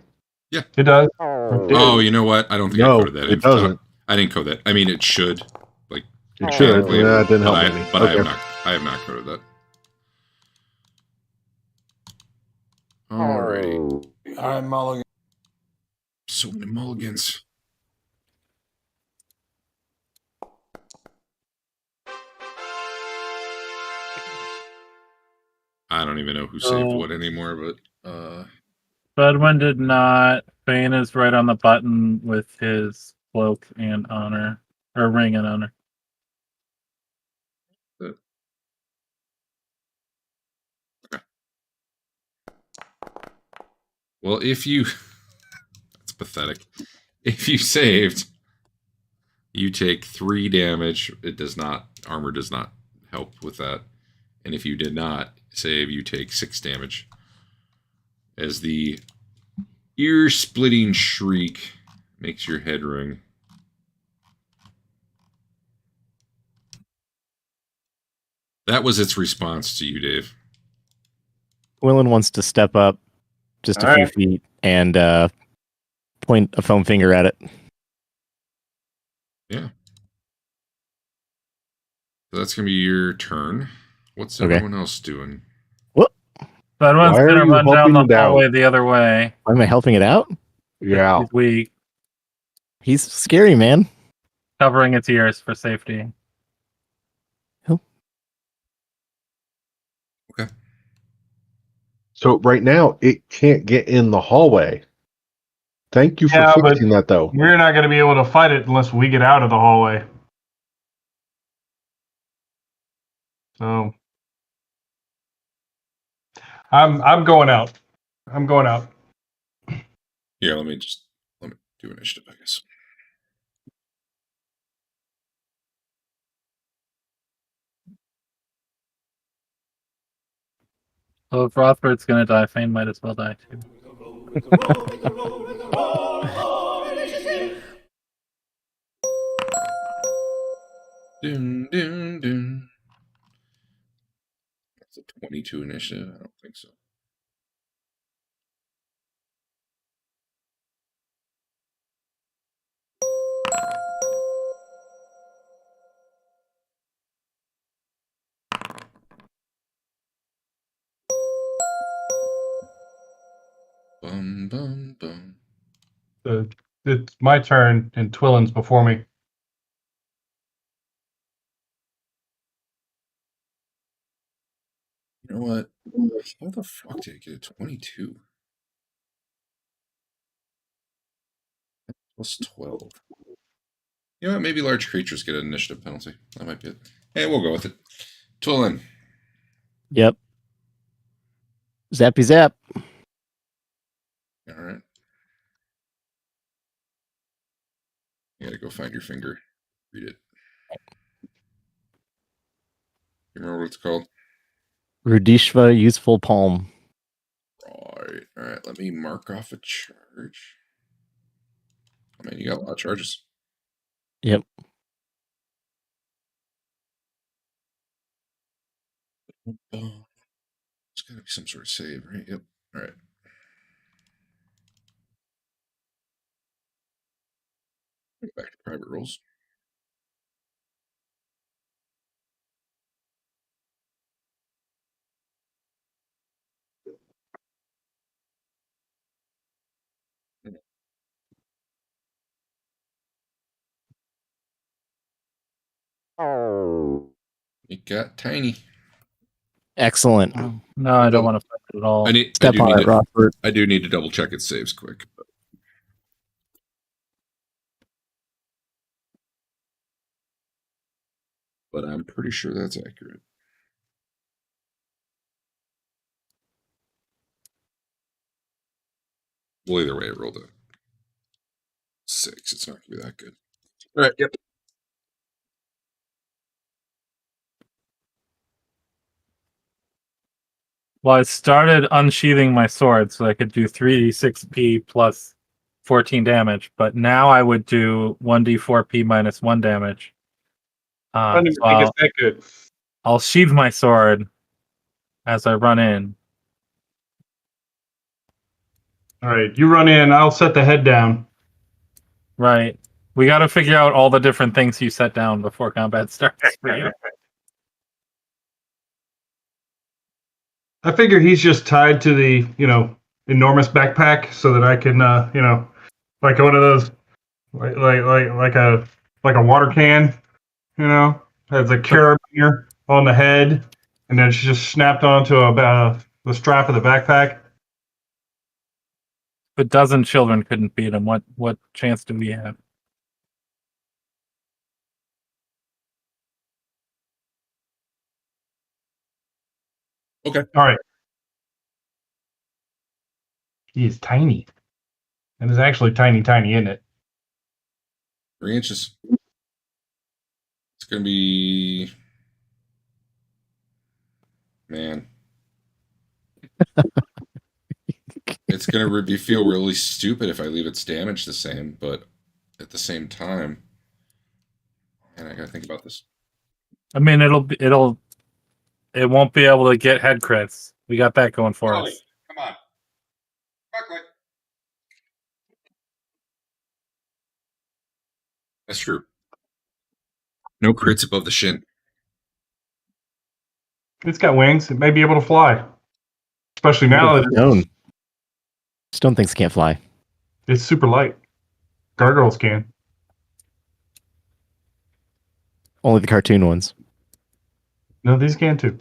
[SPEAKER 2] It does.
[SPEAKER 1] Oh, you know what? I don't think I
[SPEAKER 5] No,
[SPEAKER 1] coded that.
[SPEAKER 5] it doesn't.
[SPEAKER 1] I didn't code that. I mean, it should. Like,
[SPEAKER 5] It should.
[SPEAKER 1] technically,
[SPEAKER 5] Yeah, it didn't
[SPEAKER 1] but
[SPEAKER 5] help
[SPEAKER 1] I,
[SPEAKER 5] any.
[SPEAKER 1] but
[SPEAKER 5] Okay.
[SPEAKER 1] I have not coded that. Alrighty.
[SPEAKER 6] All right, Mulligan.
[SPEAKER 1] So many mulligans. I don't even know who saved
[SPEAKER 4] Oh.
[SPEAKER 1] what anymore, but
[SPEAKER 4] Budwin did not. Bane is right on the button with his cloak and honor. Or ring and honor.
[SPEAKER 1] well, if you that's pathetic. If you saved, you take 3 damage. It does not armor does not help with that. And if you did not save, you take 6 damage. As the ear-splitting shriek makes your head ring. That was its response to you, Dave.
[SPEAKER 3] Willen wants to step up just a
[SPEAKER 2] All
[SPEAKER 3] few
[SPEAKER 2] right.
[SPEAKER 3] feet and point a foam finger at it.
[SPEAKER 1] Yeah. So that's going to be your turn. What's
[SPEAKER 3] Okay.
[SPEAKER 1] everyone else doing?
[SPEAKER 4] Budwin's
[SPEAKER 5] Why are
[SPEAKER 4] gonna
[SPEAKER 5] you
[SPEAKER 4] run down
[SPEAKER 5] helping
[SPEAKER 4] the
[SPEAKER 5] it out?
[SPEAKER 4] hallway the other way.
[SPEAKER 3] Why am I helping it out?
[SPEAKER 5] Yeah.
[SPEAKER 4] He's weak.
[SPEAKER 7] He's scary, man.
[SPEAKER 4] Covering its ears for safety.
[SPEAKER 5] So right now, it can't get in the hallway. Thank you for
[SPEAKER 2] Yeah, but
[SPEAKER 5] fixing that, though.
[SPEAKER 2] we're not going to be able to fight it unless we get out of the hallway. So I'm going out. I'm going out.
[SPEAKER 1] Here, let me do initiative, I guess.
[SPEAKER 4] Well, if Rothbard's gonna die, Fane might as well die too.
[SPEAKER 1] Dun, dun, dun. That's a 22 initiative. I don't think so. Bum, bum, bum.
[SPEAKER 2] It's my turn, and Twillin's before me.
[SPEAKER 1] You know what? How the fuck did I get a 22? Plus 12. You know what? Maybe large creatures get an initiative penalty. That might be it. Hey, we'll go with it. Twillin.
[SPEAKER 7] Yep. Zappy zap.
[SPEAKER 1] All right. You gotta go find your finger. Read it. You remember what it's called?
[SPEAKER 7] Rudishva useful palm.
[SPEAKER 1] All right. Let me mark off a charge. I mean, you got a lot of charges.
[SPEAKER 7] Yep.
[SPEAKER 1] It's gotta be some sort of save, right? Yep. All right. Back to private rolls. It got tiny.
[SPEAKER 7] Excellent.
[SPEAKER 4] No, I don't want to fight it at all.
[SPEAKER 7] Step on it, Rothbard.
[SPEAKER 1] I do need to double check its saves quick. But I'm pretty sure that's accurate. Well, either way, I rolled a 6. It's not going to be that good. All right, yep.
[SPEAKER 4] Well, I started unsheathing my sword so I could do 3d6p plus 14 damage, but now I would do 1d4p minus 1 damage.
[SPEAKER 2] I don't even
[SPEAKER 4] So
[SPEAKER 2] think it's that good.
[SPEAKER 4] I'll sheath my sword as I run in.
[SPEAKER 2] All right, you run in. I'll set the head down.
[SPEAKER 4] Right. We got to figure out all the different things you set down before combat starts for you.
[SPEAKER 2] I figure he's just tied to the, enormous backpack so that I can, like one of those, like a water can, has a carabiner on the head, and then it's just snapped onto the strap of the backpack.
[SPEAKER 4] If a dozen children couldn't beat him, what chance do we have?
[SPEAKER 1] Okay.
[SPEAKER 2] All right. He is tiny. And it's actually tiny, isn't it?
[SPEAKER 1] 3 inches. It's going to be... Man. It's going to feel really stupid if I leave its damage the same, but at the same time... And I got to think about this.
[SPEAKER 4] I mean, it won't be able to get head crits. We got that going for us.
[SPEAKER 1] Come on. That's true. No crits above the shin.
[SPEAKER 2] It's got wings. It may be able to fly. Especially now that
[SPEAKER 7] Stone things can't fly.
[SPEAKER 2] it's super light. Gargoyles can.
[SPEAKER 7] Only the cartoon ones.
[SPEAKER 2] No, these can too.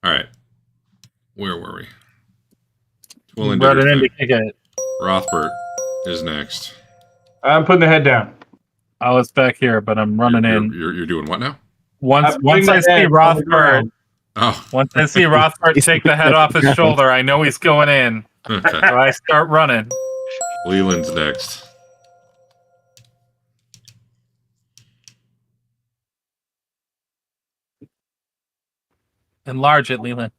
[SPEAKER 1] All right. Where were we? Twillen did
[SPEAKER 4] Run
[SPEAKER 1] her
[SPEAKER 4] it in to
[SPEAKER 1] thing.
[SPEAKER 4] kick it.
[SPEAKER 1] Rothbert is next.
[SPEAKER 2] I'm putting the head down.
[SPEAKER 4] I was back here, but I'm running in.
[SPEAKER 1] You're doing what now?
[SPEAKER 4] Once
[SPEAKER 2] I'm putting
[SPEAKER 4] I
[SPEAKER 2] the
[SPEAKER 4] see
[SPEAKER 2] head on the
[SPEAKER 4] Rothbard,
[SPEAKER 2] ground.
[SPEAKER 1] Oh,
[SPEAKER 4] once I see Rothbard take the head off his shoulder, I know he's going in.
[SPEAKER 1] okay.
[SPEAKER 4] So I start running.
[SPEAKER 1] Leland's next.
[SPEAKER 4] Enlarge it, Leland.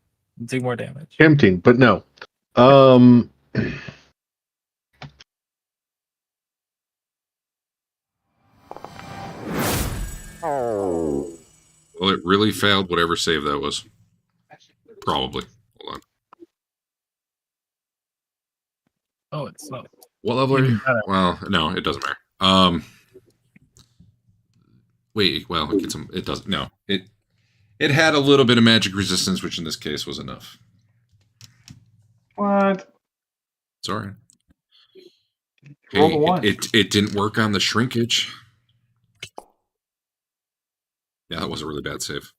[SPEAKER 4] Do more damage.
[SPEAKER 5] Tempting, but no.
[SPEAKER 1] Well, it really failed whatever save that was. Probably. Hold on.
[SPEAKER 4] Oh, it's slow.
[SPEAKER 1] What level are
[SPEAKER 4] Even
[SPEAKER 1] you?
[SPEAKER 4] better.
[SPEAKER 1] Well, no, it doesn't matter. Wait, well, it gets some. It doesn't. No, it had a little bit of magic resistance, which in this case was enough.
[SPEAKER 2] What?
[SPEAKER 1] Sorry.
[SPEAKER 2] Roll
[SPEAKER 1] Hey,
[SPEAKER 2] the one.
[SPEAKER 1] it didn't work on the shrinkage. Yeah, that was a really bad save.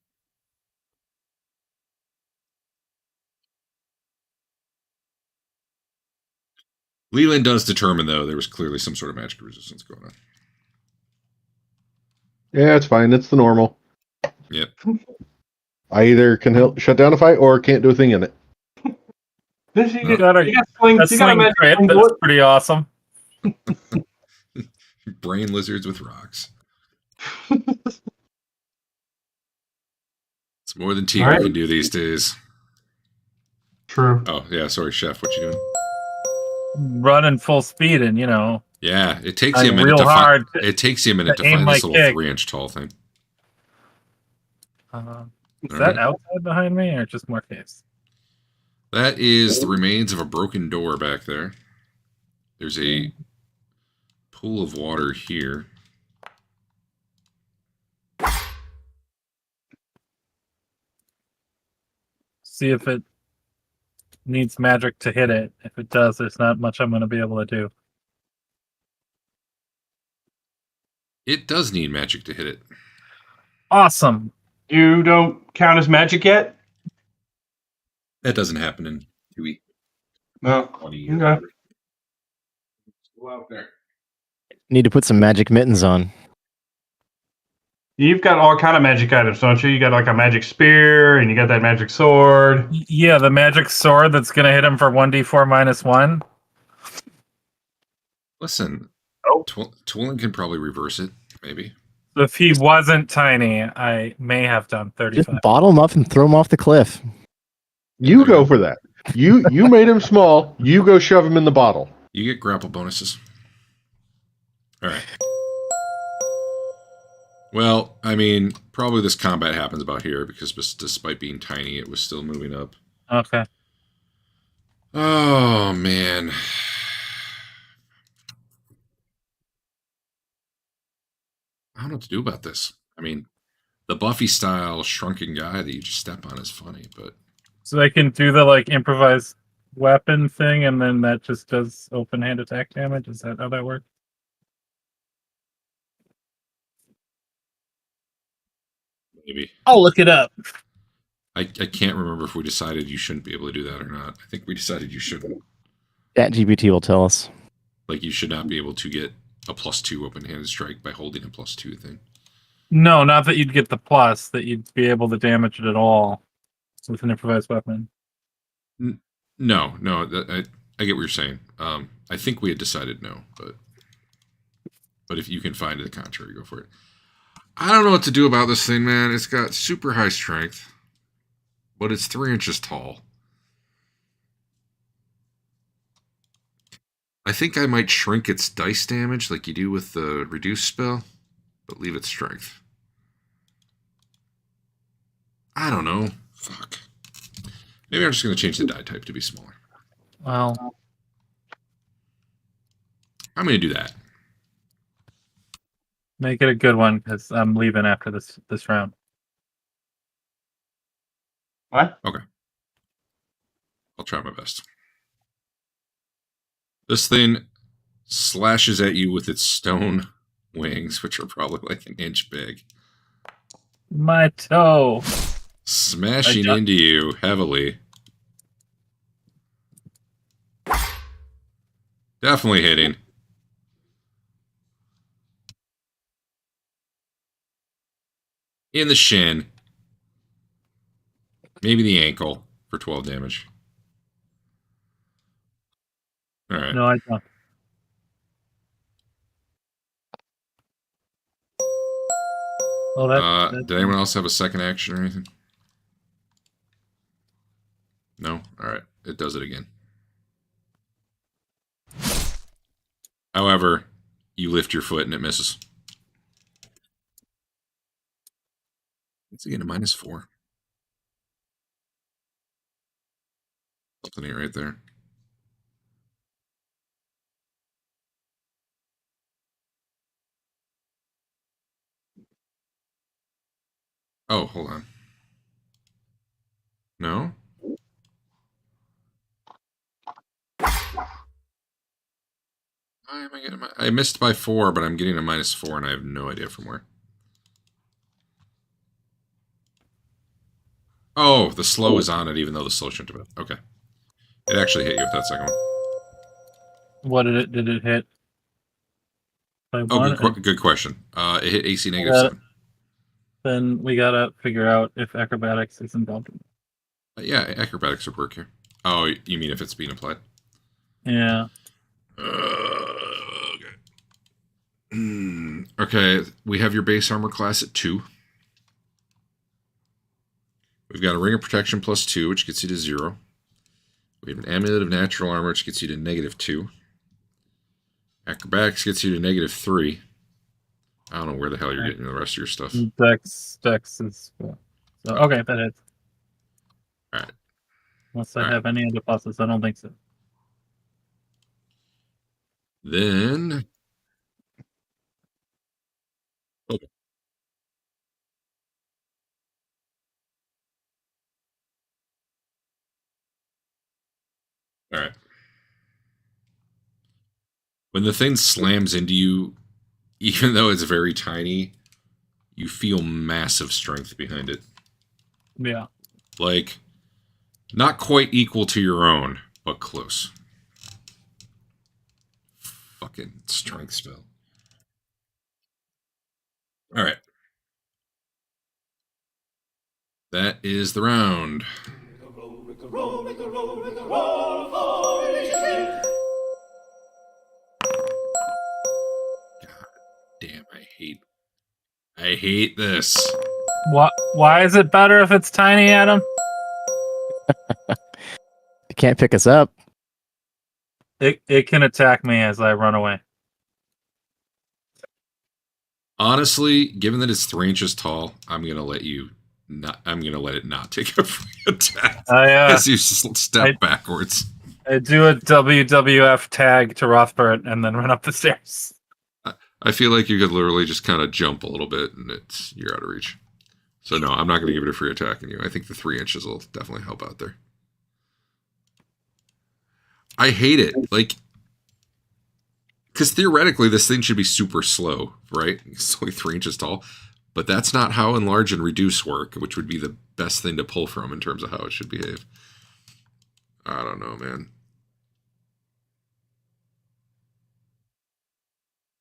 [SPEAKER 1] Leland does determine, though, there was clearly some sort of magic resistance going on.
[SPEAKER 5] Yeah, it's fine. It's the normal.
[SPEAKER 1] Yep.
[SPEAKER 5] I either can help shut down a fight or can't do a thing in it.
[SPEAKER 2] This
[SPEAKER 1] No.
[SPEAKER 2] you got a sling.
[SPEAKER 4] That's
[SPEAKER 2] You got a
[SPEAKER 4] sling
[SPEAKER 2] magic
[SPEAKER 4] crit.
[SPEAKER 2] sling
[SPEAKER 4] That's
[SPEAKER 2] bullet.
[SPEAKER 4] pretty awesome.
[SPEAKER 1] Brain lizards with rocks. It's more than Tiger
[SPEAKER 2] Alright.
[SPEAKER 1] can do these days.
[SPEAKER 2] True.
[SPEAKER 1] Oh, yeah, sorry, Chef. What you doing?
[SPEAKER 4] Running full speed and,
[SPEAKER 1] Yeah, it takes
[SPEAKER 4] I'm
[SPEAKER 1] you a minute
[SPEAKER 4] real
[SPEAKER 1] to
[SPEAKER 4] hard
[SPEAKER 1] find. It takes you a minute
[SPEAKER 4] to
[SPEAKER 1] to
[SPEAKER 4] aim
[SPEAKER 1] find
[SPEAKER 4] my
[SPEAKER 1] this little
[SPEAKER 4] kick.
[SPEAKER 1] 3-inch tall thing.
[SPEAKER 4] Is
[SPEAKER 1] All
[SPEAKER 4] that
[SPEAKER 1] right.
[SPEAKER 4] outside behind me or just more caves?
[SPEAKER 1] That is the remains of a broken door back there. There's a pool of water here.
[SPEAKER 4] See if it needs magic to hit it. If it does, there's not much I'm going to be able to do.
[SPEAKER 1] It does need magic to hit it.
[SPEAKER 4] Awesome.
[SPEAKER 2] You don't count as magic yet?
[SPEAKER 1] That doesn't happen in 2
[SPEAKER 2] No.
[SPEAKER 1] 20 years.
[SPEAKER 2] Okay.
[SPEAKER 1] Go out there.
[SPEAKER 7] Need to put some magic mittens on.
[SPEAKER 2] You've got all kind of magic items, don't you? You got like a magic spear, and you got that magic sword.
[SPEAKER 4] Yeah, the magic sword that's going to hit him for 1d4 minus 1.
[SPEAKER 1] Listen,
[SPEAKER 2] Oh.
[SPEAKER 1] Twillen can probably reverse it, maybe.
[SPEAKER 4] If he wasn't tiny, I may have done
[SPEAKER 7] Just
[SPEAKER 4] 35.
[SPEAKER 7] bottle him up and throw him off the cliff.
[SPEAKER 5] You go for that. You made him small. You go shove him in the bottle.
[SPEAKER 1] You get grapple bonuses. All right. Well, I mean, probably this combat happens about here because despite being tiny, it was still moving up.
[SPEAKER 4] Okay.
[SPEAKER 1] Oh, man. I don't know what to do about this. I mean, the Buffy-style shrunken guy that you just step on is funny, but...
[SPEAKER 4] So they can do the improvised weapon thing, and then that just does open hand attack damage. Is that how that works?
[SPEAKER 1] Maybe.
[SPEAKER 4] I'll look it up.
[SPEAKER 1] I can't remember if we decided you shouldn't be able to do that or not. I think we decided you shouldn't.
[SPEAKER 7] That GPT will tell us.
[SPEAKER 1] Like, you should not be able to get a +2 open-handed strike by holding a +2 thing.
[SPEAKER 4] No, not that you'd get the plus, that you'd be able to damage it at all with an improvised weapon.
[SPEAKER 1] No, I get what you're saying. I think we had decided no, but if you can find the contrary, go for it. I don't know what to do about this thing, man. It's got super high strength, but it's 3 inches tall. I think I might shrink its dice damage like you do with the reduce spell, but leave its strength. I don't know. Fuck. Maybe I'm just going to change the die type to be smaller.
[SPEAKER 4] Well,
[SPEAKER 1] I'm going to do that.
[SPEAKER 4] make it a good one, because I'm leaving after this round.
[SPEAKER 2] What?
[SPEAKER 1] Okay. I'll try my best. This thing slashes at you with its stone wings, which are probably like an inch big,
[SPEAKER 4] My toe.
[SPEAKER 1] smashing
[SPEAKER 4] I ju-
[SPEAKER 1] into you heavily. Definitely hitting. In the shin. Maybe the ankle for 12 damage. All right.
[SPEAKER 4] No, I don't. Oh, that
[SPEAKER 1] Did anyone else have a second action or anything? No? All right. It does it again. However, you lift your foot and it misses. It's again a -4. Something ain't right there. Oh, hold on. No? Why am I getting I missed by 4, but I'm getting a -4 and I have no idea from where. Oh, the slow is on it, even though the slow shouldn't have been. Okay. It actually hit you with that second one.
[SPEAKER 4] What did it hit? By
[SPEAKER 1] Oh,
[SPEAKER 4] one?
[SPEAKER 1] good question. It hit AC
[SPEAKER 4] Uh,
[SPEAKER 1] -7.
[SPEAKER 4] Then we gotta figure out if acrobatics is involved.
[SPEAKER 1] Yeah, acrobatics would work here. Oh, you mean if it's being applied?
[SPEAKER 4] Yeah.
[SPEAKER 1] Okay. Okay, we have your base armor class at 2. We've got a ring of protection +2, which gets you to 0. We have an amulet of natural armor, which gets you to -2. Acrobatics gets you to -3. I don't know where the hell you're getting the rest of your stuff.
[SPEAKER 4] Dex is so okay. That hits.
[SPEAKER 1] All right.
[SPEAKER 4] Unless I have any other pluses, I don't think so.
[SPEAKER 1] Then. Okay. All right. When the thing slams into you, even though it's very tiny, you feel massive strength behind it.
[SPEAKER 4] Yeah.
[SPEAKER 1] Like, not quite equal to your own, but close. Fucking strength spell. All right. That is the round. God damn, I hate this.
[SPEAKER 4] Why is it better if it's tiny, Adam?
[SPEAKER 7] It can't pick us up.
[SPEAKER 4] It can attack me as I run away.
[SPEAKER 1] Honestly, given that it's 3 inches tall, I'm gonna let it not take a free attack as you step backwards.
[SPEAKER 4] I do a WWF tag to Rothbard and then run up the stairs.
[SPEAKER 1] I feel like you could literally just kind of jump a little bit and you're out of reach. So no, I'm not going to give it a free attack on you. I think the 3 inches will definitely help out there. I hate it. Like, because theoretically this thing should be super slow, right? It's only 3 inches tall. But that's not how enlarge and reduce work, which would be the best thing to pull from in terms of how it should behave. I don't know, man.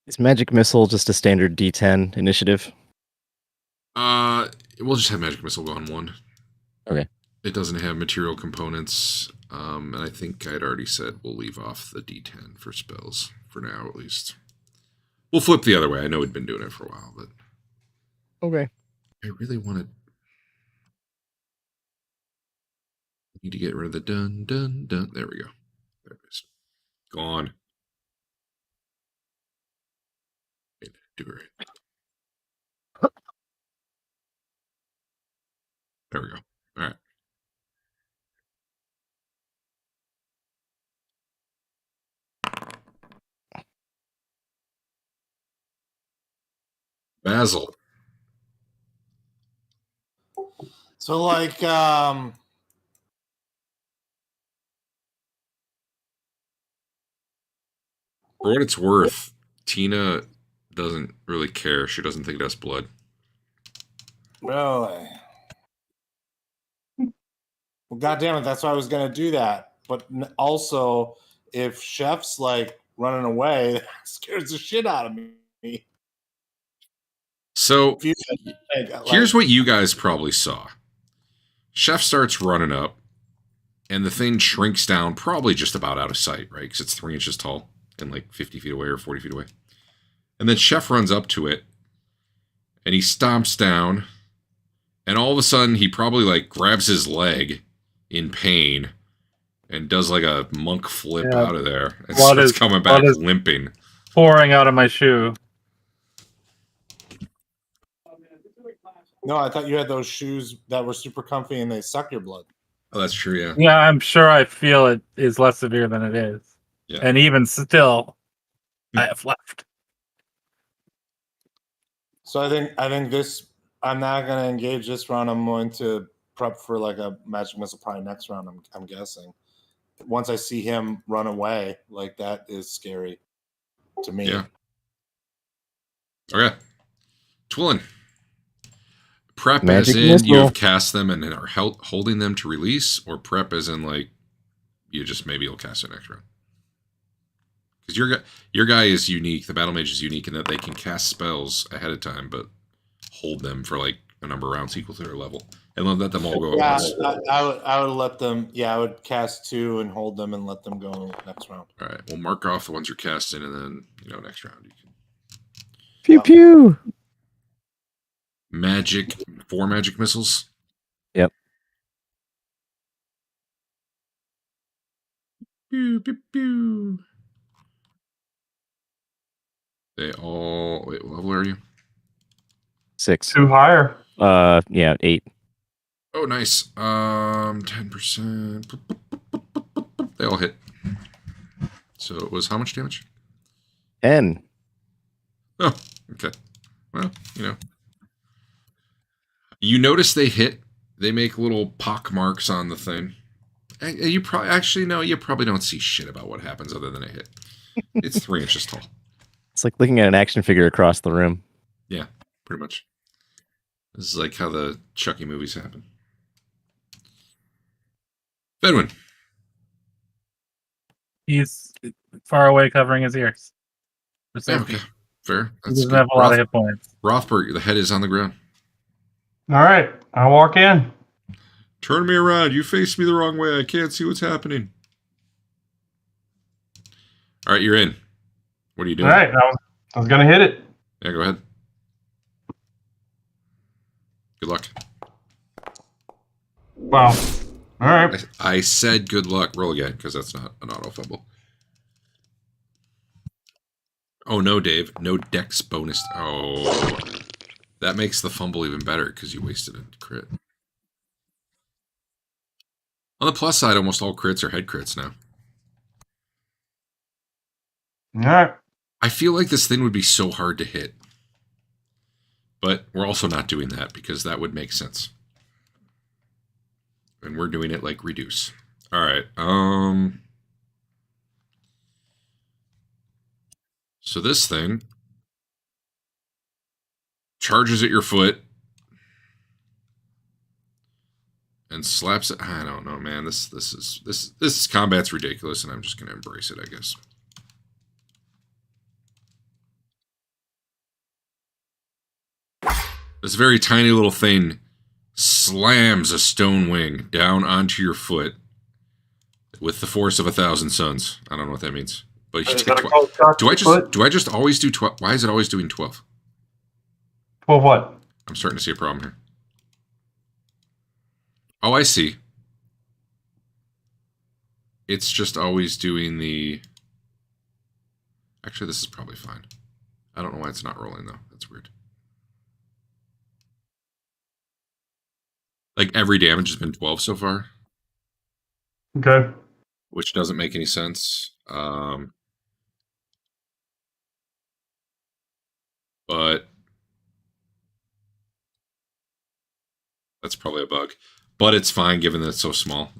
[SPEAKER 7] Is Magic Missile just a standard D10 initiative?
[SPEAKER 1] We'll just have Magic Missile go on 1.
[SPEAKER 7] Okay.
[SPEAKER 1] It doesn't have material components, and I think I'd already said we'll leave off the D10 for spells, for now at least. We'll flip the other way. I know we'd been doing it for a while, but...
[SPEAKER 7] Okay.
[SPEAKER 1] I really wanted... Need to get rid of the dun, dun, dun. There we go. There it is. Gone. Do it right. There we go. All right. Basil.
[SPEAKER 6] So like
[SPEAKER 1] For what it's worth, Tina doesn't really care. She doesn't think that's blood.
[SPEAKER 6] Really? Well, goddamn it! That's why I was gonna do that. But also, if Chef's like running away, that scares the shit out of me.
[SPEAKER 1] So
[SPEAKER 6] If you,
[SPEAKER 1] here's what you guys probably saw. Chef starts running up, and the thing shrinks down probably just about out of sight, right? Because it's 3 inches tall and like 50 feet away or 40 feet away. And then Chef runs up to it, and he stomps down, and all of a sudden he probably like grabs his leg in pain and does like a monk flip out of there and starts coming back limping.
[SPEAKER 4] Pouring out of my shoe.
[SPEAKER 6] No, I thought you had those shoes that were super comfy and they suck your blood.
[SPEAKER 1] Oh, that's true, yeah.
[SPEAKER 4] Yeah, I'm sure I feel it is less severe than it is.
[SPEAKER 1] Yeah.
[SPEAKER 4] And even still, I have left.
[SPEAKER 6] So I think this, I'm not going to engage this round. I'm going to prep for like a magic missile probably next round, I'm guessing. Once I see him run away, like that is scary to me.
[SPEAKER 1] Yeah. Okay. Twillin. Prep
[SPEAKER 3] Magic
[SPEAKER 1] as in
[SPEAKER 3] missile.
[SPEAKER 1] you have cast them and are holding them to release, or prep as in like you just maybe you'll cast it next round. Because your guy is unique. The battle mage is unique in that they can cast spells ahead of time, but hold them for like a number of rounds equal to their level, and let them all go
[SPEAKER 6] Yeah,
[SPEAKER 1] at once.
[SPEAKER 6] I would let them. Yeah, I would cast 2 and hold them and let them go next round.
[SPEAKER 1] All right, we'll mark off the ones you're casting, and then next round you can
[SPEAKER 3] Pew pew.
[SPEAKER 1] magic 4 magic missiles.
[SPEAKER 3] Yep.
[SPEAKER 1] Pew pew pew. They all wait. What level are you?
[SPEAKER 7] 6.
[SPEAKER 2] 2 higher.
[SPEAKER 7] Yeah, 8.
[SPEAKER 1] Oh, nice. 10%. They all hit. So it was how much damage?
[SPEAKER 7] 10.
[SPEAKER 1] Oh, okay. Well, you notice they hit. They make little pock marks on the thing. You probably don't see shit about what happens other than a hit. It's 3 inches tall.
[SPEAKER 7] It's like looking at an action figure across the room.
[SPEAKER 1] Yeah, pretty much. This is like how the Chucky movies happen. Bedwin.
[SPEAKER 4] He's far away covering his ears. For
[SPEAKER 1] Yeah,
[SPEAKER 4] safety.
[SPEAKER 1] okay. Fair.
[SPEAKER 4] He doesn't have a lot of hit points.
[SPEAKER 1] Rothberg, the head is on the ground.
[SPEAKER 2] All right, I walk in.
[SPEAKER 1] Turn me around. You face me the wrong way. I can't see what's happening. All right, you're in. What are you doing?
[SPEAKER 2] All right, I was gonna hit it.
[SPEAKER 1] Yeah, go ahead. Good luck.
[SPEAKER 2] Wow. All right.
[SPEAKER 1] I said good luck. Roll again, because that's not an auto fumble. Oh, no, Dave. No dex bonus. Oh. That makes the fumble even better, because you wasted a crit. On the plus side, almost all crits are head crits now.
[SPEAKER 2] All right.
[SPEAKER 1] I feel like this thing would be so hard to hit. But we're also not doing that, because that would make sense. And we're doing it like reduce. All right. So this thing charges at your foot and slaps it. I don't know, man. This combat's ridiculous, and I'm just gonna embrace it, I guess. This very tiny little thing slams a stone wing down onto your foot with the force of 1,000 suns. I don't know what that means, but you take 12. Do I just always do 12? Why is it always doing 12?
[SPEAKER 2] 12 what?
[SPEAKER 1] I'm starting to see a problem here. Oh, I see. It's just always doing the... Actually, this is probably fine. I don't know why it's not rolling, though. That's weird. Like, every damage has been 12 so far.
[SPEAKER 2] Okay.
[SPEAKER 1] Which doesn't make any sense. But that's probably a bug. But it's fine, given that it's so small.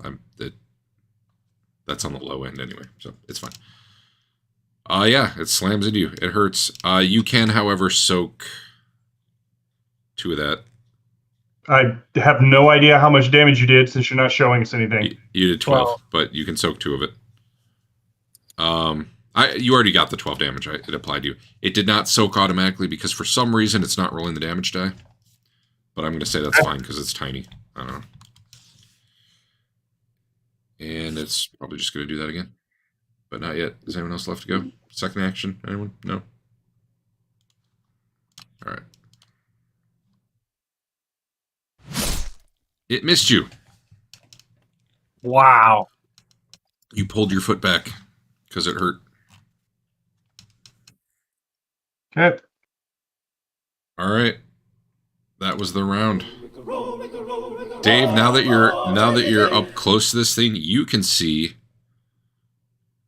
[SPEAKER 1] That's on the low end anyway, so it's fine. Yeah, it slams into you. It hurts. You can, however, soak 2 of that.
[SPEAKER 2] I have no idea how much damage you did since you're not showing us anything.
[SPEAKER 1] You did 12,
[SPEAKER 4] 12.
[SPEAKER 1] but you can soak 2 of it. You already got the 12 damage. It applied to you. It did not soak automatically because for some reason it's not rolling the damage die. But I'm going to say that's fine because it's tiny. I don't know. And it's probably just going to do that again. But not yet. Is anyone else left to go? Second action? Anyone? No? All right. It missed you.
[SPEAKER 4] Wow.
[SPEAKER 1] You pulled your foot back because it hurt.
[SPEAKER 2] Okay.
[SPEAKER 1] All right. That was the round. Dave, now that you're up close to this thing, you can see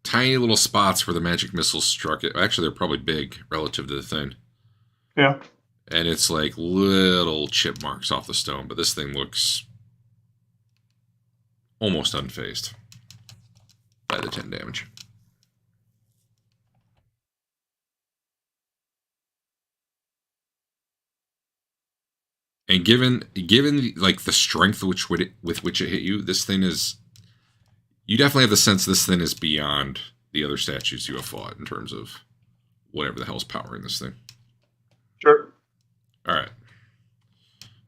[SPEAKER 1] tiny little spots where the magic missiles struck it. Actually, they're probably big relative to the thing.
[SPEAKER 2] Yeah.
[SPEAKER 1] And it's like little chip marks off the stone, but this thing looks almost unfazed by the 10 damage. And given like the strength with which it hit you, this thing is, you definitely have the sense this thing is beyond the other statues you have fought in terms of whatever the hell's powering this thing.
[SPEAKER 2] Sure.
[SPEAKER 1] All right.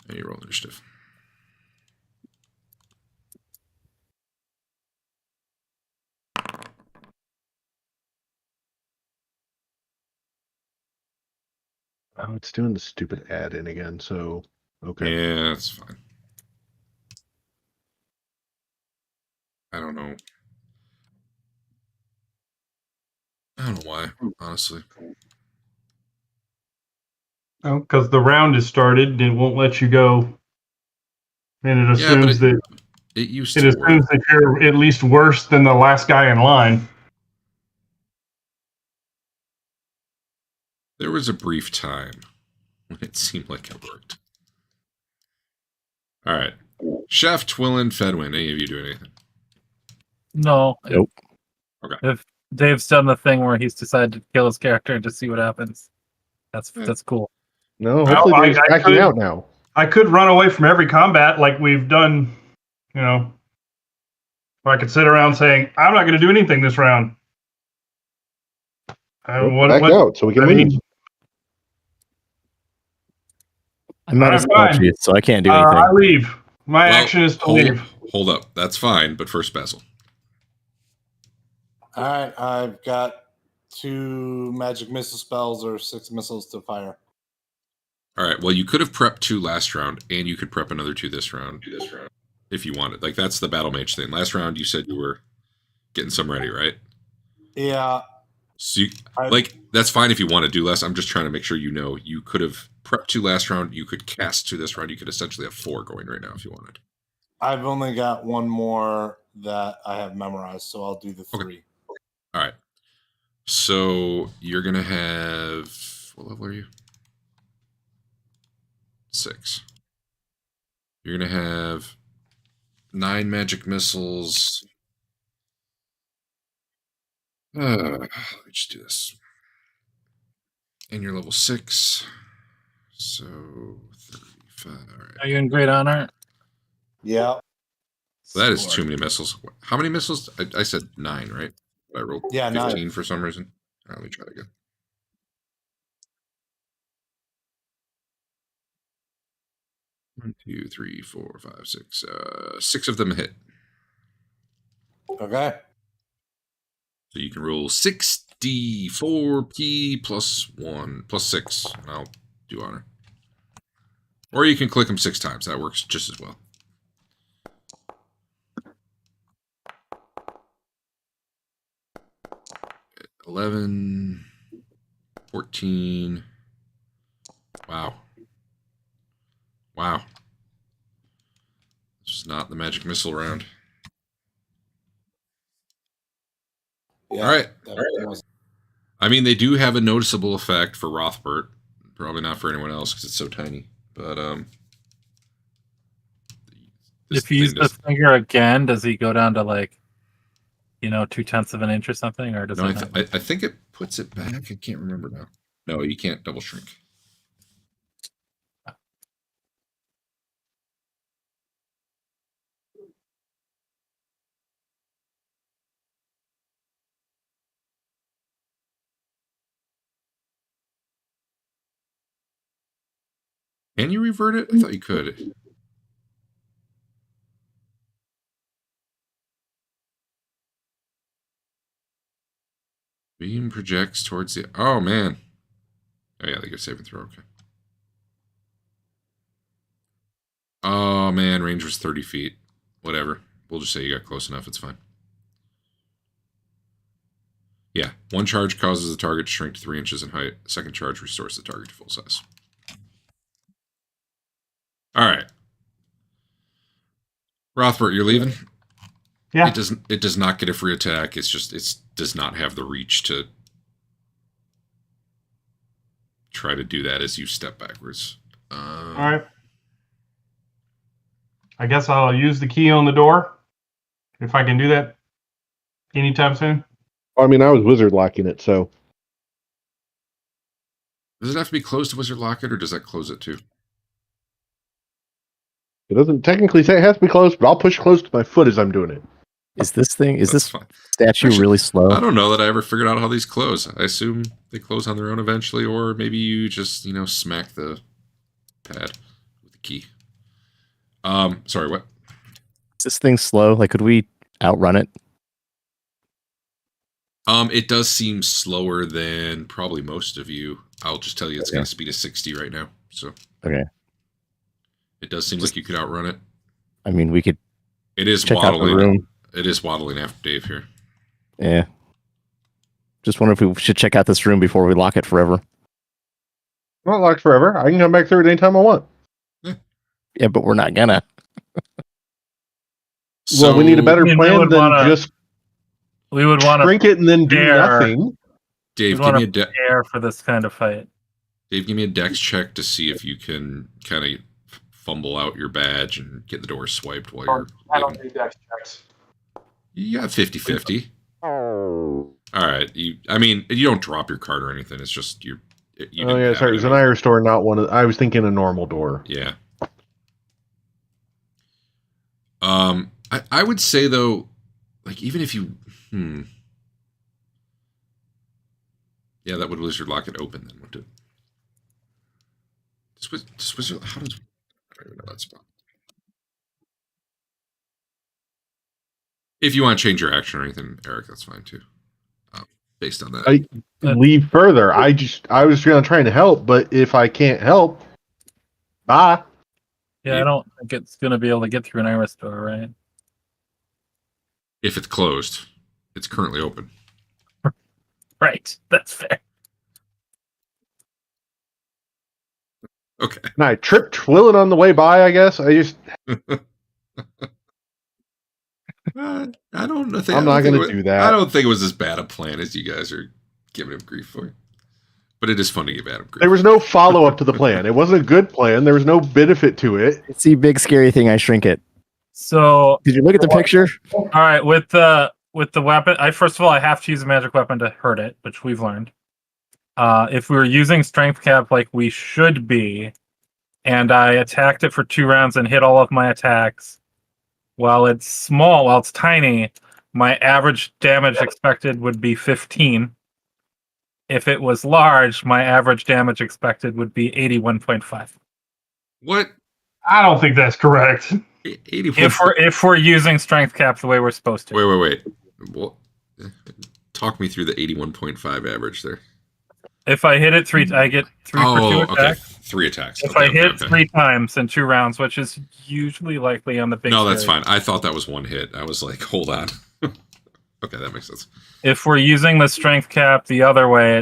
[SPEAKER 1] And you roll initiative.
[SPEAKER 5] Oh, it's doing the stupid add-in again, so okay.
[SPEAKER 1] Yeah, that's fine. I don't know. I don't know why, honestly.
[SPEAKER 2] Oh, because the round has started, it won't let you go. And it assumes that
[SPEAKER 1] it used
[SPEAKER 2] it
[SPEAKER 1] to
[SPEAKER 2] assumes
[SPEAKER 1] work.
[SPEAKER 2] that you're at least worse than the last guy in line.
[SPEAKER 1] There was a brief time when it seemed like it worked. All right. Chef, Twillin, Fedwin, any of you do anything?
[SPEAKER 4] No.
[SPEAKER 3] Nope.
[SPEAKER 1] Okay.
[SPEAKER 4] If Dave's done the thing where he's decided to kill his character and just see what happens, that's cool.
[SPEAKER 5] No,
[SPEAKER 2] Well,
[SPEAKER 5] hopefully Dave's
[SPEAKER 2] I
[SPEAKER 5] backing
[SPEAKER 2] could-
[SPEAKER 5] out now.
[SPEAKER 2] I could run away from every combat like we've done, you know. Or I could sit around saying, I'm not going to do anything this round.
[SPEAKER 5] Back out so we can
[SPEAKER 2] I
[SPEAKER 5] leave.
[SPEAKER 2] mean,
[SPEAKER 7] I'm out of
[SPEAKER 2] I'm
[SPEAKER 7] spell
[SPEAKER 2] fine.
[SPEAKER 7] sheets, so I can't do anything.
[SPEAKER 2] I leave. My action is to leave.
[SPEAKER 1] Hold up. That's fine, but first Basil.
[SPEAKER 6] All right, I've got 2 magic missile spells or 6 missiles to fire.
[SPEAKER 1] All right. Well, you could have prepped 2 last round, and you could prep another 2 this round. If you wanted. Like, that's the battle mage thing. Last round, you said you were getting some ready, right?
[SPEAKER 6] Yeah.
[SPEAKER 1] So, that's fine if you want to do less. I'm just trying to make sure you know you could have prepped 2 last round. You could cast 2 this round. You could essentially have 4 going right now if you wanted.
[SPEAKER 6] I've only got 1 more that I have memorized, so I'll do the 3.
[SPEAKER 1] Okay. All right. So you're going to have, what level are you? 6. You're going to have 9 magic missiles. Let me just do this. And you're level 6. So 35. All right.
[SPEAKER 4] Are you in great honor?
[SPEAKER 6] Yeah.
[SPEAKER 1] That is too many missiles. How many missiles? I said 9, right? I rolled 15
[SPEAKER 6] 9.
[SPEAKER 1] for some reason. All right, let me try it again. One, 2, 3, 4, 5, 6. 6 of them hit.
[SPEAKER 6] Okay.
[SPEAKER 1] So you can roll 64p plus 1, plus 6. And I'll do honor. Or you can click them 6 times. That works just as well. $11, 14. Wow. Wow. This is not the magic missile round.
[SPEAKER 6] Yeah,
[SPEAKER 1] All right.
[SPEAKER 6] that was-
[SPEAKER 1] I mean, they do have a noticeable effect for Rothbert. Probably not for anyone else because it's so tiny. But
[SPEAKER 4] If you use the finger again, does he go down to like? 0.2 of an inch or something, or does
[SPEAKER 1] No,
[SPEAKER 4] it not?
[SPEAKER 1] I think it puts it back. I can't remember now. No, you can't double shrink. Can you revert it? I thought you could. Beam projects towards the... Oh, man. Oh, yeah, they get save and throw. Okay. Oh, man. Range was 30 feet. Whatever. We'll just say you got close enough. It's fine. Yeah. One charge causes the target to shrink to 3 inches in height. Second charge restores the target to full size. All right. Rothbert, you're leaving?
[SPEAKER 2] Yeah.
[SPEAKER 1] It does not get a free attack. It's just it does not have the reach to try to do that as you step backwards.
[SPEAKER 2] All right. I guess I'll use the key on the door if I can do that anytime soon.
[SPEAKER 5] I mean, I was wizard locking it, so
[SPEAKER 1] Does it have to be closed to wizard lock it, or does that close it too?
[SPEAKER 5] it doesn't technically say it has to be closed, but I'll push close to my foot as I'm doing it.
[SPEAKER 7] Is this
[SPEAKER 1] That's
[SPEAKER 7] this
[SPEAKER 1] fine.
[SPEAKER 7] statue
[SPEAKER 1] Actually,
[SPEAKER 7] really slow?
[SPEAKER 1] I don't know that I ever figured out how these close. I assume they close on their own eventually, or maybe you just, smack the pad with the key. Sorry, what?
[SPEAKER 7] Is this thing slow? Like, could we outrun it?
[SPEAKER 1] It does seem slower than probably most of you. I'll just tell you it's got a speed of 60 right now. So
[SPEAKER 7] Okay.
[SPEAKER 1] it does seem like you could outrun it.
[SPEAKER 7] I mean, we could
[SPEAKER 1] It is
[SPEAKER 7] check out the
[SPEAKER 1] waddling.
[SPEAKER 7] room.
[SPEAKER 1] It is waddling after Dave here.
[SPEAKER 7] Yeah. Just wonder if we should check out this room before we lock it forever.
[SPEAKER 5] Not locked forever. I can come back through it anytime I want.
[SPEAKER 7] Yeah, but we're not gonna.
[SPEAKER 5] Well, we need a better
[SPEAKER 4] I mean, we
[SPEAKER 5] plan
[SPEAKER 4] would
[SPEAKER 5] than
[SPEAKER 4] wanna-
[SPEAKER 5] just
[SPEAKER 4] We would want to
[SPEAKER 5] shrink it and then do
[SPEAKER 4] dare.
[SPEAKER 5] nothing.
[SPEAKER 1] Dave, give me a
[SPEAKER 4] prepare for this kind of fight.
[SPEAKER 1] Dave, give me a dex check to see if you can kind of fumble out your badge and get the door swiped while you're
[SPEAKER 2] I don't
[SPEAKER 1] leaving.
[SPEAKER 2] need dex checks.
[SPEAKER 1] You got 50-50. All right. You don't drop your card or anything. It's just you
[SPEAKER 5] Oh
[SPEAKER 1] didn't
[SPEAKER 5] yeah,
[SPEAKER 1] have
[SPEAKER 5] sorry. It
[SPEAKER 1] it
[SPEAKER 5] was an
[SPEAKER 1] enough.
[SPEAKER 5] Irish door, not one of. I was thinking a normal door.
[SPEAKER 1] Yeah. I would say though, like even if you, yeah, that would wizard lock it open then, wouldn't it? Does wizard? How does? I don't even know that spot. If you want to change your action or anything, Eric, that's fine too. Based on that,
[SPEAKER 5] Leave further. I was going to try and help, but if I can't help, bye.
[SPEAKER 4] Yeah, I don't think it's going to be able to get through an Iris door, right?
[SPEAKER 1] if it's closed, it's currently open.
[SPEAKER 4] Right, that's fair.
[SPEAKER 1] Okay.
[SPEAKER 5] And I tripped Twillin on the way by, I guess. I just
[SPEAKER 1] I don't know.
[SPEAKER 5] I'm not going to do that.
[SPEAKER 1] I don't think it was as bad a plan as you guys are giving him grief for. But it is fun to give Adam grief.
[SPEAKER 5] There was no follow up to the plan. It wasn't a good plan. There was no benefit to it.
[SPEAKER 7] See, big scary thing. I shrink it.
[SPEAKER 4] So,
[SPEAKER 7] Did you look at the picture?
[SPEAKER 4] all right, with the weapon, first of all, I have to use a magic weapon to hurt it, which we've learned. If we were using strength cap like we should be, and I attacked it for 2 rounds and hit all of my attacks, while it's small, while it's tiny, my average damage expected would be 15. If it was large, my average damage expected would be 81.5.
[SPEAKER 1] What?
[SPEAKER 2] I don't think that's correct.
[SPEAKER 1] 84.
[SPEAKER 4] If we're using strength cap the way we're supposed to.
[SPEAKER 1] Wait. Well, talk me through the 81.5 average there.
[SPEAKER 4] If I hit it 3, I get 3 for 2 attacks.
[SPEAKER 1] Okay. 3 attacks.
[SPEAKER 4] If
[SPEAKER 1] Okay,
[SPEAKER 4] I hit
[SPEAKER 1] okay.
[SPEAKER 4] 3 times in 2 rounds, which is usually likely on the big
[SPEAKER 1] No, that's
[SPEAKER 4] scary.
[SPEAKER 1] fine. I thought that was 1 hit. I was like, hold on. Okay, that makes sense.
[SPEAKER 4] If we're using the strength cap the other way,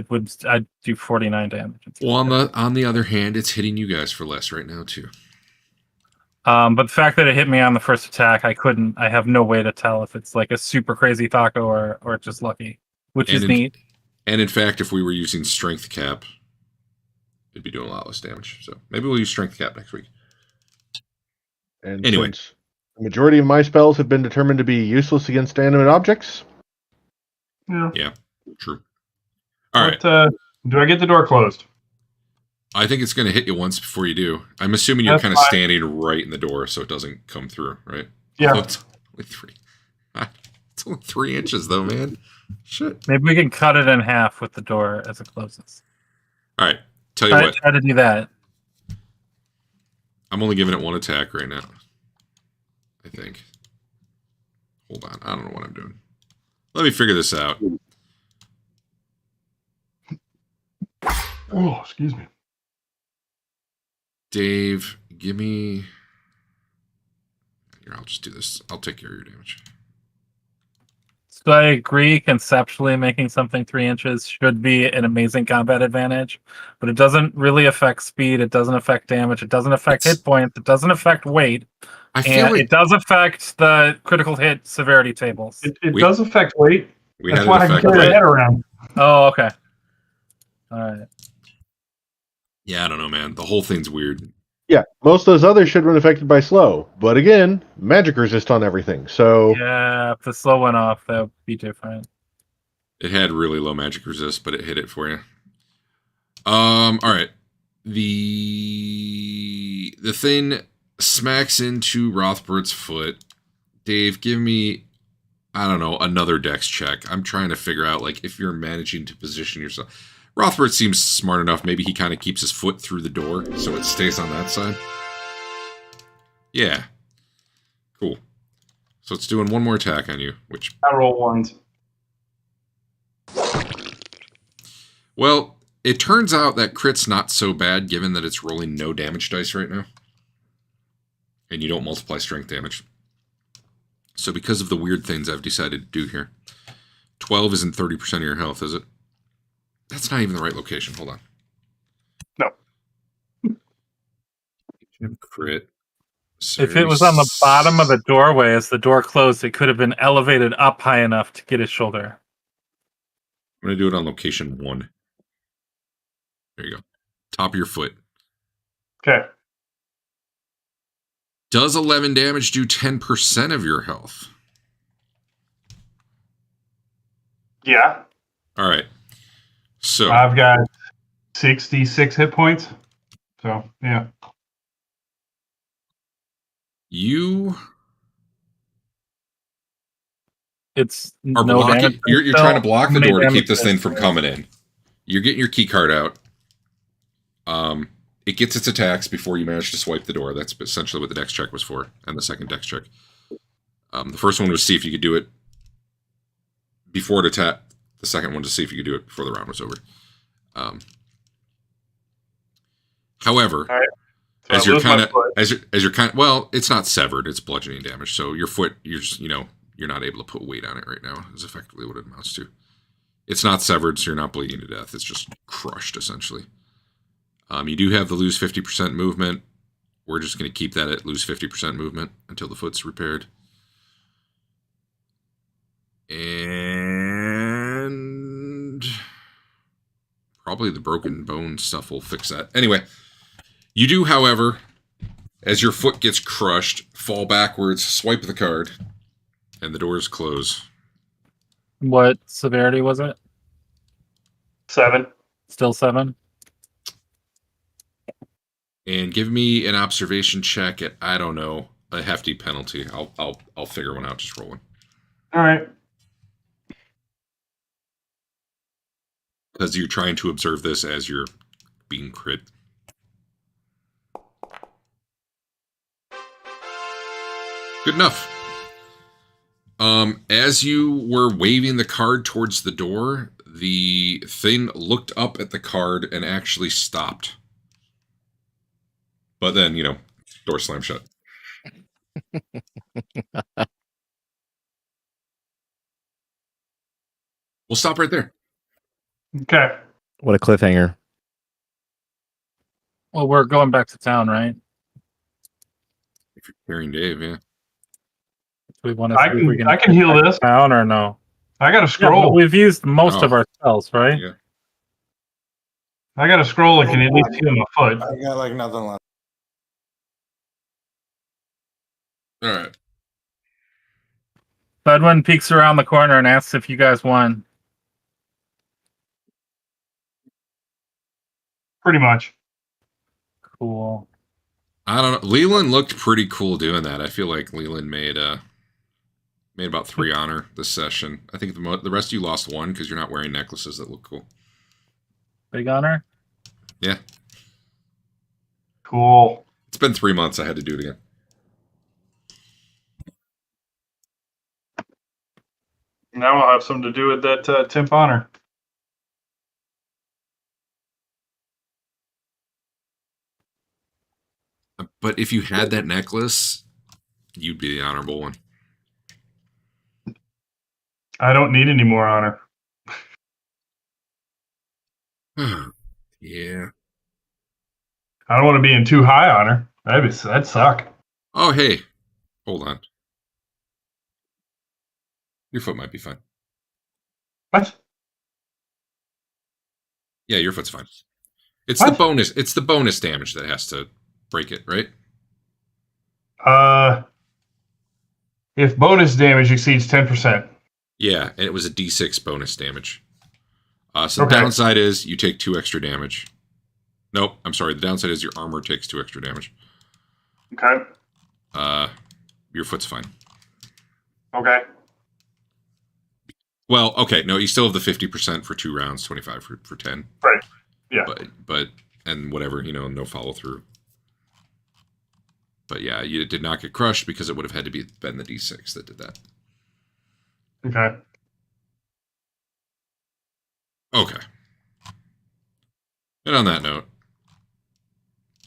[SPEAKER 4] I'd do 49 damage.
[SPEAKER 1] Well, on the other hand, it's hitting you guys for less right now too.
[SPEAKER 4] But the fact that it hit me on the first attack, I have no way to tell if it's like a super crazy taco or just lucky, which is neat.
[SPEAKER 1] And in fact, if we were using strength cap, it'd be doing a lot less damage. So maybe we'll use strength cap next week.
[SPEAKER 5] And
[SPEAKER 1] Anyway.
[SPEAKER 5] since the majority of my spells have been determined to be useless against animate objects,
[SPEAKER 2] Yeah.
[SPEAKER 1] True. All right.
[SPEAKER 2] Do I get the door closed?
[SPEAKER 1] I think it's going to hit you once before you do. I'm assuming you're
[SPEAKER 2] That's
[SPEAKER 1] kind of
[SPEAKER 2] fine.
[SPEAKER 1] standing right in the door so it doesn't come through, right?
[SPEAKER 2] Yeah.
[SPEAKER 1] Although it's only 3. It's only 3 inches, though, man. Shit.
[SPEAKER 4] Maybe we can cut it in half with the door as it closes.
[SPEAKER 1] All right. Tell you what.
[SPEAKER 4] Try to do that.
[SPEAKER 1] I'm only giving it 1 attack right now. I think. Hold on. I don't know what I'm doing. Let me figure this out.
[SPEAKER 2] Oh, excuse me.
[SPEAKER 1] Dave, give me... Here, I'll just do this. I'll take care of your damage.
[SPEAKER 4] So I agree, conceptually making something 3 inches should be an amazing combat advantage, but it doesn't really affect speed, it doesn't affect damage, it doesn't affect hit points, it doesn't affect weight,
[SPEAKER 1] I feel
[SPEAKER 4] and
[SPEAKER 1] like
[SPEAKER 4] it does affect the critical hit severity tables.
[SPEAKER 2] It does affect weight.
[SPEAKER 1] we
[SPEAKER 2] That's
[SPEAKER 1] had
[SPEAKER 2] why
[SPEAKER 1] it
[SPEAKER 2] I can
[SPEAKER 1] affect
[SPEAKER 2] carry my
[SPEAKER 1] weight.
[SPEAKER 2] head around.
[SPEAKER 4] Oh, okay. All right.
[SPEAKER 1] Yeah, I don't know, man. The whole thing's weird.
[SPEAKER 5] Yeah, most of those others should have been affected by slow. But again, magic resist on everything. So
[SPEAKER 4] Yeah, if the slow went off, that would be different.
[SPEAKER 1] It had really low magic resist, but it hit it for you. All right. The thing smacks into Rothbert's foot. Dave, give me, I don't know, another dex check. I'm trying to figure out, like, if you're managing to position yourself. Rothbert seems smart enough. Maybe he kind of keeps his foot through the door, so it stays on that side. Yeah. Cool. So it's doing 1 more attack on you, which...
[SPEAKER 2] I roll 1s.
[SPEAKER 1] Well, it turns out that crit's not so bad, given that it's rolling no damage dice right now. And you don't multiply strength damage. So because of the weird things I've decided to do here, 12 isn't 30% of your health, is it? That's not even the right location. Hold on.
[SPEAKER 2] No.
[SPEAKER 1] Crit.
[SPEAKER 4] If it was on the bottom of the doorway as the door closed, it could have been elevated up high enough to get his shoulder.
[SPEAKER 1] I'm going to do it on location 1. There you go. Top of your foot.
[SPEAKER 2] Okay.
[SPEAKER 1] Does 11 damage do 10% of your health?
[SPEAKER 2] Yeah.
[SPEAKER 1] All right. So
[SPEAKER 2] I've got 66 hit points. So, yeah.
[SPEAKER 1] you
[SPEAKER 4] It's
[SPEAKER 1] are
[SPEAKER 4] no
[SPEAKER 1] blocking.
[SPEAKER 4] damage.
[SPEAKER 1] You're trying to block
[SPEAKER 4] How
[SPEAKER 1] the
[SPEAKER 4] many
[SPEAKER 1] door to
[SPEAKER 4] damage
[SPEAKER 1] keep this thing from
[SPEAKER 4] dice?
[SPEAKER 1] coming in. You're getting your key card out. It gets its attacks before you manage to swipe the door. That's essentially what the dex check was for, and the second dex check. The first one was to see if you could do it before it attacked. The second one to see if you could do it before the round was over. However,
[SPEAKER 2] All right. So
[SPEAKER 1] as
[SPEAKER 2] I
[SPEAKER 1] you're
[SPEAKER 2] lose my
[SPEAKER 1] kind of
[SPEAKER 2] foot.
[SPEAKER 1] as you're kind, well, it's not severed; it's bludgeoning damage. So your foot, you're not able to put weight on it right now. Is effectively what it amounts to. It's not severed, so you're not bleeding to death. It's just crushed essentially. You do have the lose 50% movement. We're just going to keep that at lose 50% movement until the foot's repaired. And probably the broken bone stuff will fix that. Anyway, you do, however, as your foot gets crushed, fall backwards, swipe the card, and the doors close.
[SPEAKER 4] What severity was it?
[SPEAKER 2] 7.
[SPEAKER 4] Still 7?
[SPEAKER 1] And give me an observation check at, I don't know, a hefty penalty. I'll figure one out. Just roll one.
[SPEAKER 2] All right.
[SPEAKER 1] Because you're trying to observe this as you're being crit. Good enough. As you were waving the card towards the door, the thing looked up at the card and actually stopped. But then, door slammed shut. We'll stop right there.
[SPEAKER 2] Okay.
[SPEAKER 7] What a cliffhanger.
[SPEAKER 4] Well, we're going back to town, right?
[SPEAKER 1] If you're carrying Dave, yeah.
[SPEAKER 4] Do we want to
[SPEAKER 2] I can heal this.
[SPEAKER 4] town or no?
[SPEAKER 2] I got a
[SPEAKER 4] Yeah,
[SPEAKER 2] scroll.
[SPEAKER 4] but we've used most of
[SPEAKER 1] Oh.
[SPEAKER 4] our spells, right?
[SPEAKER 1] Yeah.
[SPEAKER 2] I got a scroll that can at least heal my foot.
[SPEAKER 6] I got like nothing left.
[SPEAKER 1] All right.
[SPEAKER 4] Bedwin peeks around the corner and asks if you guys won.
[SPEAKER 2] Pretty much.
[SPEAKER 4] Cool.
[SPEAKER 1] I don't know. Leland looked pretty cool doing that. I feel like Leland made about 3 honor this session. I think the rest of you lost 1 because you're not wearing necklaces that look cool.
[SPEAKER 4] Big honor?
[SPEAKER 1] Yeah.
[SPEAKER 2] Cool.
[SPEAKER 1] It's been 3 months. I had to do it again.
[SPEAKER 2] Now I'll have something to do with that temp honor.
[SPEAKER 1] But if you had that necklace, you'd be the honorable one.
[SPEAKER 2] I don't need any more honor.
[SPEAKER 1] Yeah.
[SPEAKER 2] I don't want to be in too high honor. That'd suck.
[SPEAKER 1] Oh, hey. Hold on. Your foot might be fine.
[SPEAKER 2] What?
[SPEAKER 1] Yeah, your foot's fine. It's
[SPEAKER 2] What?
[SPEAKER 1] the bonus. It's the bonus damage that has to break it, right?
[SPEAKER 2] If bonus damage exceeds 10%.
[SPEAKER 1] Yeah, and it was a D6 bonus damage. So
[SPEAKER 2] Okay.
[SPEAKER 1] the downside is you take 2 extra damage. Nope, I'm sorry. The downside is your armor takes 2 extra damage.
[SPEAKER 2] Okay.
[SPEAKER 1] Your foot's fine.
[SPEAKER 2] Okay.
[SPEAKER 1] Well, okay, no, you still have the 50% for 2 rounds, 25 for 10.
[SPEAKER 2] Right. Yeah.
[SPEAKER 1] But and whatever, no follow through. But yeah, you did not get crushed because it would have had to been the D6 that did that.
[SPEAKER 2] Okay.
[SPEAKER 1] Okay. And on that note,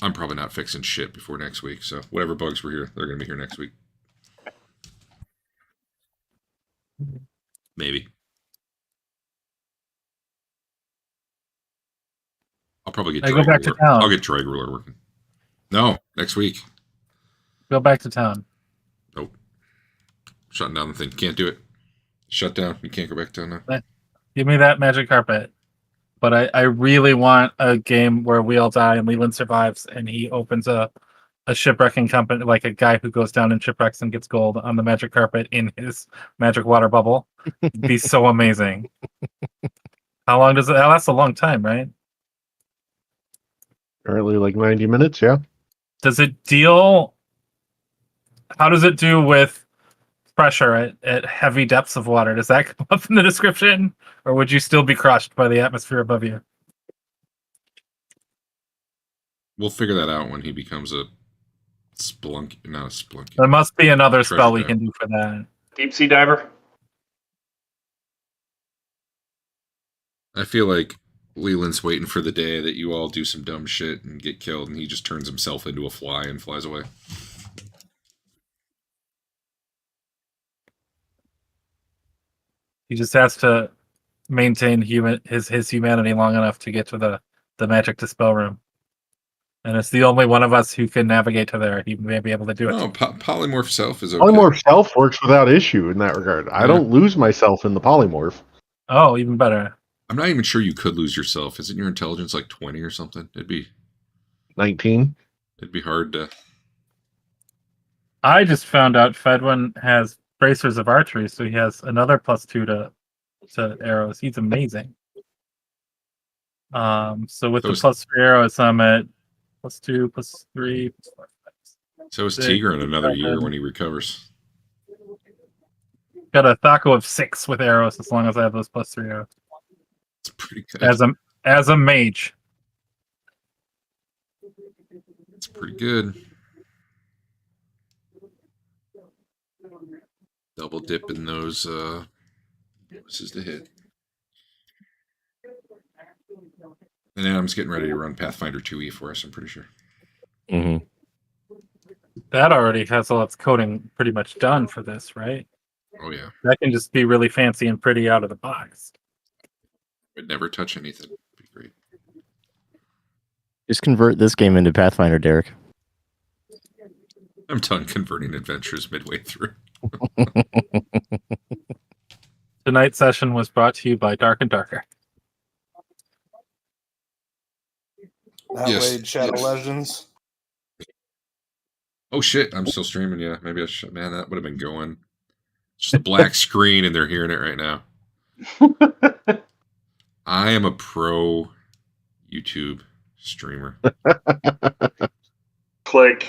[SPEAKER 1] I'm probably not fixing shit before next week, so whatever bugs were here, they're going to be here next week. Maybe. I'll probably get
[SPEAKER 4] Hey, go back to
[SPEAKER 1] Ruler.
[SPEAKER 4] town.
[SPEAKER 1] I'll get Drag Ruler working. No, next week.
[SPEAKER 4] Go back to town.
[SPEAKER 1] Nope. Shutting down the thing. Can't do it. Shut down. You can't go back down now.
[SPEAKER 4] Give me that magic carpet. But I really want a game where we all die and Leland survives and he opens a shipwrecking company, like a guy who goes down and shipwrecks and gets gold on the magic carpet in his magic water bubble. It'd be so amazing. How long does it? That lasts a long time, right?
[SPEAKER 5] Apparently, like 90 minutes. Yeah.
[SPEAKER 4] Does it deal? How does it do with pressure at heavy depths of water? Does that come up in the description, or would you still be crushed by the atmosphere above you?
[SPEAKER 1] We'll figure that out when he becomes a Splunk. Not a Splunk.
[SPEAKER 4] There must be another
[SPEAKER 1] Treasure
[SPEAKER 4] spell we
[SPEAKER 1] dive.
[SPEAKER 4] can do for that.
[SPEAKER 2] Deep sea diver.
[SPEAKER 1] I feel like Leland's waiting for the day that you all do some dumb shit and get killed, and he just turns himself into a fly and flies away.
[SPEAKER 4] He just has to maintain his humanity long enough to get to the magic dispel room. And it's the only one of us who can navigate to there. He may be able to do it.
[SPEAKER 1] No, polymorph self is okay.
[SPEAKER 5] Polymorph self works without issue in that regard. I don't lose myself in the polymorph.
[SPEAKER 4] Oh, even better.
[SPEAKER 1] I'm not even sure you could lose yourself. Isn't your intelligence like 20 or something? It'd be
[SPEAKER 5] 19.
[SPEAKER 1] It'd be hard to.
[SPEAKER 4] I just found out Fedwin has bracers of archery, so he has another +2 to arrows. He's amazing. So with the +3 arrows, I'm at +2, +3, +4, +5.
[SPEAKER 1] So is Tiger in another year when he recovers.
[SPEAKER 4] Got a Thaco of 6 with arrows as long as I have those +3 arrows.
[SPEAKER 1] It's pretty good.
[SPEAKER 4] As a mage.
[SPEAKER 1] It's pretty good. Double dip in those bonuses to hit. And Adam's getting ready to run Pathfinder 2e for us, I'm pretty sure.
[SPEAKER 3] Mm-hmm.
[SPEAKER 4] That already has all its coding pretty much done for this, right?
[SPEAKER 1] Oh, yeah.
[SPEAKER 4] That can just be really fancy and pretty out of the box.
[SPEAKER 1] I'd never touch anything. It'd be great.
[SPEAKER 3] Just convert this game into Pathfinder, Derek.
[SPEAKER 1] I'm done converting adventures midway through.
[SPEAKER 4] Tonight's session was brought to you by Dark and Darker.
[SPEAKER 6] Outweighed Shadow Legends.
[SPEAKER 1] Oh shit, I'm still streaming, yeah. Maybe I should. Man, that would have been going. It's just a black screen and they're hearing it right now. I am a pro YouTube Streamer.
[SPEAKER 8] Click.